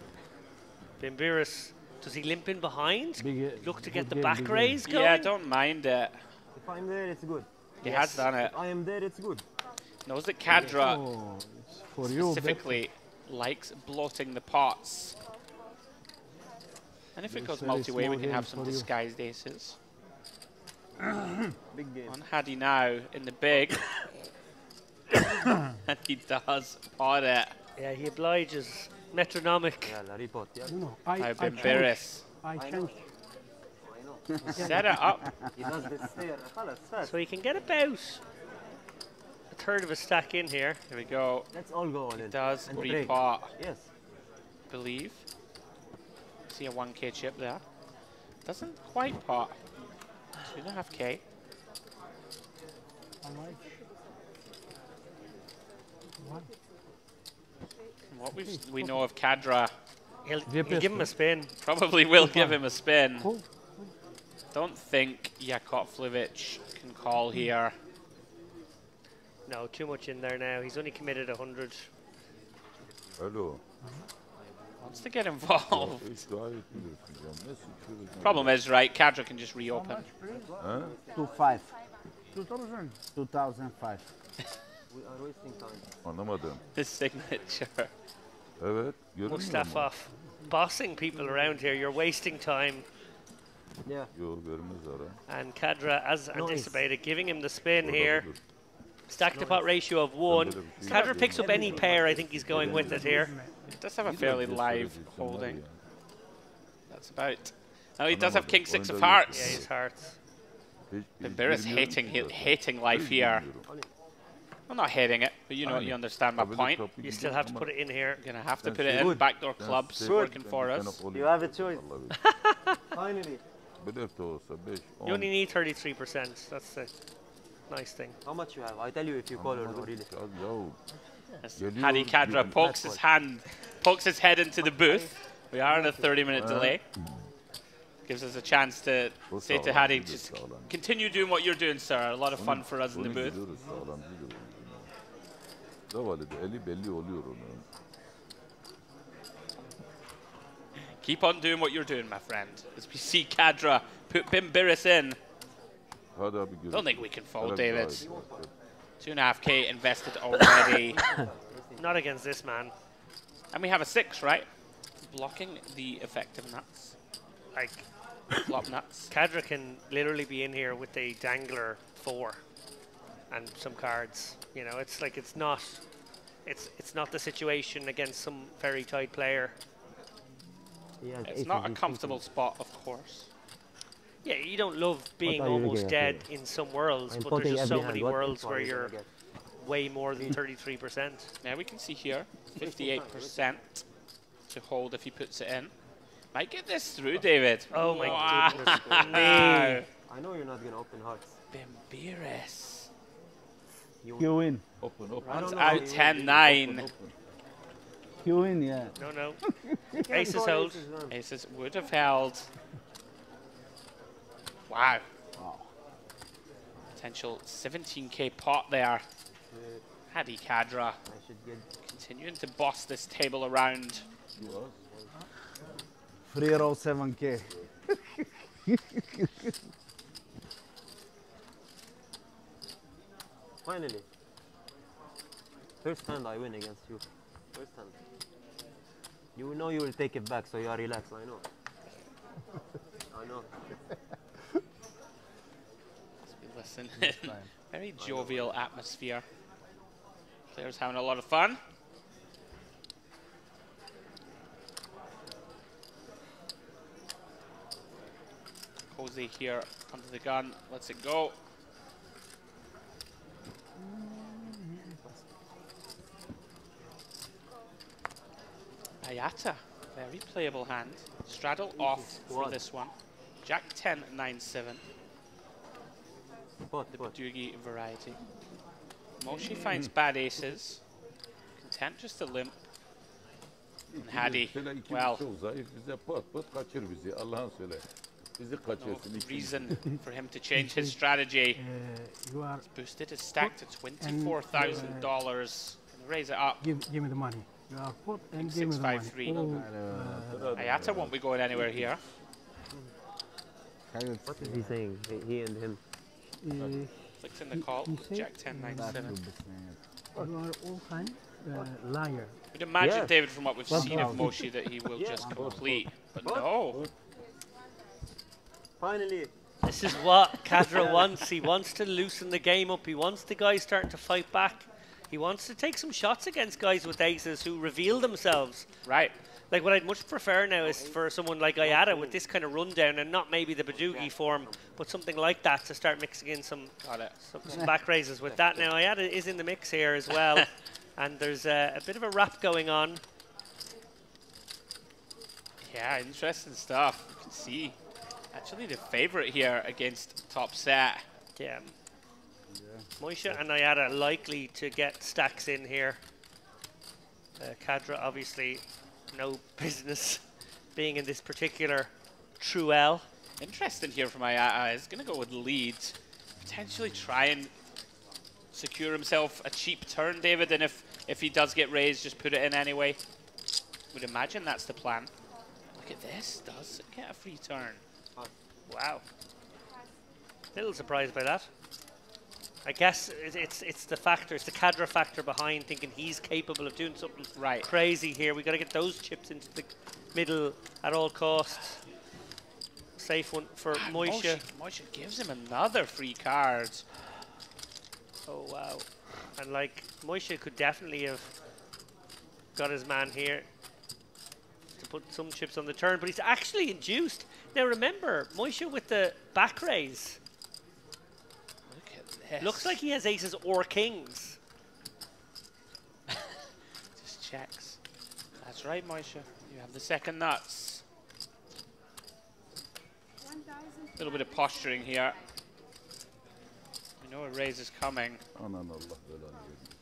Bimbiris, does he limp in behind? Look to get the back raise going?
Yeah, don't mind it.
If I'm there, it's good.
He has done it.
If I am there, it's good.
Knows that Cadra specifically likes bloating the pots. And if it goes multi-way, we can have some disguised aces.
Big game.
On Hadi now in the big. And he does pot it.
Yeah, he obliges. Metronomic.
I've been embarrassed. Set it up.
So he can get about a third of a stack in here.
Here we go.
Let's all go on
it.
it.
Does repot.
Yes.
Believe. See a 1k chip there. Doesn't quite pot. 2.5k. What we know of Cadra.
He'll give him a spin.
Probably will give him a spin. Don't think Yakovlevich can call here.
No, too much in there now. He's only committed 100.
Hello.
Wants to get involved. Problem is, right, Cadra can just reopen.
2-5.
2000.
2005.
We are wasting time.
Anlamadım.
His signature.
Evet. Görünmüyor
Mustafa
mu?
off. Bossing people around here. You're wasting time.
Yeah.
Yok görünmez ara.
And Kadra, as anticipated, giving him the spin
Orada
here.
budur.
Stack to pot ratio of 1. Kadra picks up any pair. I think he's going with it here.
He does have a fairly live holding. That's about. Now he does have King 6 of Hearts.
Yeah, he's hearts.
Bimbiris hating life here. I'm not hating it, but you know, you understand my point.
You still have to put it in here.
You're gonna have to put it in. Backdoor clubs working for us.
You have a choice. Finally.
You only need 33%. That's the nice thing.
How much you have? I tell you if you call or no, really.
Hadi Kadra pokes his hand, pokes his head into the booth. We are on a 30-minute delay. Gives us a chance to say to Hadi, just continue doing what you're doing, sir. A lot of fun for us in the booth. Keep on doing what you're doing, my friend. As we see Kadra put Bimbiris in. Don't think we can fold, David. 2.5K invested already.
Not against this man.
And we have a 6, right? Blocking the effective nuts.
Like,
flop nuts.
Kadra can literally be in here with a dangler 4 and some cards. You know, it's like it's not the situation against some very tight player.
Yeah,
it's not a comfortable spot, of course.
Yeah, you don't love being almost dead in some worlds, but there's just so many worlds where you're way more than 33%.
Yeah, we can see here, 58% to hold if he puts it in. Might get this through, David.
Oh my goodness.
I know you're not going to open hearts.
Bimbiris.
You win.
Runs out 10-9.
You win, yeah.
No. Aces hold.
Aces would have held. Wow. Potential 17K pot there. Hadi Kadra continuing to boss this table around.
307K.
Finally. First hand I win against you. First hand. You know you will take it back, so you are relaxed. I know. I know.
Listen, very jovial atmosphere. Players having a lot of fun. Jose here under the gun, lets it go. Ayata, very playable hand. Straddle off for this one. Jack 10, 9-7. The Badugi variety. Moshi finds bad aces. Content just to limp. And Hadi, well, no reason for him to change his strategy. He's boosted his stack to $24,000. Raise it up.
Give me the money. You are put and give me the money.
653. Ayata won't be going anywhere here.
What is he saying? He and him.
Flicks in the call. Jack 10, 9-7.
You are all kind liar.
We'd imagine, David, from what we've seen of Moshi, that he will just complete. But no.
Finally.
This is what Kadra wants. He wants to loosen the game up. He wants the guys starting to fight back. He wants to take some shots against guys with aces who reveal themselves.
Right.
Like, what I'd much prefer now is for someone like Ayata with this kind of rundown, and not maybe the Badugi form, but something like that to start mixing in some back raises with that. Now, Ayata is in the mix here as well, and there's a bit of a wrap going on.
Yeah, interesting stuff. You can see actually the favorite here against top set.
Yeah. Moisha and Ayata likely to get stacks in here. Kadra obviously no business being in this particular true L.
Interesting here from Ayata. He's going to go with lead. Potentially try and secure himself a cheap turn, David, and if he does get raised, just put it in anyway. Would imagine that's the plan. Look at this. Does get a free turn.
Wow. Little surprised by that. I guess it's the factor, it's the Cadra factor behind thinking he's capable of doing something crazy here. We got to get those chips into the middle at all costs. Safe one for Moishe.
Moishe gives him another free card.
Oh wow! And like Moishe could definitely have got his man here to put some chips on the turn, but he's actually induced. Now remember, Moishe with the back raise.
Look at this.
Looks like he has aces or kings.
Just checks. That's right, Moishe. You have the second nuts. A little bit of posturing here. We know a raise is coming.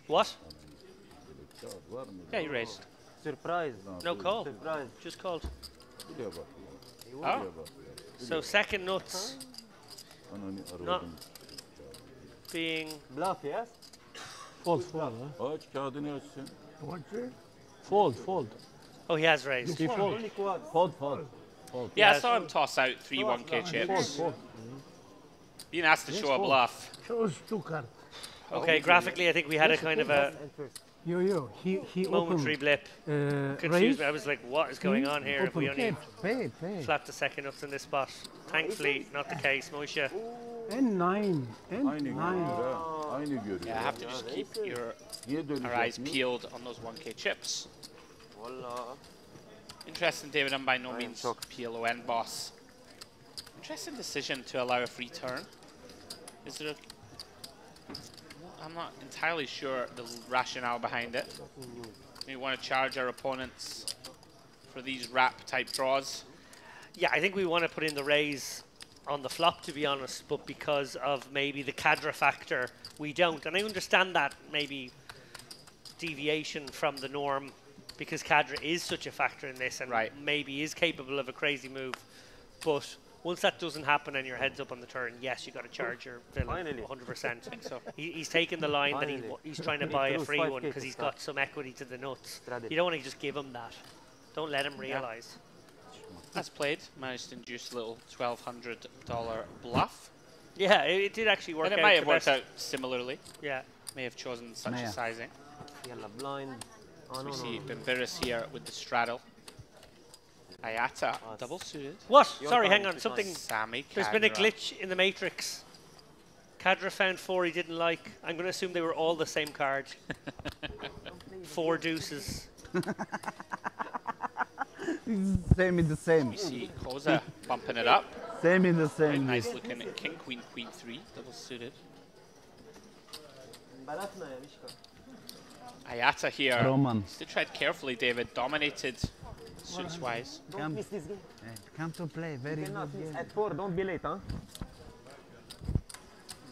What?
Yeah, you raised.
Surprise.
No call.
Surprise.
Just called.
Oh.
So second nuts. Not being
bluff, yes?
Fold, fold.
Aç kağıdını açsın.
Fold.
Oh, he has raised.
He fold.
Fold.
Yeah, I saw him toss out 3 1K chips. Being asked to show a bluff.
Shows 2 cards.
Okay, graphically, I think we had a kind of a
He
momentary blip. Confused me. I was like, what is going on here? If we only
play.
flat the second nuts in this spot. Thankfully, not the case, Moishe.
N9.
Yeah, I have to just keep our eyes peeled on those 1K chips. Interesting, David. I'm by no means PLO end boss. Interesting decision to allow a free turn. Is there I'm not entirely sure the rationale behind it. We want to charge our opponents for these wrap type draws.
Yeah, I think we want to put in the raise on the flop, to be honest, but because of maybe the Cadra factor, we don't. And I understand that maybe deviation from the norm, because Cadra is such a factor in this and maybe is capable of a crazy move. But once that doesn't happen and your head's up on the turn, yes, you got to charge your villain 100%. I think so. He's taken the line that he's trying to buy a free one because he's got some equity to the nuts. You don't want to just give him that. Don't let him realize.
That's played. Managed to induce a little $1,200 bluff.
Yeah, it did actually work out.
And it might have worked out similarly.
Yeah.
May have chosen such a sizing.
Blind.
We see Bimberis here with the straddle. Ayata, double suited.
What? Sorry, hang on. Something.
Sammy
There's been a glitch in the matrix. Cadra found 4 he didn't like. I'm going to assume they were all the same card. 4 deuces.
Same in the same.
We see Koza bumping it up.
Same in the same.
Very nice looking at King, Queen, Queen 3, double suited. Ayata here.
Roman.
Still tried carefully, David. Dominated suits wise.
Don't miss this game.
Come to play. Very good game.
At 4, don't be late, huh?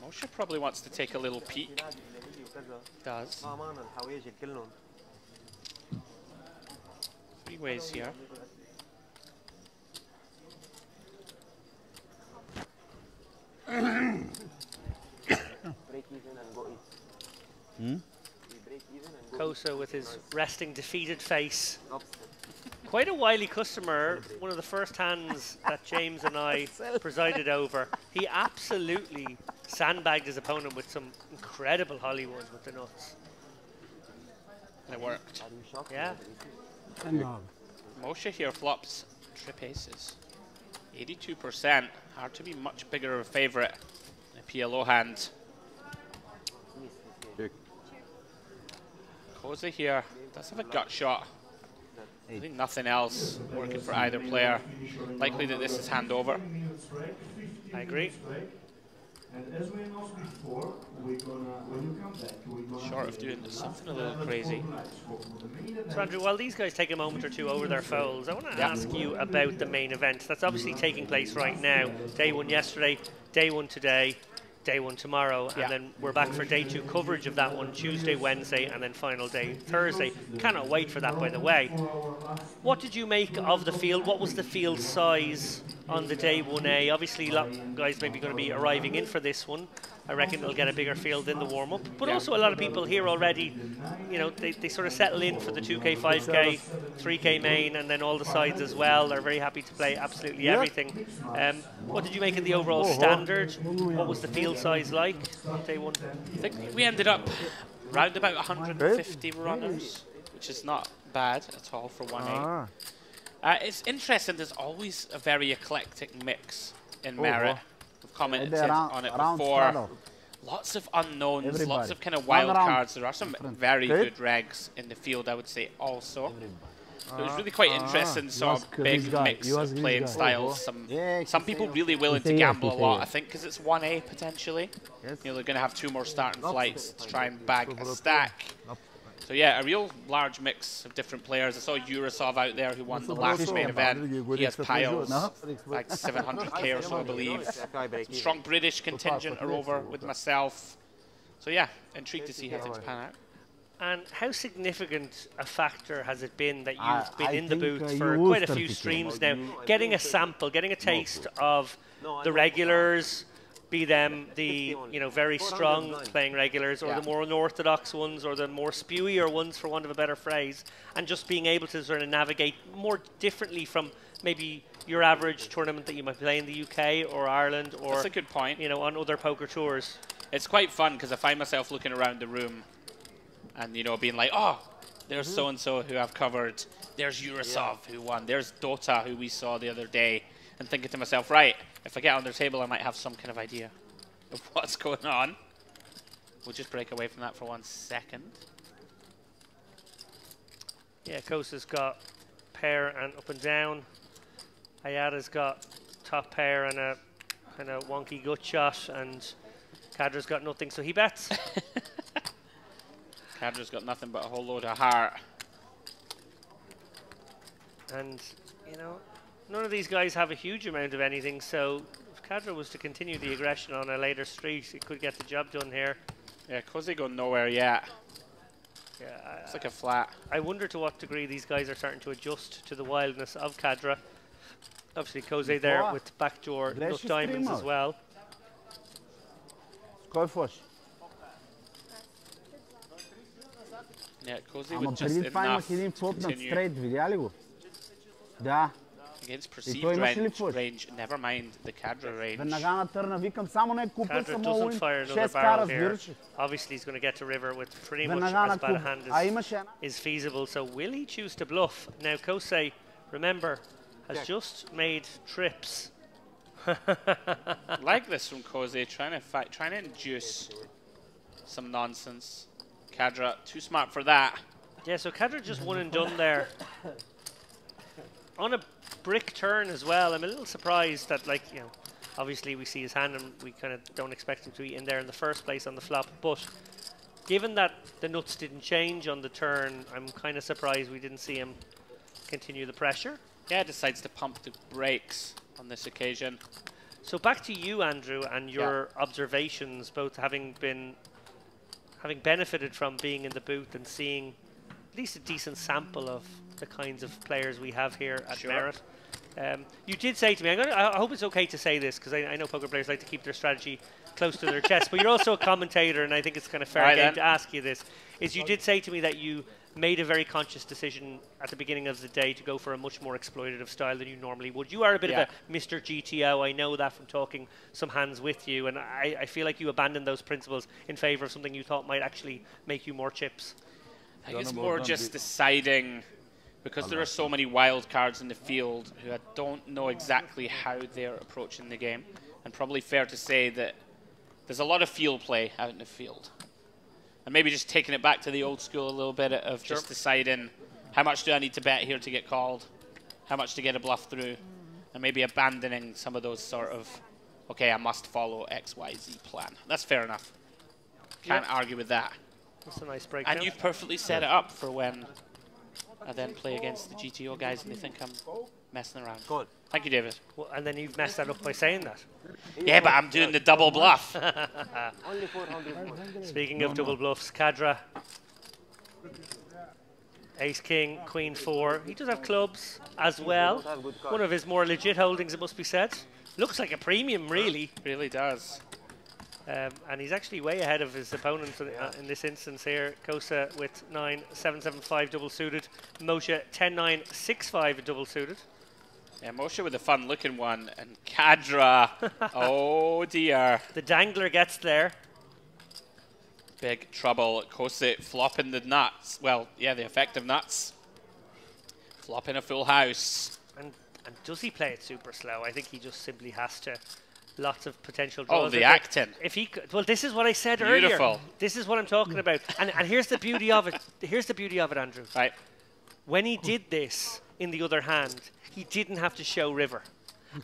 Moshe probably wants to take a little peek. Does. 3 ways here.
Break even and go eat.
Kosa with his resting defeated face. Quite a wily customer. One of the first hands that James and I presided over. He absolutely sandbagged his opponent with some incredible Hollywoods with the nuts.
And it worked.
Yeah.
Moshe here flops trip aces. 82%. Hard to be much bigger of a favorite in a PLO hand. Koza here does have a gut shot. I think nothing else working for either player. Likely that this is hand over.
I agree.
And as we announced before, we're gonna, when you come back, we're gonna
short of doing something a little crazy.
So Andrew, while these guys take a moment or two over their folds, I want to ask you about the main event. That's obviously taking place right now. Day 1 yesterday, day 1 today, day 1 tomorrow, and then we're back for day 2 coverage of that one Tuesday, Wednesday, and then final day Thursday. Cannot wait for that, by the way. What did you make of the field? What was the field size? on the day 1A. Obviously, a lot of guys maybe going to be arriving in for this one. I reckon they'll get a bigger field in the warm-up. But also a lot of people here already, you know, they sort of settle in for the 2K, 5K, 3K main, and then all the sides as well. They're very happy to play absolutely everything. What did you make of the overall standard? What was the field size like on day 1?
I think we ended up round about 150 runners, which is not bad at all for 1A. It's interesting, there's always a very eclectic mix in Merit. We've commented on it before. Lots of unknowns, lots of kind of wild cards. There are some very good regs in the field, I would say, also. So it was really quite interesting, sort of big mix of playing styles. Some people really willing to gamble a lot, I think, because it's 1A potentially. You know, they're going to have 2 more starting flights to try and bag a stack. So yeah, a real large mix of different players. I saw Urasov out there who won the last main event. He has piles, like 700k or so, I believe. Some strong British contingent are over with myself. So yeah, intrigued to see how things pan out.
And how significant a factor has it been that you've been in the booth for quite a few streams now, getting a sample, getting a taste of the regulars, be them the very strong playing regulars, or the more unorthodox ones, or the more spewier ones, for want of a better phrase, and just being able to sort of navigate more differently from maybe your average tournament that you might play in the UK or Ireland, or
that's a good point.
On other poker tours.
It's quite fun because I find myself looking around the room and being like, oh, there's so and so who I've covered. There's Urasov who won. There's Dota who we saw the other day. And thinking to myself, right, if I get on their table, I might have some kind of idea of what's going on. We'll just break away from that for 1 second.
Yeah, Kosa's got pair and up and down. Ayada's got top pair and a kind of wonky gut shot, and Kadra's got nothing, so he bets.
Kadra's got nothing but a whole load of heart.
And, none of these guys have a huge amount of anything, so if Kadra was to continue the aggression on a later street, it could get the job done here.
Yeah, Koze going nowhere yet.
Yeah,
it's like a flat.
I wonder to what degree these guys are starting to adjust to the wildness of Kadra. Obviously, Koze there with backdoor nut diamonds as well.
Yeah, Koze with just enough continue. Against perceived range, never mind the Kadra range.
Kadra doesn't fire another barrel here. Obviously, he's going to get to river with pretty much as bad a hand as is feasible. So will he choose to bluff? Now, Kosei, remember, has just made trips.
Like this from Koze, trying to induce some nonsense. Kadra, too smart for that.
Yeah, so Kadra just one and done there. On a brick turn as well. I'm a little surprised that, obviously we see his hand and we kind of don't expect him to be in there in the first place on the flop. But given that the nuts didn't change on the turn, I'm kind of surprised we didn't see him continue the pressure.
Yeah, decides to pump the brakes on this occasion.
So back to you, Andrew, and your observations, both having benefited from being in the booth and seeing at least a decent sample of the kinds of players we have here at Merit. You did say to me, I hope it's okay to say this, because I know poker players like to keep their strategy close to their chest, but you're also a commentator, and I think it's kind of fair game to ask you this, is you did say to me that you made a very conscious decision at the beginning of the day to go for a much more exploitative style than you normally would. You are a bit of a Mr. GTO, I know that from talking some hands with you, and I feel like you abandoned those principles in favour of something you thought might actually make you more chips.
I think it's more just deciding, because there are so many wild cards in the field who I don't know exactly how they're approaching the game, and probably fair to say that there's a lot of field play out in the field. And maybe just taking it back to the old school a little bit of just deciding how much do I need to bet here to get called, how much to get a bluff through, and maybe abandoning some of those sort of, okay, I must follow XYZ plan. That's fair enough. Can't argue with that.
That's a nice break.
And you've perfectly set it up for when I then play against the GTO guys and they think I'm messing around.
Good.
Thank you, David.
Well, and then you've messed that up by saying that.
Yeah, but I'm doing the double bluff.
Only 400.
Speaking of double bluffs, Kadra Ace King, Queen 4. He does have clubs as well. One of his more legit holdings, it must be said. Looks like a premium, really.
Really does.
And he's actually way ahead of his opponent in this instance here. Kosa with 9-7-7-5 double suited. Moshe 10-9-6-5 double suited.
Yeah, Moshe with a fun looking one, and Kadra. Oh dear.
The dangler gets there.
Big trouble. Kosa flopping the nuts. Well, yeah, the effective nuts. Flopping a full house.
And does he play it super slow? I think he just simply has to. Lots of potential draws.
Oh, the acting.
If he could, well, this is what I said
Beautiful.
earlier. This is what I'm talking about. And here's the beauty of it. Here's the beauty of it, Andrew.
Right.
When he did this, in the other hand, he didn't have to show river.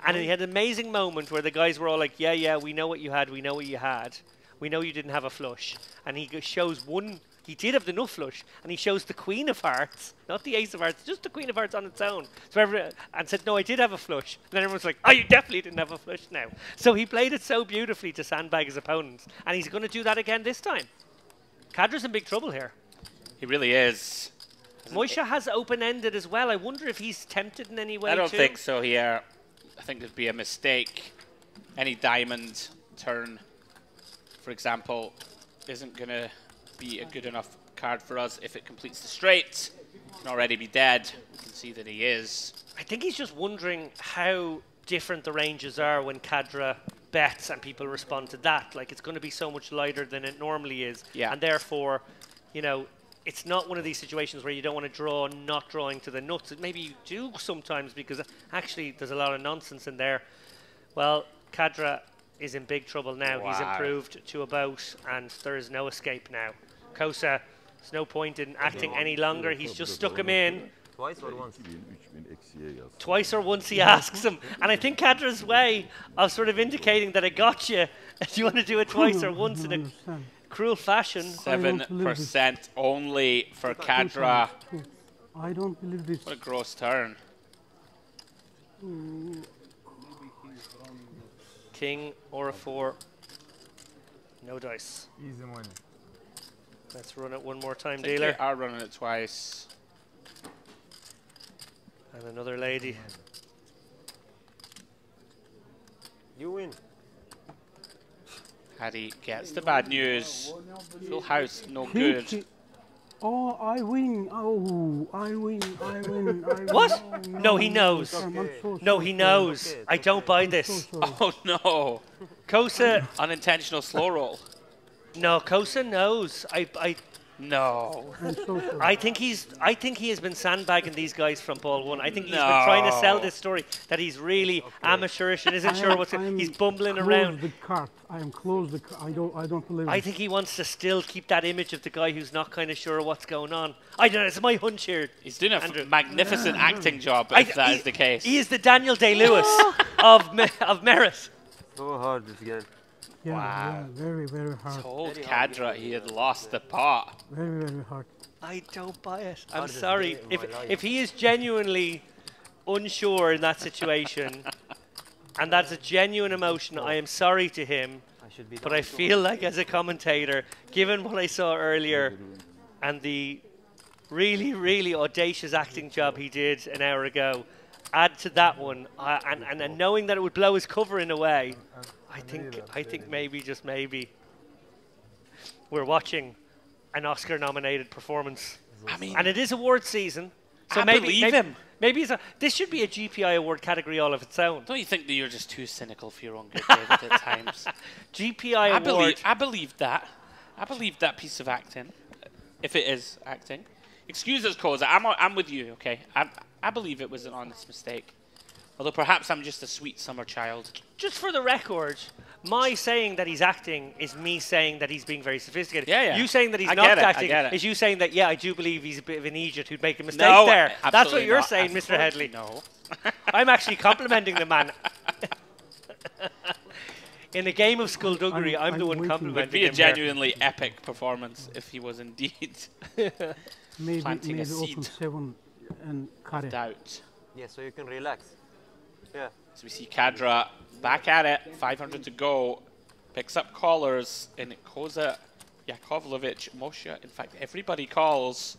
And he had an amazing moment where the guys were all like, yeah, we know what you had, we know what you had. We know you didn't have a flush. And he shows one, he did have the nut flush, and he shows the Queen of Hearts, not the Ace of Hearts, just the Queen of Hearts on its own. So and said, no, I did have a flush. And then everyone's like, oh, you definitely didn't have a flush now. So he played it so beautifully to sandbag his opponents. And he's going to do that again this time. Kadra's in big trouble here.
He really is.
Moshe has open-ended as well. I wonder if he's tempted in any way.
I don't think so here. I think there'd be a mistake. Any diamond turn, for example, isn't going to be a good enough card for us. If it completes the straight, it can already be dead. You can see that he is.
I think he's just wondering how different the ranges are when Kadra bets and people respond to that. Like, it's going to be so much lighter than it normally is.
Yeah.
And therefore, you know, it's not one of these situations where you don't want to draw not drawing to the nuts. Maybe you do sometimes because actually there's a lot of nonsense in there. Well, Kadra is in big trouble now.
Wow.
He's improved to a boat and there is no escape now. Kosa, there's no point in acting any longer. He's just stuck him in.
Twice or once?
Twice or once he asks him. And I think Kadra's way of sort of indicating that I got you. Do you want to do it twice or once in a cruel fashion?
7% only for Kadra.
I don't believe this.
What a gross turn.
King or a 4. No dice.
Easy money.
Let's run it one more time,
I think
dealer.
they are running it twice.
And another lady.
You win.
Hadi gets the bad news. Full house, no good.
Oh, I win. Oh, I win. I win. I win.
What?
Oh,
no, he knows. No, he knows. I don't buy this.
Oh, no.
Kosa.
Unintentional slow roll.
No, Kosa knows.
No.
I think he has been sandbagging these guys from ball one. I think he's been trying to sell this story that he's really amateurish and isn't sure what's he's bumbling around.
The cart. I am close the I don't believe it.
I think he wants to still keep that image of the guy who's not kind of sure what's going on. I don't know, it's my hunch here.
He's doing a magnificent acting job if that is the case.
He is the Daniel Day-Lewis of merit.
So hard this game.
Yeah,
wow.
Yeah, very, very hard.
Told Kadra he had lost the pot.
Very, very hard.
I don't buy it. I'm sorry. If he is genuinely unsure in that situation, and that's a genuine emotion, I am sorry to him. But I feel like as a commentator, given what I saw earlier and the really, really audacious acting job he did an hour ago, add to that one, and knowing that it would blow his cover in a way, I think maybe, just maybe, we're watching an Oscar-nominated performance.
I mean,
and it is award season, so maybe this should be a GPI award category all of its own.
Don't you think that you're just too cynical for your own good, David, at times?
GPI award.
I believe that. I believe that piece of acting, if it is acting. Excuse us, Koza. I'm with you. Okay, I believe it was an honest mistake. Although perhaps I'm just a sweet summer child.
Just for the record, my saying that he's acting is me saying that he's being very sophisticated.
Yeah.
You saying that he's not acting is you saying that, yeah, I do believe he's a bit of an idiot who'd make a mistake there. That's what you're saying, Mr. Headley.
No.
I'm actually complimenting the man. In a game of skullduggery, I'm the one complimenting him.
It would be a genuinely epic performance if he was indeed planting a seed.
Open 7 and cut it.
Doubt.
Yeah, so you can relax. Yeah.
So we see Kadra back at it, 500 to go, picks up callers in Koza, Yakovlevich, Moshe. In fact, everybody calls.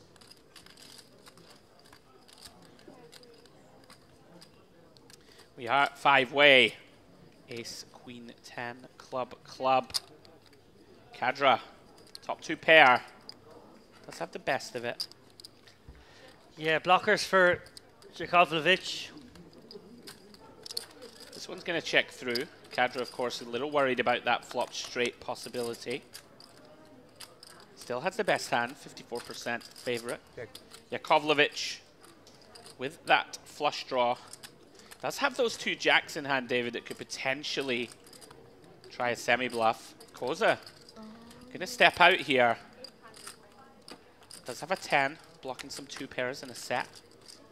We are 5-way. Ace, Queen, 10, club, club. Kadra, top 2 pair. Let's have the best of it.
Yeah, blockers for Jakovljevic.
This one's going to check through. Kadra, of course, a little worried about that flop straight possibility. Still has the best hand, 54% favorite. Jakovljevic with that flush draw. Does have those 2 jacks in hand, David, that could potentially try a semi-bluff. Koza going to step out here. Does have a 10, blocking some 2 pairs in a set.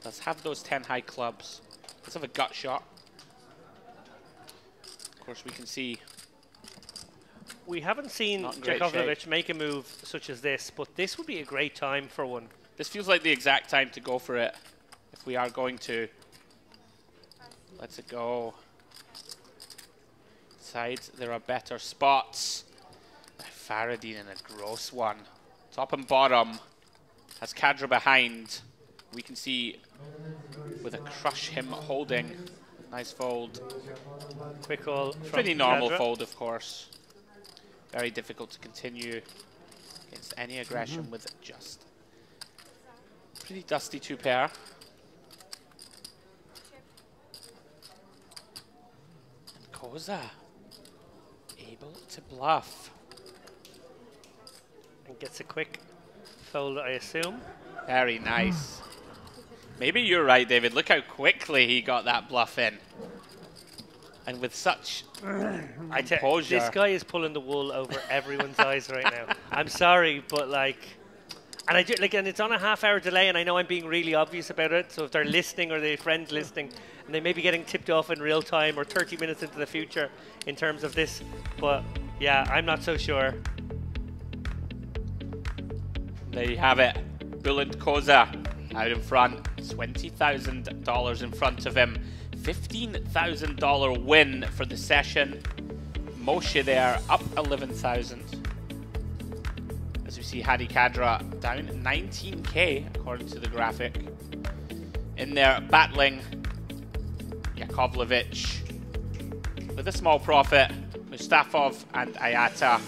Does have those 10 high clubs. Does have a gut shot. Of course, we can see.
We haven't seen Jakovljevic make a move such as this, but this would be a great time for one.
This feels like the exact time to go for it, if we are going to. Let's it go. Sides, there are better spots. Faradine in a gross one. Top and bottom has Kadra behind. We can see with a crush him holding. Nice fold.
Quick call.
Pretty normal fold, of course. Very difficult to continue against any aggression with just pretty dusty 2 pair. And Koza able to bluff.
And gets a quick fold, I assume.
Very nice. Maybe you're right, David. Look how quickly he got that bluff in. And with such composure.
This guy is pulling the wool over everyone's eyes right now. I'm sorry, but like, and I do, like, and it's on a half-hour delay, and I know I'm being really obvious about it. So if they're listening or their friends listening, and they may be getting tipped off in real time or 30 minutes into the future in terms of this, but yeah, I'm not so sure.
There you have it. Bulent Koza out in front. $20,000 in front of him. $15,000 win for the session. Moshe there up 11,000. As we see Hadi Kadra down 19k according to the graphic. In there battling Jakovljevic with a small profit. Mustafov and Ayata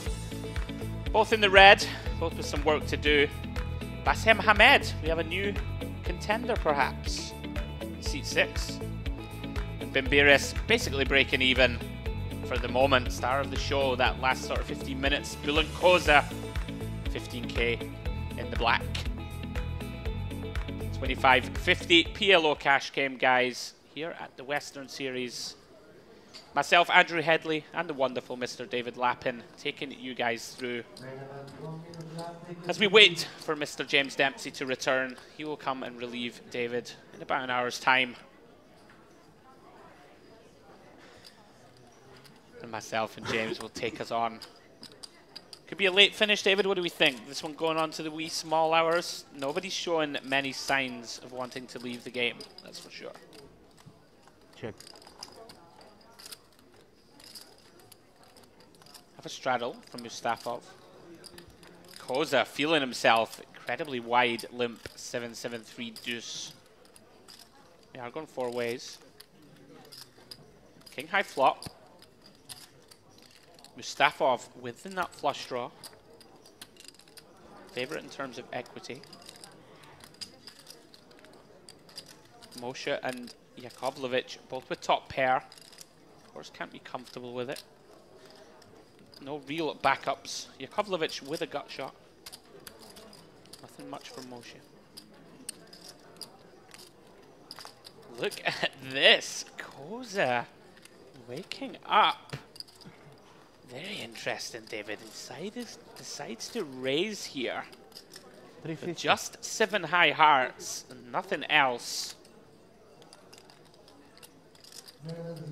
both in the red, both with some work to do. Bassem Hamed, we have a new contender perhaps. Seat 6. And Bimbiris basically breaking even for the moment. Star of the show, that last sort of 15 minutes. Bulent Koza, 15k in the black. 25.50 PLO cash game, guys, here at the Western Series. Myself, Andrew Headley, and the wonderful Mr. David Lappin taking you guys through. As we wait for Mr. James Dempsey to return, he will come and relieve David in about an hour's time. And myself and James will take us on. Could be a late finish, David. What do we think? This one going on to the wee small hours. Nobody's showing many signs of wanting to leave the game, that's for sure.
Check.
Have a straddle from Mustafov. Koza feeling himself incredibly wide, limp, 7-7-3 deuce. We are going 4 ways. King high flop. Mustafov with the nut flush draw. Favorite in terms of equity. Moshe and Jakovljevic both with top pair. Of course, can't be comfortable with it. No real backups. Jakovljevic with a gut shot. Nothing much from Moshe. Look at this. Koza waking up. Very interesting, David. Decides to raise here. With just 7 high hearts and nothing else.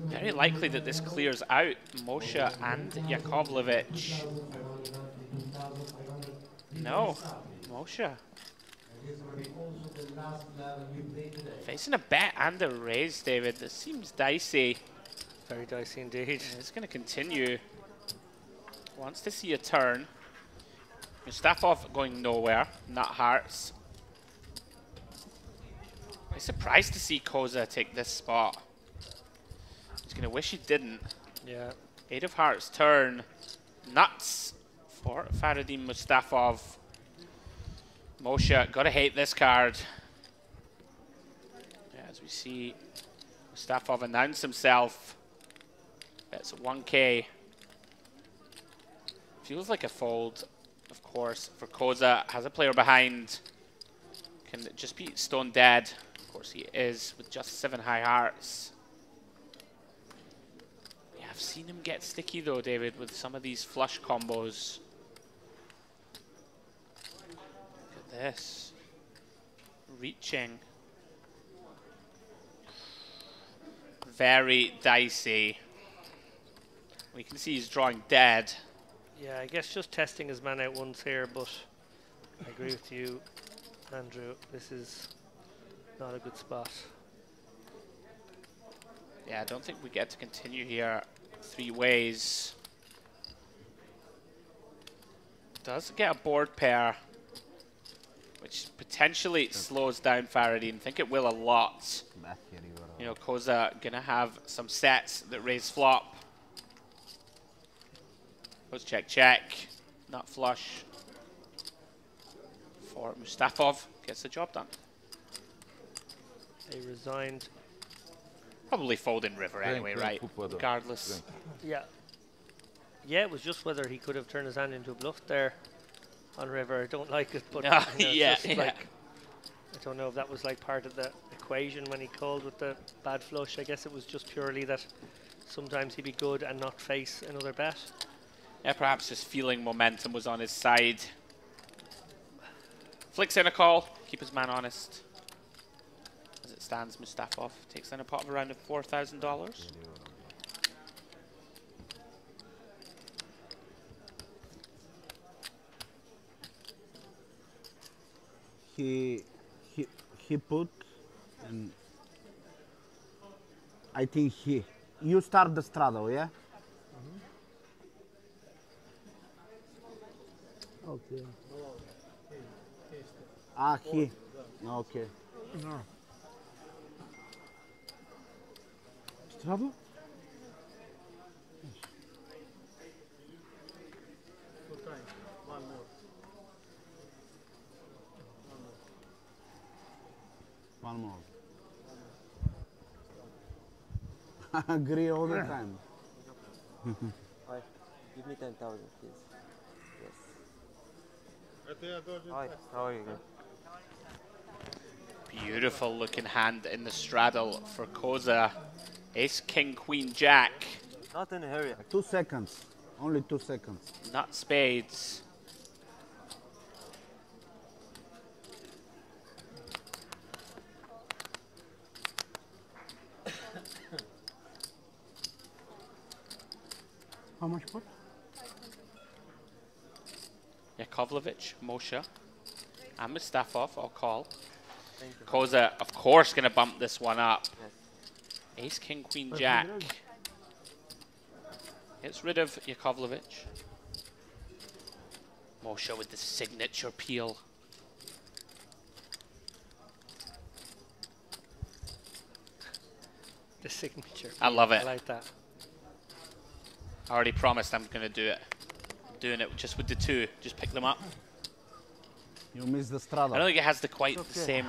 Very likely that this clears out Moshe and Jakovljevic. No, Moshe. Facing a bet and a raise, David. This seems dicey.
Very dicey indeed.
It's going to continue. Wants to see a turn. Mustafov going nowhere. Nut hearts. I'm surprised to see Koza take this spot. He's going to wish he didn't.
Yeah.
8 of hearts turn. Nuts for Faradin Mustafov. Moshe, gotta hate this card. Yeah, as we see Mustafov announce himself. It's 1K. Feels like a fold, of course, for Koza. Has a player behind. Can just be stone dead. Of course he is, with just 7 high hearts. Yeah, I've seen him get sticky though, David, with some of these flush combos. Look at this. Reaching. Very dicey. We can see he's drawing dead.
Yeah, I guess just testing his man out once here, but I agree with you, Andrew. This is not a good spot.
Yeah, I don't think we get to continue here 3 ways. Does get a board pair, which potentially slows down Faradin. I think it will a lot. You know, Koza gonna have some sets that raise flop. Goes check, check. Not flush. For Mustafov. Gets the job done.
They resigned.
Probably folding river anyway, right? Regardless.
Yeah. Yeah, it was just whether he could have turned his hand into a bluff there on river. I don't like it, but you know,
yeah,
just like, I don't know if that was like part of the equation when he called with the bad flush. I guess it was just purely that sometimes he'd be good and not face another bet.
Yeah, perhaps just feeling momentum was on his side. Flicks in a call, keep his man honest. As it stands, Mustafov takes in a pot of around $4,000.
He put, and I think you start the straddle, yeah?
Okay.
He. Okay.
No.
Straddle?
One more.
One more. I agree all the time.
Hi, give me 10,000, please. Yes. Hi, how are you?
Beautiful looking hand in the straddle for Koza. Ace, king, queen, jack.
Not in a hurry.
2 seconds. Only 2 seconds.
Nut spades.
How much pot?
Yakovlevich, Moshe, and Mustafov, I'll call. Koza, of course, going to bump this one up. Yes. Ace, king, queen, jack. Gets rid of Yakovlevich. Moshe with the signature peel.
The signature.
I love it.
I like that.
I already promised I'm going to do it. I'm doing it just with the 2. Just pick them up.
You missed the straddle.
I don't think it has the the same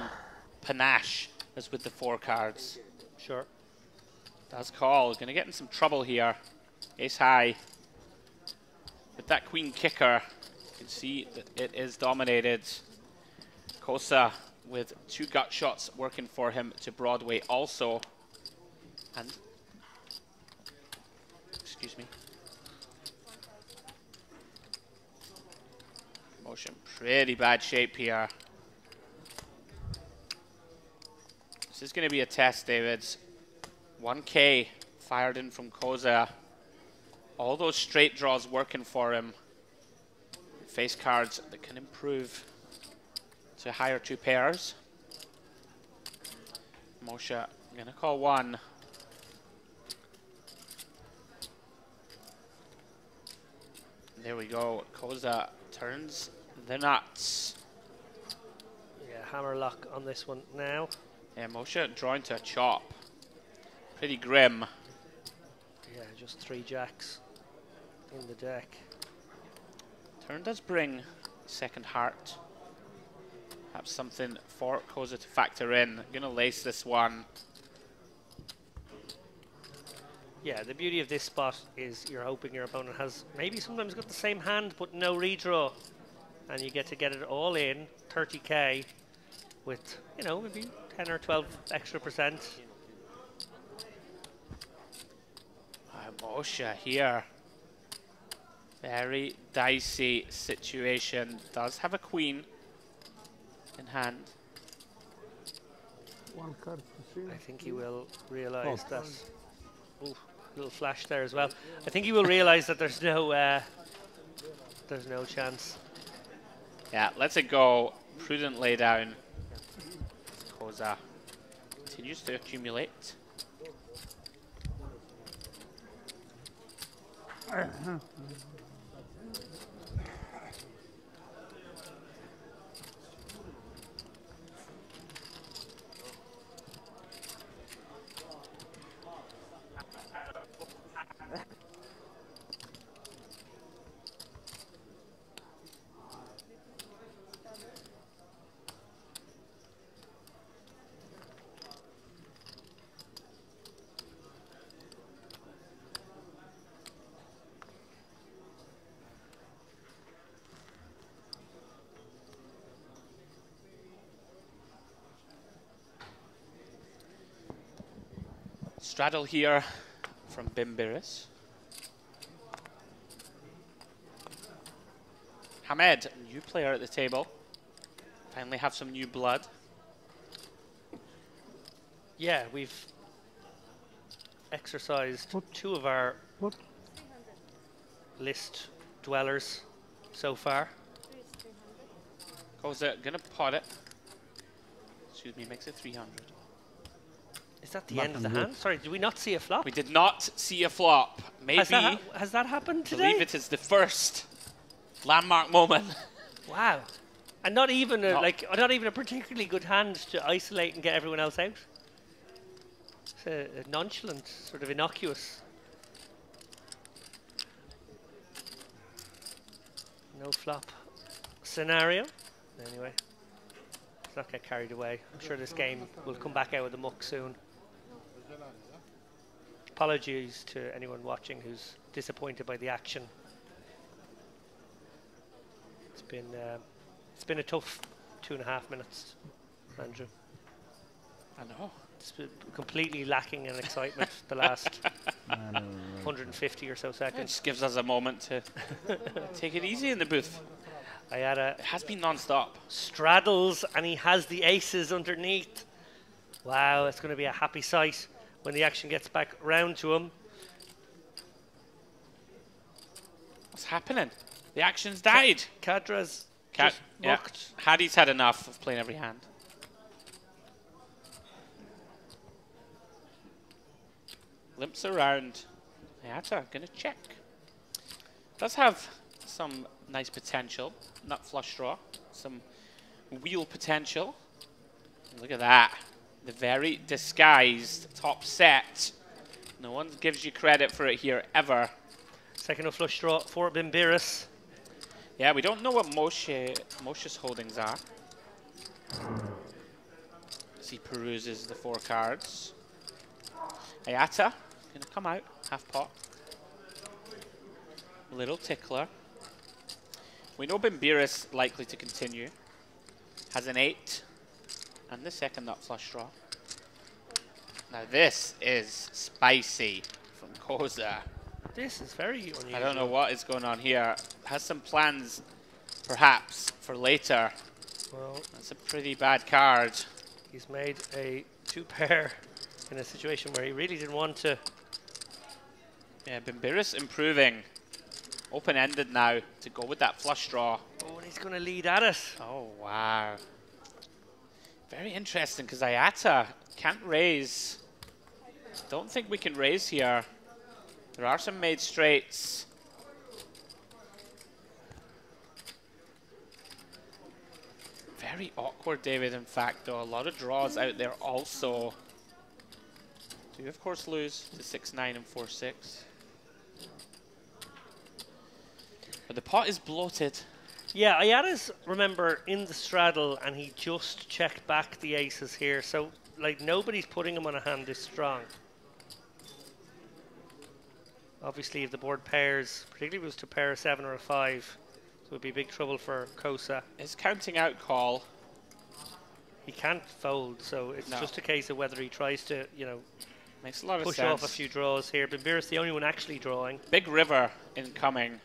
panache as with the 4 cards.
Sure.
Does call. Going to get in some trouble here. Ace high. With that queen kicker, you can see that it is dominated. Koza with 2 gut shots working for him to Broadway also. And, excuse me. Motion, pretty bad shape here. This is going to be a test, David. 1K fired in from Koza. All those straight draws working for him. Face cards that can improve to higher 2 pairs. Moshe, I'm going to call 1. There we go. Koza turns the nuts.
Yeah, hammer lock on this one now.
Yeah, Moshe drawing to a chop. Pretty grim.
Yeah, just 3 jacks in the deck.
Turn does bring second heart. Perhaps something for Koza to factor in. I'm going to lace this one.
Yeah, the beauty of this spot is you're hoping your opponent has maybe sometimes got the same hand but no redraw. And you get to get it all in, 30k, with, you know, maybe 10 or 12 extra percent.
Moshe here. Very dicey situation. Does have a queen in hand.
One card to see.
I think he will realise that. Ooh, little flash there as well. I think he will realise that there's no chance.
Yeah, lets it go. Prudent laydown. Koza continues to accumulate. Straddle here from Bimbiris. Hamed, new player at the table. Finally have some new blood.
Yeah, we've exercised 2 of our list dwellers so far.
Koza gonna pot it. Excuse me, makes it 300.
Is that the end of the hand? Sorry, did we not see a flop?
We did not see a flop. Maybe.
Has that happened today?
I believe it is the first landmark moment.
Wow. And not even not even a particularly good hand to isolate and get everyone else out. It's a nonchalant, sort of innocuous. No flop scenario. Anyway, let's not get carried away. I'm sure this game will come back out of the muck soon. Apologies to anyone watching who's disappointed by the action. It's been a tough 2.5 minutes, Andrew.
I know.
It's been completely lacking in excitement the last 150 or so seconds.
It just gives us a moment to take it easy in the booth.
It
has been non-stop.
Straddles, and he has the aces underneath. Wow, it's going to be a happy sight when the action gets back round to him.
What's happening? The action's died.
Kadra's just mucked.
Hadi's had enough of playing every hand. Limps around. Ayata gonna check. Does have some nice potential. Nut flush draw. Some wheel potential. Look at that. The very disguised top set. No one gives you credit for it here ever.
Second of flush draw for Bimbiris.
Yeah, we don't know what Moshe's holdings are. As he peruses the 4 cards. Ayata gonna come out, half pot. Little tickler. We know Bimbiris likely to continue. Has an 8. And the second nut flush draw. Now this is spicy from Koza.
This is very unusual.
I don't know what is going on here. Has some plans, perhaps, for later.
Well,
that's a pretty bad card.
He's made a 2-pair in a situation where he really didn't want to.
Yeah, Bimbiris improving. Open-ended now to go with that flush draw.
Oh, and he's going to lead at it.
Oh, wow. Very interesting, because Ayata can't raise. Don't think we can raise here. There are some made straights. Very awkward, David, in fact, though. A lot of draws out there also. Do you, of course, lose to 6-9 and 4-6? But the pot is bloated.
Yeah, Ayada's, remember, in the straddle, and he just checked back the aces here. So, like, nobody's putting him on a hand this strong. Obviously, if the board pairs, particularly if it was to pair a 7 or a 5, it would be big trouble for Kosa.
It's counting out call.
He can't fold, so it's just a case of whether he tries to, you know,
makes a lot of
push
sense.
off a few draws here. Bimbiris the only one actually drawing.
Big river incoming.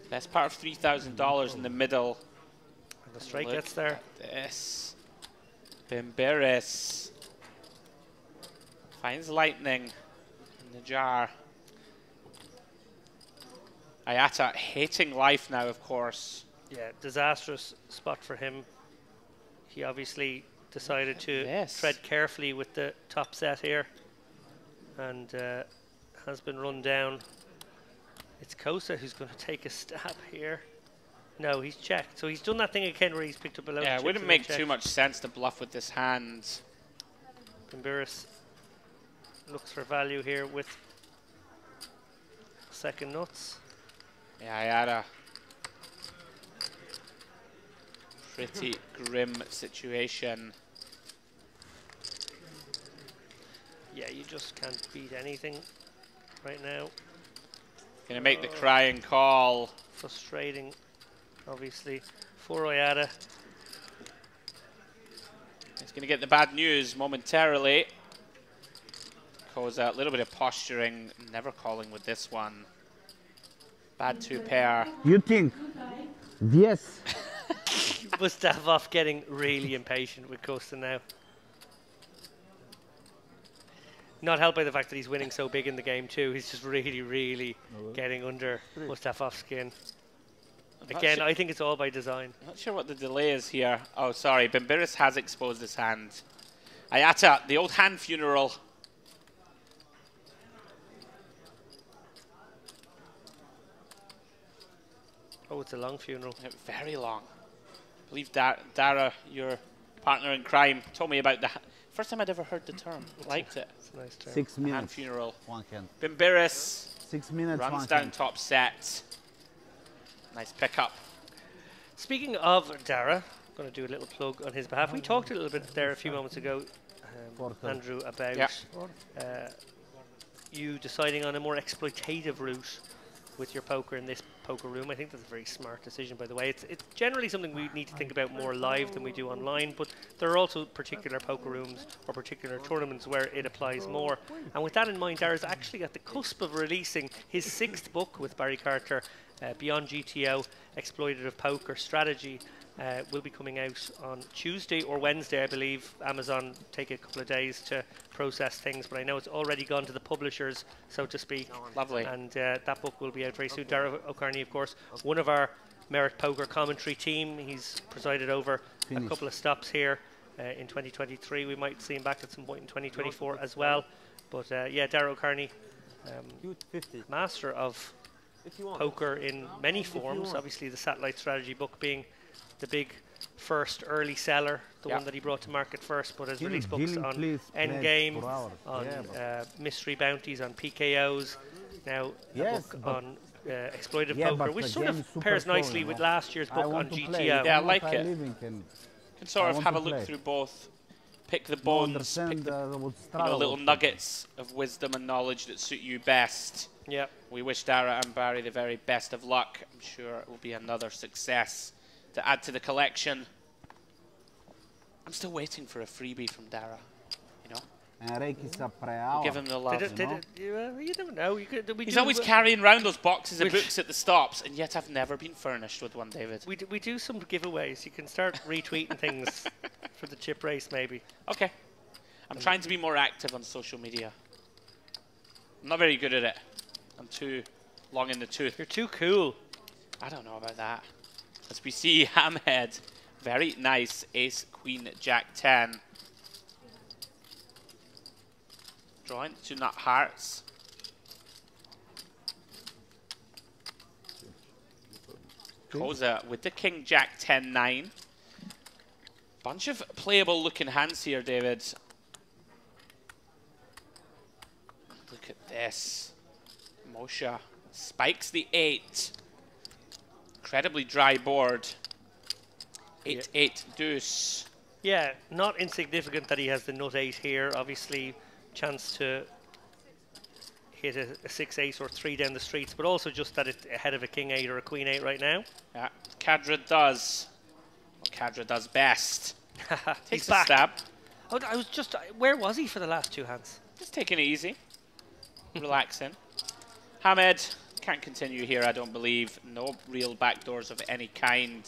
Best part of $3,000 in the middle.
And the strike gets there.
This. Bimbiris finds lightning in the jar. Ayata hating life now, of course.
Yeah, disastrous spot for him. He obviously decided to tread carefully with the top set here, and has been run down. It's Kosa who's going to take a stab here. No, he's checked. So he's done that thing again where he's picked up a low.
Yeah, it wouldn't make too much sense to bluff with this hand.
Bimbiris looks for value here with second nuts.
Yeah, Ayada. Pretty grim situation.
Yeah, you just can't beat anything right now.
Gonna make the crying call.
Frustrating, obviously, for Ayada.
He's gonna get the bad news momentarily. Kosa, a little bit of posturing, never calling with this one. Bad 2 pair.
You think? Yes.
Mustavov getting really impatient with Kosa now. Not helped by the fact that he's winning so big in the game too. He's just really, really getting under Mustavov's skin. Again, I think it's all by design.
I'm not sure what the delay is here. Oh, sorry. Bimbiris has exposed his hand. Ayata, the old hand funeral.
Oh, it's a long funeral.
Yeah, very long. I believe Dara, your partner in crime, told me about the first time I'd ever heard the term. Liked it.
It's a nice term.
6 minutes.
Hand funeral.
One can.
Bimbiris
6 minutes.
runs
one
down
can.
top set. Nice pickup.
Speaking of Dara, I'm going to do a little plug on his behalf. We talked a little bit there a few moments ago, Andrew, about you deciding on a more exploitative route with your poker in this poker room. I think that's a very smart decision, by the way. It's generally something we need to think about more live than we do online, but there are also particular poker rooms or particular tournaments where it applies more. And with that in mind, Dara's actually at the cusp of releasing his 6th book with Barry Carter, Beyond GTO, Exploitative Poker Strategy. Will be coming out on Tuesday or Wednesday, I believe. Amazon take a couple of days to process things, but I know it's already gone to the publishers, so to speak.
Lovely.
And that book will be out very soon. Dara O'Carney, of course, one of our Merit Poker commentary team. He's presided over a couple of stops here in 2023. We might see him back at some point in 2024 as well. But yeah, Dara O'Carney, master of poker in many forms. Obviously, the Satellite Strategy book being the big first early seller, the one that he brought to market first, but has released books on Endgame, on Mystery Bounties, on PKOs, now a book on exploitative poker, which sort of pairs nicely with last year's book on GTO.
Yeah, I like it. Can sort of have a look through both, pick the bones, pick the little nuggets of wisdom and knowledge that suit you best.
Yeah.
We wish Dara and Barry the very best of luck. I'm sure it will be another success to add to the collection. I'm still waiting for a freebie from Dara, you know? We'll give him the love.
You never know.
He's always carrying around those boxes of books at the stops, and yet I've never been furnished with one, David.
We do some giveaways. You can start retweeting things for the chip race, maybe.
Okay. I'm trying to be more active on social media. I'm not very good at it. I'm too long in the tooth.
You're too cool.
I don't know about that. As we see Hamhead, very nice ace, queen, jack 10. Drawing 2 nut hearts. Kosa with the king, jack 10, 9. Bunch of playable looking hands here, David. Look at this. Moshe spikes the 8. Incredibly dry board. 8-8 deuce.
Yeah, not insignificant that he has the nut 8 here. Obviously, chance to hit a 6-8 or 3 down the streets, but also just that it's ahead of a king 8 or a queen 8 right now.
Yeah, Kadra does what Kadra does best. Takes
He's
a
back.
stab.
Oh, I was just, where was he for the last 2 hands?
Just taking it easy, relaxing. Hamed can't continue here, I don't believe. No real backdoors of any kind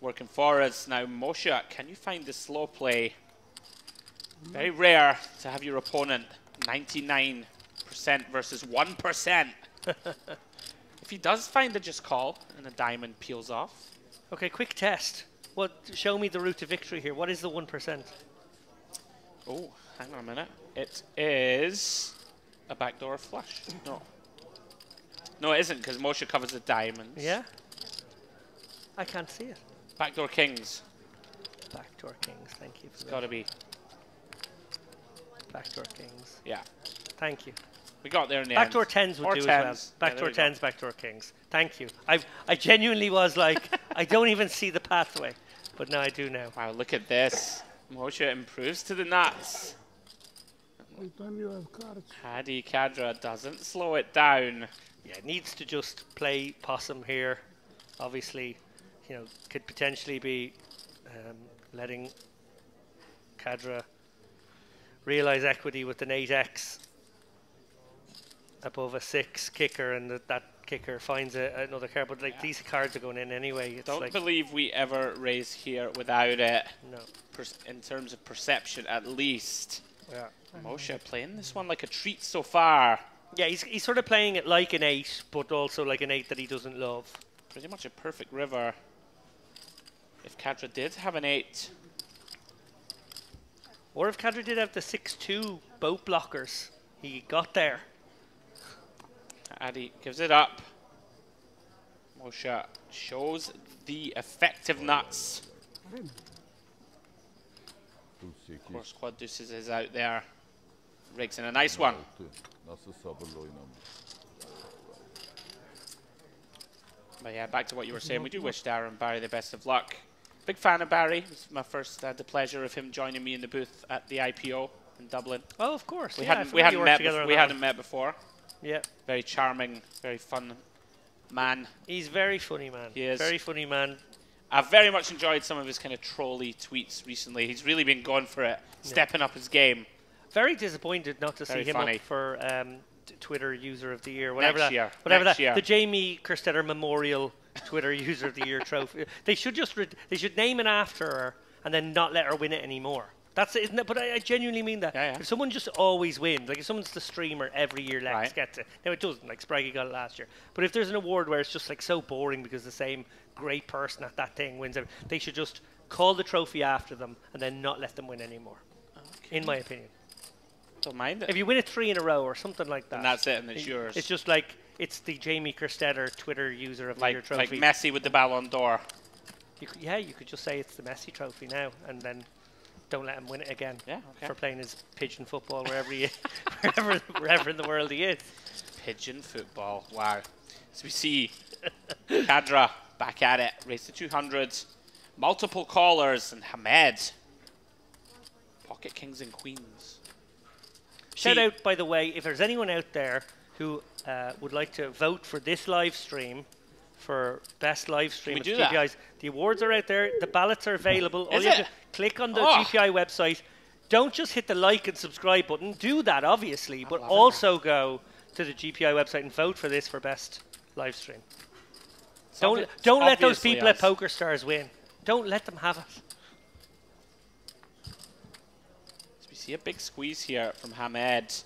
working for us. Now, Moshe, can you find the slow play? Very rare to have your opponent 99% versus 1%. If he does find a just call and a diamond peels off.
Okay, quick test. Show me the route to victory here. What is the 1%?
Oh, hang on a minute. It is a backdoor flush. No. No, it isn't, because Moshe covers the diamonds.
Yeah? I can't see it.
Backdoor kings.
Backdoor kings, thank you.
It's got to be.
Backdoor kings.
Yeah.
Thank you.
We got there in the
backdoor
end.
tens would do as well. Backdoor tens, backdoor kings. Thank you. I genuinely was like, I don't even see the pathway, but now I do now.
Wow, look at this. Moshe improves to the nuts. Hadi Kadra doesn't slow it down.
Yeah, needs to just play possum here. Obviously, you know, could potentially be letting Kadra realize equity with an 8x above a 6 kicker, and that kicker finds another card. But like these cards are going in anyway. It's
Don't
like
believe we ever raise here without it.
No.
In terms of perception, at least.
Yeah.
Moshe playing this one like a treat so far.
Yeah, he's sort of playing it like an 8, but also like an 8 that he doesn't love.
Pretty much a perfect river. If Kadra did have an 8.
Or if Kadra did have the 6-2 boat blockers, he got there.
Adi gives it up. Moshe shows the effective nuts. Of course, quad deuces is out there. Rigs in a nice one. But yeah, back to what you were saying. We do wish Darren Barry the best of luck. Big fan of Barry. It was my first, the pleasure of him joining me in the booth at the IPO in Dublin.
Oh, of course.
We
yeah,
hadn't met before.
Yeah.
Very charming, very fun man.
He's very funny, man.
He is.
Very funny, man.
I've very much enjoyed some of his kind of trolly tweets recently. He's really been going for it, stepping up his game.
Very disappointed not to
Very
see him
funny.
up for Twitter User of the Year.
Next year.
The Jamie Kerstetter Memorial Twitter User of the Year trophy. They should just they should name it after her and then not let her win it anymore. That's it, isn't it? But I genuinely mean that.
Yeah, yeah.
If someone just always wins, like if someone's the streamer every year, Lex gets it. Now it doesn't, like Spraggy got it last year. But if there's an award where it's just like so boring because the same great person at that thing wins it, they should just call the trophy after them and then not let them win anymore. Okay. In my opinion.
Don't mind it.
If you win it 3 in a row or something like that.
And that's it, and it's yours.
It's just like, it's the Jamie Kerstetter Twitter User of the Year trophy.
Like Messi with the Ballon d'Or.
You could just say it's the Messi trophy now and then don't let him win it again for playing his pigeon football wherever he wherever in the world he is.
Pigeon football, wow. So we see Kadra back at it, race to 200, multiple callers, and Hamed. Pocket kings and queens.
Shout out, by the way, if there's anyone out there who would like to vote for this live stream for best live stream at GPIs, the awards are out there, the ballots are available. All you have to click on the GPI website. Don't just hit the like and subscribe button. Do that, obviously, but also go to the GPI website and vote for this for best live stream. Don't let those people at Poker Stars win. Don't let them have it.
So we see a big squeeze here from Hamed.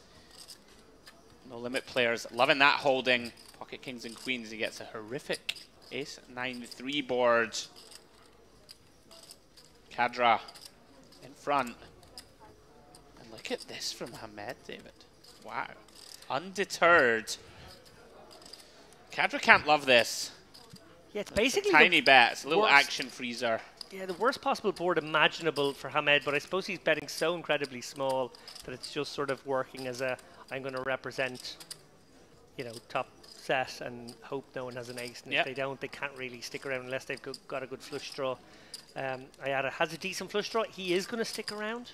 No limit players loving that holding. Pocket kings and queens. He gets a horrific ace-9-3 board. Kadra in front. And look at this from Hamed, David. Wow. Undeterred. Kadra can't love this.
Yeah, it's basically
tiny bet. It's a little action freezer.
Yeah, the worst possible board imaginable for Hamed, but I suppose he's betting so incredibly small that it's just sort of working as a, I'm going to represent you know, top set and hope no one has an ace. And if they don't, they can't really stick around unless they've got a good flush draw. Ayada has a decent flush draw. He is going to stick around.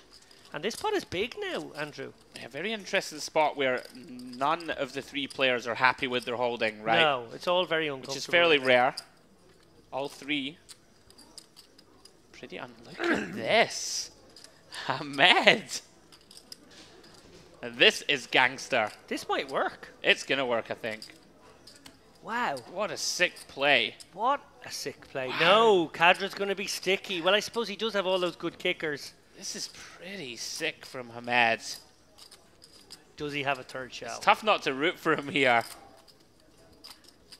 And this pot is big now, Andrew.
Yeah, very interesting spot where none of the three players are happy with their holding, right?
No, it's all very uncomfortable.
Which is fairly rare. All three. Pretty look at this. Hamed. This is gangster.
This might work.
It's going to work, I think.
Wow.
What a sick play.
What a sick play. Wow. No, Kadra's going to be sticky. Well, I suppose he does have all those good kickers.
This is pretty sick from Hamed.
Does he have a third shell?
It's tough not to root for him here.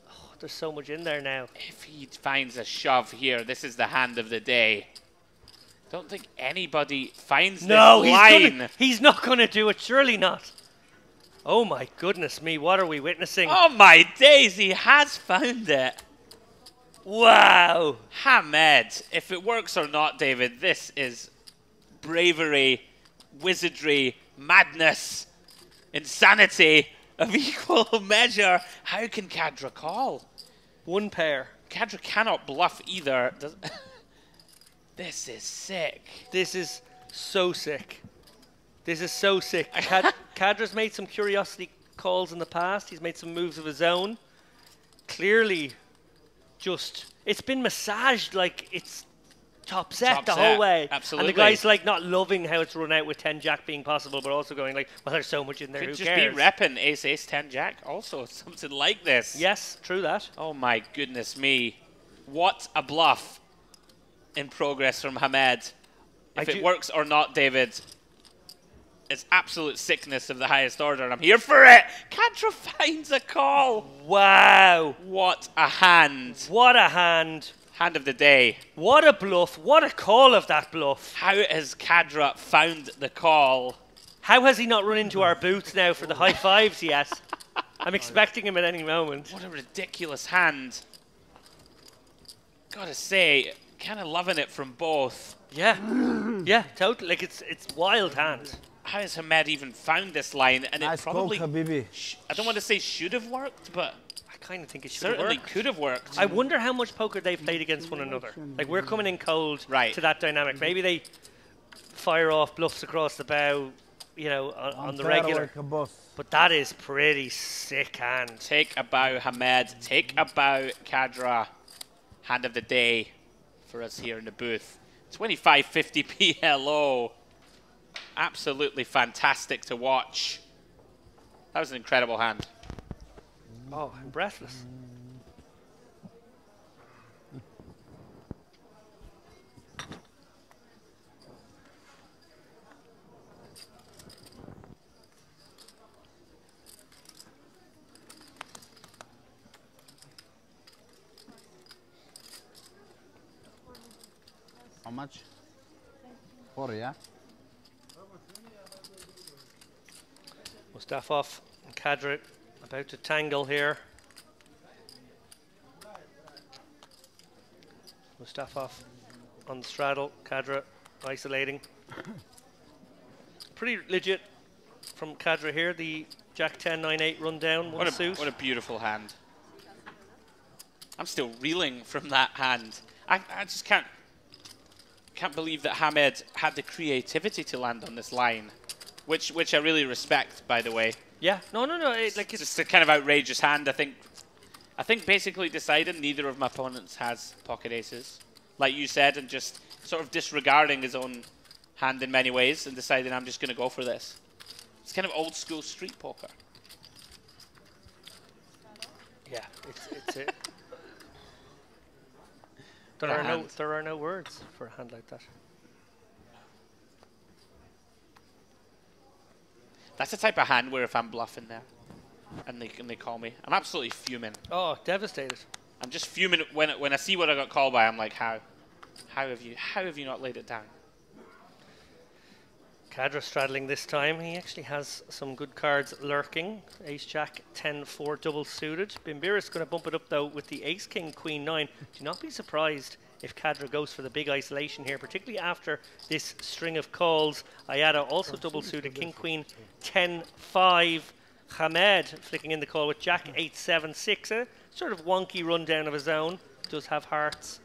Oh, there's so much in there now.
If he finds a shove here, this is the hand of the day. Don't think anybody finds this line.
He's not going to do it. Surely not. Oh my goodness me, what are we witnessing?
Oh my days, he has found it.
Wow.
Hamed, if it works or not, David, this is bravery, wizardry, madness, insanity of equal measure. How can Kadra call?
One pair.
Kadra cannot bluff either. This is sick.
This is so sick. This is so sick. Kadra's made some curiosity calls in the past. He's made some moves of his own. Clearly, it's been massaged like it's top set the whole way.
Absolutely.
And the guy's like not loving how it's run out with 10 jack being possible, but also going like, well, there's so much in there.
Could
who
just
cares?
be repping ace ace 10 jack also, something like this.
Yes, true that.
Oh my goodness me. What a bluff in progress from Hamed. If it works or not, David, it's absolute sickness of the highest order, and I'm here for it. Kadra finds a call.
Wow.
What a hand.
What a hand.
Hand of the day.
What a bluff. What a call of that bluff.
How has Kadra found the call?
How has he not run into our boots now for the high fives yet? I'm expecting him at any moment.
What a ridiculous hand. Gotta say, kind of loving it from both.
Yeah. Yeah, totally. Like, it's wild hand.
How has Hamed even found this line? And
nice
it probably,
I
don't want to say should have worked, but
I kind of think it should have
certainly
worked.
could have worked.
I wonder how much poker they've played against one another. Like, we're coming in cold to that dynamic. Maybe they fire off bluffs across the bow, you know, on the regular. But that is pretty sick hand.
Take a bow, Hamed. Take a bow, Kadra. Hand of the day for us here in the booth. 2550 PLO. Absolutely fantastic to watch. That was an incredible hand.
Oh, I'm breathless.
How much? 4, yeah?
Mustafov and Kadra about to tangle here. Mustafov on the straddle, Kadra isolating. Pretty legit from Kadra here, the Jack 10, 9-8 run down, one suit.
What a beautiful hand. I'm still reeling from that hand. I just can't believe that Hamed had the creativity to land on this line, which I really respect, by the way.
Yeah, no, like it's
just a kind of outrageous hand. I think basically deciding neither of my opponents has pocket aces, like you said, and just sort of disregarding his own hand in many ways and deciding I'm just going to go for this. It's kind of old school street poker.
Yeah, it's it. There are no words for a hand like that.
That's the type of hand where if I'm bluffing there and they call me, I'm absolutely fuming.
Oh, devastated.
I'm just fuming when I see what I got called by. I'm like, how have you not laid it down?
Kadra straddling this time. He actually has some good cards lurking. Ace Jack 10-4 double suited. Bimbiris going to bump it up though with the Ace King Queen 9. Do not be surprised if Kadra goes for the big isolation here, particularly after this string of calls. Ayada also double suited King Queen 10-5. Hamed flicking in the call with Jack 8-7-6. A sort of wonky rundown of his own. Does have hearts.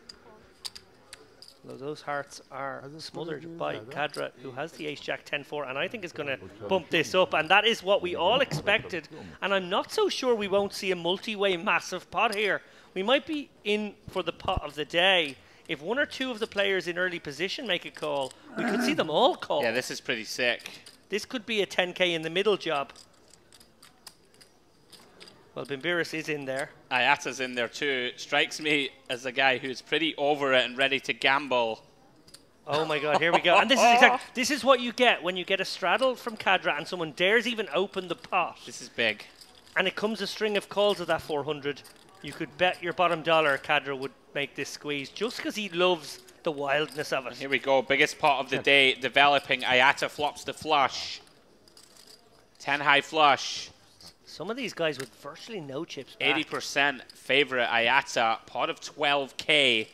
Well, those hearts are smothered by Kadra, who has the Ace-Jack 10-4, and I think is going to bump this up, and that is what we all expected. And I'm not so sure we won't see a multi-way massive pot here. We might be in for the pot of the day. If one or two of the players in early position make a call, we could see them all call.
Yeah, this is pretty sick.
This could be a 10k in the middle job. Well, Bimbiris is in there.
Ayata's in there too. Strikes me as a guy who's pretty over it and ready to gamble.
Oh my god, here we go. And this is what you get when you get a straddle from Kadra and someone dares even open the pot.
This is big.
And it comes a string of calls at that 400. You could bet your bottom dollar Kadra would make this squeeze just because he loves the wildness of it.
Here we go, biggest pot of the day developing. Ayata flops the flush. 10 high flush.
Some of these guys with virtually no chips back.
80% favorite Ayata, pot of 12k.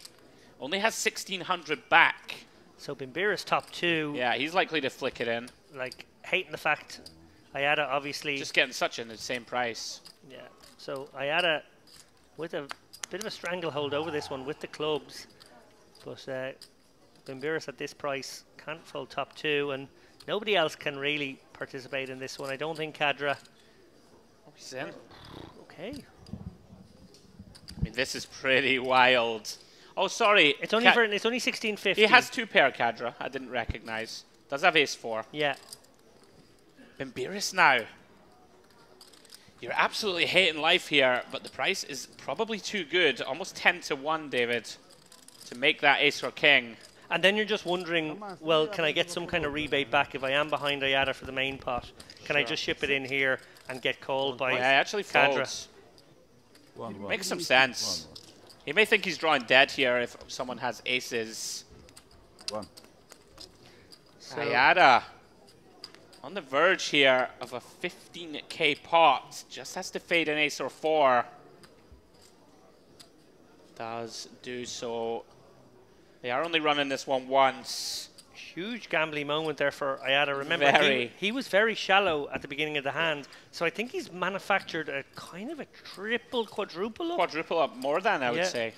Only has 1600 back.
So Bimbiris top 2.
Yeah, he's likely to flick it in.
Like, hating the fact Ayata obviously...
Just getting such in the same price.
Yeah, so Ayata with a bit of a stranglehold over this one with the clubs. But Bimbiris at this price can't fold top 2, and nobody else can really participate in this one. I don't think Kadra...
Oh, he's in.
Okay.
I mean, this is pretty wild. Oh, sorry.
It's only it's only 1650.
He has 2 pair, Kadra. I didn't recognize. Does have ace-4.
Yeah.
Bimbiris now. You're absolutely hating life here, but the price is probably too good. Almost 10 to 1, David, to make that ace or king.
And then you're just wondering, well, can I get some kind of rebate back if I am behind Ayata for the main pot? Can I just ship it in here and get called by
yeah, actually
Kadra?
Makes some sense. He may think he's drawing dead here if someone has aces.
So
Ayata on the verge here of a 15k pot. Just has to fade an ace or 4. Does do so. They are only running this one once.
Huge gambling moment there for Ayata. Remember, he was very shallow at the beginning of the hand, so I think he's manufactured a kind of a triple, quadruple up.
Quadruple up, more than I would say.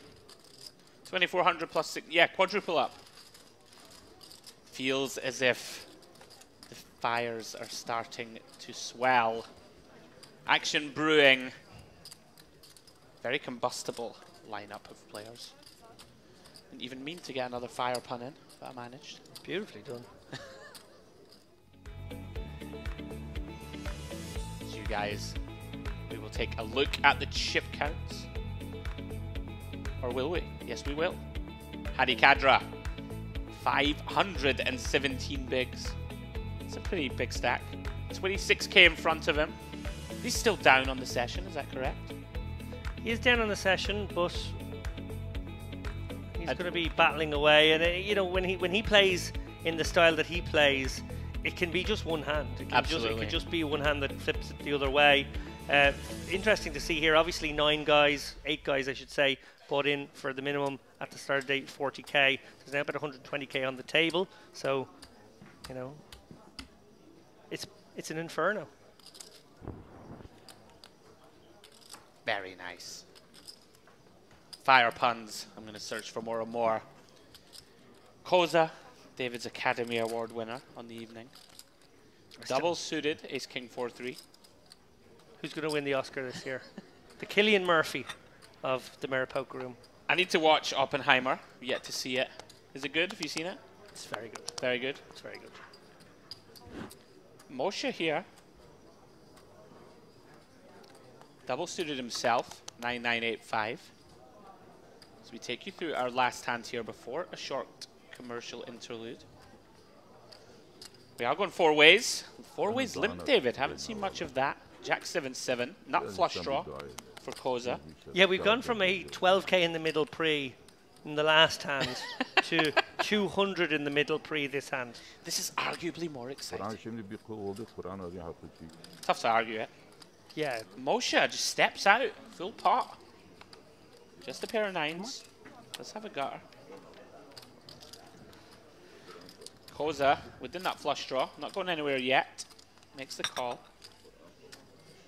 2400 plus 6, yeah, quadruple up. Feels as if the fires are starting to swell. Action brewing. Very combustible lineup of players. Didn't even mean to get another fire pun in, but I managed.
Beautifully done.
So you guys, we will take a look at the chip counts. Or will we? Yes, we will. Hadi Kadra, 517 bigs. It's a pretty big stack. 26k in front of him. He's still down on the session, is that correct?
He is down on the session, but he's going to be battling away. And you know, when he plays in the style that he plays, it can be just one hand. It can just be one hand that flips it the other way. Interesting to see here. Obviously, 8 guys, I should say, bought in for the minimum at the start of the date, 40k. There's now about 120k on the table. So, you know, it's an inferno.
Very nice. Fire puns. I'm going to search for more and more. Koza, David's Academy Award winner on the evening. Double suited, Ace King 4-3.
Who's going to win the Oscar this year? The Cillian Murphy of the Mirror Poker Room.
I need to watch Oppenheimer. Yet to see it. Is it good? Have you seen it?
It's very good.
Very good.
It's very good.
Moshe here. Double suited himself, 9985. So we take you through our last hand here before a short commercial interlude. We are going 4 ways. 4 ways limp, David. Haven't seen much of that. Jack 7-7, not flush draw for Koza.
Yeah, we've gone from a 12k in the middle pre in the last hand to 200 in the middle pre this hand.
This is arguably more exciting. Tough to argue it.
Yeah.
Moshe just steps out, full pot. Just a pair of 9s. Let's have a gutter. Koza within that flush draw, not going anywhere yet. Makes the call.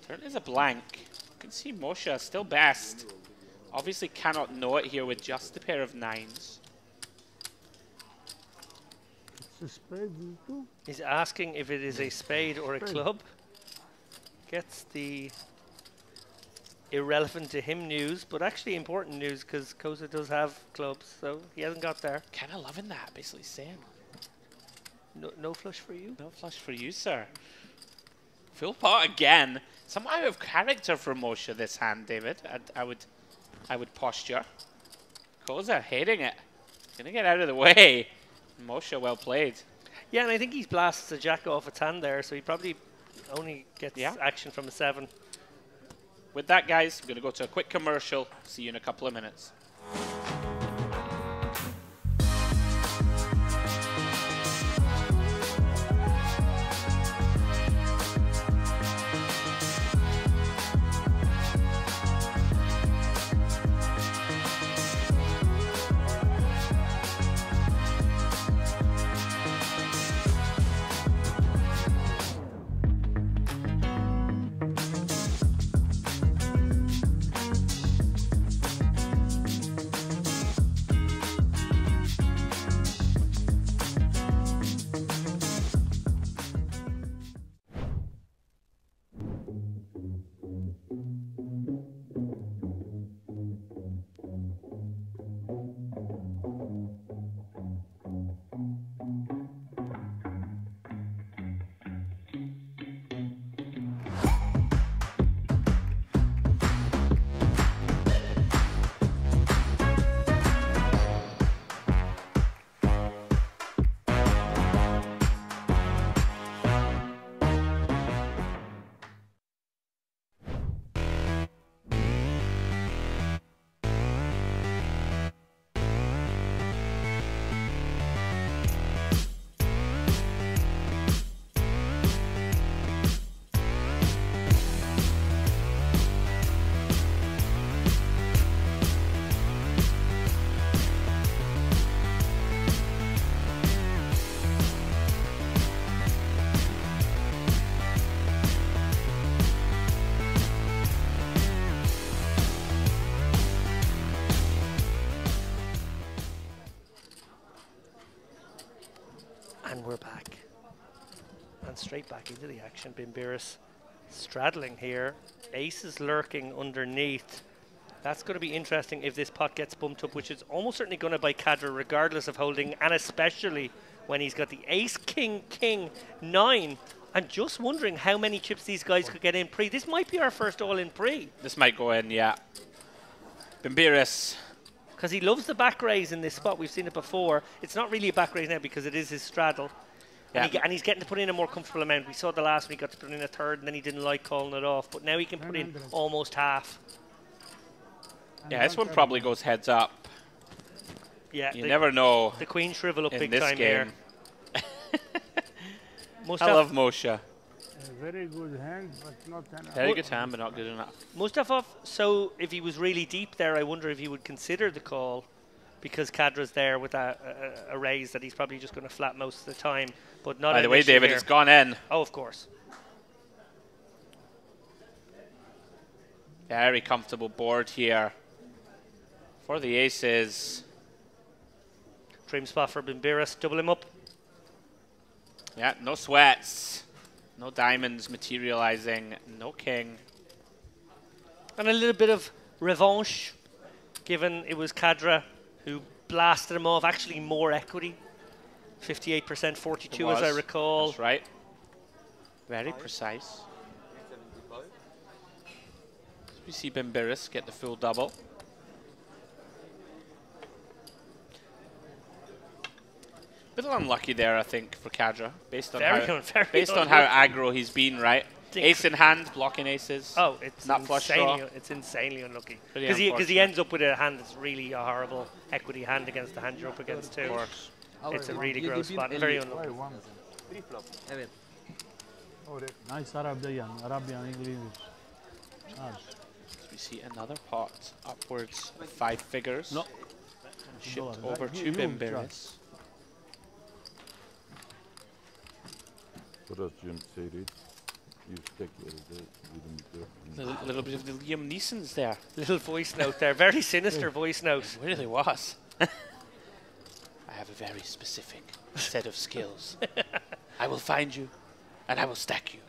Turn is a blank. You can see Moshe still best. Obviously cannot know it here with just a pair of 9s.
It's a spade too.
He's asking if it is a spade or a club. Gets the irrelevant to him news, but actually important news because Koza does have clubs, so he hasn't got there.
Kind of loving that, basically saying.
No flush for you?
No flush for you, sir. Full pot again. Some out of character for Moshe this hand, David. I would posture. Koza hating it. Gonna get out of the way. Moshe, well played.
Yeah, and I think he's blasted a jack off its hand there, so he probably only gets action from a 7.
With that, guys, I'm going to go to a quick commercial. See you in a couple of minutes.
And we're back. And straight back into the action. Bimbiris straddling here. Ace is lurking underneath. That's going to be interesting if this pot gets bumped up, which is almost certainly going to by Kadra, regardless of holding, and especially when he's got the ace, king, king, 9. I'm just wondering how many chips these guys could get in pre. This might be our first all-in pre.
This might go in, yeah. Bimbiris.
Because he loves the back raise in this spot. We've seen it before. It's not really a back raise now because it is his straddle.
Yeah.
And he's getting to put in a more comfortable amount. We saw the last one, he got to put in a third, and then he didn't like calling it off. But now he can put in almost half.
Yeah, this one probably goes heads up.
Yeah,
you never know.
The queen shrivel up
in
big
this
time
game.
here.
I love Moshe.
A very good hand, but not enough.
Very good hand, but not good enough.
Mustafov, so if he was really deep there, I wonder if he would consider the call, because Kadra's there with a raise that he's probably just going to flat most of the time. But not.
By the way, David,
here.
It's gone in.
Oh, of course.
Very comfortable board here for the aces.
Dream spot for Bimbiris. Double him up.
Yeah, no sweats. No diamonds materializing. No king.
And a little bit of revanche, given it was Kadra who blasted him off. Actually, more equity. 58%, 42 as I recall.
That's right. Very precise. We see Bimbiris get the full double. Bit unlucky there, I think, for Kadra, based on how aggro he's been, right? Ace in hand, blocking aces.
Oh, it's
not flush draw.
It's insanely unlucky.
Because
he ends up with a hand that's really a horrible equity hand against the hand you're up against too.
Of course.
It's a really gross spot. Very unlucky.
Nice Arabian English.
We see another pot upwards of 5 figures.
No.
Shipped over to Bimbiris.
Burası series.
Little bit of the Liam Neeson's there.
Little voice note there, very sinister voice note.
It really was. I have a very specific set of skills. I will find you, and I will stack you.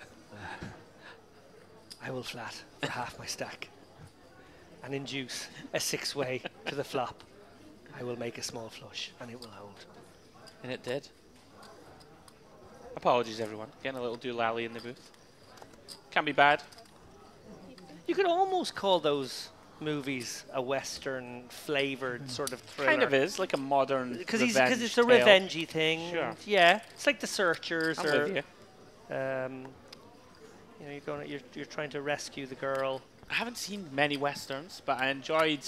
I will flat for half my stack and induce a 6-way to the flop. I will make a small flush, and it will hold.
And it did. Apologies, everyone. Getting a little doolally in the booth. Can't be bad.
You could almost call those movies a Western flavored sort of thriller.
Kind of is, like a modern
because it's a revengey thing.
Sure.
Yeah, it's like The Searchers.
I'm
or,
with you.
You know, you're trying to rescue the girl.
I haven't seen many westerns, but I enjoyed.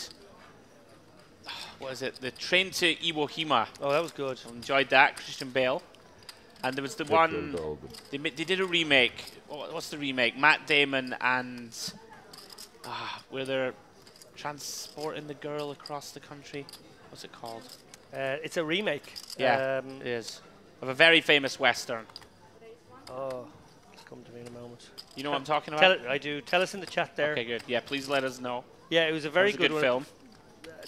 What is it? The Train to Iwo Jima.
Oh, that was good.
I enjoyed that. Christian Bale. And there was the one. They did a remake. What's the remake? Matt Damon and where they're transporting the girl across the country. What's it called?
It's a remake.
Yeah, it is. Of a very famous western.
Oh, it's come to me in a moment.
You know what I'm talking about?
I do. Tell us in the chat there.
Okay, good. Yeah, please let us know.
Yeah, it was a very
good
one.
film.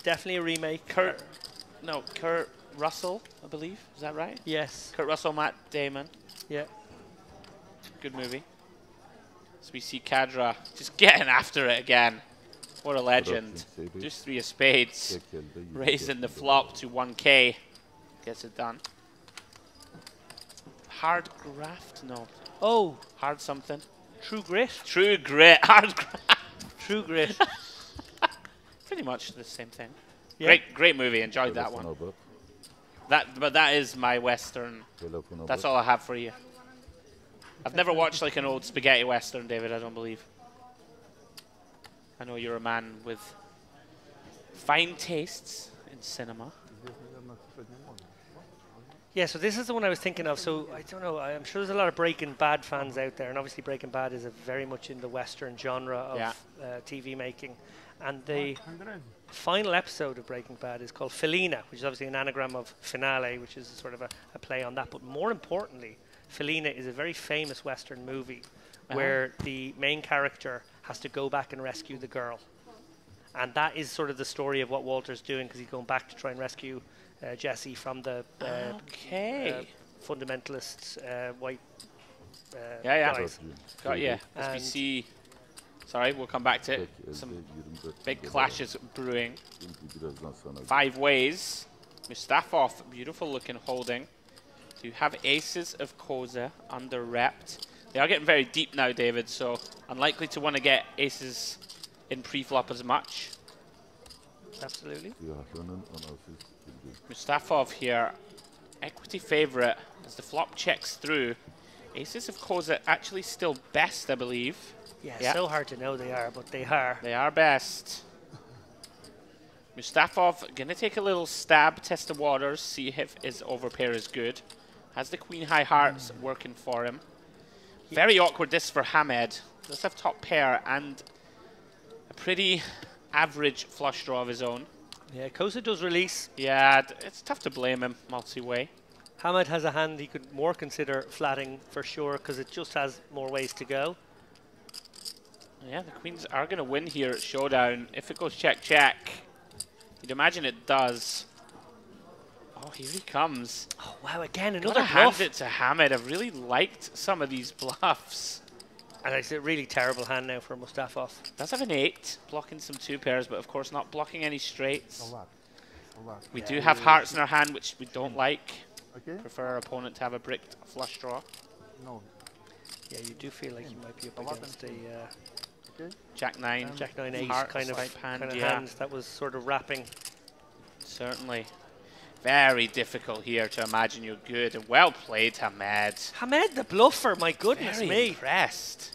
Definitely a remake.
Kurt Russell, I believe. Is that right?
Yes.
Kurt Russell, Matt Damon.
Yeah.
Good movie. So we see Kadra just getting after it again. What a legend. Just 3 of spades. Raising the flop to 1K. Gets it done. Hard graft? No.
Oh.
Hard something.
True grit?
True grit. Hard graft.
True grit.
Pretty much the same thing.
Yeah.
Great movie. Enjoyed that one. But that is my Western. That's all I have for you. I've never watched like an old spaghetti Western, David, I don't believe. I know you're a man with fine tastes in cinema.
Yeah, so this is the one I was thinking of. So I don't know. I'm sure there's a lot of Breaking Bad fans out there, and obviously Breaking Bad is very much in the Western genre of TV making. And the final episode of Breaking Bad is called Felina, which is obviously an anagram of finale, which is sort of a play on that. But more importantly, Felina is a very famous Western movie where the main character has to go back and rescue the girl. And that is sort of the story of what Walter's doing, because he's going back to try and rescue Jesse from the fundamentalist white guys.
Got you. As we see, sorry, we'll come back to it. Some big clashes brewing. 5 ways. Mustafov, beautiful looking holding. So you have aces of Koza under repped. They are getting very deep now, David, so unlikely to want to get aces in pre-flop as much.
Absolutely.
Mustafov here, equity favorite as the flop checks through. Aces of Koza actually still best, I believe.
Yeah, so hard to know they are, but they are.
They are best. Mustafov gonna take a little stab, test the waters, see if his overpair is good. Has the queen high hearts working for him. Very awkward this for Hamed. Does have top pair and a pretty average flush draw of his own.
Yeah, Koza does release.
Yeah, it's tough to blame him multi-way.
Hamed has a hand he could more consider flatting for sure, because it just has more ways to go.
Yeah, the queens are going to win here at Showdown. If it goes check-check, you'd imagine it does. Oh, here he comes.
Oh, wow, again, another
Gotta
bluff.
hand it to Hamed. I've really liked some of these bluffs.
And it's a really terrible hand now for Mustafov.
Does have an 8, blocking some 2 pairs, but of course not blocking any straights. We do have hearts in our hand, which we don't like. Prefer our opponent to have a bricked flush draw.
No.
Yeah, you do feel like you might be up against a
Jack-9.
Jack-9 ace
Hearts
kind of
type hand,
hand that was sort of wrapping.
Certainly. Very difficult here to imagine you're good, and well played, Hamed.
Hamed the bluffer, my goodness
Very
me.
impressed.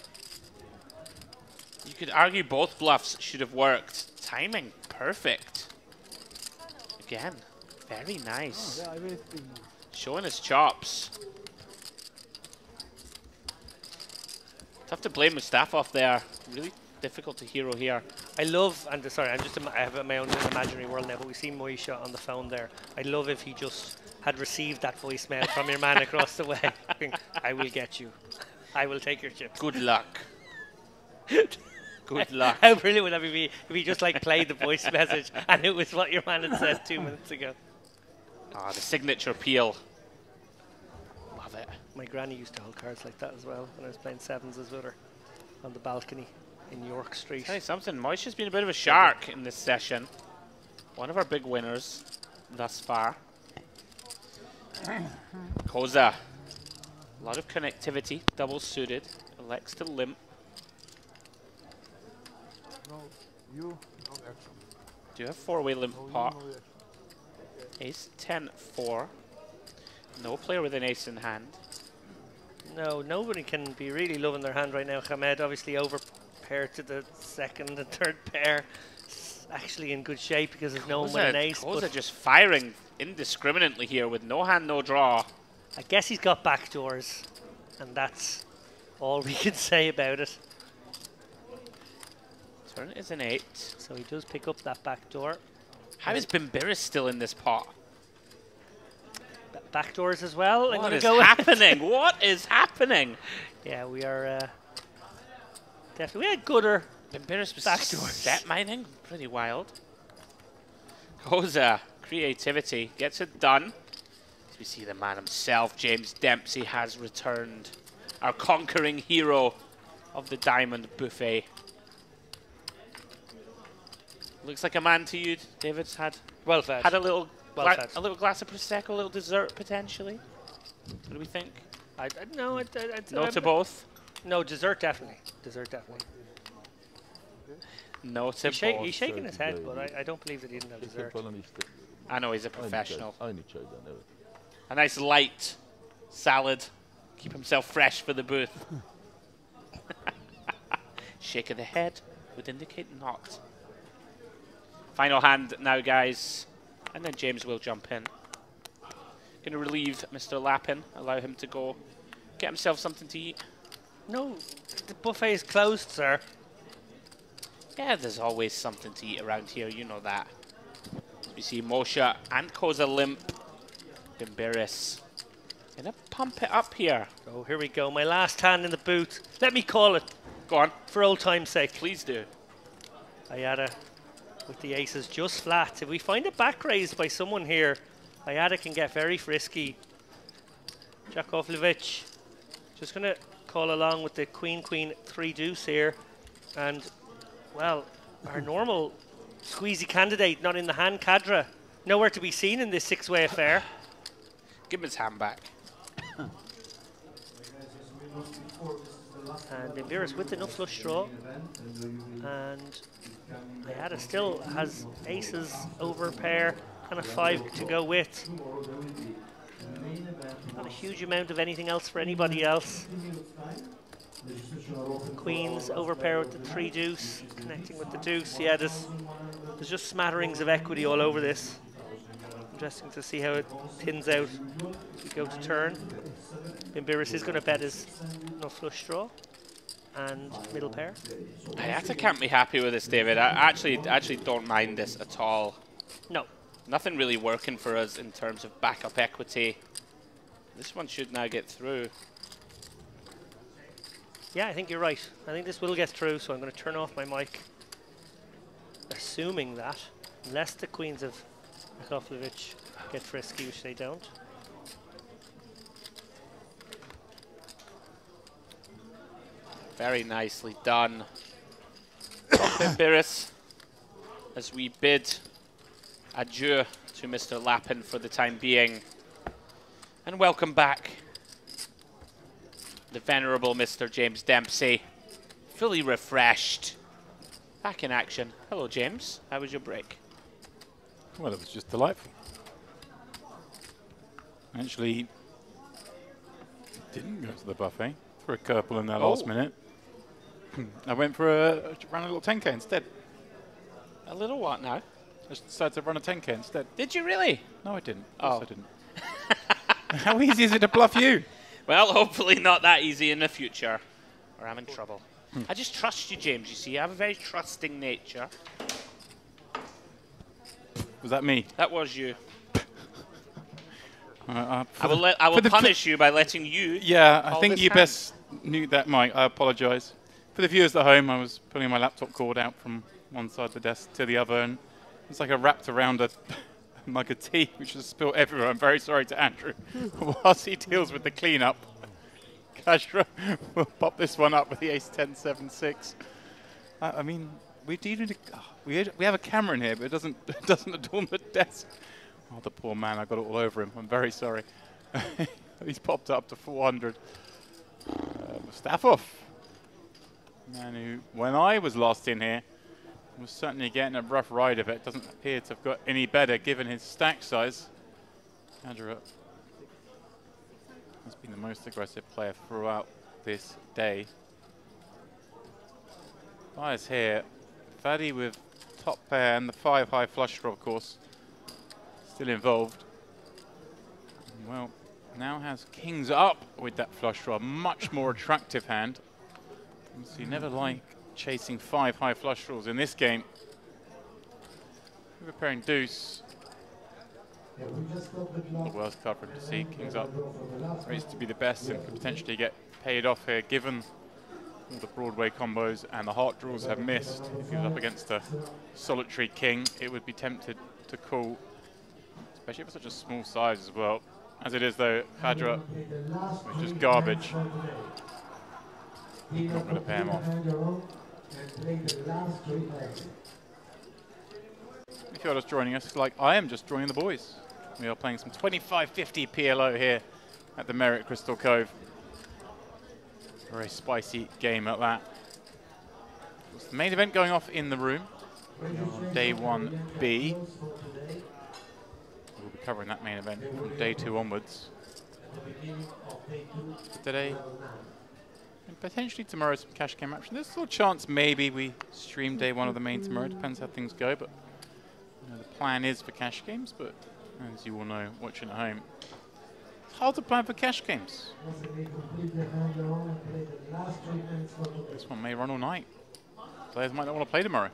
You could argue both bluffs should have worked. Timing perfect. Again, very nice. Showing his chops. Tough to blame Mustafov there. Really difficult to hero here.
I love, and sorry, I have my own imaginary world now, but we see Moisha on the phone there. I'd love if he just had received that voicemail from your man across the way. I will get you. I will take your chips.
Good luck. Good luck.
How brilliant would that be if he just like played the voice message and it was what your man had said 2 minutes ago?
Ah, the signature peel. Love it.
My granny used to hold cards like that as well when I was playing sevens with her on the balcony in York Street.
Tell you something, Moish has been a bit of a shark in this session. One of our big winners thus far. Koza. A lot of connectivity, double suited. Elects to limp.
No, you, no action.
Do you have four-way limp
No,
pot?
no action.
Ace 10-4. No player with an ace in hand.
No, nobody can be really loving their hand right now. Hamed obviously over paired to the second and third pair. It's actually in good shape because there's no one with an ace.
Koza just firing indiscriminately here with no hand, no draw.
I guess he's got backdoors, and that's all we can say about it.
Turn is an 8.
So he does pick up that backdoor.
How is Bimbiris still in this pot?
Backdoors as well.
What is happening? What is happening?
Yeah, we are definitely. We had gooder
Bimbiris was
backdoors.
set mining. Pretty wild. Koza, creativity, gets it done. As we see the man himself, James Dempsey, has returned. Our conquering hero of the Diamond Buffet. Looks like a man to you. David's had
well fed.
Had a little
a
little glass of prosecco, a little dessert potentially. What do we think?
No,
no to both.
No, dessert definitely. Dessert definitely.
No to both.
He's shaking his head, but I don't believe that he didn't have dessert.
I know he's a professional.
I only tried that.
A nice light salad. Keep himself fresh for the booth. Shake of the head would indicate not. Final hand now, guys. And then James will jump in. Going to relieve Mr. Lappin, allow him to go get himself something to eat.
No, the buffet is closed, sir.
Yeah, there's always something to eat around here, you know that. We see Moshe and Koza limp. Bimbiris. Gonna pump it up here.
Oh, here we go. My last hand in the boot. Let me call it.
Go on.
For old time's sake.
Please do.
Ayada with the aces just flat. If we find a back raise by someone here, Ayada can get very frisky. Jakovljevic just going to call along with the queen-queen 3-deuce here. And, well, our normal squeezy candidate not in the hand, Kadra. Nowhere to be seen in this six-way affair.
Give him his hand back.
And Bimbiris with enough flush draw. And Ayada still has aces over pair, kind of 5 to go with. Not a huge amount of anything else for anybody else. Queens over pair with the 3-deuce, connecting with the deuce. Yeah, there's just smatterings of equity all over this. Interesting to see how it pins out as we go to turn. Bimbiris is going to bet his no flush draw and middle pair.
Ayada can't be happy with this, David. I actually don't mind this at all.
No.
Nothing really working for us in terms of backup equity. This one should now get through.
Yeah, I think you're right. I think this will get through, so I'm going to turn off my mic. Assuming that, unless the queens of Jakovljevic get frisky, which they don't.
Very nicely done. Bimbiris, as we bid adieu to Mr. Lappin for the time being. And welcome back the venerable Mr. James Dempsey, fully refreshed, back in action. Hello, James. How was your break?
Well, it was just delightful. Actually, didn't go to the buffet for a couple in that last minute. I went for ran a little 10k instead.
A little what now?
I just decided to run a 10k instead.
Did you really?
No, I didn't.
Oh.
I didn't. How easy is it to bluff you?
Well, hopefully not that easy in the future, or I'm in trouble. I just trust you, James. You see, I have a very trusting nature.
Was that me?
That was you.
I
will punish you by letting you.
Yeah, I think you best mute that mic. I apologise. For the viewers at home, I was pulling my laptop cord out from one side of the desk to the other, and it's like I wrapped around a mug of tea, which has spilled everywhere. I'm very sorry to Andrew. Whilst he deals with the cleanup, Kadra will pop this one up with the ace 10, 7, 6. I mean, we have a camera in here, but it doesn't adorn the desk. Oh, the poor man! I got it all over him. I'm very sorry. He's popped up to 400. Mustafov, man who, when I was last in here, was certainly getting a rough ride of it. Doesn't appear to have got any better given his stack size. Kadra has been the most aggressive player throughout this day. Bias here. Faddy with top pair and the 5 high flush draw, of course, still involved. Well, now has kings up with that flush draw, much more attractive hand. So you never like chasing 5 high flush draws in this game. We're preparing deuce. The worst card for him to see. Kings up rates to be the best and could potentially get paid off here, given all the Broadway combos and the heart draws have missed. If he was up against a solitary king, it would be tempted to call, especially for such a small size as well. As it is, though, Kadra is just garbage. Not going to pay him off. If you're just joining us, like I am just joining the boys. We are playing some 2550 PLO here at the Merit Crystal Cove. Very spicy game at that. It's the main event going off in the room. Day 1B. We'll be covering that main event from day 2 onwards. Today, and potentially tomorrow, some cash game action. There's still a chance maybe we stream day 1 of the main tomorrow. Depends how things go, but the plan is for cash games. But as you all know, watching at home, it's hard to plan for cash games. This one may run all night. Players might not want to play tomorrow.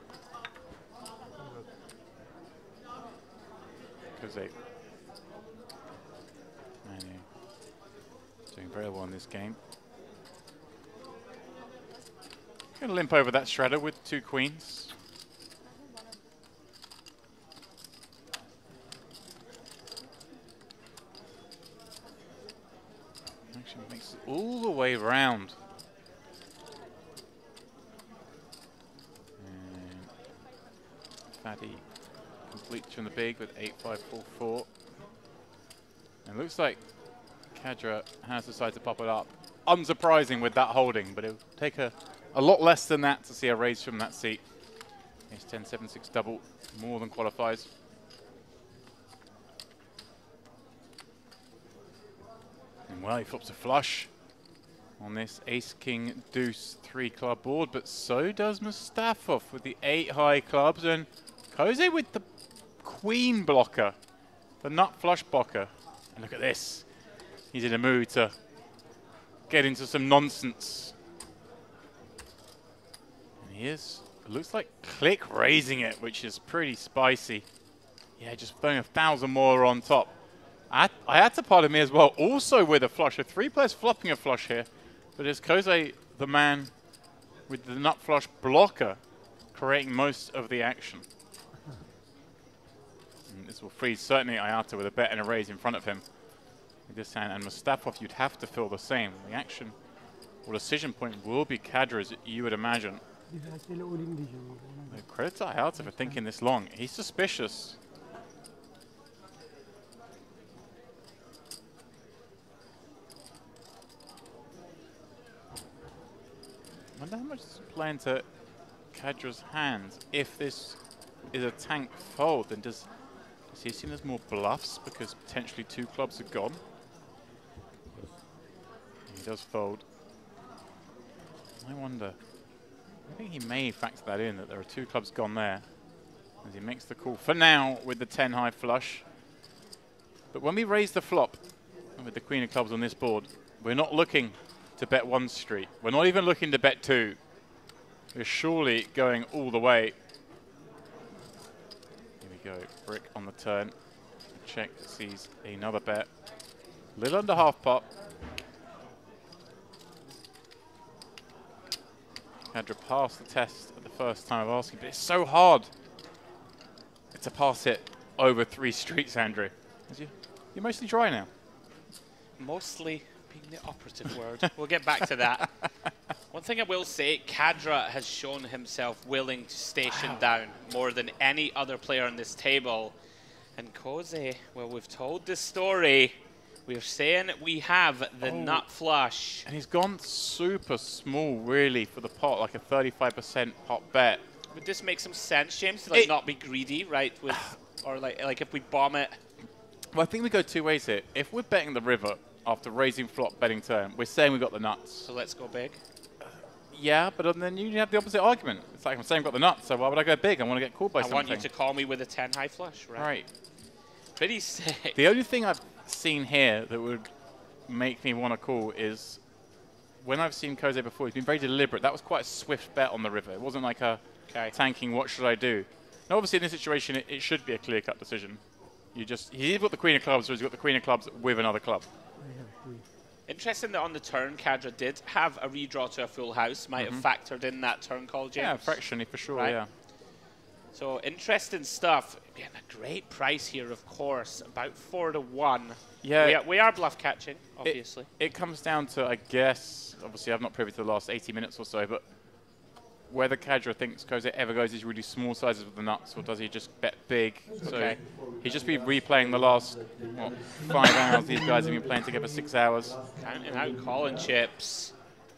Because they doing very well in this game. Going to limp over that shredder with 2 queens. Actually makes it all the way round. And Faddy completes from the big with 8-5-4-4. And it looks like Kadra has decided to pop it up. Unsurprising with that holding, but it will take a lot less than that to see a raise from that seat. Ace 10, 7, 6 double, more than qualifies. And well, he flops a flush on this ace, king, deuce, 3 club board, but so does Mustafov with the 8 high clubs, and Cove with the queen blocker, the nut flush blocker. And look at this. He's in a mood to get into some nonsense. And he is, it looks like click raising it, which is pretty spicy. Yeah, just throwing 1,000 more on top. I had to part of me as well, also with a flush. A 3 players flopping a flush here. But it's Cove, the man with the nut flush blocker, creating most of the action. And this will freeze certainly Ayata with a bet and a raise in front of him. With this hand, and Mustafov, you'd have to feel the same. The action or decision point will be Kadra's, you would imagine. Credit to Ayata for thinking this long. He's suspicious. I wonder how much is playing to Kadra's hands. If this is a tank fold, then does he assume there's more bluffs because potentially 2 clubs are gone? He does fold. I wonder. I think he may factor that in, that there are 2 clubs gone there. As he makes the call for now with the 10 high flush. But when we raise the flop with the queen of clubs on this board, we're not looking to bet 1 street. We're not even looking to bet 2. We're surely going all the way. Here we go, brick on the turn. Check sees another bet. Little under half pot. Kadra passed the test at the first time of asking, but it's so hard to pass it over 3 streets, Andrew. You're mostly dry now.
Mostly being the operative word. We'll get back to that. One thing I will say, Kadra has shown himself willing to station down more than any other player on this table. And Koze, well, we've told this story. We're saying we have the nut flush.
And he's gone super small, really, for the pot, like a 35% pot bet.
Would this make some sense, James, to like not be greedy, right? With, or like if we bomb it?
Well, I think we go 2 ways here. If we're betting the river after raising flop, betting turn, we're saying we've got the nuts.
So let's go big.
Yeah, but then you have the opposite argument. It's like I'm saying I've got the nuts, so why would I go big? I want to get called by something.
I want you to call me with a 10 high flush, right?
Right.
Pretty sick.
The only thing I've seen here that would make me want to call is when I've seen Koze before, he's been very deliberate. That was quite a swift bet on the river. It wasn't like a tanking, what should I do? Now, obviously, in this situation, it should be a clear-cut decision. He's either got the queen of clubs or he's got the queen of clubs with another club.
Interesting that on the turn, Kadra did have a redraw to a full house. Might have factored in that turn call, James.
Yeah, fractionally for sure,
right?
yeah.
So interesting stuff. Getting a great price here, of course. About 4 to 1.
Yeah,
we are bluff catching, obviously.
It comes down to, I guess, obviously I'm not privy to the last 80 minutes or so, but whether Kadra thinks Koze ever goes these really small sizes with the nuts, or does he just bet big? So he'd just be replaying the last, what, 5 hours these guys have been playing together, 6 hours.
Counting out calling chips.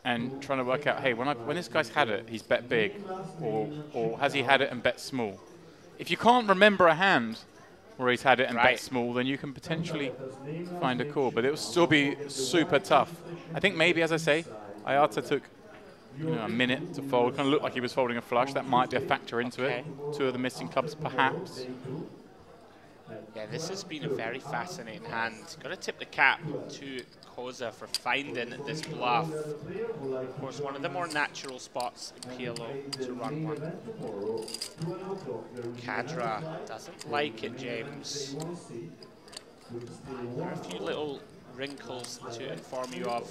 And trying to work out, hey, when this guy's had it, he's bet big, or has he had it and bet small? If you can't remember a hand where he's had it and bet small, then you can potentially find a call, but it will still be super tough. I think maybe, as I say, Ayata took a minute to fold. Kind of looked like he was folding a flush. That might be a factor into it. 2 of the missing clubs, perhaps.
Yeah, this has been a very fascinating hand. Got to tip the cap to Koza for finding this bluff. Of course, one of the more natural spots in PLO to run one. Kadra doesn't like it, James. There are a few little wrinkles to inform you of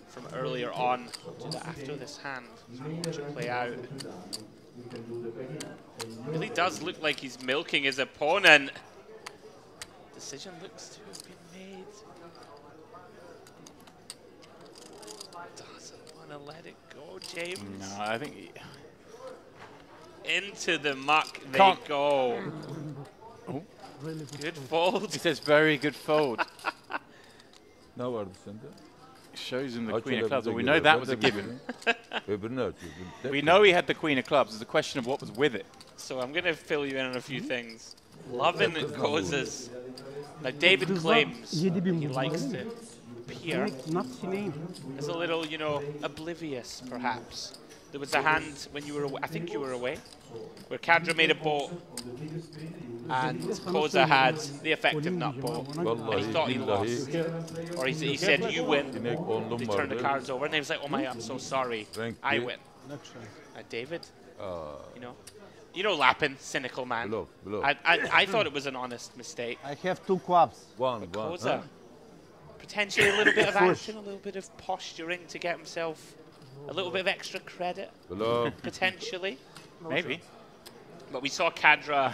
from earlier on. Do that after this hand. So we'll watch it play out. Really does look like he's milking his opponent. Decision looks to have been made. Doesn't want to let it go, James.
No, I think
into the muck they go.
Oh.
Good fold.
He says very good fold.
Ne vardı sende?
Shows him the queen of clubs. Well, we know that was a given. We know he had the queen of clubs. There's a question of what was with it.
So I'm going to fill you in on a few things. Loving causes. Now David claims he likes to appear as a little, oblivious, perhaps. There was a hand when you were away, I think you were away, where Kadra made a boat and Koza had the effective nut boat, and he thought he lost. Or he said, you win. They turned the cards over, and he was like, oh my, I'm so sorry. I win. David, you know Lappin, cynical man. I thought it was an honest mistake.
I have 2 quabs.
One.
Koza, potentially a little bit of action, a little bit of posturing to get himself a little bit of extra credit, potentially.
Maybe.
But we saw Kadra.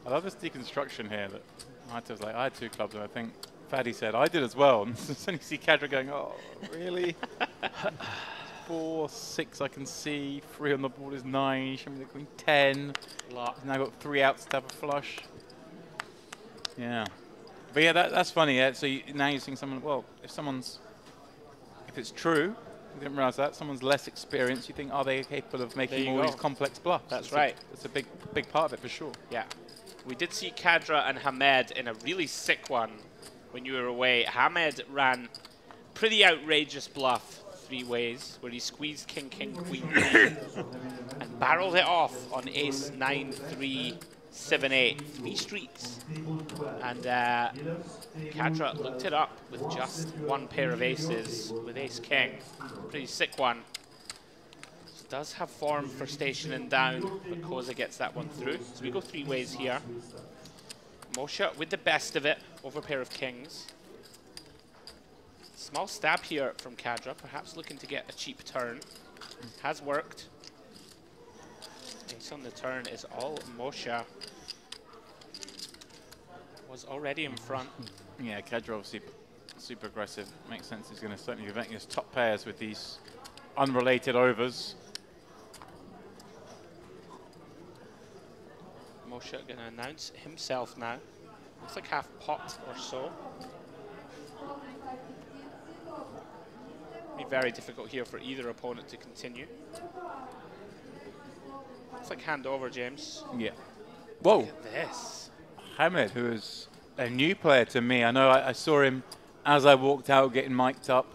I love this deconstruction here. That Maito was like, I had 2 clubs, and I think Faddy said, I did as well. And then you see Kadra going, oh, really? 4, 6 I can see. 3 on the board is 9. You show me the queen 10. He's now got 3 outs to have a flush. Yeah. But yeah, that's funny. Yeah. So now you're seeing someone, well, if it's true, I didn't realize that, someone's less experienced, you think, are they capable of making all these complex bluffs?
That's right.
It's a big part of it for sure.
Yeah. We did see Kadra and Hamed in a really sick one when you were away. Hamed ran pretty outrageous bluff 3 ways, where he squeezed king, queen, and barreled it off on ace 9, 3, 7, 8, 3 streets. And Kadra looked it up with just 1 pair of aces with ace king. Pretty sick one. Does have form for stationing down, but Koza gets that one through. So we go 3 ways here. Moshe with the best of it over a pair of kings. Small stab here from Kadra, perhaps looking to get a cheap turn. Has worked. Ace on the turn is all Moshe. Was already in front.
Yeah, Kedra obviously super aggressive. Makes sense. He's going to certainly be making his top pairs with these unrelated overs.
Moshe going to announce himself now. Looks like half pot or so. Be very difficult here for either opponent to continue. Looks like hand over, James.
Yeah. Whoa.
Look at this.
Hamid, who is a new player to me. I know I saw him as I walked out getting mic'd up.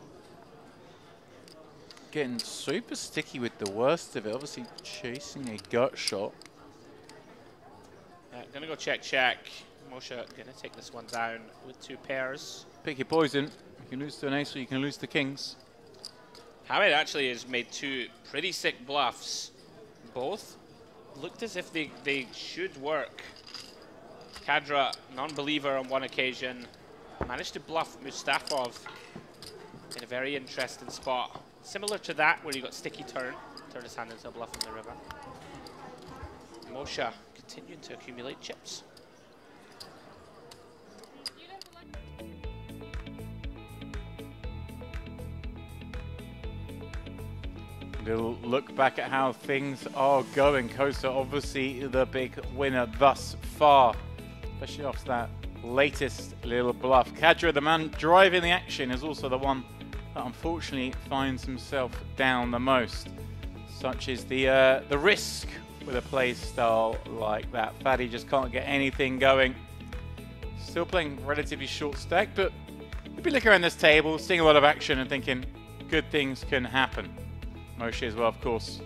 Getting super sticky with the worst of it. Obviously chasing a gut shot.
Yeah, gonna go check. Moshe gonna take this one down with 2 pairs.
Pick your poison. You can lose to an ace or you can lose to kings.
Hamid actually has made 2 pretty sick bluffs. Both looked as if they should work. Kadra, non-believer on one occasion, managed to bluff Mustafov in a very interesting spot. Similar to that where he got sticky turn his hand into a bluff in the river. Moshe continuing to accumulate chips.
Little look back at how things are going. Kosa obviously the big winner thus far, especially after that latest little bluff. Kadra, the man driving the action, is also the one that unfortunately finds himself down the most. Such is the risk with a play style like that. Faddy just can't get anything going. Still playing relatively short stack, but you'll be looking around this table, seeing a lot of action and thinking good things can happen. Moshe as well, of course.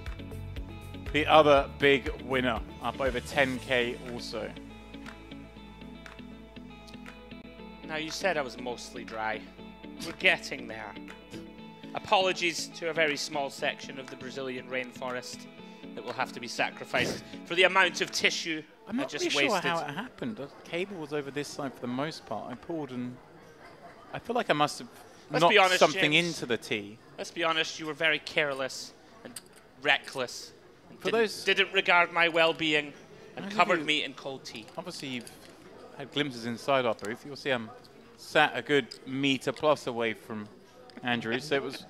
The other big winner, up over 10k also.
Now, you said I was mostly dry. We're getting there. Apologies to a very small section of the Brazilian rainforest that will have to be sacrificed for the amount of tissue
I'm not
just
really
wasted.
sure how it happened. The cable was over this side for the most part. I pulled and I feel like I must have knocked
honest,
something
James.
into the tee.
Let's be honest, you were very careless and reckless. And
For
didn't regard my well-being and covered me in cold tea.
Obviously, you've had glimpses inside our booth. You'll see I'm sat a good meter plus away from Andrew, so it was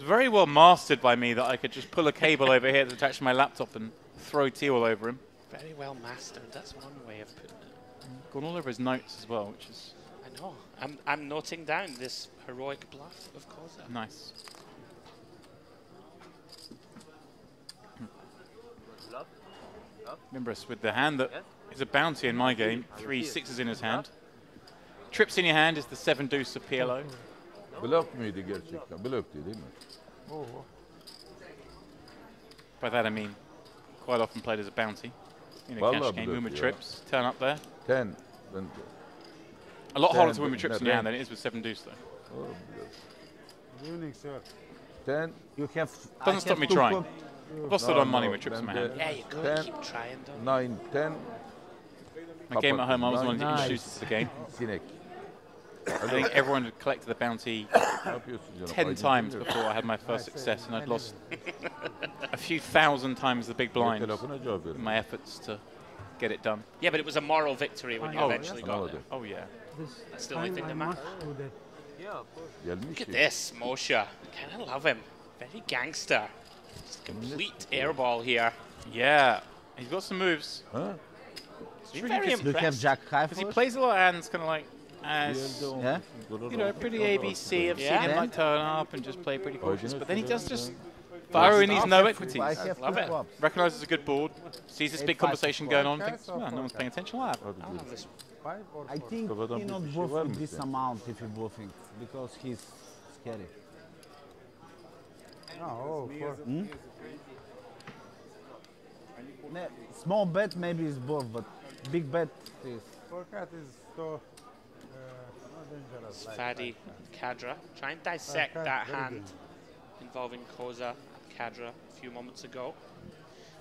very well mastered by me that I could just pull a cable over here to attach to my laptop and throw tea all over him.
Very well mastered. That's one way of putting it.
Gone all over his notes as well, which is
I know. I'm noting down this heroic bluff of Koza.
nice. Remember us with the hand that is a bounty in my game. 3 6s in his hand. Trips in your hand is the 7 deuce of PLO.
Blökt mıydı gerçekten? Blöktü değil mi?
By that I mean quite often played as a bounty in a
Vallahi
cash game.
blöktü
Win with
ya.
trips, turn up there.
10.
A lot harder to
10,
win with trips
but
in your hand
then-
than it is with 7 deuce though.
Oh,
Evening, sir.
10.
You have.
Doesn't stop me trying. I've lost a lot of money with trips in my hand.
Yeah, you gotta keep trying, don't you?
9, 10.
My game at home, I was the one to
Nice.
introduce it to the game.
Sinek.
I think everyone had collected the bounty
Ne yapıyorsun canım?
10
Aydın
times
geliyor.
before I had my first success, and I'd lost a few thousand times the big blind
Telefona cevap
in
verin.
my efforts to get it done.
Yeah, but it was a moral victory when you
Oh,
eventually got
another.
there.
Oh yeah.
That's the only thing that matters.
Gelmiş
Look at
ya.
this, Moshe. Kind of love him. Very gangster. Just complete airball here.
Yeah, he's got some moves.
Huh?
He's very
Look at
impressed.
Jack High
Because he plays a lot of hands kind of like as,
Yeah.
you know, pretty ABC. I've seen him
Yeah.
like turn up and just play pretty cautious, but then he does just
Loves
fire in these
Stuff.
no
I
equities.
have
Love
two
it.
flops.
Recognizes a good board, sees this big
8-5.
conversation going on, thinks, well, no one's paying attention. I'll have it.
Hadi
I'll
gidelim.
have this.
I think
Kafadan
he
bir
not
şey
bluff
var
with
mı
this
sen?
amount if you bluffing because he's scary.
Oh,
Small bet maybe is both, but big bet is.
Forecast is so not dangerous.
Fadi, Kadra. Try and dissect
Kadra,
that
very
hand involving Koza, Kadra a few moments ago.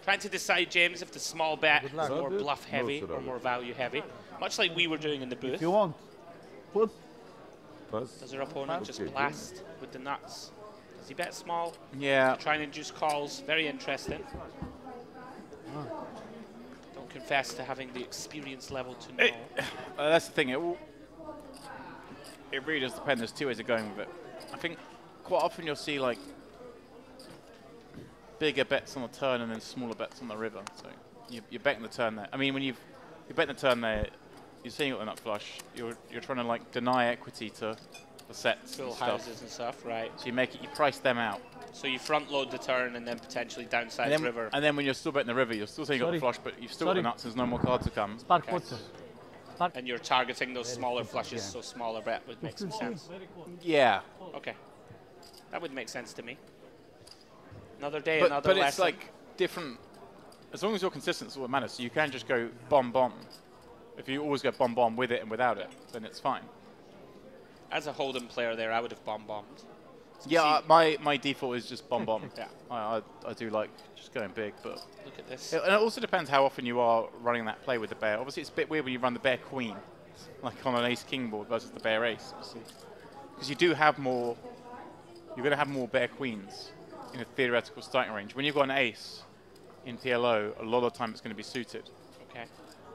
Trying to decide, James, if the small bet is
luck.
more
Good.
bluff heavy
No, sir,
or more value heavy. Much like we were doing in the booth.
If you want, put
Bas.
Does our opponent just
Okay,
blast with the nuts? Does he bet small?
Yeah.
Trying to induce calls. Very interesting. Don't confess to having the experience level to know.
That's the thing. It really does depend. There's two ways of going with it. I think quite often you'll see like bigger bets on the turn and then smaller bets on the river. So you're betting the turn there. I mean, when you're betting the turn there, you're seeing it with the nut flush. You're trying to like deny equity to the sets,
Full houses and stuff, right?
So you price them out.
So you front load the turn and then potentially downside the river.
And then when you're still betting the river, you're still saying you got the flush, but you've still got the nuts. There's no more cards to come.
Okay. And you're targeting those smaller flushes, so smaller bet would make some sense.
Yeah.
Okay. That would make sense to me. Another day,
but
another
lesson.
lesson.
It's like different. As long as you're consistent, that's what matters. So you can just go bomb bomb. If you always go bomb bomb with it and without it, then it's fine.
As a Hold'em player there, I would have bomb bombed.
Yeah, my default is just bomb bomb.
Yeah.
I do like just going big, but
look at this.
And it also depends how often you are running that play with the bear. Obviously, it's a bit weird when you run the bear queen, like on an ace king board versus the bear ace, because you do have more. You're going to have more bear queens in a theoretical starting range. When you've got an ace in PLO, a lot of the time it's going to be suited.
Okay.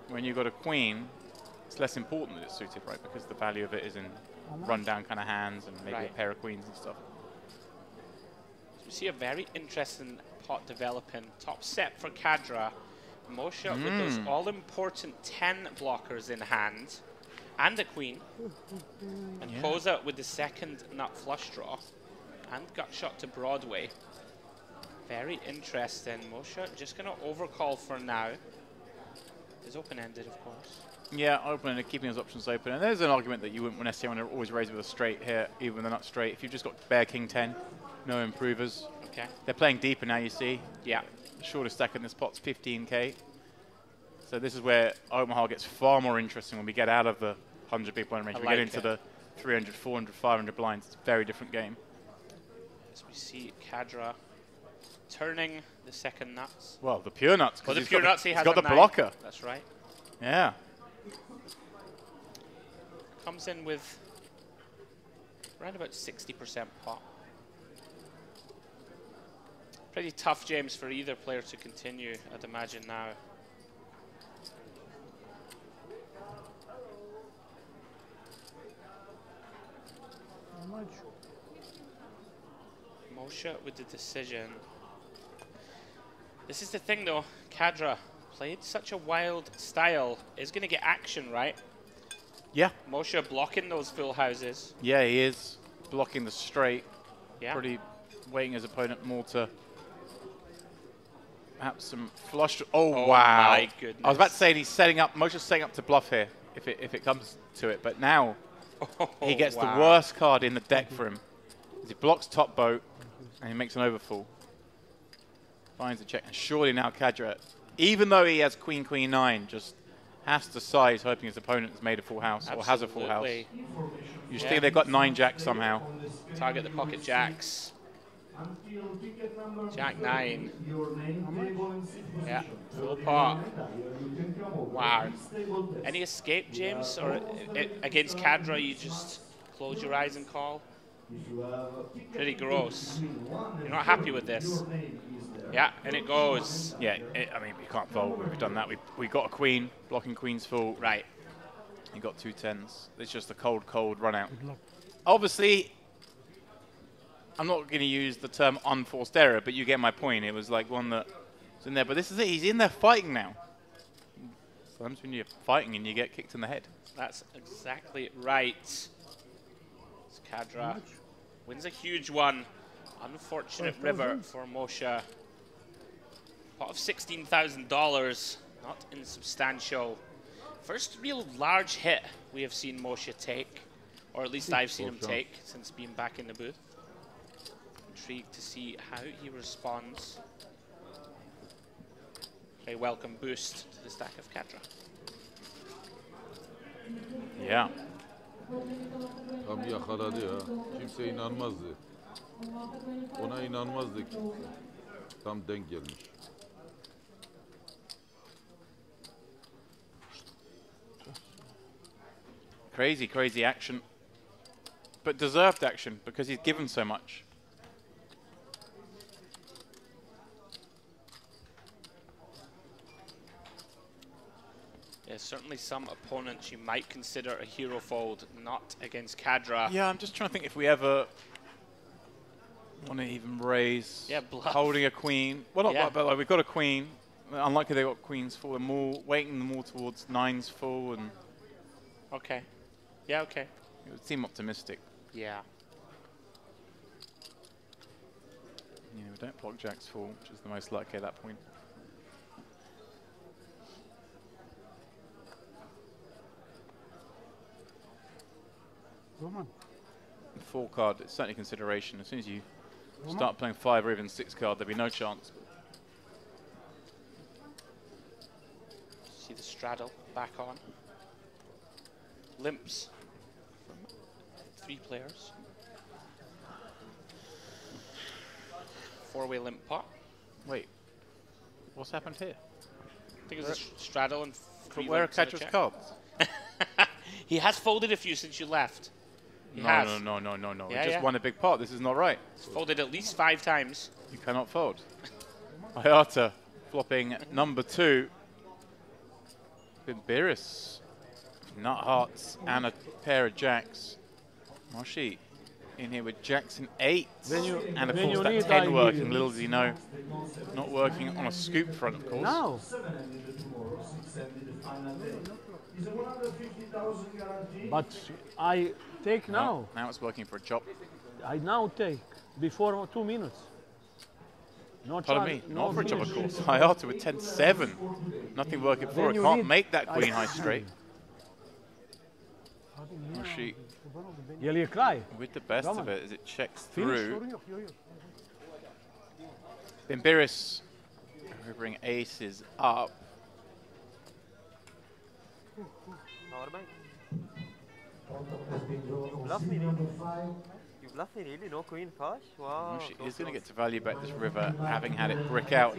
When you've got a queen, it's less important that it's suited, right? Because the value of it is in run-down kind of hands and maybe a pair of queens and stuff.
So we see a very interesting pot developing. Top set for Kadra. Moshe with those all-important 10 blockers in hand. And a queen. And Posa with the second nut flush draw. And gut shot to Broadway. Very interesting. Moshe just going to overcall for now. Is open-ended, of course.
Yeah, open and keeping his options open. And there's an argument that you wouldn't necessarily want to always raise with a straight here, even with a nut straight. If you've just got bear king 10, no improvers.
Okay.
They're playing deeper now, you see.
Yeah.
The shortest stack in this pot's 15k. So this is where Omaha gets far more interesting when we get out of the 100 big blind range. We get into the 300, 400, 500 blinds. It's a very different game.
As we see Kadra turning the second nuts.
Well, the pure nuts.
Oh, the pure nuts, he has
got the
9.
blocker.
That's right.
Yeah.
Comes in with around about 60% pot. Pretty tough, James, for either player to continue, I'd imagine now.
How much?
Moshe with the decision. This is the thing, though. Kadra played such a wild style. Is going to get action, right?
Yeah.
Moshe blocking those full houses.
Yeah, he is blocking the straight.
Yeah.
Pretty weighting his opponent more to perhaps some flush. Oh, wow.
My goodness.
I was about to say he's setting up, Moshe's setting up to bluff here if it comes to it. But now he gets the worst card in the deck for him. He blocks top boat and he makes an overfull. Finds a check. And surely now Kadra, even though he has queen, queen 9, just has to size, hoping his opponent has made a full house or has a full house. You just think they've got 9 jacks somehow.
Target the pocket jacks. Jack 9. Yeah, full pot. Wow. Any escape, James? Or against Kadra, you just close your eyes and call? Pretty gross. You're not happy with this. Yeah, and it goes.
Yeah, I mean, we can't fold. We've done that. We got a queen, blocking queens full.
Right.
You got 2 10s. It's just a cold, cold run out. Obviously, I'm not going to use the term unforced error, but you get my point. It was like one that was in there. But this is it. He's in there fighting now. Sometimes when you're fighting and you get kicked in the head.
That's exactly right. Kadra wins a huge one. Unfortunate river for Moshe. Pot of $16,000, not insubstantial. First real large hit we have seen Moshe take, or at least I've seen him take since being back in the booth. Intrigued to see how he responds. Very welcome boost to the stack of Kadra.
Yeah.
Tam yakaladı ya. Kimse inanmazdı. Ona inanmazdık. Tam denk gelmiş.
Crazy, crazy action. But deserved action because he's given so much.
There's certainly some opponents you might consider a hero fold, not against Cadra.
Yeah, I'm just trying to think if we ever want to even raise.
Yeah, bluff.
Holding a queen. Well, not
Yeah.
bluff, but like we've got a queen. Unlikely they got queens full. They're more weighting them more towards nines full, and
Okay. Yeah, okay.
it would seem optimistic.
Yeah.
You know, we don't block jacks full, which is the most likely at that point.
Roman.
Four card, it's certainly consideration. As soon as you start playing 5 or even 6 card, there'd be no chance.
See the straddle back on. Limps from 3 players. 4-way limp pot.
Wait, what's happened here?
I think it was a straddle and 3
Where are
limps and a
Cadra's
check.
cards?
He has folded a few since you left. He
No.
has.
We
Yeah,
just
yeah.
won a big pot. This is not right.
He's folded at least 5 times.
You cannot fold. Ayata flopping number 2. Bimbiris. Nut hearts and a pair of jacks. Moshi in here with jacks and 8. And of course that 10 working, little does he know. Not working on a scoop front, of course.
No. But I take now.
Now it's working for a chop.
I now take before 2 minutes. No
Pardon
chance,
me,
no
not for a chop, of
finish.
course. Ayata with 10-7. Nothing working for
Then
her.
you
Can't
need-
make that queen high straight. Moshi
Ele cry.
with the best
Come
of
on.
it as it checks
Finish.
through. Bimbiris bring aces up.
Powerbank. You bluff me, really? You bluff me, really? No queen flush? Wow.
Moshi
so
is going to
close.
get to value bet this river, having had it brick out.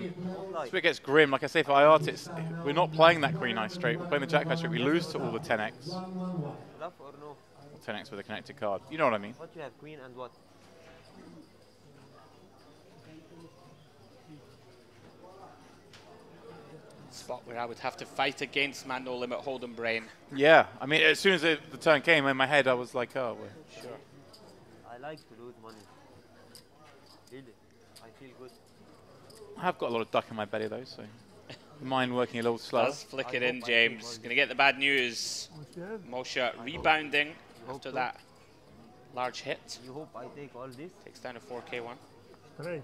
Like,
So it gets grim. Like I say, for Ayata, we're not playing that queen high straight. We're playing the jack high straight. We lose to all the 10x.
bluff or no?
10x with a connected card. You know what I mean?
What you have, queen and what?
Spot where I would have to fight against man no limit hold'em brain.
Yeah. I mean, as soon as the turn came in my head, I was like, oh, well.
Sure.
I like to lose money. Really. I feel good.
I have got a lot of duck in my belly, though, so mine working a little slow.
Let's flick it in, James. Gonna get the bad news. Moshe rebounding after that large hit.
You hope I take all this?
Takes down a 4K1.
Straight.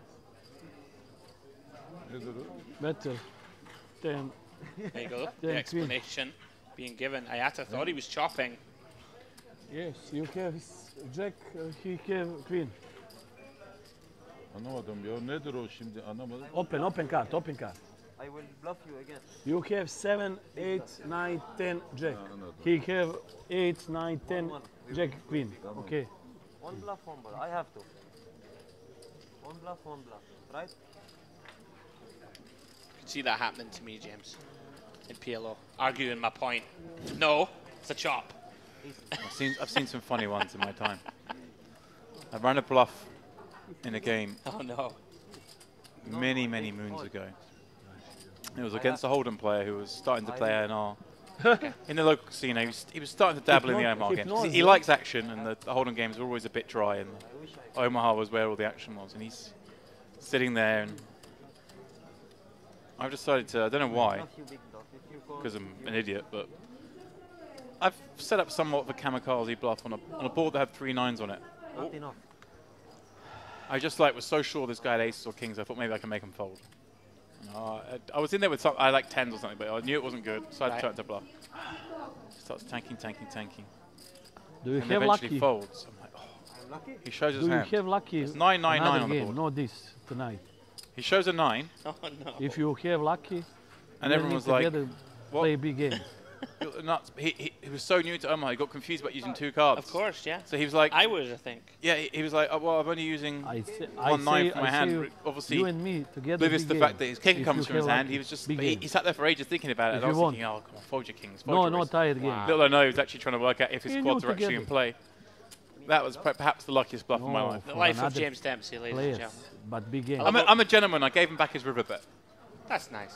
Better. 10.
There you go. The
Then
explanation being given. Ayata thought he was chopping.
Yes, you have jack, he have queen.
Anlamadım ya. Nedir o şimdi? Anlamadım.
Open card, open card.
I will bluff you again.
You have 7, 8, 9, 10 jack. He have 8, 9, 10 jack queen. Okay.
One bluff, one bluff. I have to. One bluff, right?
Could see that happening to me, James, in PLO. Arguing my point. No, it's a chop.
I've seen some funny ones in my time. I ran a bluff in a game
Oh no.
many moons ago. It was against a Hold'em player who was starting to play ANR. In the local casino, he was starting to dabble in the Omaha games. 'Cause he likes action, and the Hold'em games are always a bit dry, and Omaha was where all the action was. And he's sitting there, and I've decided to, I don't know why, because I'm an idiot, but I've set up somewhat of a kamikaze bluff on a board that had 3 9s on it.
Not enough.
I just was so sure this guy had aces or kings, I thought maybe I can make him fold. I was in there with some, I like 10s or something, but I knew it wasn't good, so I tried to bluff. Starts tanking.
Do you
And
have
eventually
lucky?
folds. I'm like, oh. He shows his
Do you
hand.
have lucky?
It's 9 9 9 on the
game,
board.
not this tonight.
He shows a 9.
Oh no.
If you have lucky,
And
we
everyone
need
was like,
together
what?
play a big game.
Nuts. He was so new to Omaha, he got confused about using 2 cards.
Of course, yeah.
So he was like,
I would, I think.
yeah, he was like, oh, well, I'm only using
I say,
1 9 from my hand. Obviously,
you and me together.
oblivious to
big
the fact
game.
that his king
If
comes
you
from his
have
hand.
lucky,
He was just,
big
he
game.
sat there for ages thinking about it.
If
And I was
you want.
thinking, oh, come on, fold your kings.
No,
Fold your
no
aces.
tired game.
Little I know, he was actually trying to work out if his
Me and
quads
you
are actually
together.
in play. That was perhaps the luckiest bluff of my
No,
life.
The
for
life of
another
James Dempsey, ladies and
players,
gentlemen.
but big game.
I'm a gentleman. I gave him back his river bet.
That's nice.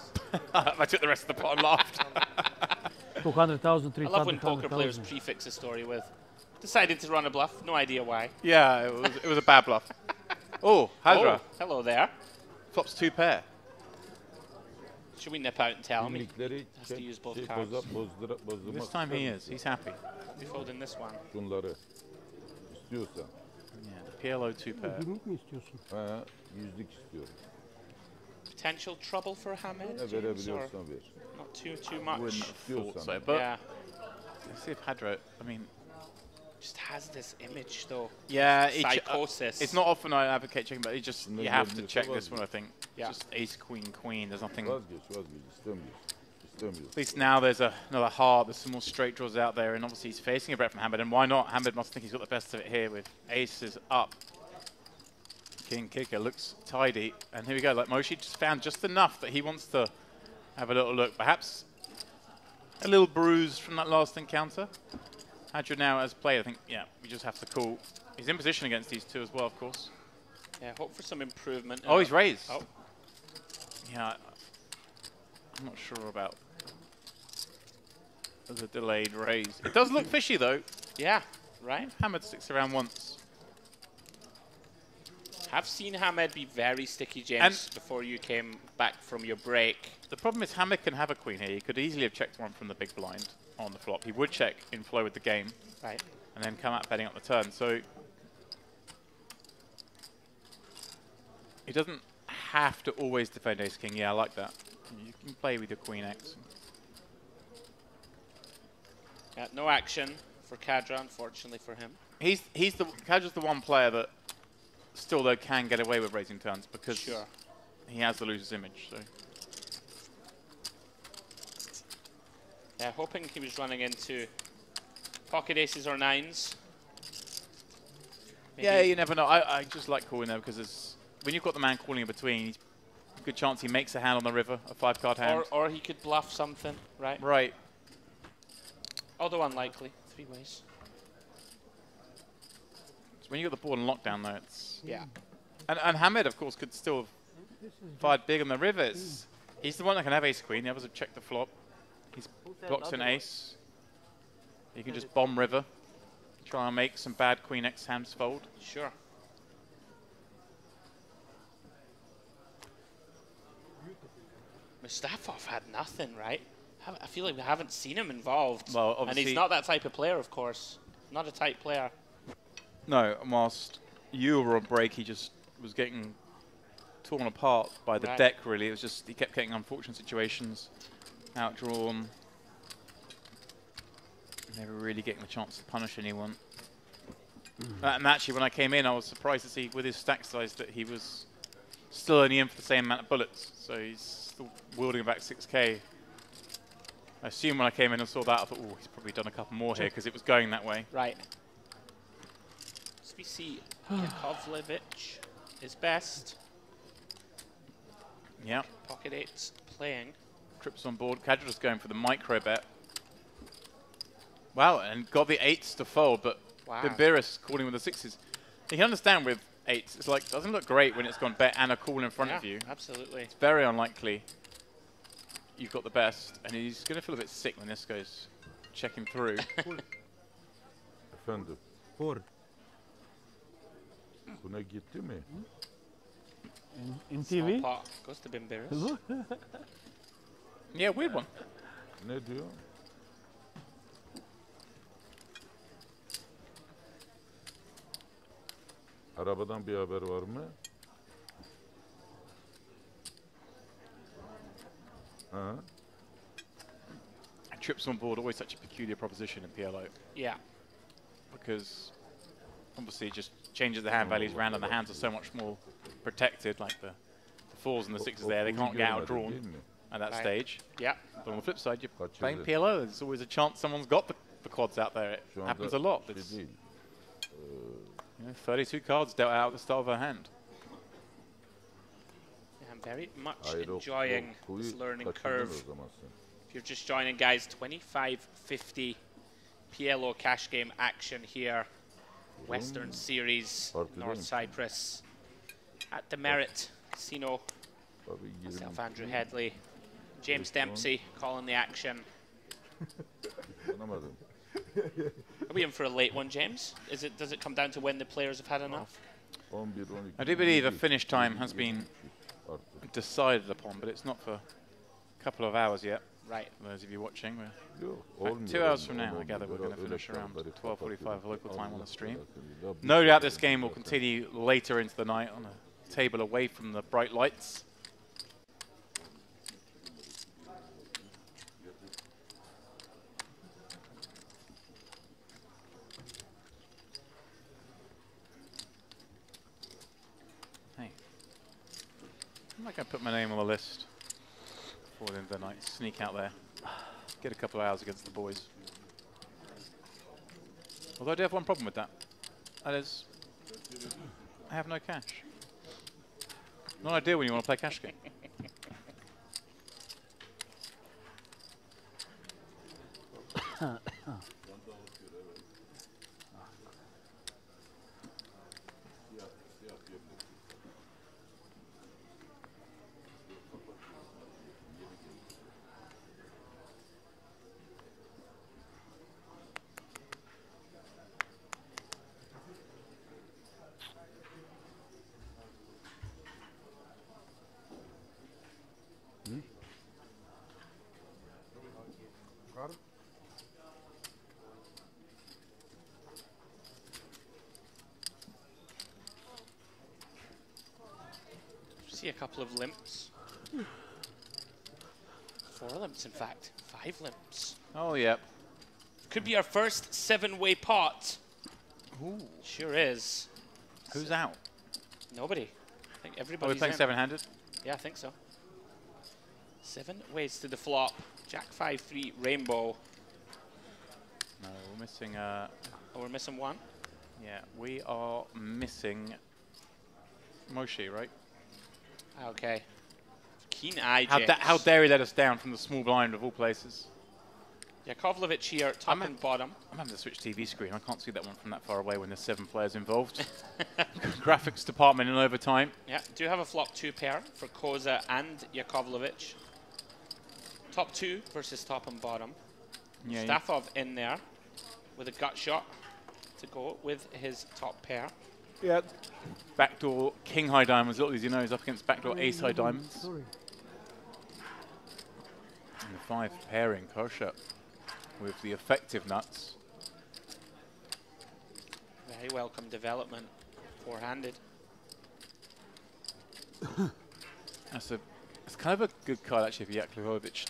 I took the rest of the pot and laughed.
200,000,
I love when
300,000.
poker players prefix a story with decided to run a bluff, no idea why.
Yeah, it was a bad bluff. Oh, Hadra.
Oh, hello there.
Flops 2 pair.
Should we nip out and tell him he has to use both cards?
This time he is. He's happy.
We fold in this one.
Şunları istiyorsan.
Yeah, the PLO 2 pair.
Günlük mü istiyorsun?
Ha, yüzlük istiyorum.
Potential trouble for Hamed?
Ne
James, or
verebiliyorsan ver.
not too much?
Wouldn't have thought so, but
yeah.
let's see if Hadra, I mean...
Just has this image though.
Yeah,
psychosis.
It's not often I advocate checking, but you have to check this one, I think.
Yeah.
Just ace, queen, queen, there's nothing...
İstemiyoruz.
At least now there's another heart, there's some more straight draws out there, and obviously he's facing a bet from Hamed, and why not? Hamed must think he's got the best of it here with aces up. King kicker looks tidy, and here we go, like Moshi just found just enough that he wants to have a little look. Perhaps a little bruised from that last encounter. Hadra now as played, I think, yeah, we just have to call. He's in position against these two as well, of course.
Yeah, hope for some improvement.
Oh, he's raised.
Oh.
Yeah, I'm not sure about the delayed raise. It does look fishy, though.
Yeah, right?
Hamed sticks around once.
Have seen Hamed be very sticky, James, before you came back from your break.
The problem is Hamed can have a queen here. He could easily have checked one from the big blind on the flop. He would check in flow with the game.
Right.
And then come out betting up the turn. So he doesn't have to always defend ace king. Yeah, I like that. You can play with your queen x.
Yeah, no action for Kadra, unfortunately for him.
Kadra's the one player that still though can get away with raising turns because he has the loser's image. So.
Yeah, hoping he was running into pocket aces or nines. Maybe.
Yeah, you never know. I just like calling there because when you've got the man calling in between, good chance he makes a hand on the river, a 5-card hand.
Or he could bluff something, right?
Right.
Although unlikely, 3 ways.
So when you've got the board on lockdown though, it's...
Yeah.
And Hamed, of course, could still have fired big on the river. He's the one that can have ace-queen. The others have checked the flop. He's blocked an ace. You can just bomb river. Try and make some bad queen x hands fold.
Sure. Mustafov had nothing, right? I feel like we haven't seen him involved.
Well,
and
obviously
he's not that type of player, of course. Not a type player.
No, and whilst you were on break, he just was getting torn apart by the deck, really. It was just, he kept getting unfortunate situations, outdrawn. Never really getting the chance to punish anyone. And actually, when I came in, I was surprised to see with his stack size that he was still only in for the same amount of bullets. So he's still wielding about 6k. I assume when I came in and saw that, I thought, oh, he's probably done a couple more here because it was going that way.
Right. So we see Yakovlevich is best.
Yeah.
Pocket eights playing.
Trips on board. Kadra's going for the micro bet. Wow, and got the 8s to fold, but Bimbiris calling with the 6s. You can understand with 8s, it's like, doesn't look great when it's gone bet and a call in front of you.
Absolutely.
It's very unlikely you've got the best, and he's going to feel a bit sick when this goes checking through.
Efendim. Buna gitti mi?
In TV?
Small pot goes to Bimbiris.
Yeah, weird one.
Ne diyor? Arabadan bir haber var mı?
Trips on board, always such a peculiar proposition in PLO.
Yeah.
Because obviously it just changes the hand values around and the hands are so much more protected, like the 4s and the 6s there, they can't get outdrawn at that stage.
Yeah.
But on the flip side, you're playing PLO, there's always a chance someone's got the quads out there. It happens a lot. It's, you know, 32 cards dealt out at the start of her hand.
Yeah, I'm very much enjoying this learning curve. If you're just joining, guys, 25.50 PLO cash game action here. Western Series, North Cyprus. At the Merit Casino. Myself, Andrew Headley. James Dempsey calling the action. Are we in for a late one, James? Does it come down to when the players have had enough?
I do believe a finish time has been decided upon, but it's not for a couple of hours yet.
Right.
For those of you watching, we're 2 hours from now, I gather we're going to finish around 12:45 local time on the stream. No doubt this game will continue later into the night on a table away from the bright lights. Hey, I'm not going to put my name on the list before the end of the night. Sneak out there. Get a couple of hours against the boys. Although I do have one problem with that. That is, I have no cash. Not ideal when you want to play cash game.
See a couple of limps. 4 limps, in fact. 5 limps.
Oh, yep.
Could be our first 7-way pot.
Ooh.
Sure is.
Who's out?
Nobody. I think
Are
everybody's
we playing 7-handed?
Yeah, I think so. 7 ways to the flop. Jack 5-3 rainbow.
No, we're missing.
Oh, we're missing one.
Yeah, we are missing Moshi, right?
Okay. Keen eye,
How dare he let us down from the small blind of all places?
Yakovlevich here, top and bottom.
I'm having to switch TV screen. I can't see that one from that far away when there's 7 players involved. Graphics department in overtime.
Yeah, do have a flop 2 pair for Koza and Yakovlevich. Top 2 versus top and bottom.
Yeah,
Stafov in there with a gut shot to go with his top pair.
Yeah. Backdoor king high diamonds, little as you know, is up against backdoor ace high diamonds.
Sorry.
And the 5 pairing Kosher with the effective nuts.
Very welcome development. 4-handed.
It's kind of a good card actually for Yakovlevich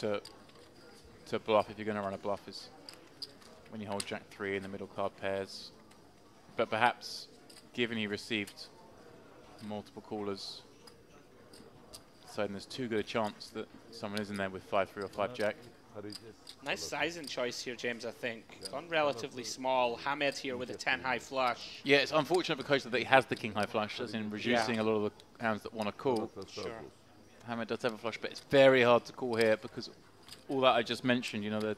to bluff if you're going to run a bluff, is when you hold Jack 3 in the middle card pairs. But perhaps, given he received multiple callers, so there's too good a chance that someone is in there with 5-3 or 5-Jack.
Nice sizing choice here, James, I think. Gone relatively small. Hamed here with a 10-high flush.
Yeah, it's unfortunate because that he has the king high flush, as in reducing a lot of the hands that want to call.
Sure.
Hamed does have a flush, but it's very hard to call here because all that I just mentioned, you know, the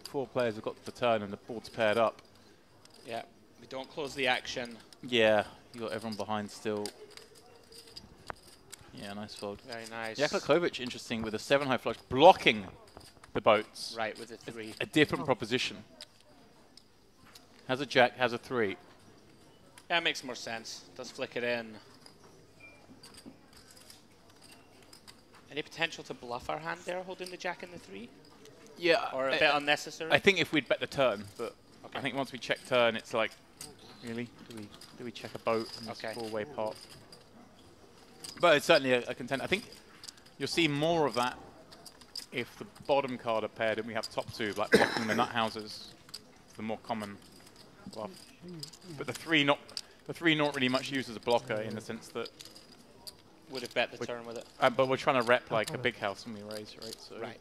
4 players have got the turn and the board's paired up.
Yeah, we don't close the action.
Yeah, you got everyone behind still. Yeah, nice fold.
Very nice.
Yakovlevich, interesting, with a 7-high flush, blocking the boats.
Right, with a 3.
A different proposition. Has a Jack, has a 3.
Yeah, it makes more sense. Does flick it in. Any potential to bluff our hand there, holding the Jack and the 3?
Yeah.
Or a bit unnecessary?
I think if we'd bet the turn, but I think once we check turn, it's like, really? Do we check a boat in this 4-way pot? But it's certainly a contender. I think you'll see more of that if the bottom card are paired and we have top 2, like blocking the nut houses, the more common bluff. But the 3 not really much used as a blocker in the sense that
would have bet the turn with it.
But we're trying to rep like a big house when we raise, right? So
right.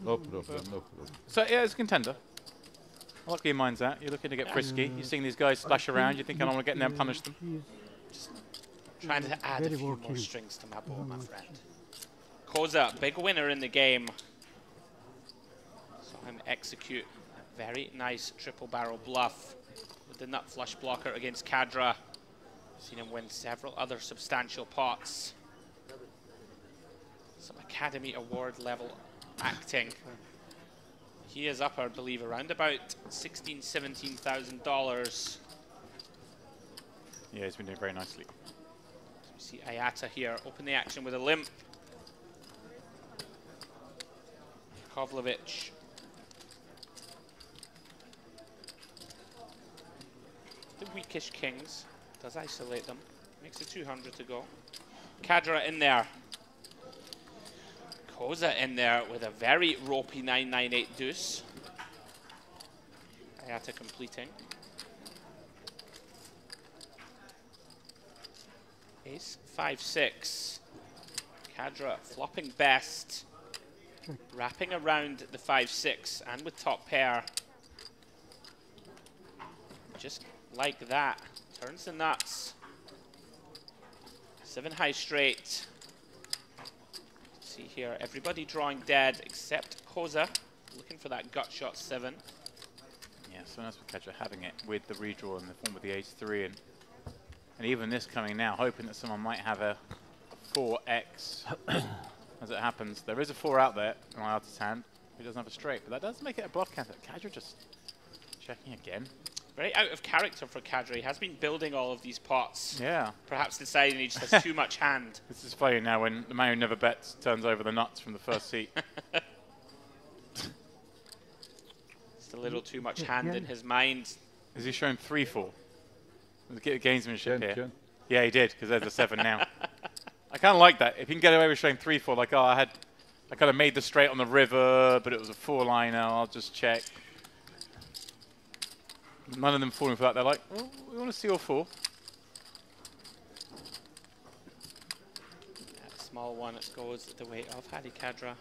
No problem, no problem.
So yeah, it's a contender. I like where your mind's at. You're looking to get frisky. You're seeing these guys splash around. You're thinking, I want to get in there and punish them.
Just trying to add a few more strings to my bow, my friend. Koza, big winner in the game. Saw him execute a very nice triple barrel bluff with the nut flush blocker against Kadra. Seen him win several other substantial pots. Some Academy Award level acting. He is up, I believe, around about $16,000, $17,000.
Yeah, he's been doing very nicely.
We see Ayata here open the action with a limp. Kovlevic. The weakish kings. Does isolate them. Makes it 200 to go. Kadra in there. Koza in there with a very ropey 998 deuce. Ayata completing. Ace 5-6. Kadra flopping best. Wrapping around the 5-6 and with top pair. Just like that. Turns the nuts. 7 high straight. See here, everybody drawing dead except Koza. Looking for that gut shot 7.
Yeah, so nice with Kadra having it with the redraw in the form of the ace-3, and even this coming now, hoping that someone might have a 4x. As it happens, there is a 4 out there in Ayata's hand. He doesn't have a straight, but that does make it a bluff counter. Kadra just checking again.
Very out of character for Kadra. He has been building all of these pots.
Yeah.
Perhaps deciding he just has too much hand.
This is funny now when the man who never bets turns over the nuts from the first seat.
Just a little too much hand in his mind.
Is he showing 3-4? Get the gamesmanship here.
10.
Yeah, he did, because there's a 7 now. I kind of like that. If you can get away with showing 3-4, like, oh, I kind of made the straight on the river, but it was a 4-liner, I'll just check. None of them falling for that. They're like, well, we want to see all 4.
That small one goes the way of Hadi Kadra.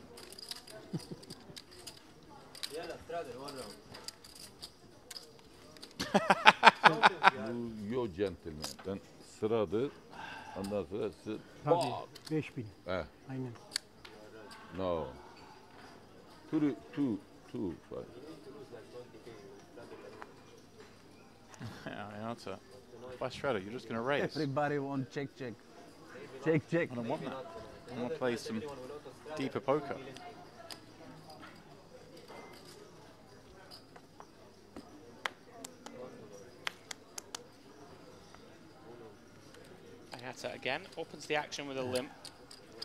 You gentleman. Ben sıradır. Ondan sonra siz...
Tabii. 5000. Aynen.
No. 2, 5.
Yeah, that's a... By Shredder, you're just going to raise.
Everybody want check. Check.
I don't want that. I want to play some deeper poker.
Ayata again opens the action with a limp.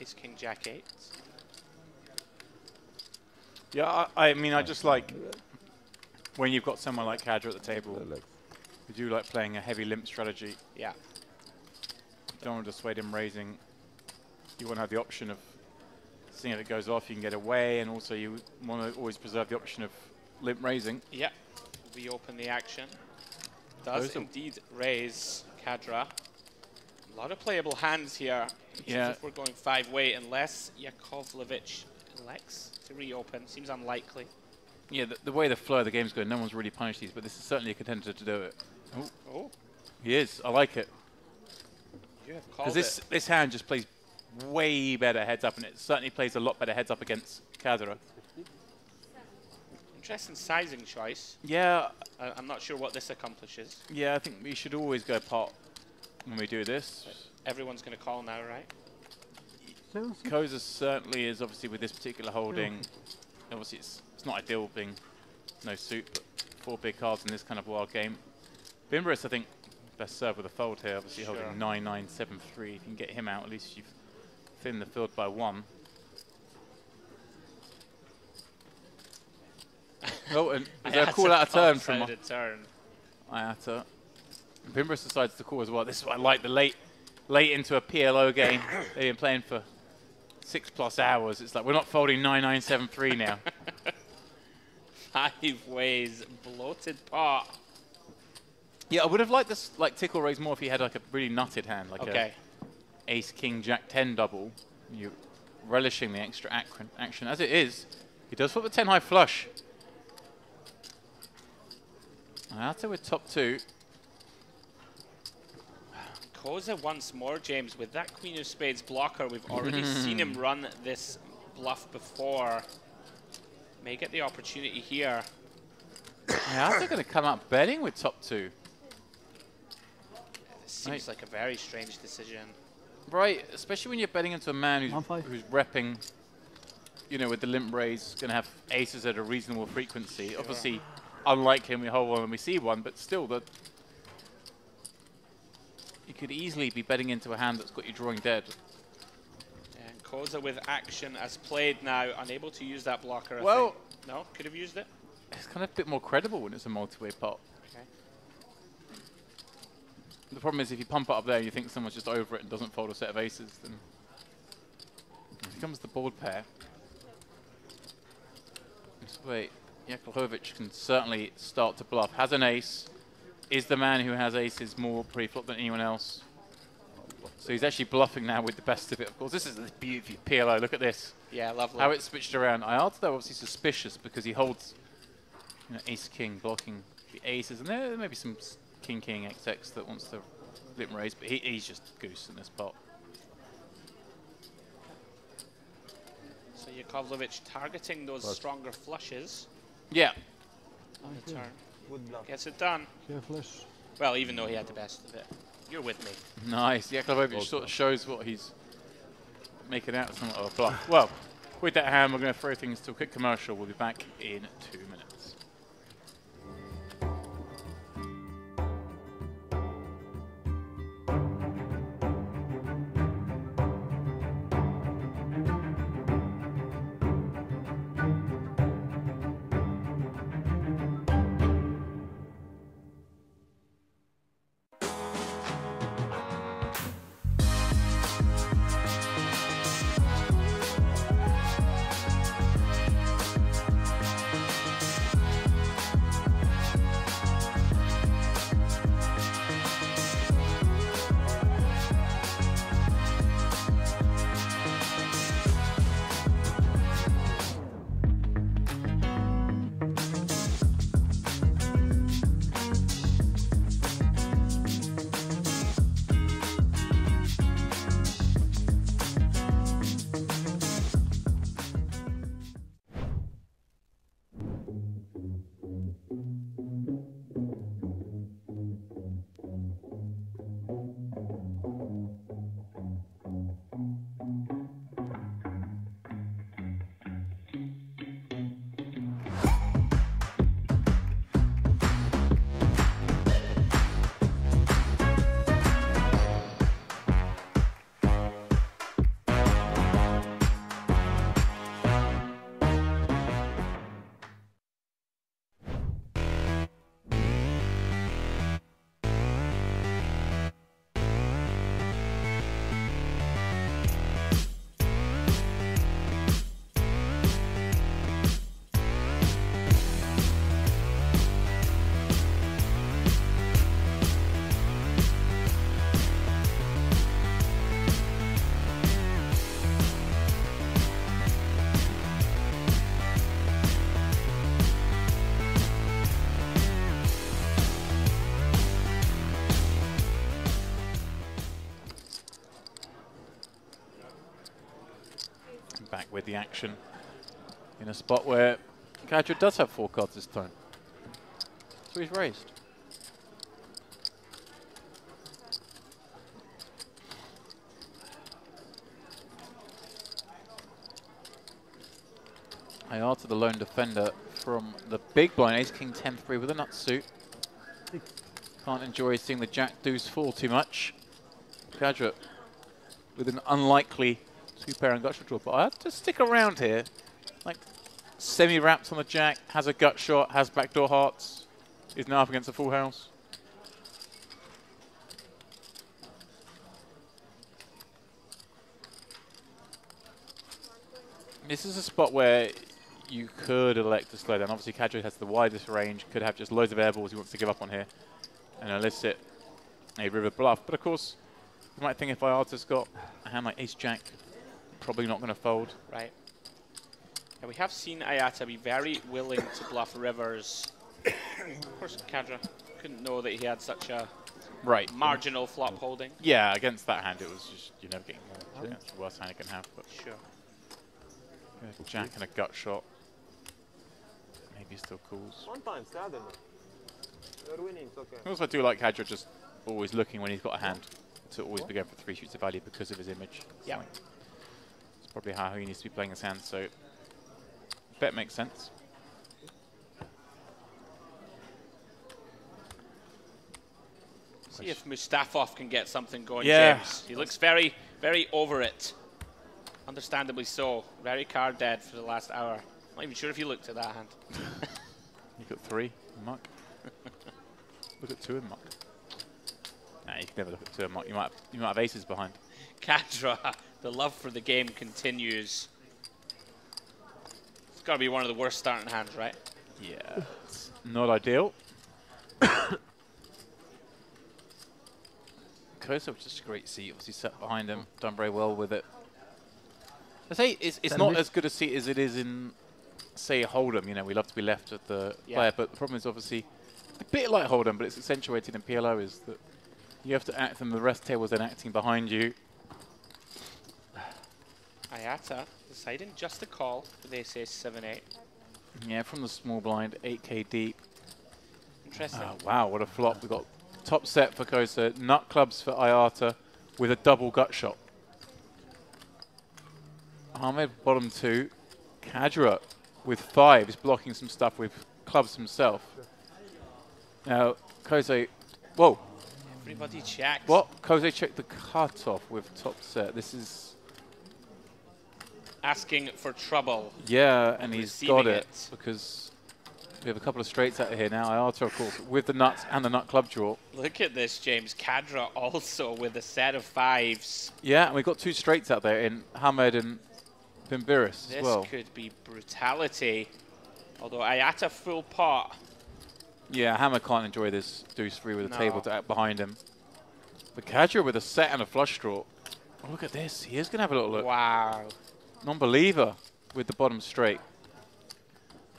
Ace King Jack 8.
Yeah, I mean, I just like when you've got someone like Kadra at the table. You do like playing a heavy limp strategy.
Yeah.
You don't want to dissuade him raising. You want to have the option of seeing if it goes off, you can get away, and also you want to always preserve the option of limp raising.
Yeah. We open the action. Does indeed raise Kadra. A lot of playable hands here.
Yeah.
If we're going 5-way, unless Yakovlevich elects to reopen. Seems unlikely.
Yeah, the way the flow of the game's going, no one's really punished these, but this is certainly a contender to do it.
Oh.
He is. I like it.
You have called
Because this hand just plays way better heads up, and it certainly plays a lot better heads up against Kadra.
Interesting sizing choice.
Yeah.
I'm not sure what this accomplishes.
Yeah, I think we should always go pot when we do this.
But everyone's going to call now, right?
Koza certainly is, obviously, with this particular holding. Obviously, it's not ideal being no suit, but 4 big cards in this kind of wild game. Bimberis, I think, best served with a fold here, obviously holding 9-9-7-3. If you can get him out, at least you've thinned the field by 1. Oh, and is there a call out of turn from Ayata? Bimberis decides to call as well. This is what I like, the late into a PLO game. They've been playing for 6+ hours. It's like, we're not folding 9-9-7-3 now.
5 ways, bloated pot.
Yeah, I would have liked this tickle raise more if he had like a really nutted hand, like a Ace King Jack 10 double. You relishing the extra action. As it is, he does flip the 10 high flush. Ayata with top 2.
Koza once more, James, with that Queen of Spades blocker. We've already seen him run this bluff before. May get the opportunity here.
Yeah, they're going to come up betting with top 2.
This seems like a very strange decision.
Right, especially when you're betting into a man who's repping you know, with the limp raise, going to have aces at a reasonable frequency. Sure. Obviously, unlike him, we hold one and we see one, but still, you could easily be betting into a hand that's got you drawing dead.
And Koza with action as played now, unable to use that blocker.
Well,
I think. No, could have used it.
It's kind of a bit more credible when it's a multi-way pot.
Okay.
The problem is if you pump it up there and you think someone's just over it and doesn't fold a set of aces, then here comes the board pair. This way, Jakubovic can certainly start to bluff. Has an ace, is the man who has aces more pre-flop than anyone else. So he's actually bluffing now with the best of it, of course. This is the beauty of PLO, look at this.
Yeah, lovely.
How it's switched around. Ayata, though, obviously suspicious because he holds ace-king blocking the aces. And there may be some king-king XX that wants to limp raise, but he's just goose in this pot.
So Jakubovic targeting those stronger flushes.
Yeah.
On the turn.
Good bluff.
Gets it done.
flush.
Well, even though he had the best of it. You're with me.
Nice. Jakubovic sort of shows what he's making out somewhat of a bluff. Well, with that hand, we're going to throw things to a quick commercial. We'll be back in 2 minutes. Back with the action in a spot where Kadra does have 4 cards this time. So he's raised. Ayata, the lone defender from the big blind, ace king 10-3 with a nut suit. Can't enjoy seeing the jack deuce fall too much. Kadra with an unlikely 2-pair and gut shot draw, but I have to stick around here. Like, semi-wrapped on the jack, has a gut shot, has backdoor hearts, is now up against a full house. This is a spot where you could elect to slow down. Obviously, Kadra has the widest range, could have just loads of air balls he wants to give up on here and elicit a river bluff. But of course, you might think if Ayata's got a hand like ace-jack, probably not going to fold.
Right. Yeah, we have seen Ayata be very willing to bluff rivers. Of course, Kadra couldn't know that he had such a marginal flop holding.
Yeah, against that hand, it was just, you know, getting more. That's the worst hand you can have. But
sure.
Jack and a gut shot. Maybe he still calls.
One time, sadder. You're winning, it's okay.
I also do like Kadra just always looking when he's got a hand to always be going for 3 shoots of value because of his image.
Yeah.
It's probably how he needs to be playing his hand. So bet makes sense.
See if Mustafov can get something going,
Yeah.
James. He looks very, very over it. Understandably so. Very card dead for the last hour. Not even sure if you looked at that hand.
Look at 3 in muck. Look at 2 in muck. Nah, you can never look at 2 in muck. You might have aces behind.
Kadra, the love for the game continues. It's got to be one of the worst starting hands, right?
Yeah. Not ideal. Kosa was just a great seat. Obviously sat behind him. Done very well with it. I say it's not as good a seat as it is in, say, Hold'em. You know, we love to be left with the player, but the problem is obviously a bit like Hold'em, but it's accentuated in PLO is that you have to act and the rest table's then acting behind you.
Ayata deciding just to call with ace 7-8.
Yeah, from the small blind, 8k deep.
Interesting.
Wow, what a flop. We've got top set for Kosa, nut clubs for Ayata with a double gut shot. Ahmed bottom 2, Kadra with 5 is blocking some stuff with clubs himself. Now, Kosa, whoa.
Everybody checks.
What? Kosa checked the cutoff with top set. This is...
Asking for trouble.
Yeah, and he's got it,
it
because we have a couple of straights out of here now. Ayata, of course, with the nuts and the nut club draw.
Look at this, James. Kadra also with a set of 5s.
Yeah, and we've got 2 straights out there in Hamed and Bimbiris as well.
This could be brutality. Although Ayata full pot.
Yeah, Hammer can't enjoy this deuce 3 with a table to act behind him. But Kadra with a set and a flush draw. Oh, look at this. He is going to have a little look.
Wow.
Non-believer with the bottom straight.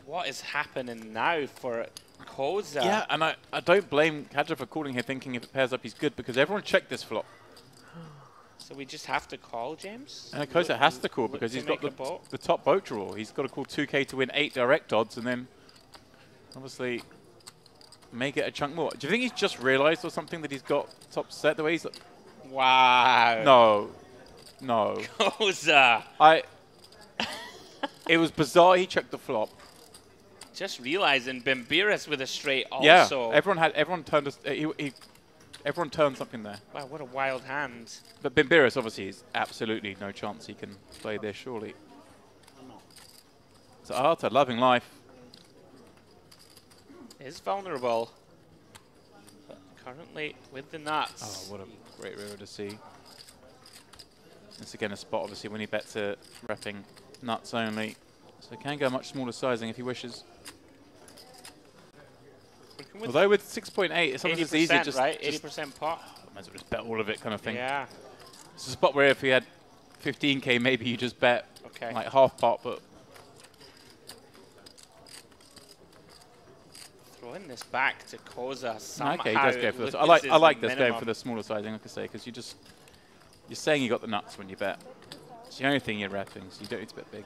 What is happening now for Koza?
Yeah, and I don't blame Kadra for calling here thinking if it pairs up he's good, because everyone checked this flop.
So we just have to call, James?
And Koza has to call because he's got the top boat draw. He's got to call 2k to win 8 direct odds and then obviously make it a chunk more. Do you think he's just realized or something that he's got top set the way he's like...
Wow.
No. No.
Koza.
It was bizarre he checked the flop.
Just realizing Bimbiris with a straight also.
Yeah, everyone turned everyone turned something there.
Wow, what a wild hand.
But Bimbiris obviously is absolutely no chance he can play this, surely. So Arta, loving life.
Is vulnerable. But currently with the nuts.
Oh, what a great river to see. It's again a spot, obviously, when he bets a repping nuts only. So he can go much smaller sizing if he wishes. Although with 6.8, it's sometimes it's easy just...
right? 80% pot.
Might as well just bet all of it kind of thing.
Yeah.
It's a spot where if he had 15k, maybe you just bet like half pot, but...
Throwing this back to Koza somehow.
Okay, he does go for this. I like this going for the smaller sizing, like I say, because you're saying you got the nuts when you bet. It's the only thing you're repping, so you don't need to bet big.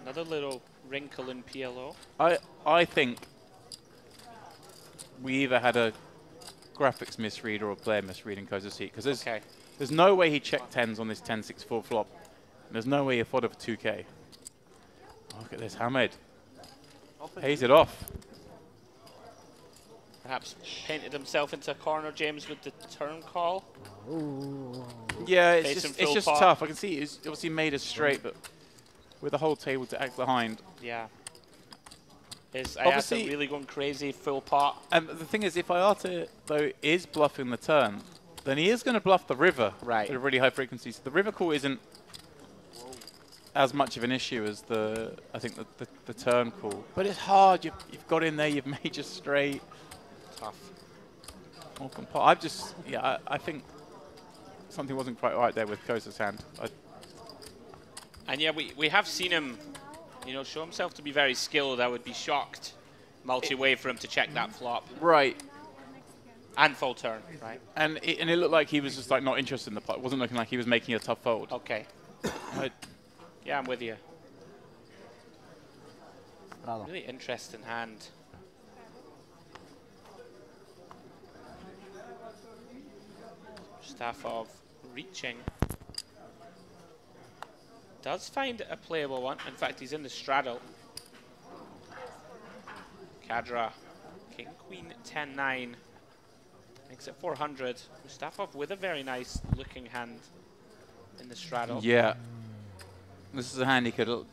Another little wrinkle in PLO.
I think we either had a graphics misread or a player misread in Koza's seat, because there's no way he checked 10s on this 10-6-4 flop. And there's no way he foddered for 2k. Oh, look at this, Hamed. Pays it off.
Perhaps painted himself into a corner, James, with the turn call.
Yeah, it's just tough. I can see he's obviously made us straight, but with the whole table to act behind.
Yeah. Is Ayata really going crazy, full pot?
And the thing is, if Ayata, though, is bluffing the turn, then he is going to bluff the river at a really high frequency. So the river call isn't as much of an issue as I think the turn call. But it's hard. You've got in there. You've made your straight.
Tough.
I think something wasn't quite right there with Koza's hand.
And yeah, we have seen him, show himself to be very skilled. I would be shocked multi-way for him to check that flop.
Right.
And full turn, right?
And it looked like he was just like not interested in the pot. It wasn't looking like he was making a tough fold.
Okay. Yeah, I'm with you. Really interesting hand. Staff of reaching. does find a playable one. In fact, he's in the straddle. Kadra, King, Queen, 10-9. Makes it 400. Mustafov with a very nice looking hand in the straddle.
Yeah. This is a hand he could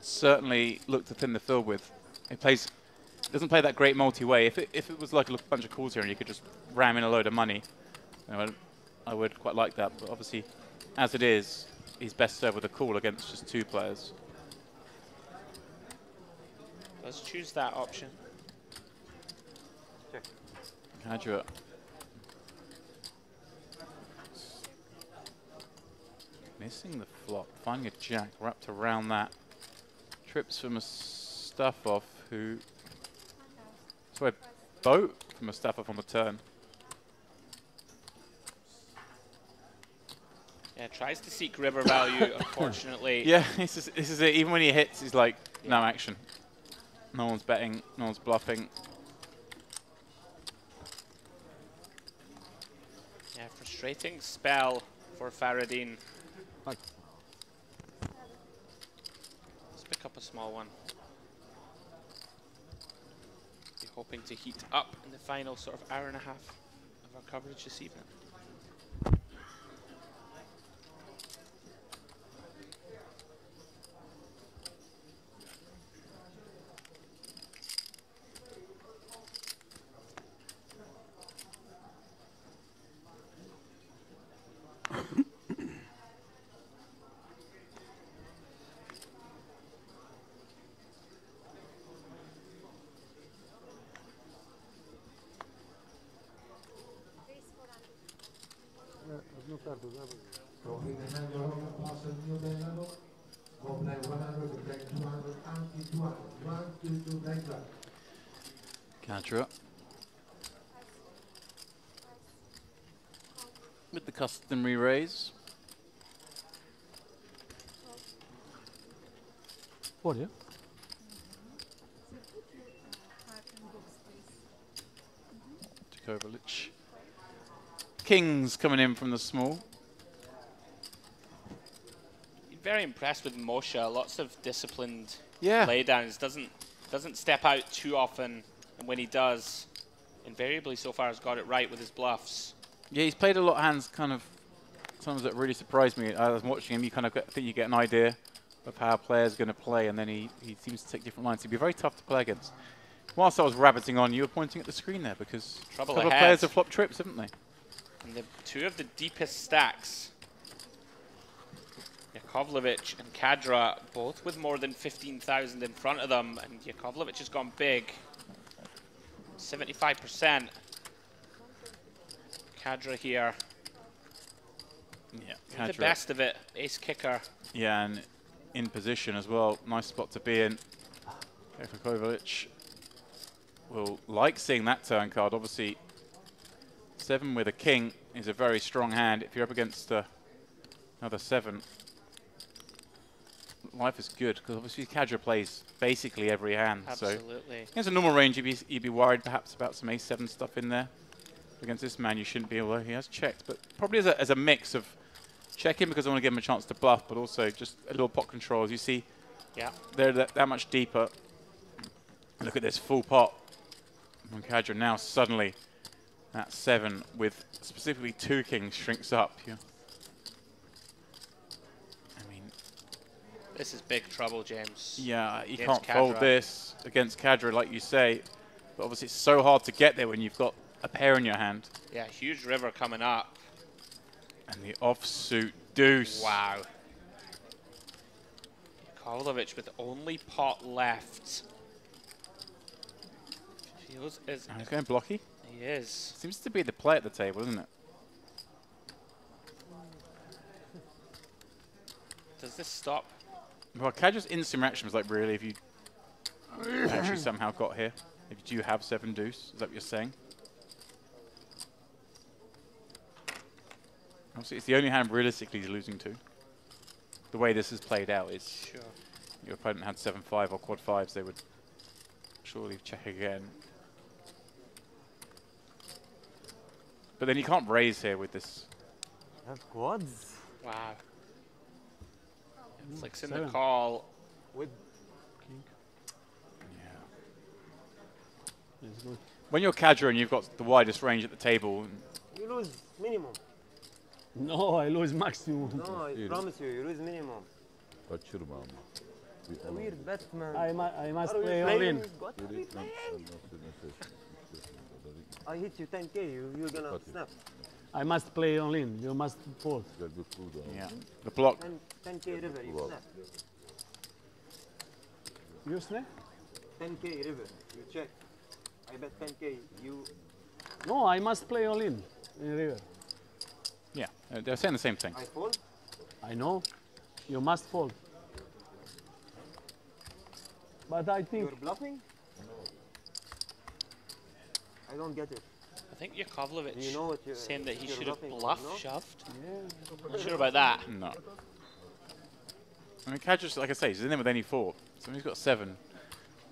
certainly look to thin the field with. He doesn't play that great multi-way. If it was like a bunch of calls here and you could just ram in a load of money, you know, I would quite like that. But obviously, as it is, he's best served with a call against just 2 players.
Let's choose that option.
Check.
Kadra. Missing the flop, finding a jack wrapped around that. Trips from Mustafov, who... Sorry, boat from Mustafov on the turn.
Yeah, tries to seek river value, unfortunately.
Yeah, this is it. Even when he hits, he's like, no action. No one's betting, no one's bluffing.
Yeah, frustrating spell for Faradine. Let's pick up a small one. Be hoping to heat up in the final sort of hour and a half of our coverage this evening.
So in the hand, your opponent passes new Benado. Go play 100, you take 200, anti 200. 1, 2, 2, break that.
Kadra. With the customary raise.
4, yeah?
Kovalic. Kings coming in from the small.
Very impressed with Moshe. Lots of disciplined
Yeah.
laydowns. Doesn't step out too often, and when he does, invariably so far has got it right with his bluffs.
Yeah, he's played a lot of hands, kind of, sometimes that really surprised me. I was watching him, you kind of think you get an idea of how a player's going to play, and then he seems to take different lines. He'd be very tough to play against. Whilst I was rabbiting on, you were pointing at the screen there, because
Trouble
a couple of
ahead.
players have flopped trips, haven't they?
And the two of the deepest stacks, Yakovlevich and Kadra, both with more than 15,000 in front of them, and Yakovlevich has gone big, 75%. Kadra here,
Yeah,
with the
Kadra.
best of it, ace kicker.
Yeah, and in position as well. Nice spot to be in. Kovalic will like seeing that turn card. Obviously, 7 with a king is a very strong hand. If you're up against another 7, life is good, because obviously Kadra plays basically every hand.
Absolutely.
So against a normal range, you'd be worried perhaps about some ace-7 stuff in there. Against this man, you shouldn't be, although he has checked. But probably as a mix of checking because I want to give him a chance to bluff, but also just a little pot control. As you see,
yeah,
they're that much deeper. Look at this full pot. And Kadra now suddenly at 7 with specifically 2 kings shrinks up. Yeah. I mean,
this is big trouble, James.
Yeah, you
against
can't fold
Kadra.
this against Kadra, like you say. But obviously, it's so hard to get there when you've got a pair in your hand.
Yeah, huge river coming up.
And the offsuit deuce.
Wow. Yakovlevich with only pot left. Feels as
And he's going blocky.
he is.
Seems to be the play at the table, isn't it?
Does this stop?
Well, Kadra's instant reaction was like, really, if you actually somehow got here, if you do have 7 deuce, is that what you're saying? Obviously, it's the only hand realistically he's losing to. The way this is played out is,
Sure.
Your opponent had 7-5 or quad 5s, they would surely check again. But then you can't raise here with this.
Have quads?
Wow. Flicks in the call.
With
It's good.
When you're Cadra and you've got the widest range at the table,
you lose minimum.
No, I lose maximum.
No, I promise you lose minimum.
Kaçırma ama.
It's a weird bet, man.
I must play all in.
I hit you 10k, you're gonna snap.
I must play all in. You must fold.
yeah, the block.
10k river, you snap.
You snap?
10k river, you check. I bet 10k, you...
No, I must play all in river.
Yeah, they're saying the same thing.
I fold?
I know. You must fold. But I think...
You're bluffing? I don't get it.
I think Yakovlevich
You know what you're
saying that he
you're
should have
bluffing,
bluff
no?
shoved.
Yeah.
Not sure about that.
No. I mean, Cadra's, like I say, he's in there with any 4. So he's got 7.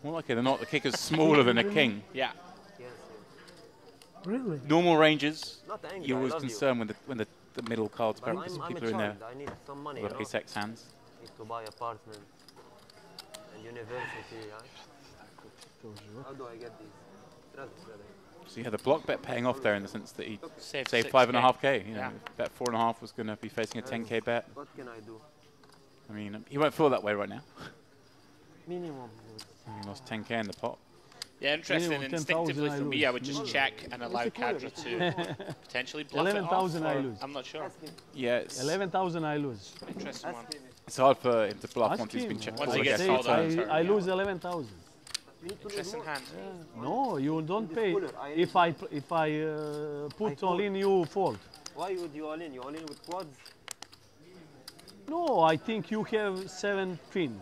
More likely than not, the kicker's smaller than a king.
Yeah.
Yes.
Really?
Normal ranges,
Not angry,
you're
I
always
love you.
concerned when the middle cards
But
break because
I'm
people
a
are in there
child, I need some money,
with
you know?
ace-x hands.
Need to buy apartment and university, right? How do I get these?
So yeah, the block bet paying off there in the sense that he
Saved
saved
6K.
5.5k. You know,
Yeah.
bet 4.5 was going to be facing a 10k bet.
What can I do?
I mean, he won't feel that way right now.
Minimum.
He lost 10k in the pot.
Yeah, interesting.
Minimum
Instinctively
10,000
for
I
me, I
lose.
would just
Minimum.
check and allow Cadra to potentially bluff
11,000
it off.
I
or-
lose.
I'm not sure.
Yeah, it's
11,000 I lose.
Interesting one.
it's hard for him to bluff
Ask
once he's been
him.
checked.
Once
all
he gets
against
called
the
out.
turn.
I lose 11,000.
Interesting hand.
No, you don't
This
pay.
cooler, I-
If I put all
fold.
in, you fold.
Why would you all in? You all in with quads?
No, I think you have 7 pin.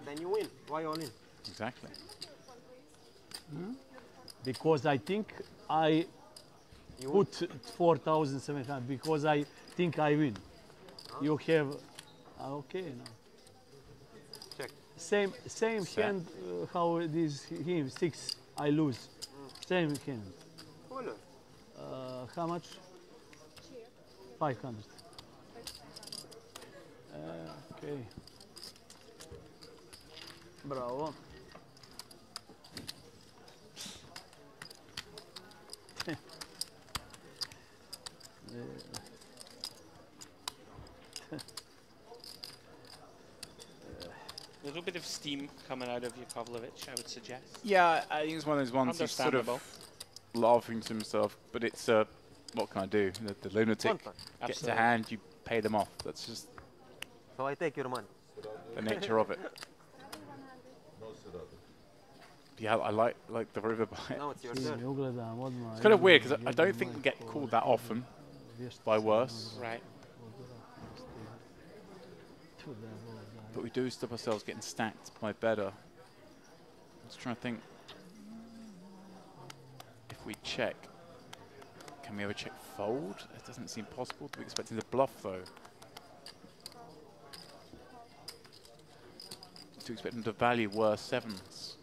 Then you win. Why all in?
Exactly.
Because I think I
You win.
put 4,700 because I think I win. You have okay now.
Check.
Same
Set.
hand how it is him 6 I lose. Same hand.
Cooler.
How much? 500. Okay. Bravo.
A little bit of steam coming out of Yakovlevich, I would suggest.
Yeah, I think it's one of those ones he's sort of
Understandable.
laughing to himself, but it's what can I do? The lunatic
Contact.
gets a
Absolutely.
hand, you pay them off. That's just
So I take your money.
the nature of it. Yeah, I like the river bite.
Now it's your turn.
It's kind of weird because I don't think we get called that often by worse,
Right.
but we do stop ourselves getting stacked by better. I'm just trying to think if we check. Can we ever check fold? It doesn't seem possible. Do we expect him to bluff though? Do we expect him to value worse 7s?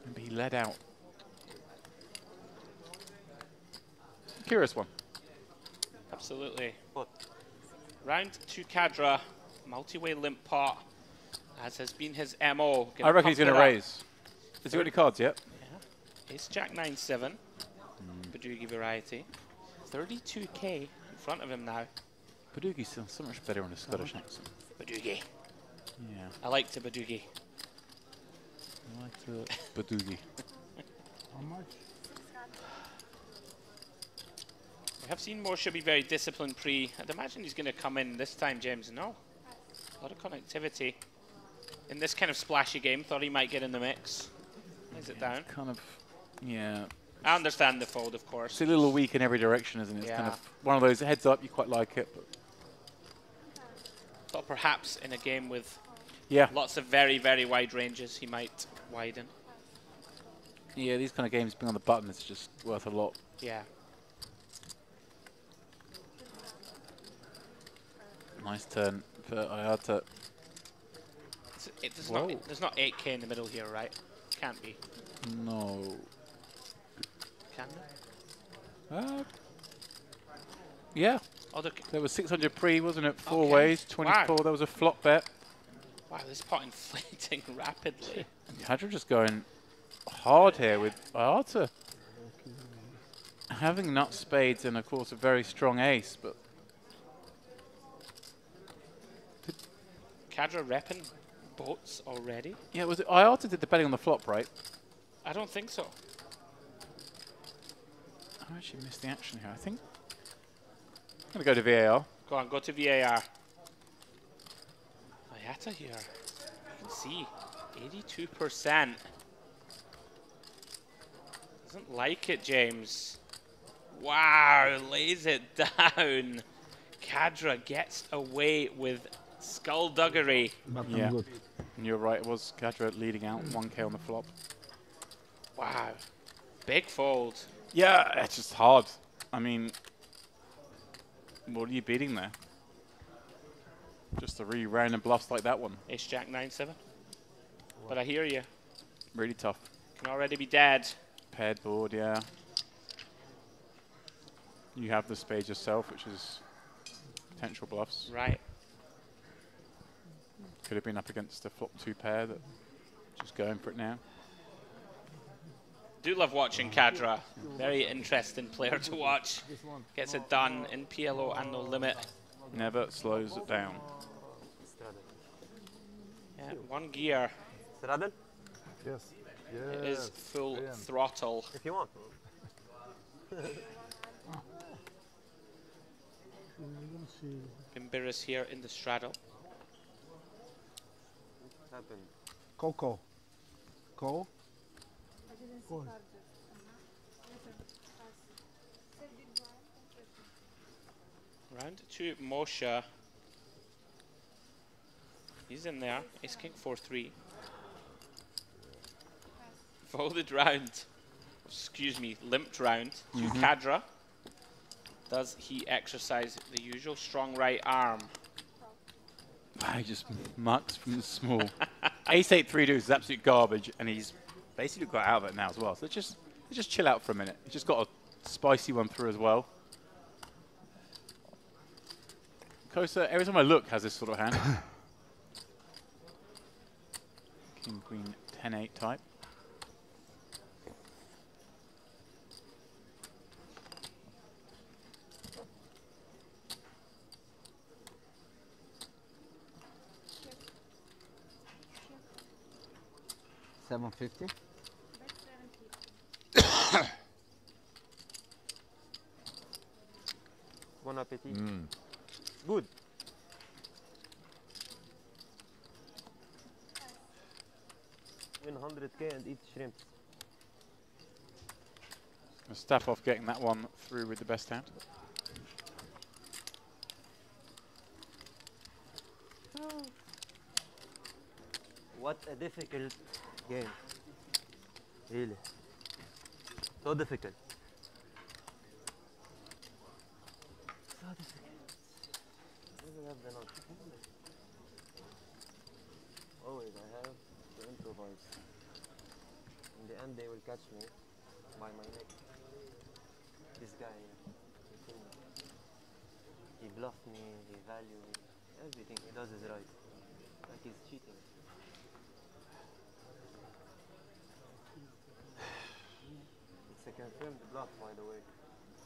Maybe he led out. Curious one.
Absolutely.
What?
Round 2 Cadra, multi-way limp pot, as has been his MO.
I reckon he's going
pump
to
it up.
raise. Has he got any cards yet?
Yeah. Ace Jack 9-7, Badugi variety. 32k in front of him now.
Badugi's still so much better on a Scottish accent.
Badugi.
Yeah.
I like to Badugi.
I like the Badugi.
How much?
We have seen Moore should be very disciplined pre. I'd imagine he's going to come in this time, James. No. A lot of connectivity. In this kind of splashy game, thought he might get in the mix. Is it down?
Kind of, yeah.
I understand the fold, of course.
It's a little weak in every direction, isn't it? It's kind
Yeah.
of one of those heads up, you quite like it. But
Thought perhaps in a game with
yeah.
lots of very, very wide ranges, he might widen.
Yeah, these kind of games being on the button is just worth a lot.
Yeah.
Nice turn for Ayata.
There's not 8k in the middle here, right? Can't be.
No.
Can there?
Yeah. There was 600 pre, wasn't it? Four ways, 24.
Wow.
There was a flop bet.
Wow, this pot inflating rapidly.
Cadra just going hard here with Iata. Having nut spades and, of course, a very strong ace, but...
Cadra repping boats already?
Yeah, was it Iata did the betting on the flop, right?
I don't think so.
I actually missed the action here, I think. I'm going to go to VAR.
Go on, go to VAR. Iata here. You can see 82%. Doesn't like it, James. Wow, lays it down. Cadra gets away with skullduggery.
Yeah, and you're right, it was Cadra leading out 1k on the flop.
Wow, big fold.
Yeah, it's just hard. I mean, what are you beating there? Just the really random bluffs like that one.
Ace Jack 9-7. But I hear you.
Really tough.
Can already be dead.
Paired board, yeah. You have the spade yourself, which is potential bluffs.
Right.
Could have been up against a flop 2 pair that just going for it now.
Do love watching Cadra. Very interesting player to watch. Gets it done in PLO and no limit.
Never slows it down.
Yeah, 1 gear.
Straddle?
Yes.
It is full throttle.
If you want.
Bimbiris here in the straddle.
What's happened?
Coco. Go.
Round 2, Moshe. He's in there. Ace King 4-3. Folded round. Excuse me, limped round to Cadra. Does he exercise the usual strong right arm?
He just mucks from the small. Ace 8-3 deuce is absolute garbage, and he's basically got out of it now as well. So let's just chill out for a minute. He's just got a spicy one through as well. Kosa, every time I look, has this sort of hand. King, Queen, 10-8 type.
$750.
Bon appetit. Good. Win 100k and eat shrimp.
Step off getting that one through with the best hand.
What a difficult game. Really. So difficult. So difficult. Maybe I have the note. Always I have to improvise. In the end they will catch me by my neck. This guy, he bluffed me, he valued me. Everything he does is right. Like he's cheating. It's a confirmed bluff, by the way.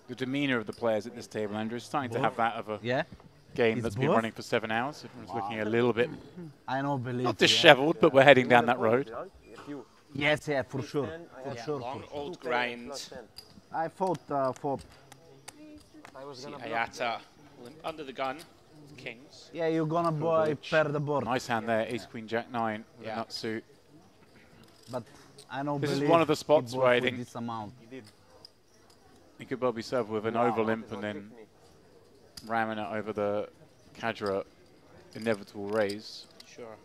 The demeanour of the players at this table, Andrew, is starting to have that of a game that's been
both?
running for 7 hours. Everyone's looking a little bit
I don't believe.
not dishevelled, but we're heading down that road.
Yes, yeah, for sure.
Yeah, long old grind.
I fought.
See Iata under the gun. Kings.
Yeah, you're gonna buy pair the board.
Nice hand there, Ace Queen Jack 9 with a nut suit.
But I don't
This is
believe
one of the spots
he
where I
bought with
think
this amount.
he could well be served with an over limp and then ramming it over the Cadra inevitable raise.
Sure.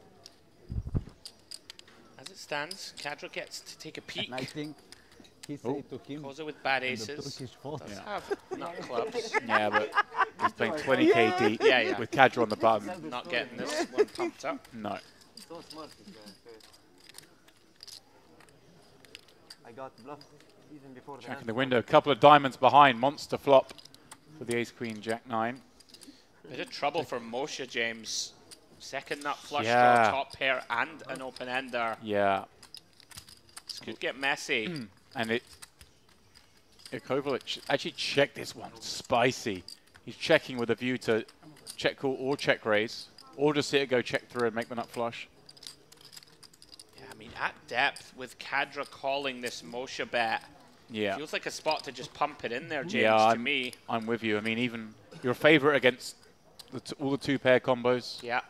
As it stands, Cadra gets to take a peek.
And I think he said to him.
Koza with bad
in the
aces.
Turkish phone.
Does have nut clubs.
Yeah, but he's playing 20k deep with Cadra on the button.
Not getting this one pumped up.
No.
So smart, this guy. I got bluffed even before the
Checking
hand.
the window, a couple of diamonds behind, monster flop for the Ace Queen Jack 9.
Bit of trouble for Moshe, James. Second nut flush
Yeah.
draw, top pair, and an open ender.
Yeah.
This could get messy.
And Ikovic actually checked this one. Spicy. He's checking with a view to check call or check raise, or just see it go check through and make the nut flush.
Yeah, I mean, at depth, with Kadra calling this Moshe bet,
Yeah.
feels like a spot to just pump it in there, James,
Yeah,
to me.
I'm with you. I mean, even you're a favorite against all the two-pair combos.
Yeah.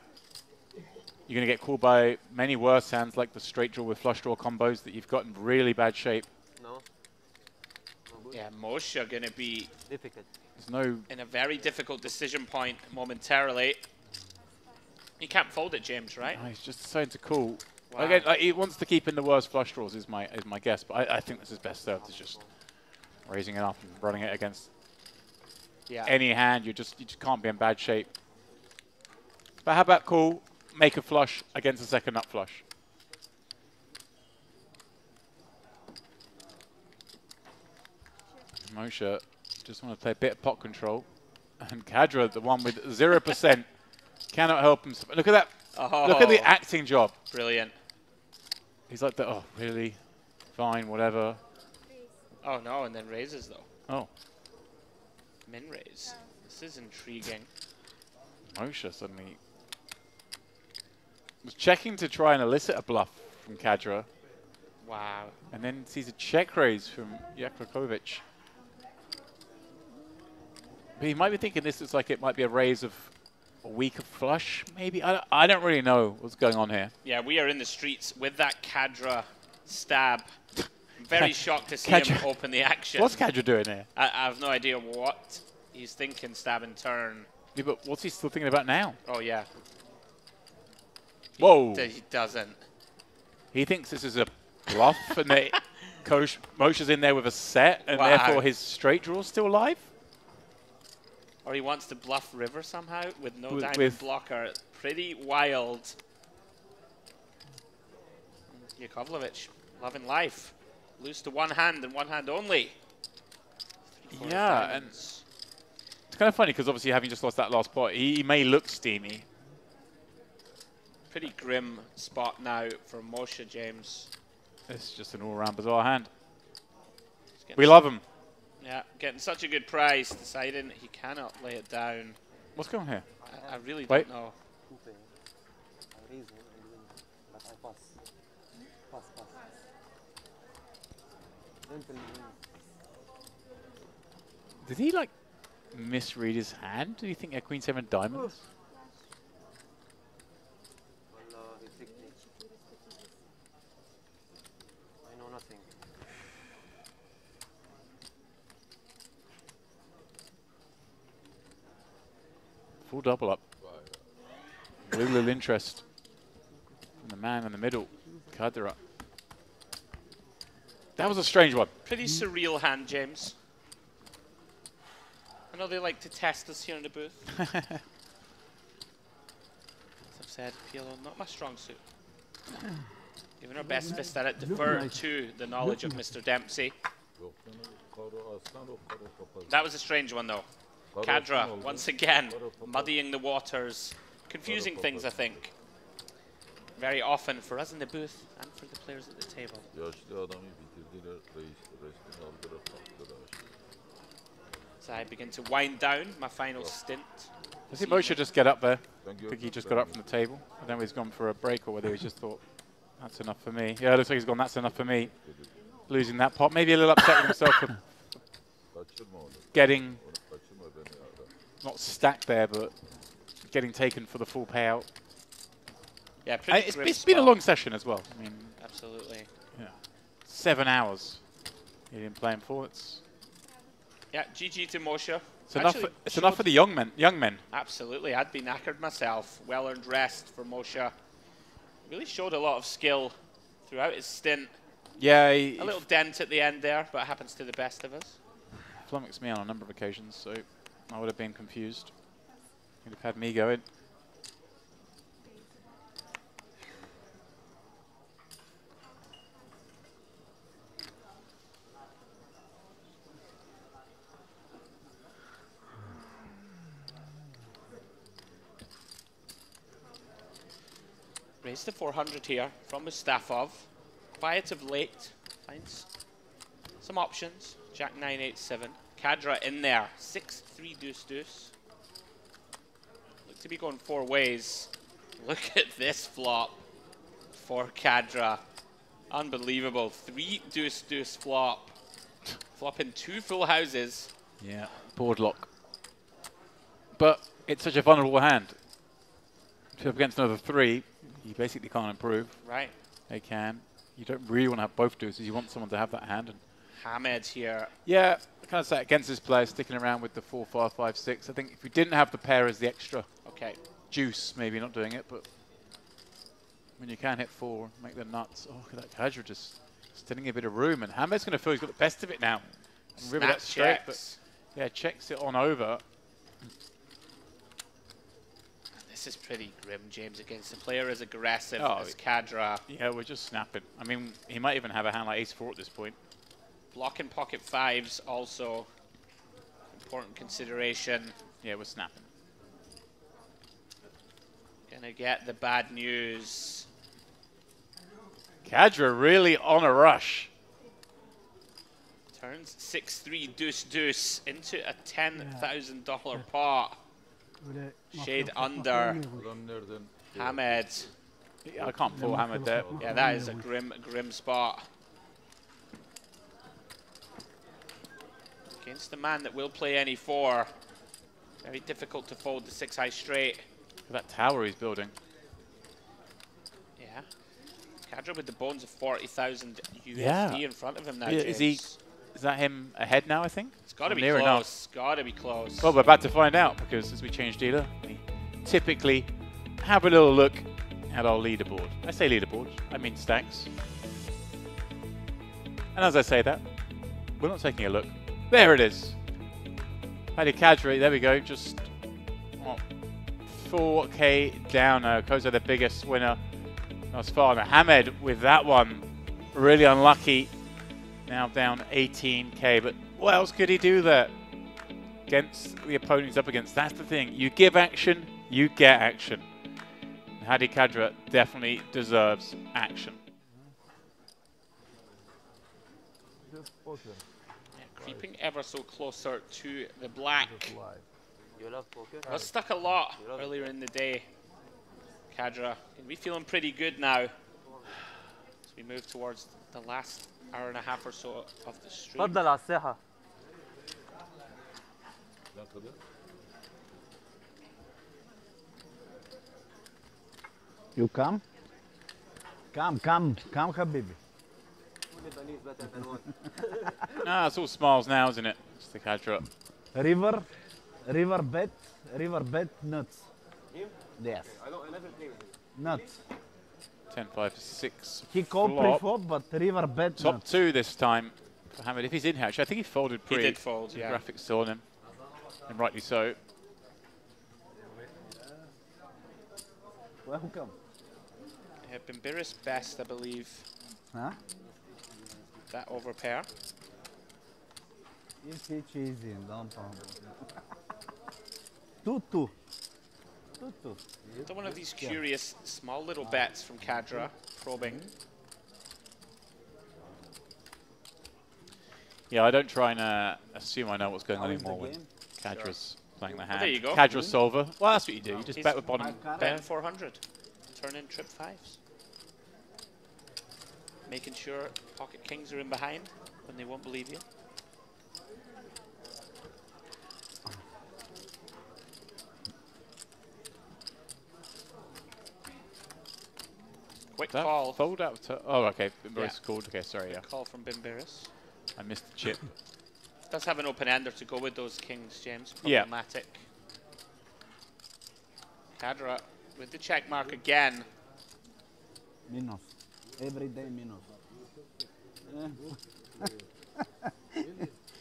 You're going to get called by many worse hands like the straight draw with flush draw combos that you've got in really bad shape.
No.
Yeah, Moshe going to be
difficult.
There's no
in a very difficult decision point momentarily. He can't fold it, James, right?
Oh, he's just deciding to call.
Wow.
Again, he wants to keep in the worst flush draws is my guess, but I think this is best served is just raising it up and running it against any hand. You just can't be in bad shape. But how about call, make a flush against a second nut flush? Moshe just want to play a bit of pot control, and Kadra, the one with 0%, cannot help himself. Look at that!
Oh,
look at the acting job.
Brilliant.
He's like, oh, really? Fine, whatever.
Oh, no, and then raises, though.
Oh.
Min raise. This is intriguing.
Moshe suddenly was checking to try and elicit a bluff from Kadra.
Wow.
And then sees a check raise from Yakovic. But he might be thinking this is like it might be a raise of a weaker flush, maybe. I don't really know what's going on here.
Yeah, we are in the streets with that Kadra stab. I'm very shocked to see him open the action.
What's Kadra doing here?
I have no idea what he's thinking, stab and turn.
Yeah, but what's he still thinking about now?
Oh, yeah.
Whoa.
He doesn't.
He thinks this is a bluff and that Moshe's in there with a set and
Wow.
therefore his straight draw's still alive?
Or he wants to bluff river somehow with no diamond
with
blocker. Pretty wild. Yakovlevich, loving life. Lose to one hand and one hand only.
Yeah, and it's kind of funny because obviously having just lost that last pot, he may look steamy.
Pretty grim spot now for Moshe, James.
It's just an all-round bizarre hand. We love him.
Yeah, getting such a good price, deciding he cannot lay it down.
What's going on here?
I really
Wait.
don't know.
I raise one and win, but I pass. Pass. Simple win.
Did he like misread his hand? Did he think he had Queen 7 diamonds?
Wallah, he tricked me. I know nothing.
Full double up. Little interest from the man in the middle, Kadra. That was a strange one.
Pretty surreal hand, James. I know they like to test us here in the booth. As I've said, PLO, not my strong suit. Giving our best fist at it, defer to the knowledge of Mr. Dempsey. That was a strange one, though. Kadra, once again, muddying the waters, confusing things, I think. Very often for us in the booth and for the players at the table. So I begin to wind down my final stint.
I think Moshe just get up there. I think he just got up from the table. I don't know if he's gone for a break or whether he just thought, that's enough for me. Yeah, it looks like he's gone, that's enough for me. Losing that pot. Maybe a little upset with himself for getting, not stacked there, but getting taken for the full payout.
Yeah, pretty
it's been a long session as well. I mean,
absolutely.
Yeah, 7 hours. He didn't play him for.
Yeah, GG to Moshe.
It's enough for the young men.
Absolutely, I'd be knackered myself. Well-earned rest for Moshe. Really showed a lot of skill throughout his stint.
Yeah,
a little dent at the end there, but it happens to the best of us.
Flummoxed me on a number of occasions, so I would have been confused. He'd have had me going.
Raised to 400 here from Mustafov. Quiet of late. Finds some options. Jack 987. Kadra in there. 6-3 deuce deuce. Look to be going 4 ways. Look at this flop for Kadra. Unbelievable. 3 deuce deuce flop. Flopping 2 full houses.
Yeah, board lock. But it's such a vulnerable hand. If you're up against another 3, you basically can't improve.
Right.
They can. You don't really want to have both deuces. You want someone to have that hand. And
Hamed here.
yeah, kind of sat against this player, sticking around with the 4, 5, 5, 6. I think if we didn't have the pair as the extra juice, maybe not doing it, but when you can hit 4, make them nuts. Oh, look at that Kadra just stealing a bit of room. And Hamed's going to feel he's got the best of it now. And river that straight, but yeah, checks it on over.
This is pretty grim, James, against a player as aggressive as Kadra.
Yeah, we're just snapping. I mean, he might even have a hand like ace-4 at this point.
Blocking pocket 5s also important consideration.
Yeah, we're snapping.
Gonna get the bad news.
Kadra really on a rush.
Turns 6-3 deuce deuce into a $10,000 pot. Shade under. Hamed.
Yeah, I can't pull Hamed there.
Yeah, that is a grim spot. Against the man that will play any 4. Very difficult to fold the 6 high straight.
Look at that tower he's building.
Yeah. Kadra with the bones of 40,000 USD in front of him now,
Yeah,
James.
is that him ahead now, I think?
It's got to be
near
close.
enough.
Got to be close.
Well, we're about to find out, because as we change dealer, we typically have a little look at our leaderboard. I say leaderboard, I mean stacks. And as I say that, we're not taking a look. There it is. Paddy Kadra, there we go, just 4K down now. Koza the biggest winner thus far. Now Hamed with that one, really unlucky. Now down 18K, but what else could he do there against the opponent he's up against? That's the thing. You give action, you get action. And Hadi Kadra definitely deserves action.
Creeping ever so closer to the black.
You love poker?
Was stuck a lot earlier in the day. Kadra, can be feeling pretty good now as we move towards the last hour and a half or so of the stream.
تفضل على الساحة.
You come? Come, حبيبي.
Ah, it's all smiles now, isn't it? It's the Kadra.
River bet nuts. Yes.
I never play with him.
Nuts.
10-5-6.
He called pre-flop, but river bet
Top
nuts.
2 this time for Hamed. If he's in here, actually, I think he folded pre.
He did fold, yeah.
Graphics still on him, and rightly so.
Welcome.
Bimbiris best, I believe.
Huh?
That over pair.
Easy cheesy, don't talk. 2-2. 2-2.
So one of these curious small little bets from Kadra, probing.
Yeah, I don't try and assume I know what's going on anymore when Kadra's playing the hand.
There you go.
Kadra solver. Well, that's what you do. You just
He's
bet with bottom.
Bet 400. Turn in trip 5s. Making sure pocket kings are in behind when they won't believe you. Quick call.
Fold out to. Oh, okay. Bimbiris called. Okay, sorry. Yeah.
Call from Bimbiris.
I missed the chip.
Does have an open ender to go with those kings, James.
Yeah.
Problematic. Kadra with the check mark again.
Minus. Every day minus.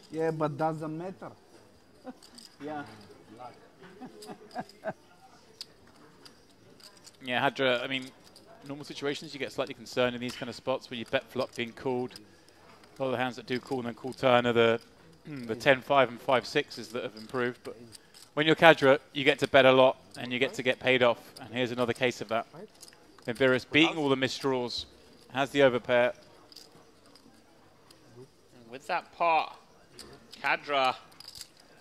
Yeah, but doesn't matter. Yeah.
Yeah, Kadra, I mean, normal situations you get slightly concerned in these kind of spots where you bet flop being called. A lot of the hands that do call and then call turn are the 10-5 and 5-6s that have improved. But when you're Kadra, you get to bet a lot and you get to get paid off. And here's another case of that. Bimbiris beating all the misdraws, has the overpair.
And with that pot, Cadra,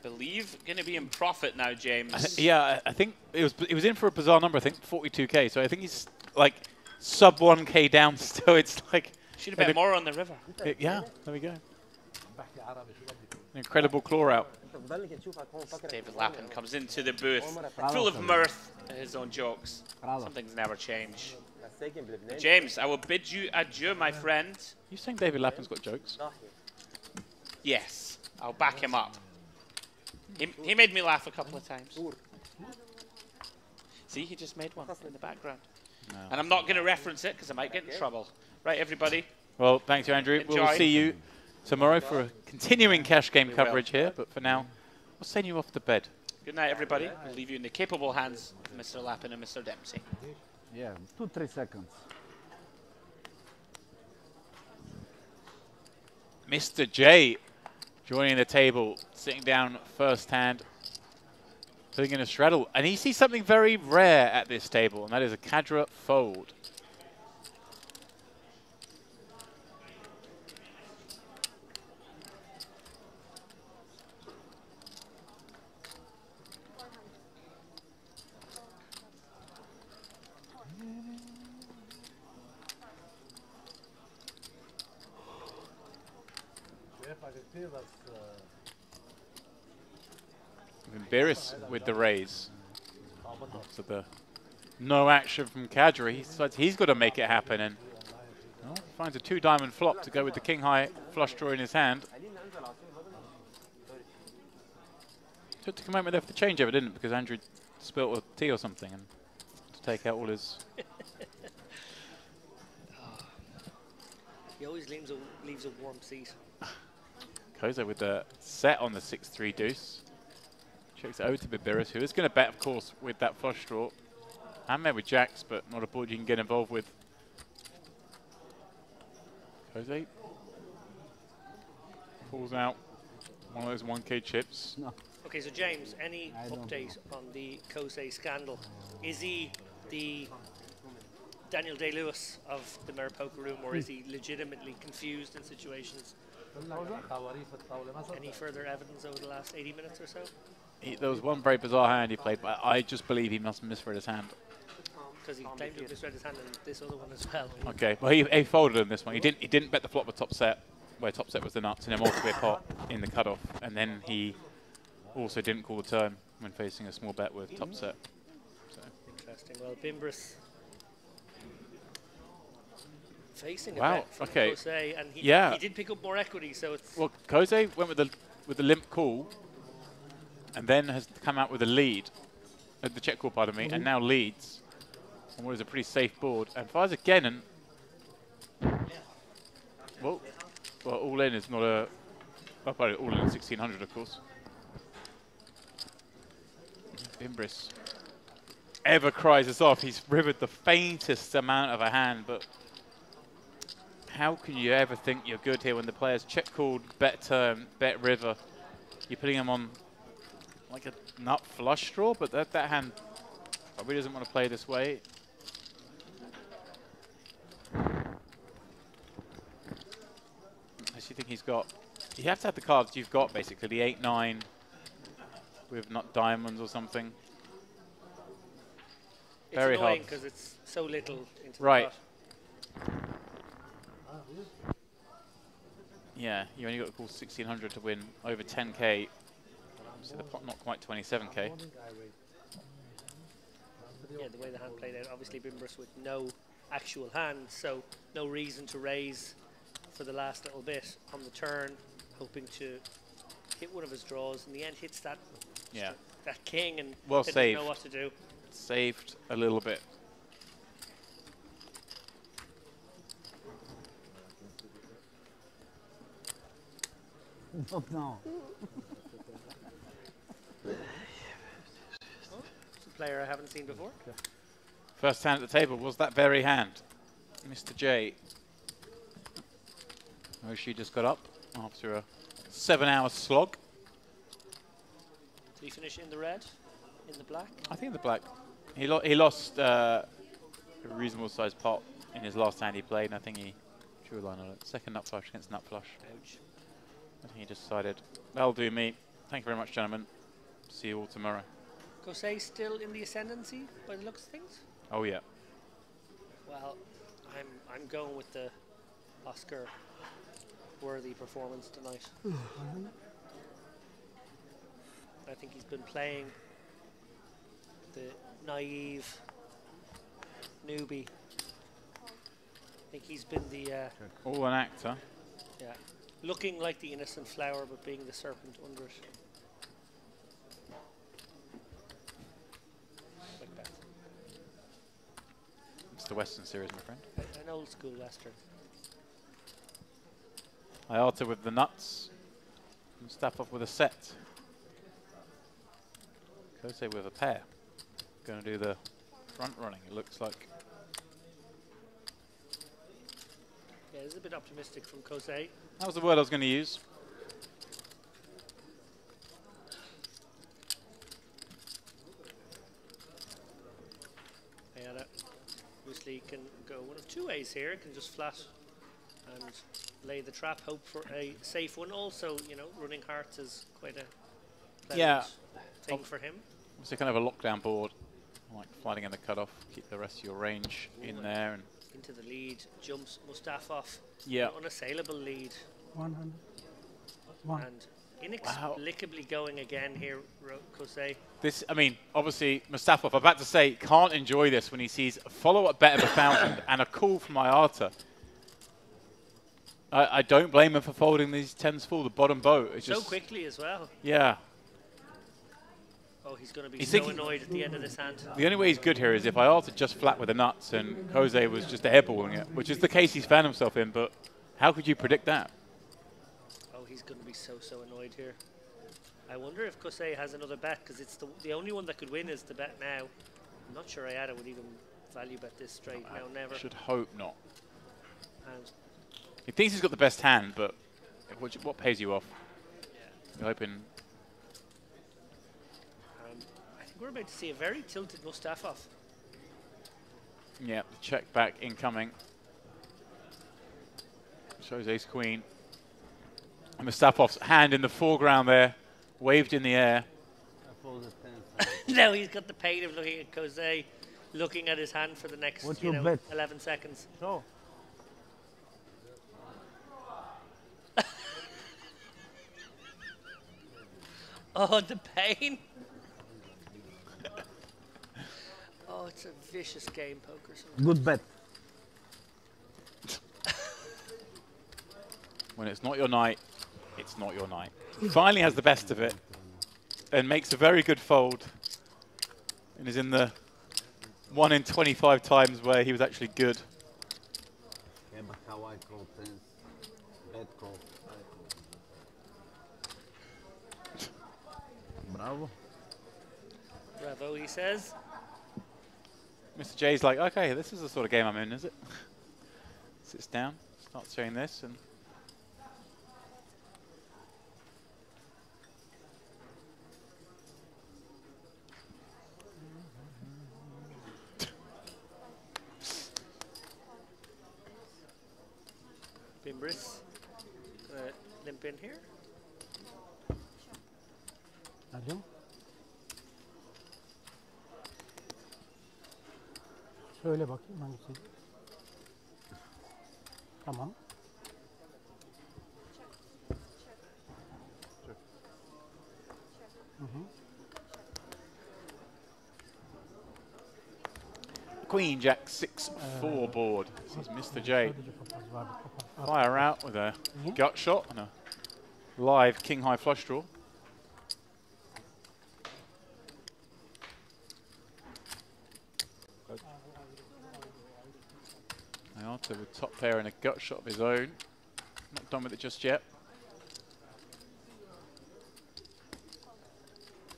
believe, going to be in profit now, James.
Yeah, I think it was in for a bizarre number. I think 42k. So I think he's like sub 1k down still. It's like
should have bet more on the river.
Yeah, there we go. Incredible claw out.
David Lappin comes into the booth full of mirth at his own jokes. Some things never change. James, I will bid you adieu, my friend.
You saying David Lappin's got jokes?
Yes, I'll back him up. He made me laugh a couple of times. See, he just made one in the background. No. And I'm not going to reference it because I might get in trouble. Right, everybody?
Well, thanks you, Andrew.
Enjoy.
We'll see you tomorrow for a continuing cash game coverage here. But for now, we'll send you off to bed.
Good night, everybody. We'll leave you in the capable hands of Mr. Lappin and Mr. Dempsey.
Yeah, 2-3 seconds.
Mr. J joining the table, sitting down first hand, putting in a straddle. And he sees something very rare at this table, and that is a Cadra fold. Bimbiris with the raise. So the no action from Cadra. He decides he's got to make it happen and finds a 2-diamond flop to go with the king high flush draw in his hand. Took a moment there for the changeover, didn't it? Because Andrew spilt a tea or something and to take out all his.
He always leaves a warm seat.
Koza with the set on the 6-3 deuce. Checks it over to Bimbiris, who is going to bet, of course, with that flush draw. Handmade with jacks, but not a board you can get involved with. Koza pulls out one of those 1k chips.
No.
Okay, so James, any update on the Kosei scandal? Is he the Daniel Day-Lewis of the Mirror Poker Room, or is he legitimately confused in situations? Any further evidence over the last 80 minutes or so?
There was one very bizarre hand he played, but I just believe he must have misread his hand.
Because he claimed to have misread his hand in this other one as well.
Okay, well he folded in this one. He didn't bet the flop with top set, where top set was the nuts, and then multi-bet pot in the cutoff, and then he also didn't call the turn when facing a small bet with top set. So.
Interesting. Well, Bimbiris facing a
wow.
bet from
Okay.
Kosei, and he did pick up more equity, so it's...
Well, Kosei went with the limp call, and then has come out with a lead, the check call, pardon me, and now leads on what is a pretty safe board, and fires again, and well, all in is not a, well, all in 1600, of course. Bimbiris ever cries us off. He's rivered the faintest amount of a hand, but how can you ever think you're good here when the player's check called, bet turn, bet river? You're putting him on like a nut flush draw, but that hand probably doesn't want to play this way. I actually think he's got, you have to have the cards you've got basically, the 8-9 with not diamonds or something.
It's
very
annoying
hard.
because it's so little into
right.
the pot.
Yeah, you only got to call 1600 to win over 10k. So the pot not quite 27k.
Yeah, the way the hand played out, obviously Bimbiris with no actual hand, so no reason to raise for the last little bit on the turn, hoping to hit one of his draws. In the end, hits that that king and
well
didn't
saved.
know what to do.
Saved a little bit.
No.
It's a player I haven't seen before.
First hand at the table was that very hand. Mr. J. Oh, she just got up after a 7-hour slog.
Did he finish in the red? In the black?
I think the black. He lost a reasonable sized pot in his last hand he played, and I think he drew a line on it. Second nut flush against nut flush.
Ouch.
I think he just decided, that'll do me. Thank you very much, gentlemen. See you all tomorrow.
Gosei still in the ascendancy by the looks of things?
Oh, yeah.
Well, I'm going with the Oscar worthy performance tonight. I think he's been playing the naive newbie. I think he's been the
all an actor.
Yeah, looking like the innocent flower but being the serpent under it. Like that.
It's the Western series, my friend.
An old school Western.
Iata with the nuts. Mustafa with a set. Kosei with a pair. Going to do the front running, it looks like.
Yeah, it's a bit optimistic from Kosei.
That was the word I was going to use.
Ayada obviously can go one of two ways here. It can just flat and lay the trap, hope for a safe one. Also, you know, running hearts is quite a pleasant thing for him.
It's kind of a lockdown board, like flying in the cutoff, keep the rest of your range in there. And
into the lead, jumps Mustafov.
Yeah.
An unassailable lead.
100. One.
And inexplicably going again here, Kosei.
this, I mean, obviously, Mustafov, I'm about to say, can't enjoy this when he sees a follow-up bet of 1,000 and a call from Iata. I don't blame him for folding these 10s full, the bottom boat. It's
so
just
quickly as well.
Yeah.
Oh, he's going to be so annoyed at the end of this hand.
The only way he's good here is if Iata just flat with the nuts and Kosei was just airballing it, which is the case he's found himself in, but how could you predict that?
Oh, he's going to be so annoyed here. I wonder if Kosei has another bet, because it's the only one that could win is the bet now. I'm not sure Ayada would even value bet this straight. No, never.
Should hope not.
And
he thinks he's got the best hand, but what pays you off?
Yeah.
You're hoping.
I think we're about to see a very tilted Mustafov.
Yeah, the check back incoming. Shows ace queen. And Mustafov's hand in the foreground there, waved in the air.
Now he's got the pain of looking at Kosei, looking at his hand for the next 11 seconds.
No.
Oh, the pain. Oh, it's a vicious game, poker. Sometimes.
Good bet.
When it's not your night, it's not your night. He finally has the best of it and makes a very good fold and is in the 1 in 25 times where he was actually good.
Yeah, but how I call tens, bad call.
Bravo.
Bravo, he says.
Mr. J's like, okay, this is the sort of game I'm in, is it? Sits down, starts showing this, and
Bimbris, limp in here.
Adieu. Şöyle bakayım hangisi. Tamam.
Queen Jack 6-4 board. This is Mr. J. Fire out with a gut shot and a live king high flush draw. Iata with top pair and a gut shot of his own. Not done with it just yet.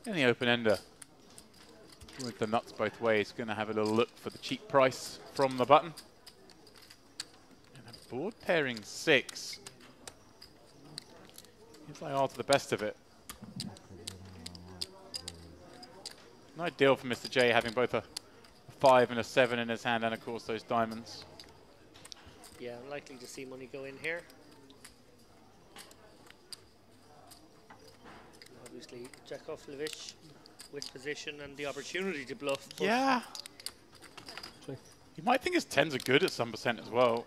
In the open ender, with the nuts both ways, going to have a little look for the cheap price from the button. And a board pairing 6. Gives Iata the best of it. Not ideal for Mr. J having both a a 5 and a 7 in his hand, and of course those diamonds.
Yeah, unlikely to see money go in here. Obviously, Jakovlevich with position and the opportunity to bluff.
Yeah. You might think his 10s are good at some percent as well.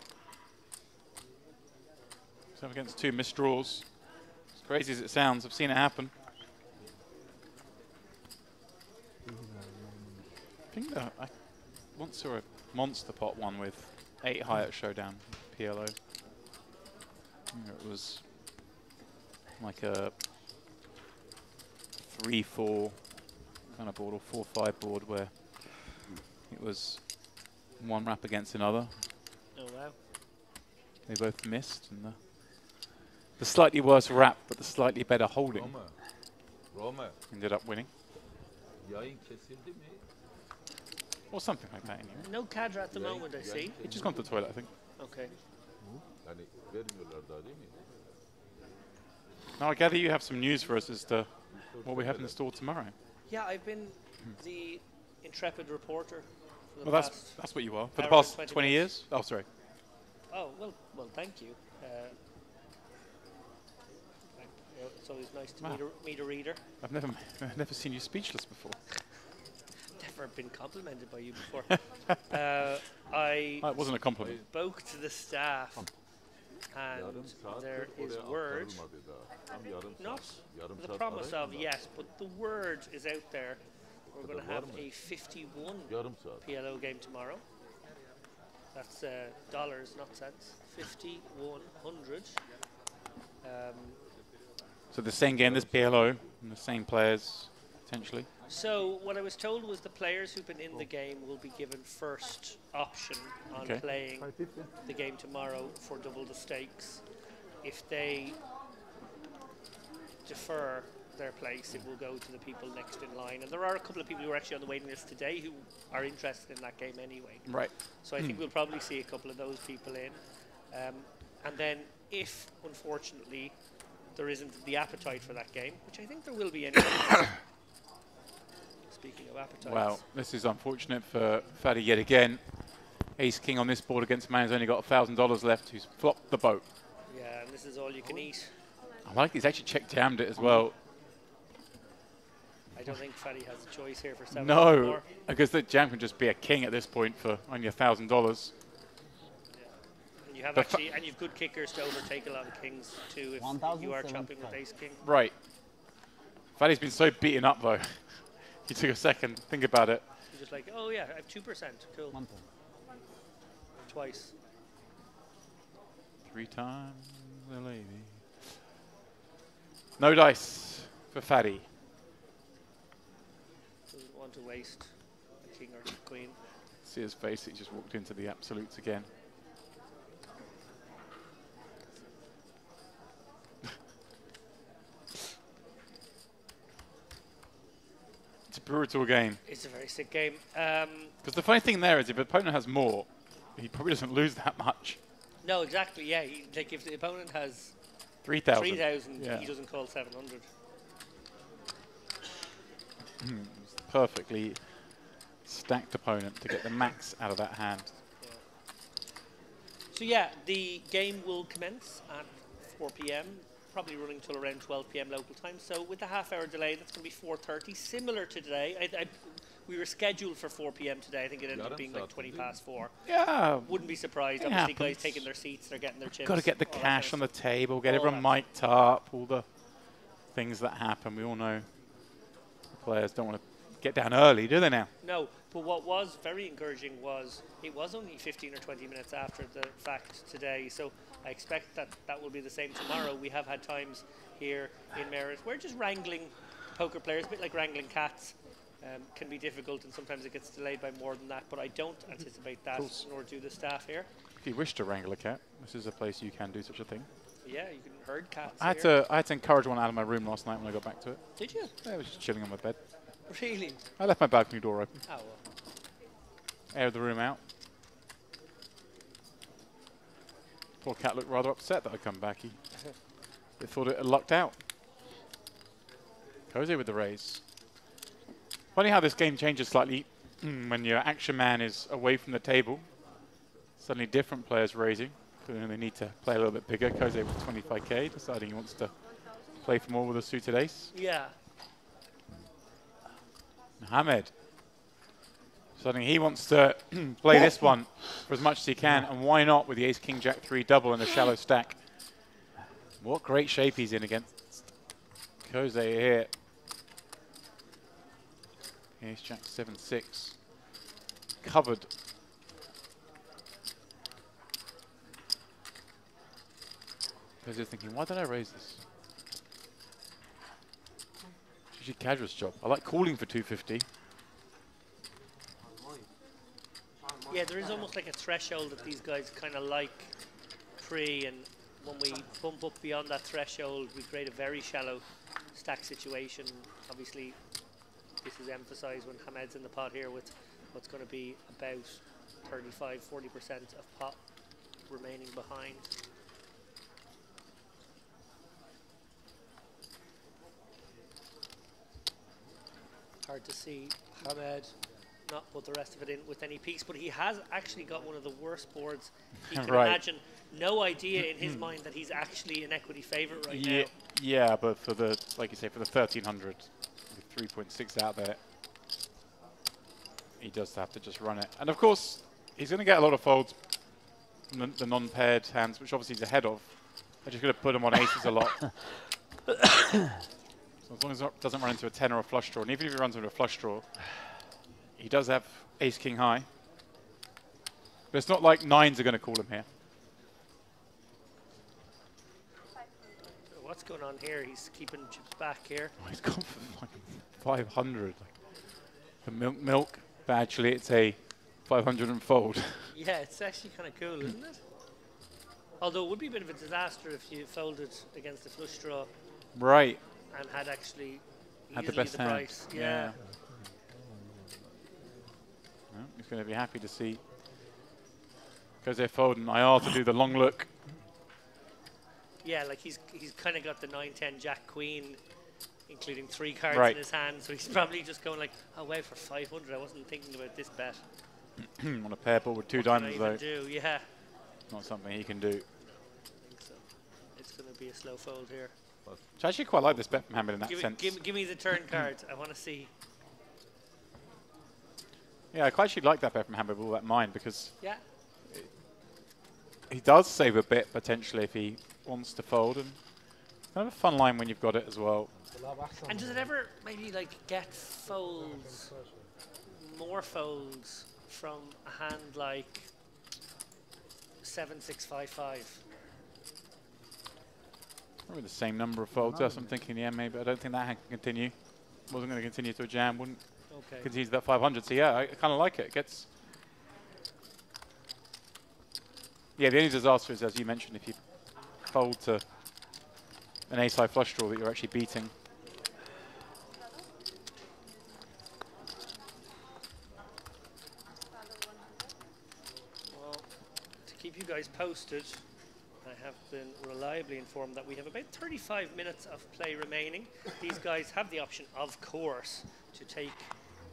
So against 2 misdraws. As crazy as it sounds, I've seen it happen. I think that I once saw a monster pot one with 8 high at Showdown PLO. It was like a 3-4 kind of board or 4-5 board where it was one wrap against another.
Oh wow!
They both missed, and the slightly worse wrap, but the slightly better holding ended up winning. Or something like that, anyway.
No Cadra at the moment, I see.
He just gone to the toilet, I think.
Okay.
Now, I gather you have some news for us as to what we have in store tomorrow.
Yeah, I've been the intrepid reporter for the
Well,
past
that's what you are. For the
hour and
past
20
20
minutes.
years? Oh, sorry.
Oh, well, thank you. It's always nice to meet a reader.
I've never seen you speechless before.
Never been complimented by you before. It
wasn't a compliment.
Spoke to the staff, and there is word, not the promise of yes, but the word is out there. We're going to have a 51 PLO game tomorrow. That's dollars, not cents. 5,100.
So the same game, this PLO, and the same players, potentially?
So what I was told was the players who've been in the game will be given first option on playing the game tomorrow for double the stakes. If they defer their place, it will go to the people next in line. And there are a couple of people who are actually on the waiting list today who are interested in that game anyway.
Right.
So I think we'll probably see a couple of those people in. And then if, unfortunately, there isn't the appetite for that game, which I think there will be anyway. Speaking of appetites.
Well, this is unfortunate for Fadi yet again. Ace King on this board against a man who's only got $1,000 left, who's flopped the boat.
Yeah, and this is all you can eat.
I like he's actually check-jammed it as well.
I don't think Fadi has a choice here for 7
No, because the jam can just be a king at this point for only $1,000.
And you have actually, and you've good kickers to overtake a lot of kings too if you are chopping with Ace King.
Right. Fadi's been so beaten up though. He took a second. Think about it.
You're just like, oh yeah, I have 2%. Cool. Twice.
3 times the lady. No dice for Fadi.
Doesn't want to waste a king or queen.
See his face, he just walked into the absolutes again. It's a brutal game.
It's a very sick game.
Because the funny thing there is if the opponent has more, he probably doesn't lose that much.
No, exactly, yeah. Like if the opponent has
3,000,
yeah. He doesn't call 700.
Perfectly stacked opponent to get the max out of that hand.
Yeah. So yeah, the game will commence at 4 p.m. probably running till around 12 p.m. local time. So with a half-hour delay, that's going to be 4:30, similar to today. We were scheduled for 4 p.m. today. I think it ended up being like 20 past 4.
Yeah.
Wouldn't be surprised. Obviously, guys taking their seats, they're getting their chips.
Got to get the cash on the table, get everyone mic'd up, all the things that happen. We all know the players don't want to get down early, do they now?
No, but what was very encouraging was it was only 15 or 20 minutes after the fact today. So I expect that will be the same tomorrow. We have had times here in Merritt. We're just wrangling poker players, a bit like wrangling cats. Can be difficult, and sometimes it gets delayed by more than that, but I don't anticipate that, nor do the staff here.
If you wish to wrangle a cat, this is a place you can do such a thing.
Yeah, you can herd cats
I had to encourage one out of my room last night when I got back to it.
Did you?
Yeah, I was just chilling on my bed.
Really?
I left my balcony door open.
Oh, well.
Aired the room out. Poor cat looked rather upset that I'd come back. He thought it had lucked out. Cozy with the raise. Funny how this game changes slightly when your action man is away from the table, suddenly different players raising. Clearly they need to play a little bit bigger. Cove with 25k, deciding he wants to play for more with a suited ace.
Yeah.
Mohamed. Suddenly he wants to play this one for as much as he can, and why not with the ace, king, jack 3 double and a shallow stack. What great shape he's in against Cove here. Ace, jack 7, 6. Covered. Because he's thinking, why did I raise this? It's usually Cadra's job. I like calling for 250.
Yeah, there is almost like a threshold that these guys kind of like pre, and when we bump up beyond that threshold, we create a very shallow stack situation. Obviously, this is emphasized when Hamed's in the pot here with what's going to be about 35–40% of pot remaining behind. Hard to see Hamed not put the rest of it in with any peaks, but he has actually got one of the worst boards he can imagine. No idea in his mind that he's actually an equity favorite right now.
Yeah, but for the, like you say, for the 1300, with 3.6 out there, he does have to just run it. And of course, he's going to get a lot of folds from the non-paired hands, which obviously he's ahead of. They're just going to put him on aces a lot. So as long as it doesn't run into a 10 or a flush draw, and even if he runs into a flush draw, he does have ace king high. But it's not like 9s are going to call him here.
What's going on here? He's keeping chips back here.
Oh, he's gone for like 500. Like, for milk, but actually it's a 500 and fold.
Yeah, it's actually kind of cool, isn't it? Although it would be a bit of a disaster if you folded against a flush draw.
Right.
And had actually
had the best hand.
Price. Yeah.
Well, he's going to be happy to see Cove folding IR to do the long look.
Yeah, like he's kind of got the 9-10 Jack Queen, including 3 cards in his hand, so he's probably just going like, oh wow, for 500, I wasn't thinking about this bet.
On a pair board with 2 diamonds though.
Yeah.
Not something he can do.
I think so. It's going to be a slow fold here.
I actually quite like this bet from Hamid in that sense.
Give me the turn card. I want to see.
Yeah, I quite actually like that bet from Hamid with all that in mind, because he does save a bit potentially if he wants to fold, and it's kind of a fun line when you've got it as well.
And does it ever maybe like get folds, more folds from a hand like 7-6-5-5?
Probably the same number of folds. That's what I'm thinking, yeah, maybe. I don't think that hand can continue. Wasn't going to continue to a jam, wouldn't continue to that 500. So yeah, I kind of like it. It gets... Yeah, the only disaster is, as you mentioned, if you fold to an ace-high flush draw that you're actually beating.
Well, to keep you guys posted, I have been reliably informed that we have about 35 minutes of play remaining. These guys have the option, of course, to take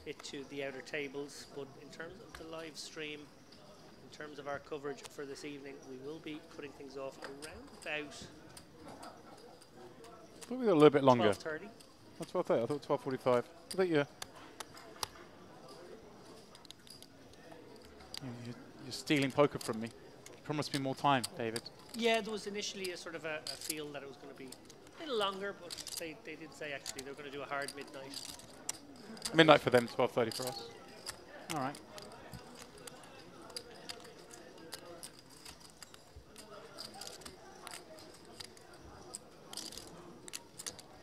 it to the outer tables, but in terms of the live stream, in terms of our coverage for this evening, we will be putting things off around about...
Probably a little bit longer.
12:30.
That's 12:30. I thought 12:45. I thought you're stealing poker from me. Promised me more time, David.
Yeah, there was initially a sort of a feel that it was going to be a little longer, but they did say actually they're going to do a hard midnight.
Midnight for them, 12:30 for us. All right.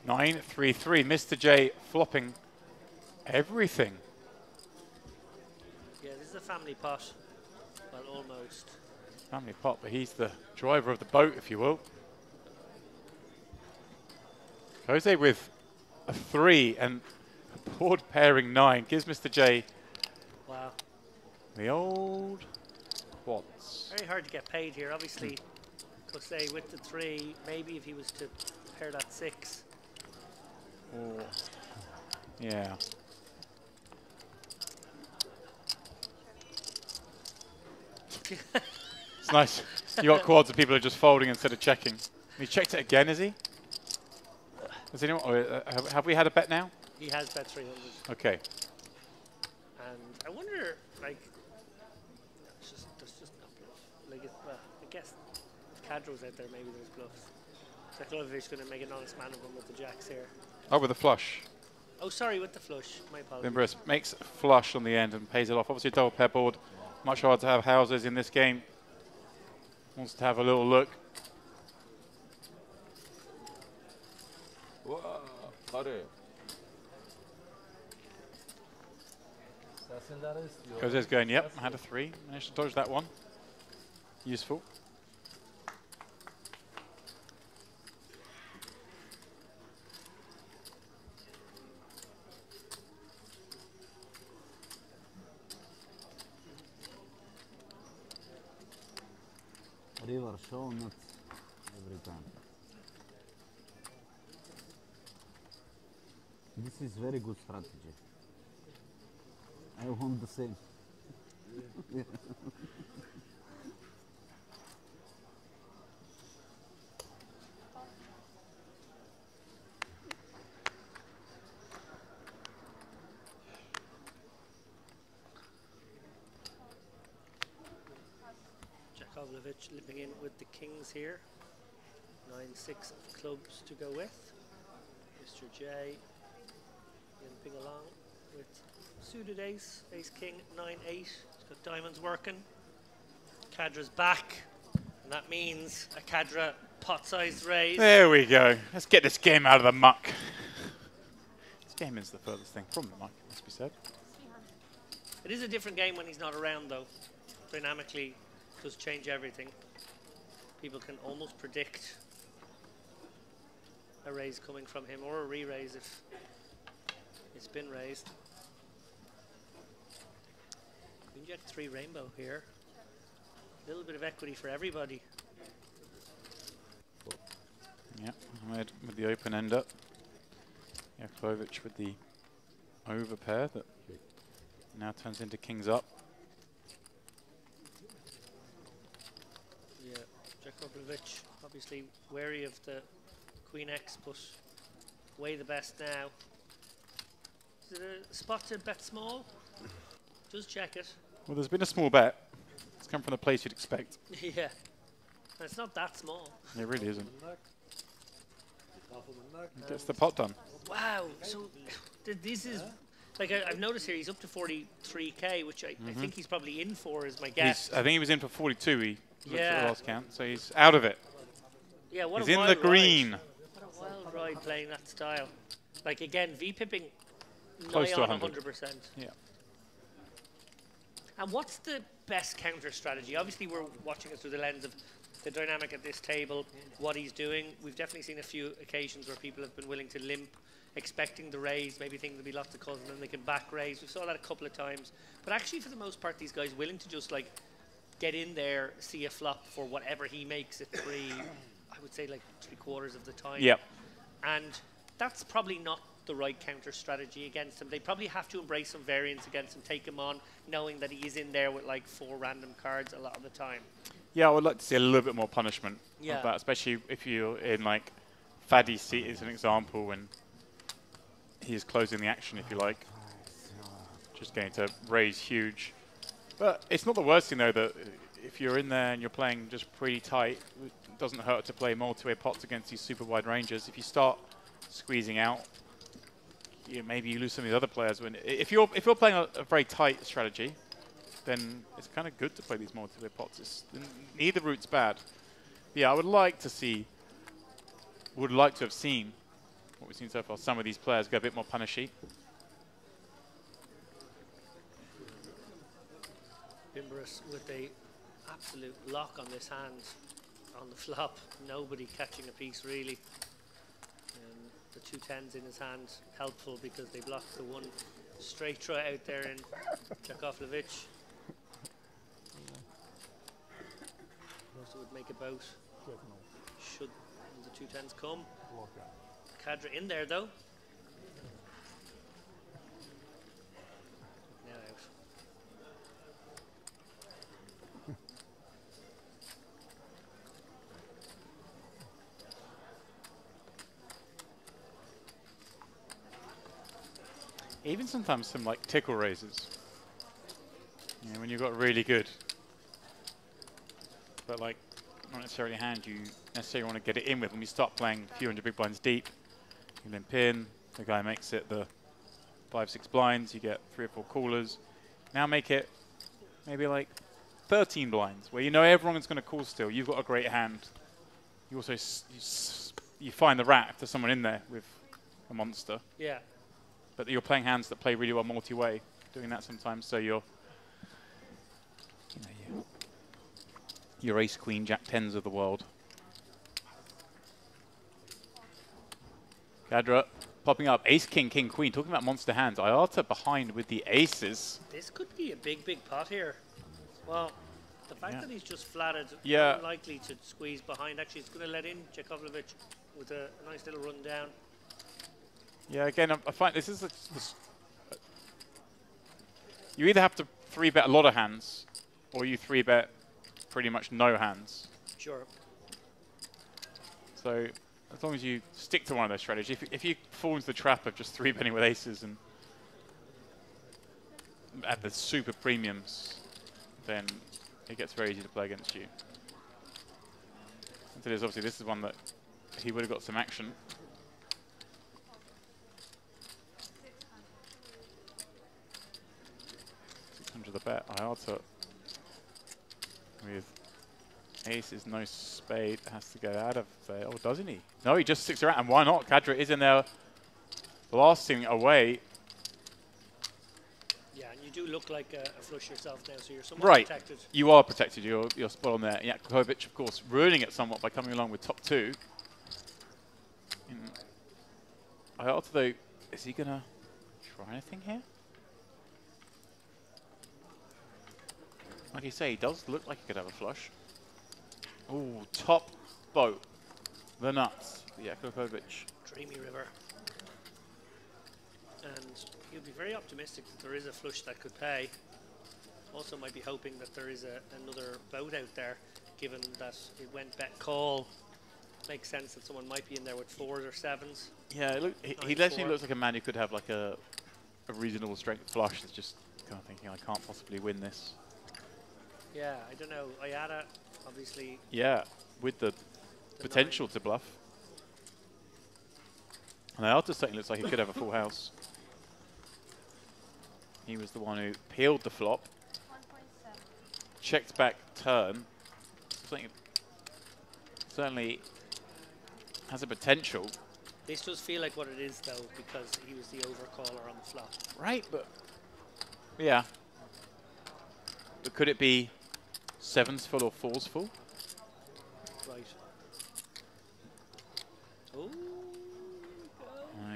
Nine, 3-3. Mr. J flopping everything.
Yeah, this is a family pot. Well, almost.
Family pot, but he's the driver of the boat, if you will. Cove with a 3 and a board pairing 9 gives Mr. J the old quads.
Very hard to get paid here. Obviously, Cove with the 3, maybe if he was to pair that 6.
Oh. Yeah. It's nice. You got quads of people who are just folding instead of checking. He checked it again, is he? Has anyone? Have we had a bet now?
He has bet 300.
Okay.
And I wonder, like, there's just no bluff. Like, well, I guess if Cadro's out there, maybe there's bluffs. Zaklovic going to make an honest man of him with the jacks here.
Oh, with a flush.
Oh, sorry, with the flush. My apologies.
Limburus makes a flush on the end and pays it off. Obviously, a double pair board. Much harder to have houses in this game. Wants to have a little look. Jose's going, yep, I had a 3. Managed to dodge that one. Useful.
River show nuts every time. This is very good strategy. I want the same.
Jakovlevich limping in with the kings here. 9-6 of clubs to go with. Mr. J limping along with suited ace, ace king, 9-8. He's got diamonds working. Cadra's back, and that means a Cadra pot-sized raise.
There we go. Let's get this game out of the muck. This game is the furthest thing from the muck, must be said.
It is a different game when he's not around, though. Dynamically, does change everything. People can almost predict a raise coming from him, or a re-raise if it's been raised. Queen Jack 3 rainbow here. A little bit of equity for everybody.
Yeah, Ahmed with the open end up. Jakovlevich with the over pair that now turns into kings up.
Yeah, Jakovlevich obviously wary of the Queen X, but way the best now. Is it a spot to bet small? Does check it.
Well, there's been a small bet. It's come from the place you'd expect.
Yeah. And it's not that small.
It really isn't. Gets the pot done.
Wow. So this is, like, I've noticed here he's up to 43k, which I think he's probably in for, is my guess.
I think he was in for 42. He looked at
Yeah.
the last count, so he's out of it.
Yeah, what
he's
a
in
wild
the green.
Ride. What a wild ride playing that style. Like, again, V-pipping
Close
nigh
to
on
100.
100%.
Yeah.
And what's the best counter strategy? Obviously, we're watching it through the lens of the dynamic at this table, what he's doing. We've definitely seen a few occasions where people have been willing to limp, expecting the raise, maybe thinking there'll be lots of calls and then they can back raise. We saw that a couple of times. But actually, for the most part, these guys willing to just, like, get in there, see a flop for whatever he makes it 3, I would say, like, 3/4 of the time.
Yep.
And that's probably not the right counter strategy against him. They probably have to embrace some variance against him, take him on, knowing that he is in there with like 4 random cards a lot of the time.
Yeah, I would like to see a little bit more punishment
Yeah.
of that, especially if you're in like Faddy's seat as an example when he is closing the action, if you like. Just going to raise huge. But it's not the worst thing though that if you're in there and you're playing just pretty tight, it doesn't hurt to play multi-way pots against these super wide ranges. If you start squeezing out, maybe you lose some of the other players. If you're playing a very tight strategy, then it's kind of good to play these multi-way pots. Neither route's bad. Yeah, I would like to have seen what we've seen so far. Some of these players go a bit more punishy.
Bimberus with a absolute lock on this hand on the flop. Nobody catching a piece really. The 2 10s in his hand, helpful because they blocked the one straight throw out there in Jakovlevich. Also would make a bout. Should the 2 10s come. Cadra in there though. Now out.
Even sometimes some like tickle raises. You know, when you've got really good, but like not necessarily a hand you necessarily want to get it in with. When you start playing a few hundred big blinds deep, you then pin, the guy makes it the 5-6 blinds, you get 3 or 4 callers. Now make it maybe like 13 blinds, where you know everyone's going to call still. You've got a great hand. You also you find the rat if there's someone in there with a monster.
Yeah.
But you're playing hands that play really well multi-way, doing that sometimes. So you're, you know, your ace, queen, jack, tens of the world. Kadra popping up, ace, king, king, queen. Talking about monster hands, Iata behind with the aces.
This could be a big, big pot here. Well, the fact that he's just flatted, unlikely to squeeze behind. Actually, it's going to let in Jakovljevic with a nice little run down.
Yeah, again, I find this is you either have to 3-bet a lot of hands, or you 3-bet pretty much no hands.
Sure.
So as long as you stick to one of those strategies, if you fall into the trap of just 3-betting with aces and at the super premiums, then it gets very easy to play against you. And obviously this is one that he would have got some action. 600 the bet. Iata with aces, no spade, has to get out of there. Oh, doesn't he? No, he just sticks around. And why not? Kadra is in there blasting away.
Yeah, and you do look like a flush yourself now, so you're somewhat protected.
You are protected. You're spot on there. Yeah, Kovic, of course, ruining it somewhat by coming along with top 2. Iata, though, is he going to try anything here? Like you say, he does look like he could have a flush. Ooh, top boat. The nuts. Yeah, Kovic.
Dreamy river. And you'll be very optimistic that there is a flush that could pay. Also might be hoping that there is another boat out there, given that it went bet call. Makes sense that someone might be in there with 4s or 7s.
Yeah, look, he definitely looks like a man who could have like a reasonable strength flush that's just kind of thinking, I can't possibly win this.
Yeah, I don't know. Iata, obviously.
Yeah, with the potential to bluff. And Iata certainly looks like he could have a full house. He was the one who peeled the flop, checked back turn. Certainly has a potential.
This does feel like what it is, though, because he was the overcaller on the flop.
Right, but yeah. But could it be 7s full or 4s full?
Right. Oh.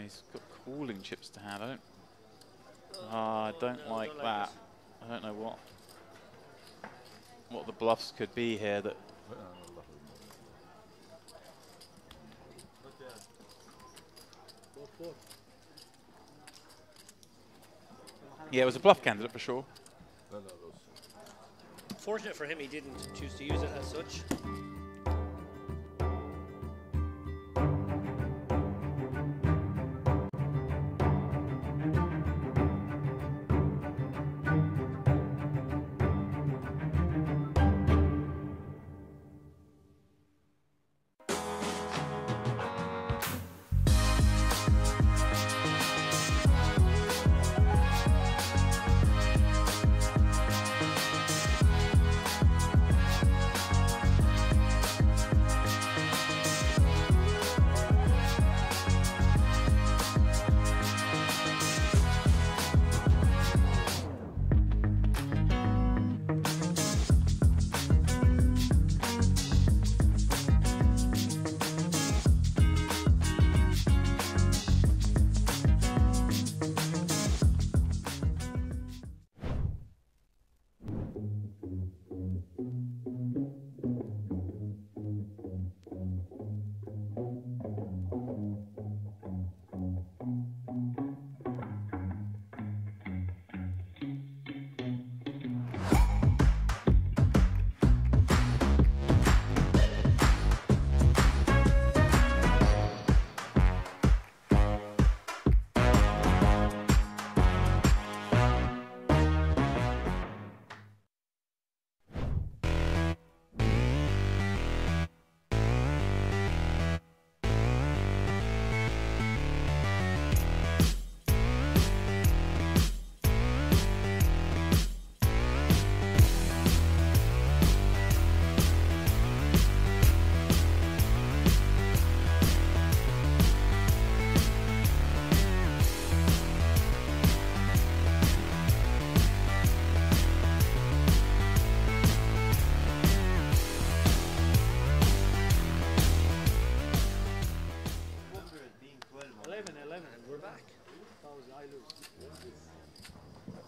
He's got cooling chips to have. I don't like that. I don't know what the bluffs could be here that. Yeah, it was a bluff candidate for sure.
Fortunate for him, he didn't choose to use it as such.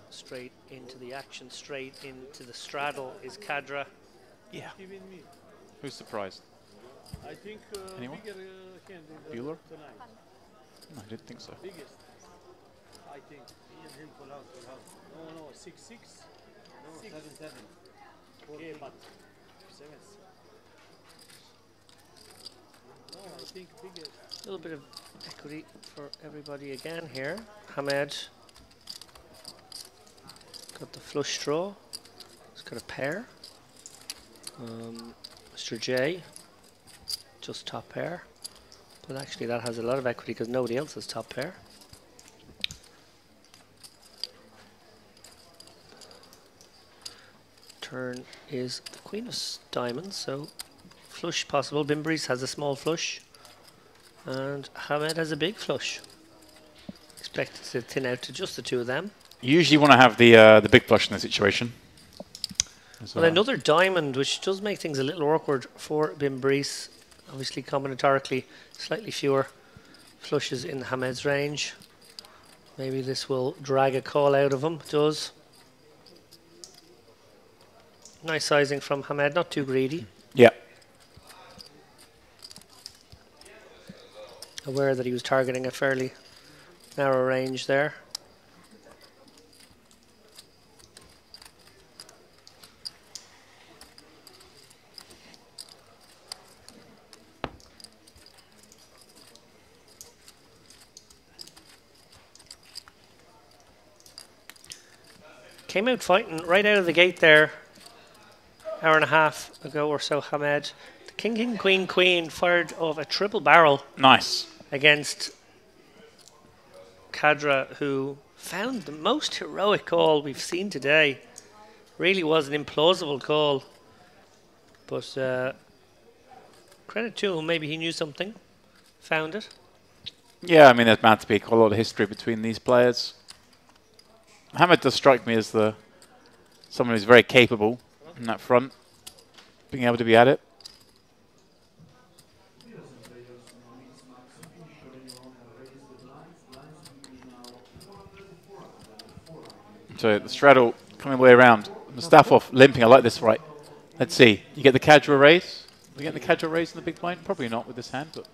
Straight into the action, straight into the straddle is Kadra.
Yeah. Who's surprised?
I think
Anyone?
bigger hand in
Bueller?
tonight.
No, I didn't think so.
Biggest. I think. Me and him pull out. No, 6-6. No, 7-7. Okay, but 7. No, I think biggest.
A little bit of equity for everybody again here. Hamed got the flush draw. He's got a pair. Mr. J, just top pair. But actually that has a lot of equity because nobody else has top pair. Turn is the Queen of Diamonds, so flush possible. Bimbris has a small flush. And Hamed has a big flush. Expected to thin out to just the two of them.
You usually want to have the big flush in the situation.
Well, another diamond, which does make things a little awkward for Bimbris. Obviously, combinatorically, slightly fewer flushes in Hamed's range. Maybe this will drag a call out of him. It does. Nice sizing from Hamed, not too greedy.
Yeah.
Aware that he was targeting a fairly narrow range there. Came out fighting right out of the gate there, hour and a half ago or so, Hamed. The King, King, Queen, Queen fired off a triple barrel.
Nice.
Against Kadra, who found the most heroic call we've seen today. Really was an implausible call. But credit to him, maybe he knew something, found it.
Yeah, I mean, there's bound to be quite a lot of history between these players. Hamed does strike me as someone who's very capable in that front, being able to be at it. So the straddle coming way around. Mustafa limping. I like this right. Let's see. You get the Kadra raise. We get the Kadra raise in the big blind? Probably not with this hand, but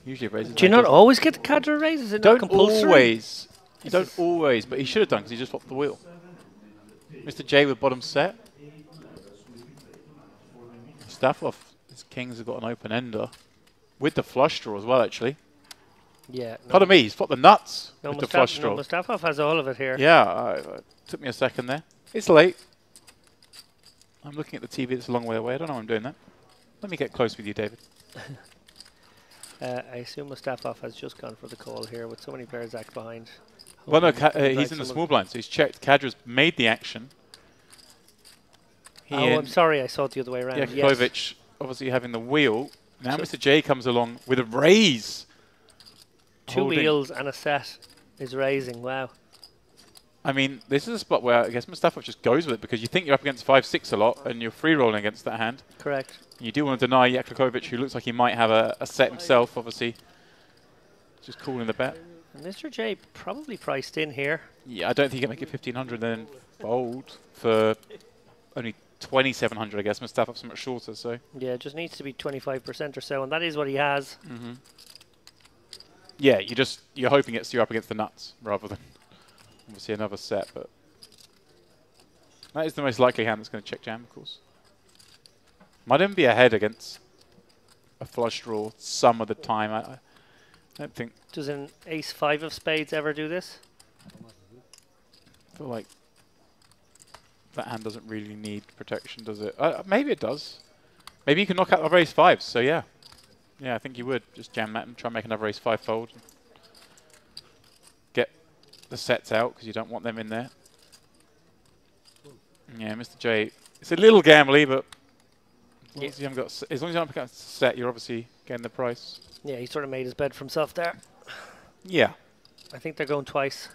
usually raises.
Do you not always get the Kadra raise? Is it not compulsory?
Always. You don't always, but he should have done because he just flopped the wheel. Mr. J with bottom set. Mustafa, his kings have got an open ender with the flush draw as well, actually.
Yeah. No.
Pardon me, he's flopped the nuts with the flush draw.
No, Mustafa has all of it here.
Yeah, took me a second there. It's late. I'm looking at the TV that's a long way away. I don't know why I'm doing that. Let me get close with you, David.
I assume Mustafa has just gone for the call here with so many players act behind.
Well, no, he's in the small blind, so he's checked. Kadra's made the action.
I'm sorry, I saw it the other way around.
Yeah, Kovic obviously having the wheel. Now Mr. J comes along with a raise.
Two wheels and a set is raising. Wow.
I mean, this is a spot where I guess Mustafa just goes with it because you think you're up against 5-6 a lot and you're free rolling against that hand.
Correct.
You do want to deny Yaklakovic, who looks like he might have a set himself, obviously. Just calling the bet.
And Mr. J probably priced in here.
Yeah, I don't think he can make it 1,500 then fold for only 2,700, I guess. Mustafa's somewhat shorter, so.
Yeah, it just needs to be 25% or so, and that is what he has.
Mm-hmm. Yeah, you're hoping you're up against the nuts rather than obviously another set, but that is the most likely hand that's going to check jam, of course. Might even be ahead against a flush draw some of the time. I don't think.
Does an ace-5 of spades ever do this?
I feel like that hand doesn't really need protection, does it? Maybe it does. Maybe you can knock out other ace-5s, so yeah. Yeah, I think you would. Just jam that and try and make another ace-5 fold. Get the sets out because you don't want them in there. Yeah, Mr. J. It's a little gambly, but as long as you haven't got, as long as you don't pick up a set, you're obviously getting the price.
Yeah, he sort of made his bed for himself there.
Yeah.
I think they're going twice.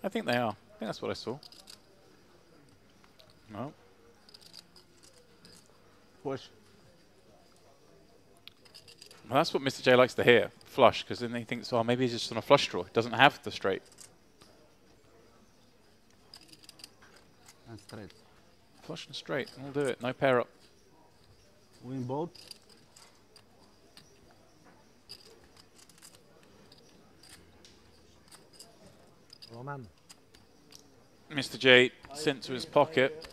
I think they are. I think that's what I saw. No.
Push.
Well, that's what Mr. J likes to hear, flush, because then he thinks, oh, maybe he's just on a flush draw. He doesn't have the straight.
And straight.
Flush and straight. We'll do it. No pair up.
Win both.
Roman.
Mr. J sent to his pocket.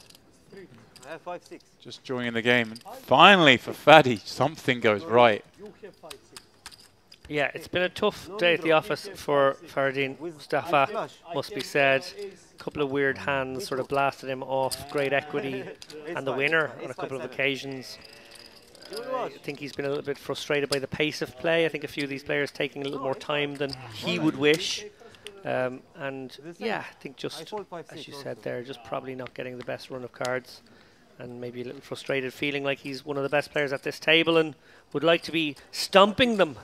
I have 5-6.
Just joining the game. And finally, for Faddy, something goes right.
Yeah, it's been a tough day at the office for Fardine Mustafa, must be said. A couple of weird hands sort of blasted him off great equity and the winner on a couple of occasions. I think he's been a little bit frustrated by the pace of play. I think a few of these players taking a little more time than he would wish. And yeah, I think just, as you said there, just probably not getting the best run of cards. And maybe a little frustrated, feeling like he's one of the best players at this table and would like to be stomping them.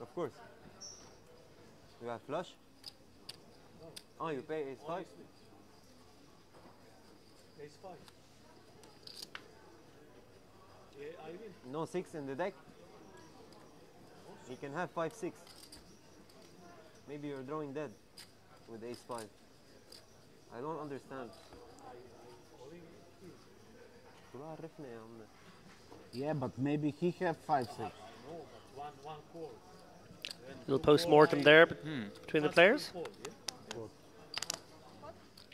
Of course. You have flush? Oh, you pay ace 5?
Ace 5. Yeah, I win.
No 6 in the deck? You can have 5-6. Maybe you're drawing dead with ace 5. I don't understand.
Yeah, but maybe he have 5-6.
One call.
Little post-mortem there between the players.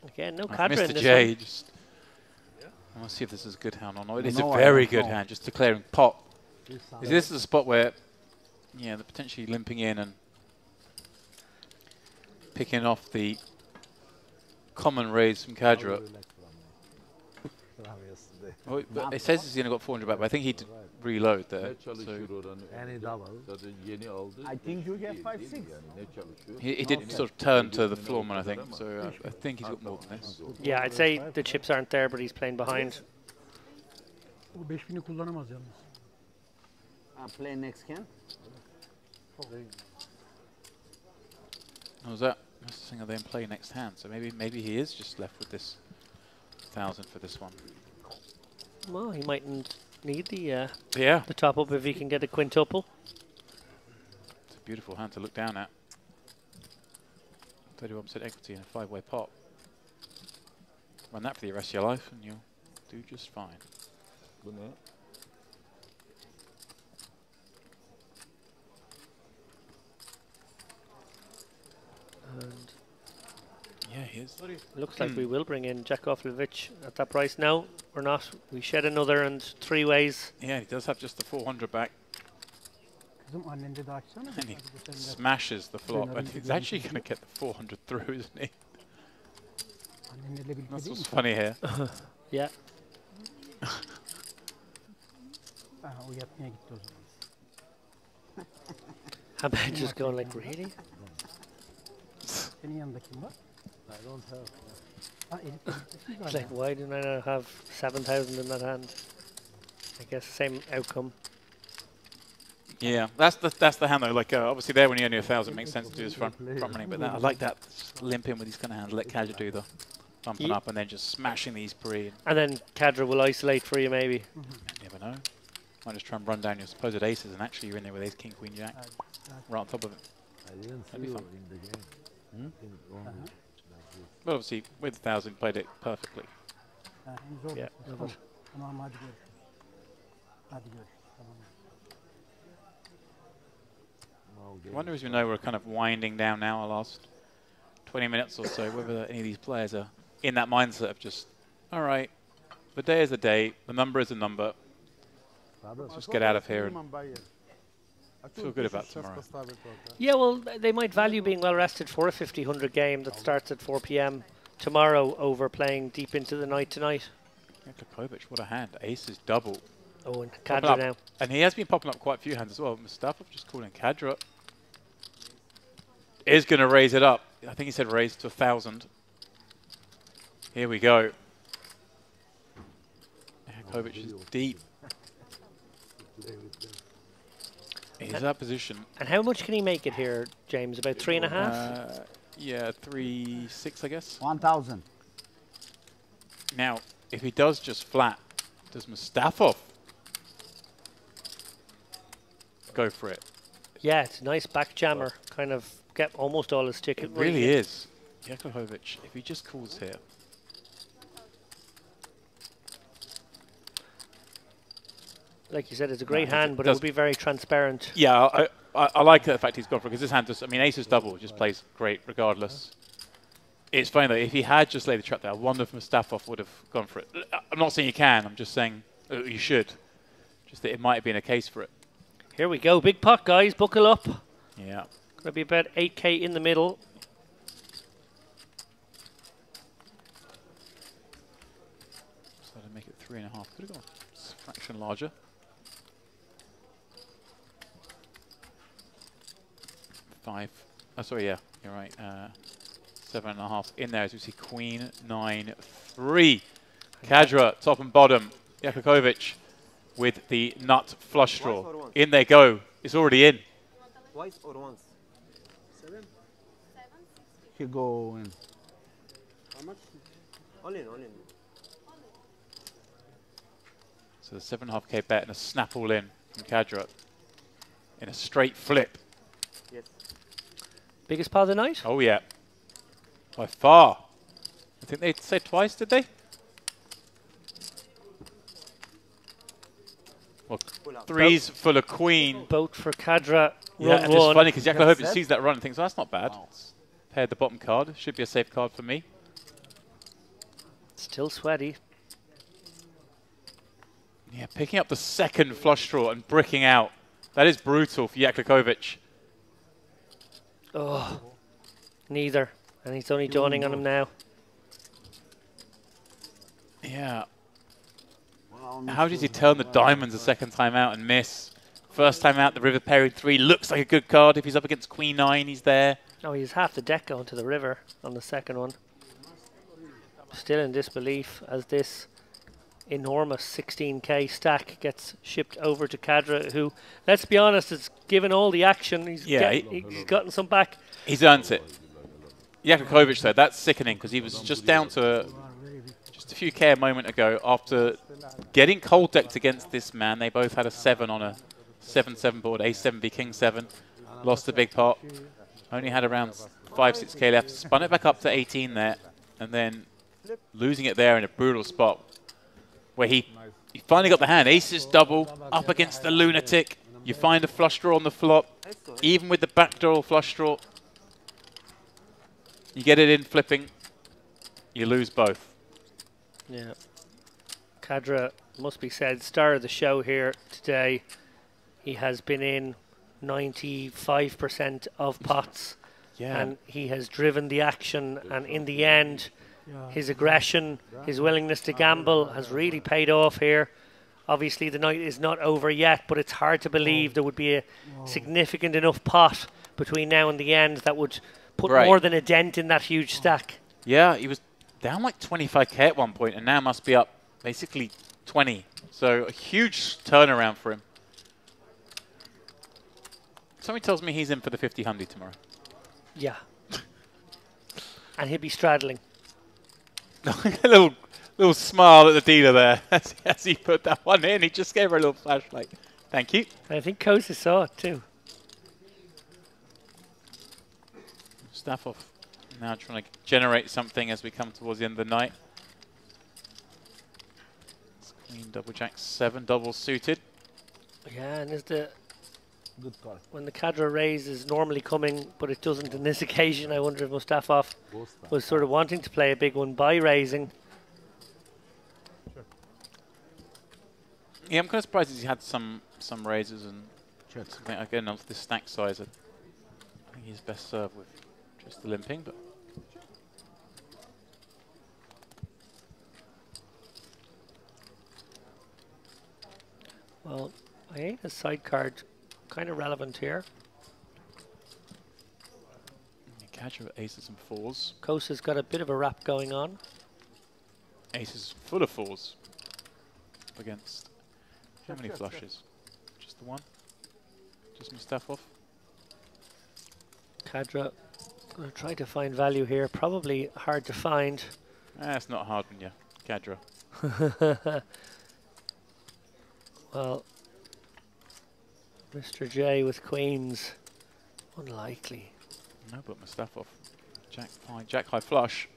Again, no Cadra in
Mr.
this
J,
one.
just I want to see if this is a good hand or not. It is a very good hand, just declaring pot. This is a spot where, yeah, they're potentially limping in and picking off the common raise from Cadra. Well, but it says he's only got 400 back, but I think he did reload there. So
Any double.
I think you get 5-6.
he did sort of turn to the floorman, I think. So I think he's got more than this.
Yeah, I'd say the chips aren't there, but he's playing behind.
O 5000'i kullanamaz yalnız.
Play next hand.
Oh, was that? That's the thing, are they in play next hand? So maybe he is just left with this 1,000 for this one.
Well, he mightn't need the
the
top up if he can get a quintuple.
It's a beautiful hand to look down at. 31% equity in a 5-way pot. Run that for the rest of your life and you'll do just fine.
And
yeah, he is.
Looks like we will bring in Jakovljevic at that price now. Or not. We shed another and 3 ways.
Yeah, he does have just the 400 back.
Kızım annen dedi açsana.
And he smashes the flop, and he's actually going to get the 400 through, isn't he? That's what's funny here.
Yeah.
O yatmaya gitti o zaman.
Ahmed just going like, really?
Senin yanında kim var?
I don't have.
It's like, why didn't I not have 7,000 in that hand? I guess same outcome.
Yeah, that's the hand though. Like obviously there when you only 1,000 makes sense to do his front running, but I like that. Just limp in with these kind of hands. Let Cadra do the bumping up and then just smashing these pre.
And then Cadra will isolate for you maybe.
You never know. Might just try and run down your supposed aces and actually you're in there with ace, king, queen, jack, right on top of it.
I didn't see you in the game.
But obviously with 1,000 played it perfectly.
Yeah.
Tamam hadi görüşürüz. Hadi görüşürüz.
I wonder, as we know, we're kind of winding down now, our last 20 minutes or so, whether any of these players are in that mindset of just, all right, the day is a day, the number is a number. Let's just get out of here and feel good about tomorrow.
Yeah, well, they might value being well rested for a 50-100 game that starts at 4 p.m. tomorrow over playing deep into the night tonight.
Yeah, Kokovic, what a hand. Ace is double.
Oh, and Cadra now.
And he has been popping up quite a few hands as well. Mustafa just calling Cadra. Is going to raise it up. I think he said raise to 1,000. Here we go. Kokovic is deep. He's that position.
And how much can he make it here, James? About 3.5?
Yeah, 3.6, I guess.
1,000.
Now, if he does just flat, does Mustafa go for it?
Yeah, it's a nice back jammer. Kind of get almost all his ticket.
It really is. Jakubovic, if he just calls here.
Like you said, it's a great hand, but it would be very transparent.
Yeah, I like the fact he's gone for it, because this hand does, I mean, aces double just plays great regardless. It's funny though, if he had just laid the trap there, I wonder if Mustafov would have gone for it. I'm not saying you can, I'm just saying you should. Just that it might have been a case for it.
Here we go, big pot guys, buckle up.
Yeah.
Gonna be about 8k in the middle.
So to make it 3.5, could have gone a fraction larger. 5. Oh, sorry, yeah, you're right. 7.5 in there as we see Queen 9 3. Kadra top and bottom. Jakubovic with the nut flush draw. In they go. It's already in.
Twice or once?
7.
He go in.
How much?
All in, all in.
So the 7.5k bet and a snap all in from Kadra in a straight flip.
Yes.
Biggest part of the night?
Oh yeah, by far. I think they said twice, did they? Well, threes full of queen.
Boat for Kadra.
Yeah, and it's funny because Jakubovic sees that run and thinks, oh, that's not bad. Paired the bottom card. Should be a safe card for me.
Still sweaty.
Yeah, picking up the second flush draw and bricking out. That is brutal for Jakubovic.
Oh, neither. And he's only dawning on him now.
Yeah. How did he turn the diamonds a second time out and miss? First time out, the river pairing 3 looks like a good card. If he's up against Queen 9, he's there.
Oh, he's half the deck going to the river on the second one. Still in disbelief as this enormous 16k stack gets shipped over to Kadra, who, let's be honest, has given all the action. He's gotten some back.
He's earned it. Jakubovic, though, that's sickening because he was just down to just a few K a moment ago after getting cold decked against this man. They both had a 7 on a 7-7 board, Ace-7 v King-7. Lost a big pot. Only had around 5-6k left. Spun it back up to 18 there, and then losing it there in a brutal spot where he finally got the hand. Aces double up against the lunatic. You find a flush draw on the flop, even with the backdoor flush draw. You get it in flipping, you lose both.
Yeah. Kadra, must be said, star of the show here today. He has been in 95% of pots.
Yeah.
And he has driven the action, and in the end, his aggression, his willingness to gamble has really paid off here. Obviously, the night is not over yet, but it's hard to believe there would be a significant enough pot between now and the end that would put more than a dent in that huge stack.
Yeah, he was down like 25k at one point, and now must be up basically 20. So a huge turnaround for him. Somebody tells me he's in for the 50-100 tomorrow.
Yeah. And he'll be straddling.
A little smile at the dealer there as he put that one in. He just gave her a little flashlight. Thank you.
I think Kosa saw it too.
Mustafov now trying to generate something as we come towards the end of the night. It's Queen double jack 7 double suited.
Yeah, and is the
good card.
When the Kadra raise is normally coming, but it doesn't on this occasion, I wonder if Mustafov was sort of wanting to play a big one by raising.
Yeah, I'm kind of surprised he's had some raises and something again off this stack size. I think he's best served with just the limping, but
well, I ain't a side card kind of relevant here.
Catcher with aces and 4s.
Kosa's got a bit of a wrap going on.
Aces full of 4s up against how many flushes? Just the one? Just Mustafov?
Kadra going to try to find value here. Probably hard to find.
It's not hard when you're Kadra.
Well, Mr. J with queens, unlikely.
No, but Mustafov Jack high flush.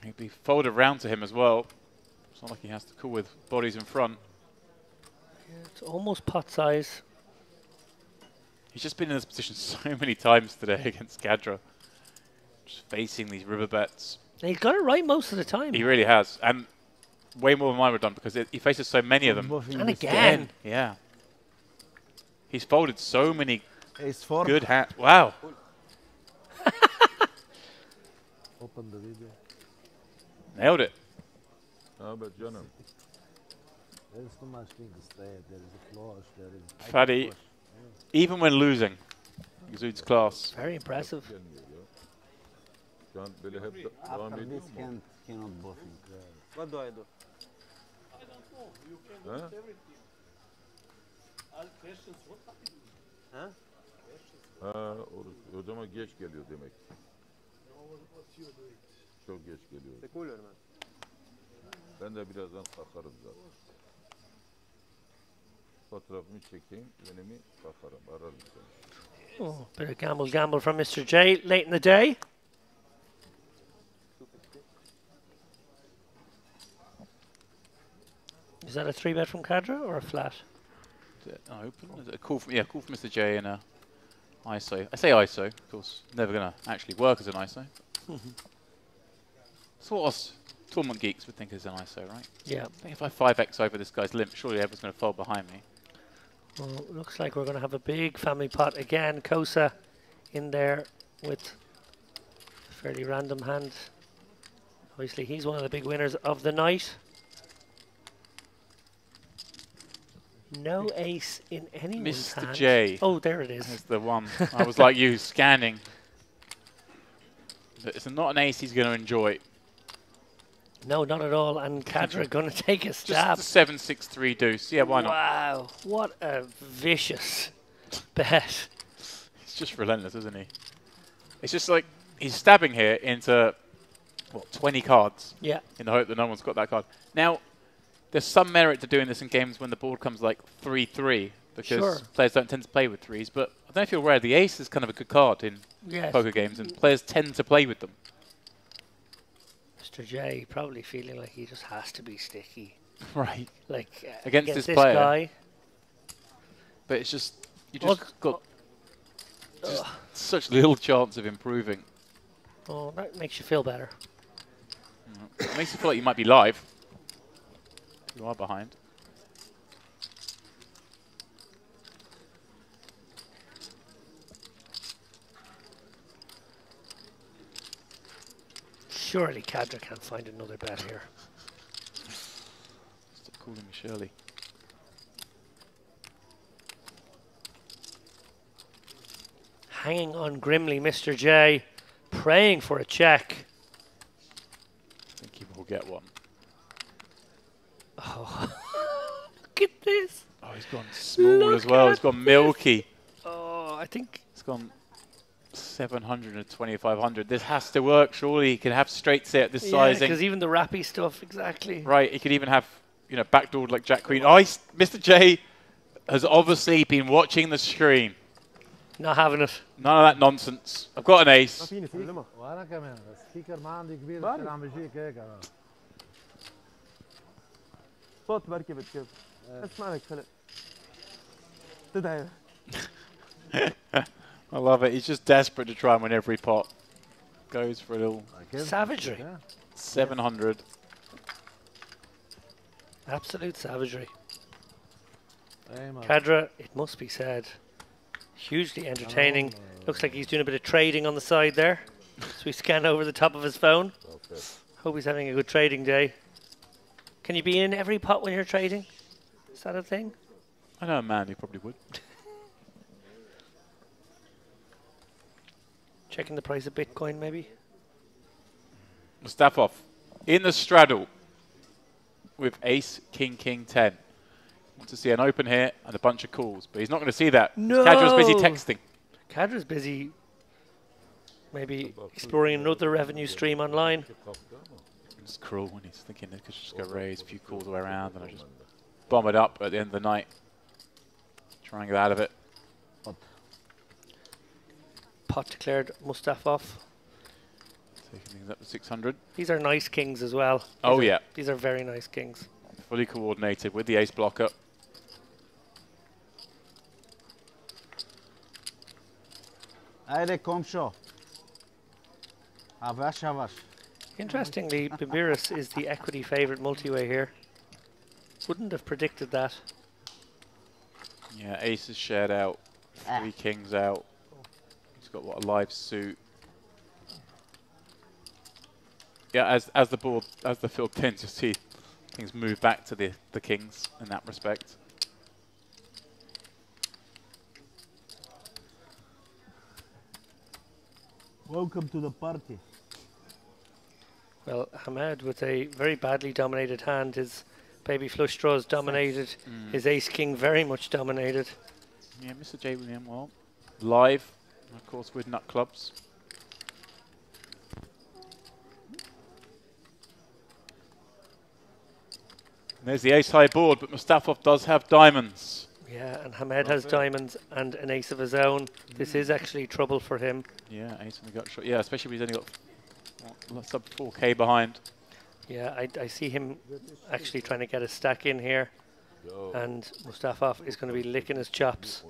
He'd be folded round to him as well. It's not like he has to call with bodies in front.
Yeah, it's almost pot size.
He's just been in this position so many times today against Cadra. Just facing these river bets.
He's got it right most of the time.
He really has. And way more than mine would have done because he faces so many of them.
And again.
Yeah. He's folded so many good hands. Wow.
Open the video.
Nailed it.
But Jonathan.
There's too much things there. There is a flush. There is.
Fatty, even when losing, exudes class.
Very impressive.
After this cannot buffing. What do I do?
I don't know. You can do everything. All questions. What are you doing?
O zaman geç geliyor demek. Çok geç geliyor. Ben de birazdan kalkarım zaten. Fotoğrafımı çekeyim, önümü kalkarım, ararım seni.
Oh, bit of gamble from Mr. J late in the day. Is that a 3-bet from Cadra or a flat?
Is it open? Is it a call from, call from Mr. J in a ISO. I say ISO, of course, never going to actually work as an ISO. That's what us tournament geeks would think is an ISO, right?
Yeah.
I think if I 5x over this guy's limp, surely everyone's going to fold behind me.
Well, it looks like we're going to have a big family pot again. Kosa in there with a fairly random hand. Obviously, he's one of the big winners of the night. No ace in anyone's hand.
Mr. J.
Oh, there it is.
That's the one. I was like you, scanning. It's not an ace he's going to enjoy.
No, not at all. And Cadra going to take a stab.
Just 7-6-3 deuce. Yeah, why not?
Wow, what a vicious bet.
He's just relentless, isn't he? It's just like he's stabbing here into, what, 20 cards?
Yeah. In
the hope that no one's got that card. Now, there's some merit to doing this in games when the board comes like 3-3 because players don't tend to play with threes. But I don't know if you're aware, the ace is kind of a good card in poker games, and players tend to play with them.
Mr. J probably feeling like he just has to be sticky.
Right.
Like
against this player.
Guy.
But it's just, you just got just such little chance of improving.
Oh, that makes you feel better.
It makes you feel like you might be live. You are behind.
Surely Cadra can't find another bet here.
Stop calling me Shirley.
Hanging on grimly, Mr. J, praying for a check.
I think he will get one.
Oh, look at this.
Oh, he's gone small as well. He's gone milky.
Oh, I think
it's gone 700 and 2500. This has to work. Surely he can have straight set at this sizing.
Because even the rappy stuff, exactly.
Right, he could even have, you know, backdoored like Jack Queen. Oh, Mr. J has obviously been watching the screen.
Not having it.
None of that nonsense. I've got an ace.
وانا كمان بس سبيكر ما عندي كبير بصير عم بيجيك هيك
صوت بركي بتكب اسمع لك خلق تدعي.
I love it. He's just desperate to try and win every pot. Goes for a little
savagery.
700.
Absolute savagery. Cadra, it must be said, hugely entertaining. Looks like he's doing a bit of trading on the side there. So we scan over the top of his phone.
Okay.
Hope he's having a good trading day. Can you be in every pot when you're trading? Is that a thing?
I know a man who probably would.
Checking the price of Bitcoin, maybe?
Mustafov in the straddle with ace, king, king, 10. Want to see an open here and a bunch of calls, but he's not going to see that.
No!
Cadra's busy texting.
Cadra's busy maybe exploring another revenue stream online.
It's cruel when he's thinking they could just go raise a few calls away around and I just bomb it up at the end of the night. Trying to get out of it.
pot declared Mustafov.
Taking things up to 600.
These are nice kings as well. These are very nice kings.
Fully coordinated with the ace blocker.
Haydi komşu. Avaş avaş.
Interestingly, Bimbiris is the equity favourite multi-way here. Wouldn't have predicted that.
Yeah, ace is shared out. 3 kings out. He's got, what, a live suit. Yeah, as the field tends to see things move back to the kings in that respect.
Welcome to the party.
Well, Hamed with a very badly dominated hand. His baby flush draws dominated. His ace king very much dominated.
Yeah, Mr. J. William, well, live, of course, with nut clubs. And there's the ace high board, but Mustafov does have diamonds.
Yeah, and Hamed has diamonds and an ace of his own. This is actually trouble for him.
Yeah, ace in the gut shot. Yeah, especially if he's only got sub 4k behind.
Yeah, I see him actually trying to get a stack in here. And Mustafov is going to be licking his chops.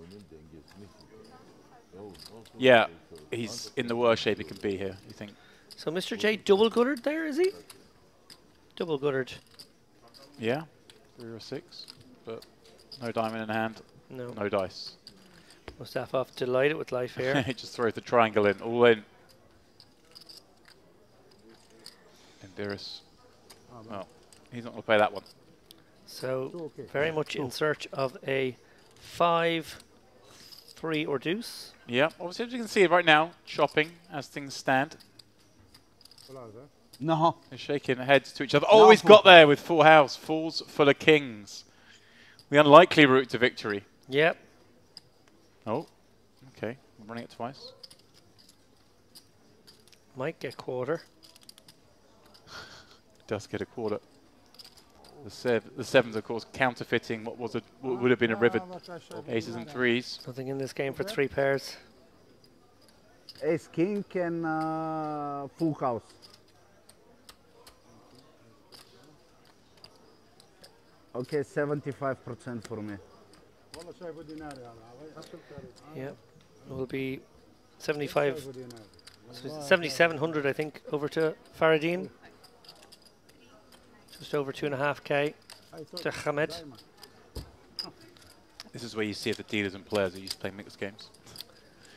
Yeah, he's in the worst shape he can be here, you think.
So Mr. J double guttered there, is he? Double guttered.
Yeah, 3 or 6, but no diamond in hand, no dice.
Mustafov delighted with life here.
He just throws the triangle in, all in. And Beerus, well, he's not going to play that one.
So very much in search of a 5-3 or deuce.
Yeah, obviously as you can see right now, chopping as things stand.
No.
They're shaking heads to each other. Oh, he's got there with full house. Falls full of kings. The unlikely route to victory.
Yep.
Oh, okay. I'm running it twice.
Might get quarter.
Does get a quarter. The sevens, of course, counterfeiting what would have been a river. Aces and 3s.
Nothing in this game for 3 pairs.
Ace king and full house. Okay, 75% for me.
Yeah, it will be 75, 7,700 I think over to Faradine. Just over 2.5k to Hamed.
This is where you see the dealers and players that used to play mixed games.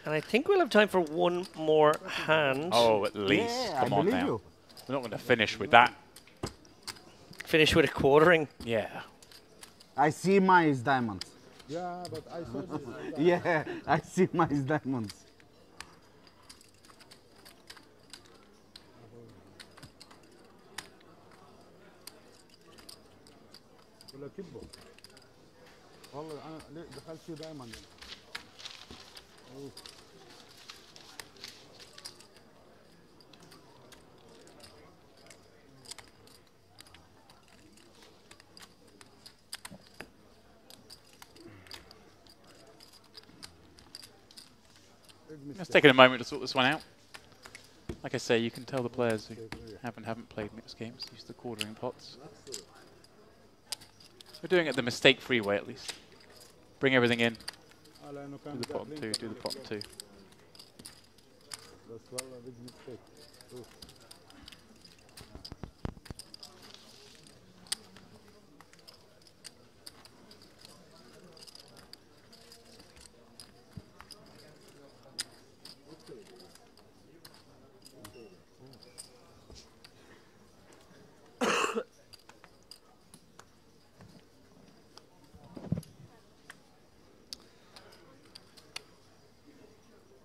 And I think we'll have time for one more hand.
Oh, at least.
Yeah,
Come on now. We're not going to finish with that.
Finish with a quartering.
Yeah.
I see my diamonds.
Yeah, but I saw this.
Yeah, I see my diamonds.
ولا كبه والله انا دخلت فيه دائما
Let's take a moment to sort this one out. Like I say, you can tell the players who haven't played mixed games use the quartering pots. We're doing it the mistake-free way, at least. Bring everything in. Do the pot and 2, do the pot and 2.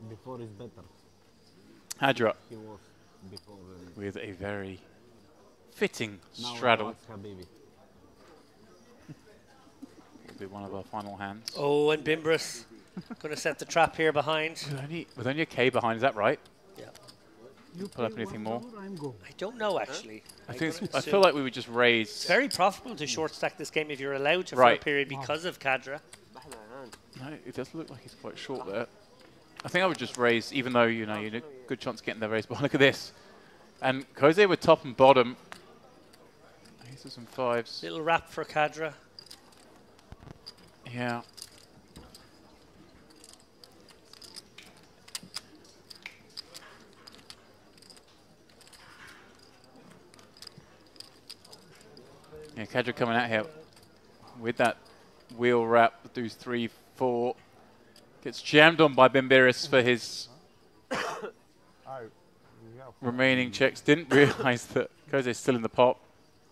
Before is better.
Hadra
He was before.
with a very fitting straddle. Will be one of our final hands.
Oh, and Bimbrus going to set the trap here behind.
With only a K behind, is that right?
Yeah.
You
pull up anything more?
I don't know actually.
I feel like we would just raise.
It's very profitable to short stack this game if you're allowed to for a period because of Cadra.
No, it does look like he's quite short there.
I think I would just raise, even though, you know, you had a good chance of getting the raise. But look at this. And Jose with top and bottom. Aces and fives.
Little wrap for Cadra.
Yeah. Yeah, Cadra coming out here with that wheel wrap, does 3-4. Gets jammed on by Bimbiris for his remaining checks. Didn't realise that Jose's still in the pot.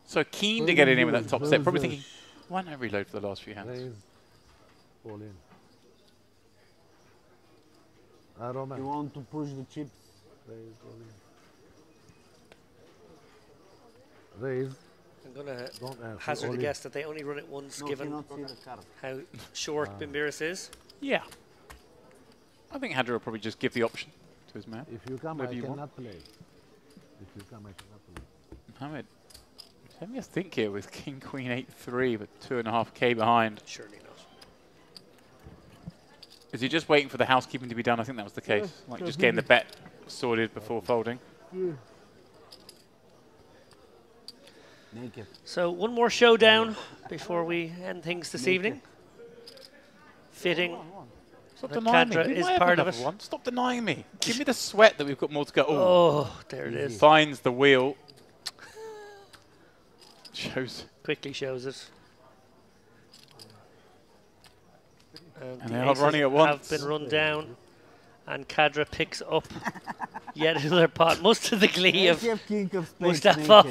So keen to get in with that top set. Probably thinking, why not reload for the last few hands?
All in.
You want to push the chips?
Raise.
I'm going to hazard a guess that they only run it once, given how short Bimbiris is.
Yeah. I think Hadra will probably just give the option to his man.
If you come, I cannot play. If you come, I cannot play.
Mohammed, let me think here with King Queen 8-3 with 2.5k behind.
Surely not.
Is he just waiting for the housekeeping to be done? I think that was the case.
Yeah,
like just getting the bet sorted before folding.
Yeah.
So one more showdown before we end things this evening. Fitting.
Stop denying me.
Cadra is part of it.
One. Stop denying me. Give me the sweat that we've got more to go.
Oh, there it is.
Finds the wheel. Shows.
Quickly shows it.
And they are running at once.
Have been run down. And Cadra picks up yet another pot. Most of the glee of Mustafa.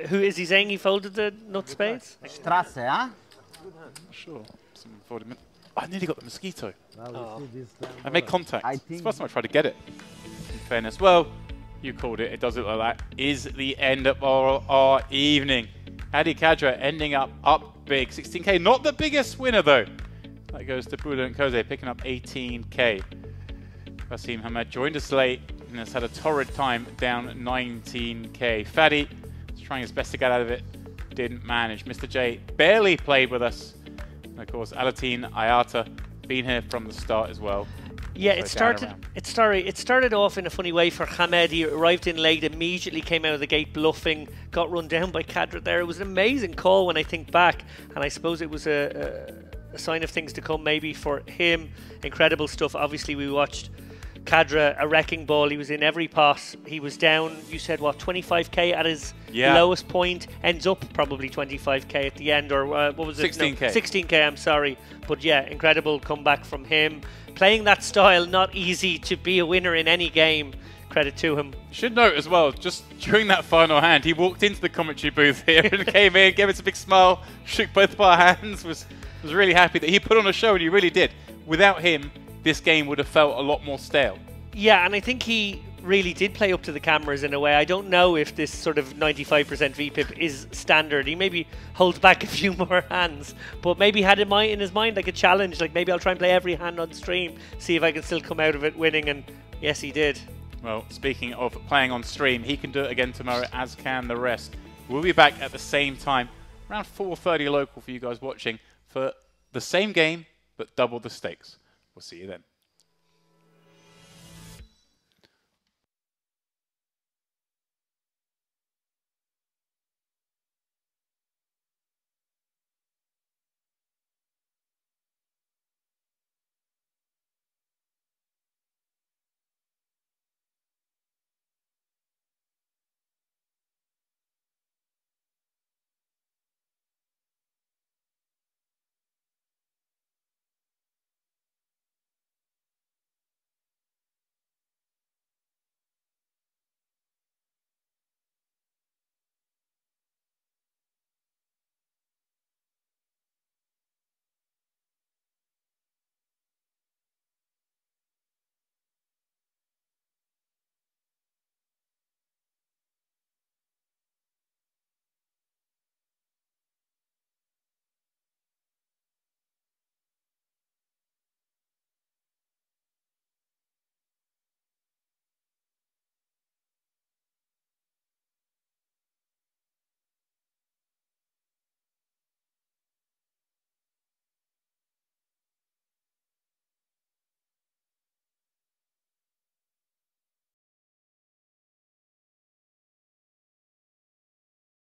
Who is he saying he folded the nut spades?
Strasse, huh?
Sure. Someone folded him. I nearly got the mosquito.
Oh.
I made contact. It's the first time I tried to get it. In fairness. Well, you called it. It does look like that. Is the end of our evening. Hadi Cadra ending up big. 16k. Not the biggest winner, though. That goes to Buda and Koze, picking up 18k. Wasim Hamed joined us late and has had a torrid time, down 19k. Fadi was trying his best to get out of it. Didn't manage. Mr. J barely played with us. And of course, Alatin Ayata been here from the start as well.
Yeah, it started off in a funny way for Hamed. He arrived in late, immediately came out of the gate bluffing, got run down by Cadra there. It was an amazing call when I think back, and I suppose it was a sign of things to come maybe for him. Incredible stuff. Obviously, we watched Cadra, a wrecking ball. He was in every pot. He was down, you said, what, 25k at his lowest point. Ends up probably 25k at the end, or what was it?
16k.
No, 16k, I'm sorry. But yeah, incredible comeback from him. Playing that style, not easy to be a winner in any game. Credit to him.
Should note as well, just during that final hand, he walked into the commentary booth here and came in, gave us a big smile, shook both of our hands, was really happy that he put on a show, and he really did. Without him, this game would have felt a lot more stale.
Yeah, and I think he really did play up to the cameras in a way. I don't know if this sort of 95% VPIP is standard. He maybe holds back a few more hands, but maybe had in his mind like a challenge, like maybe I'll try and play every hand on stream, see if I can still come out of it winning, and yes, he did.
Well, speaking of playing on stream, he can do it again tomorrow, as can the rest. We'll be back at the same time, around 4:30 local for you guys watching, for the same game, but double the stakes. We'll see you then.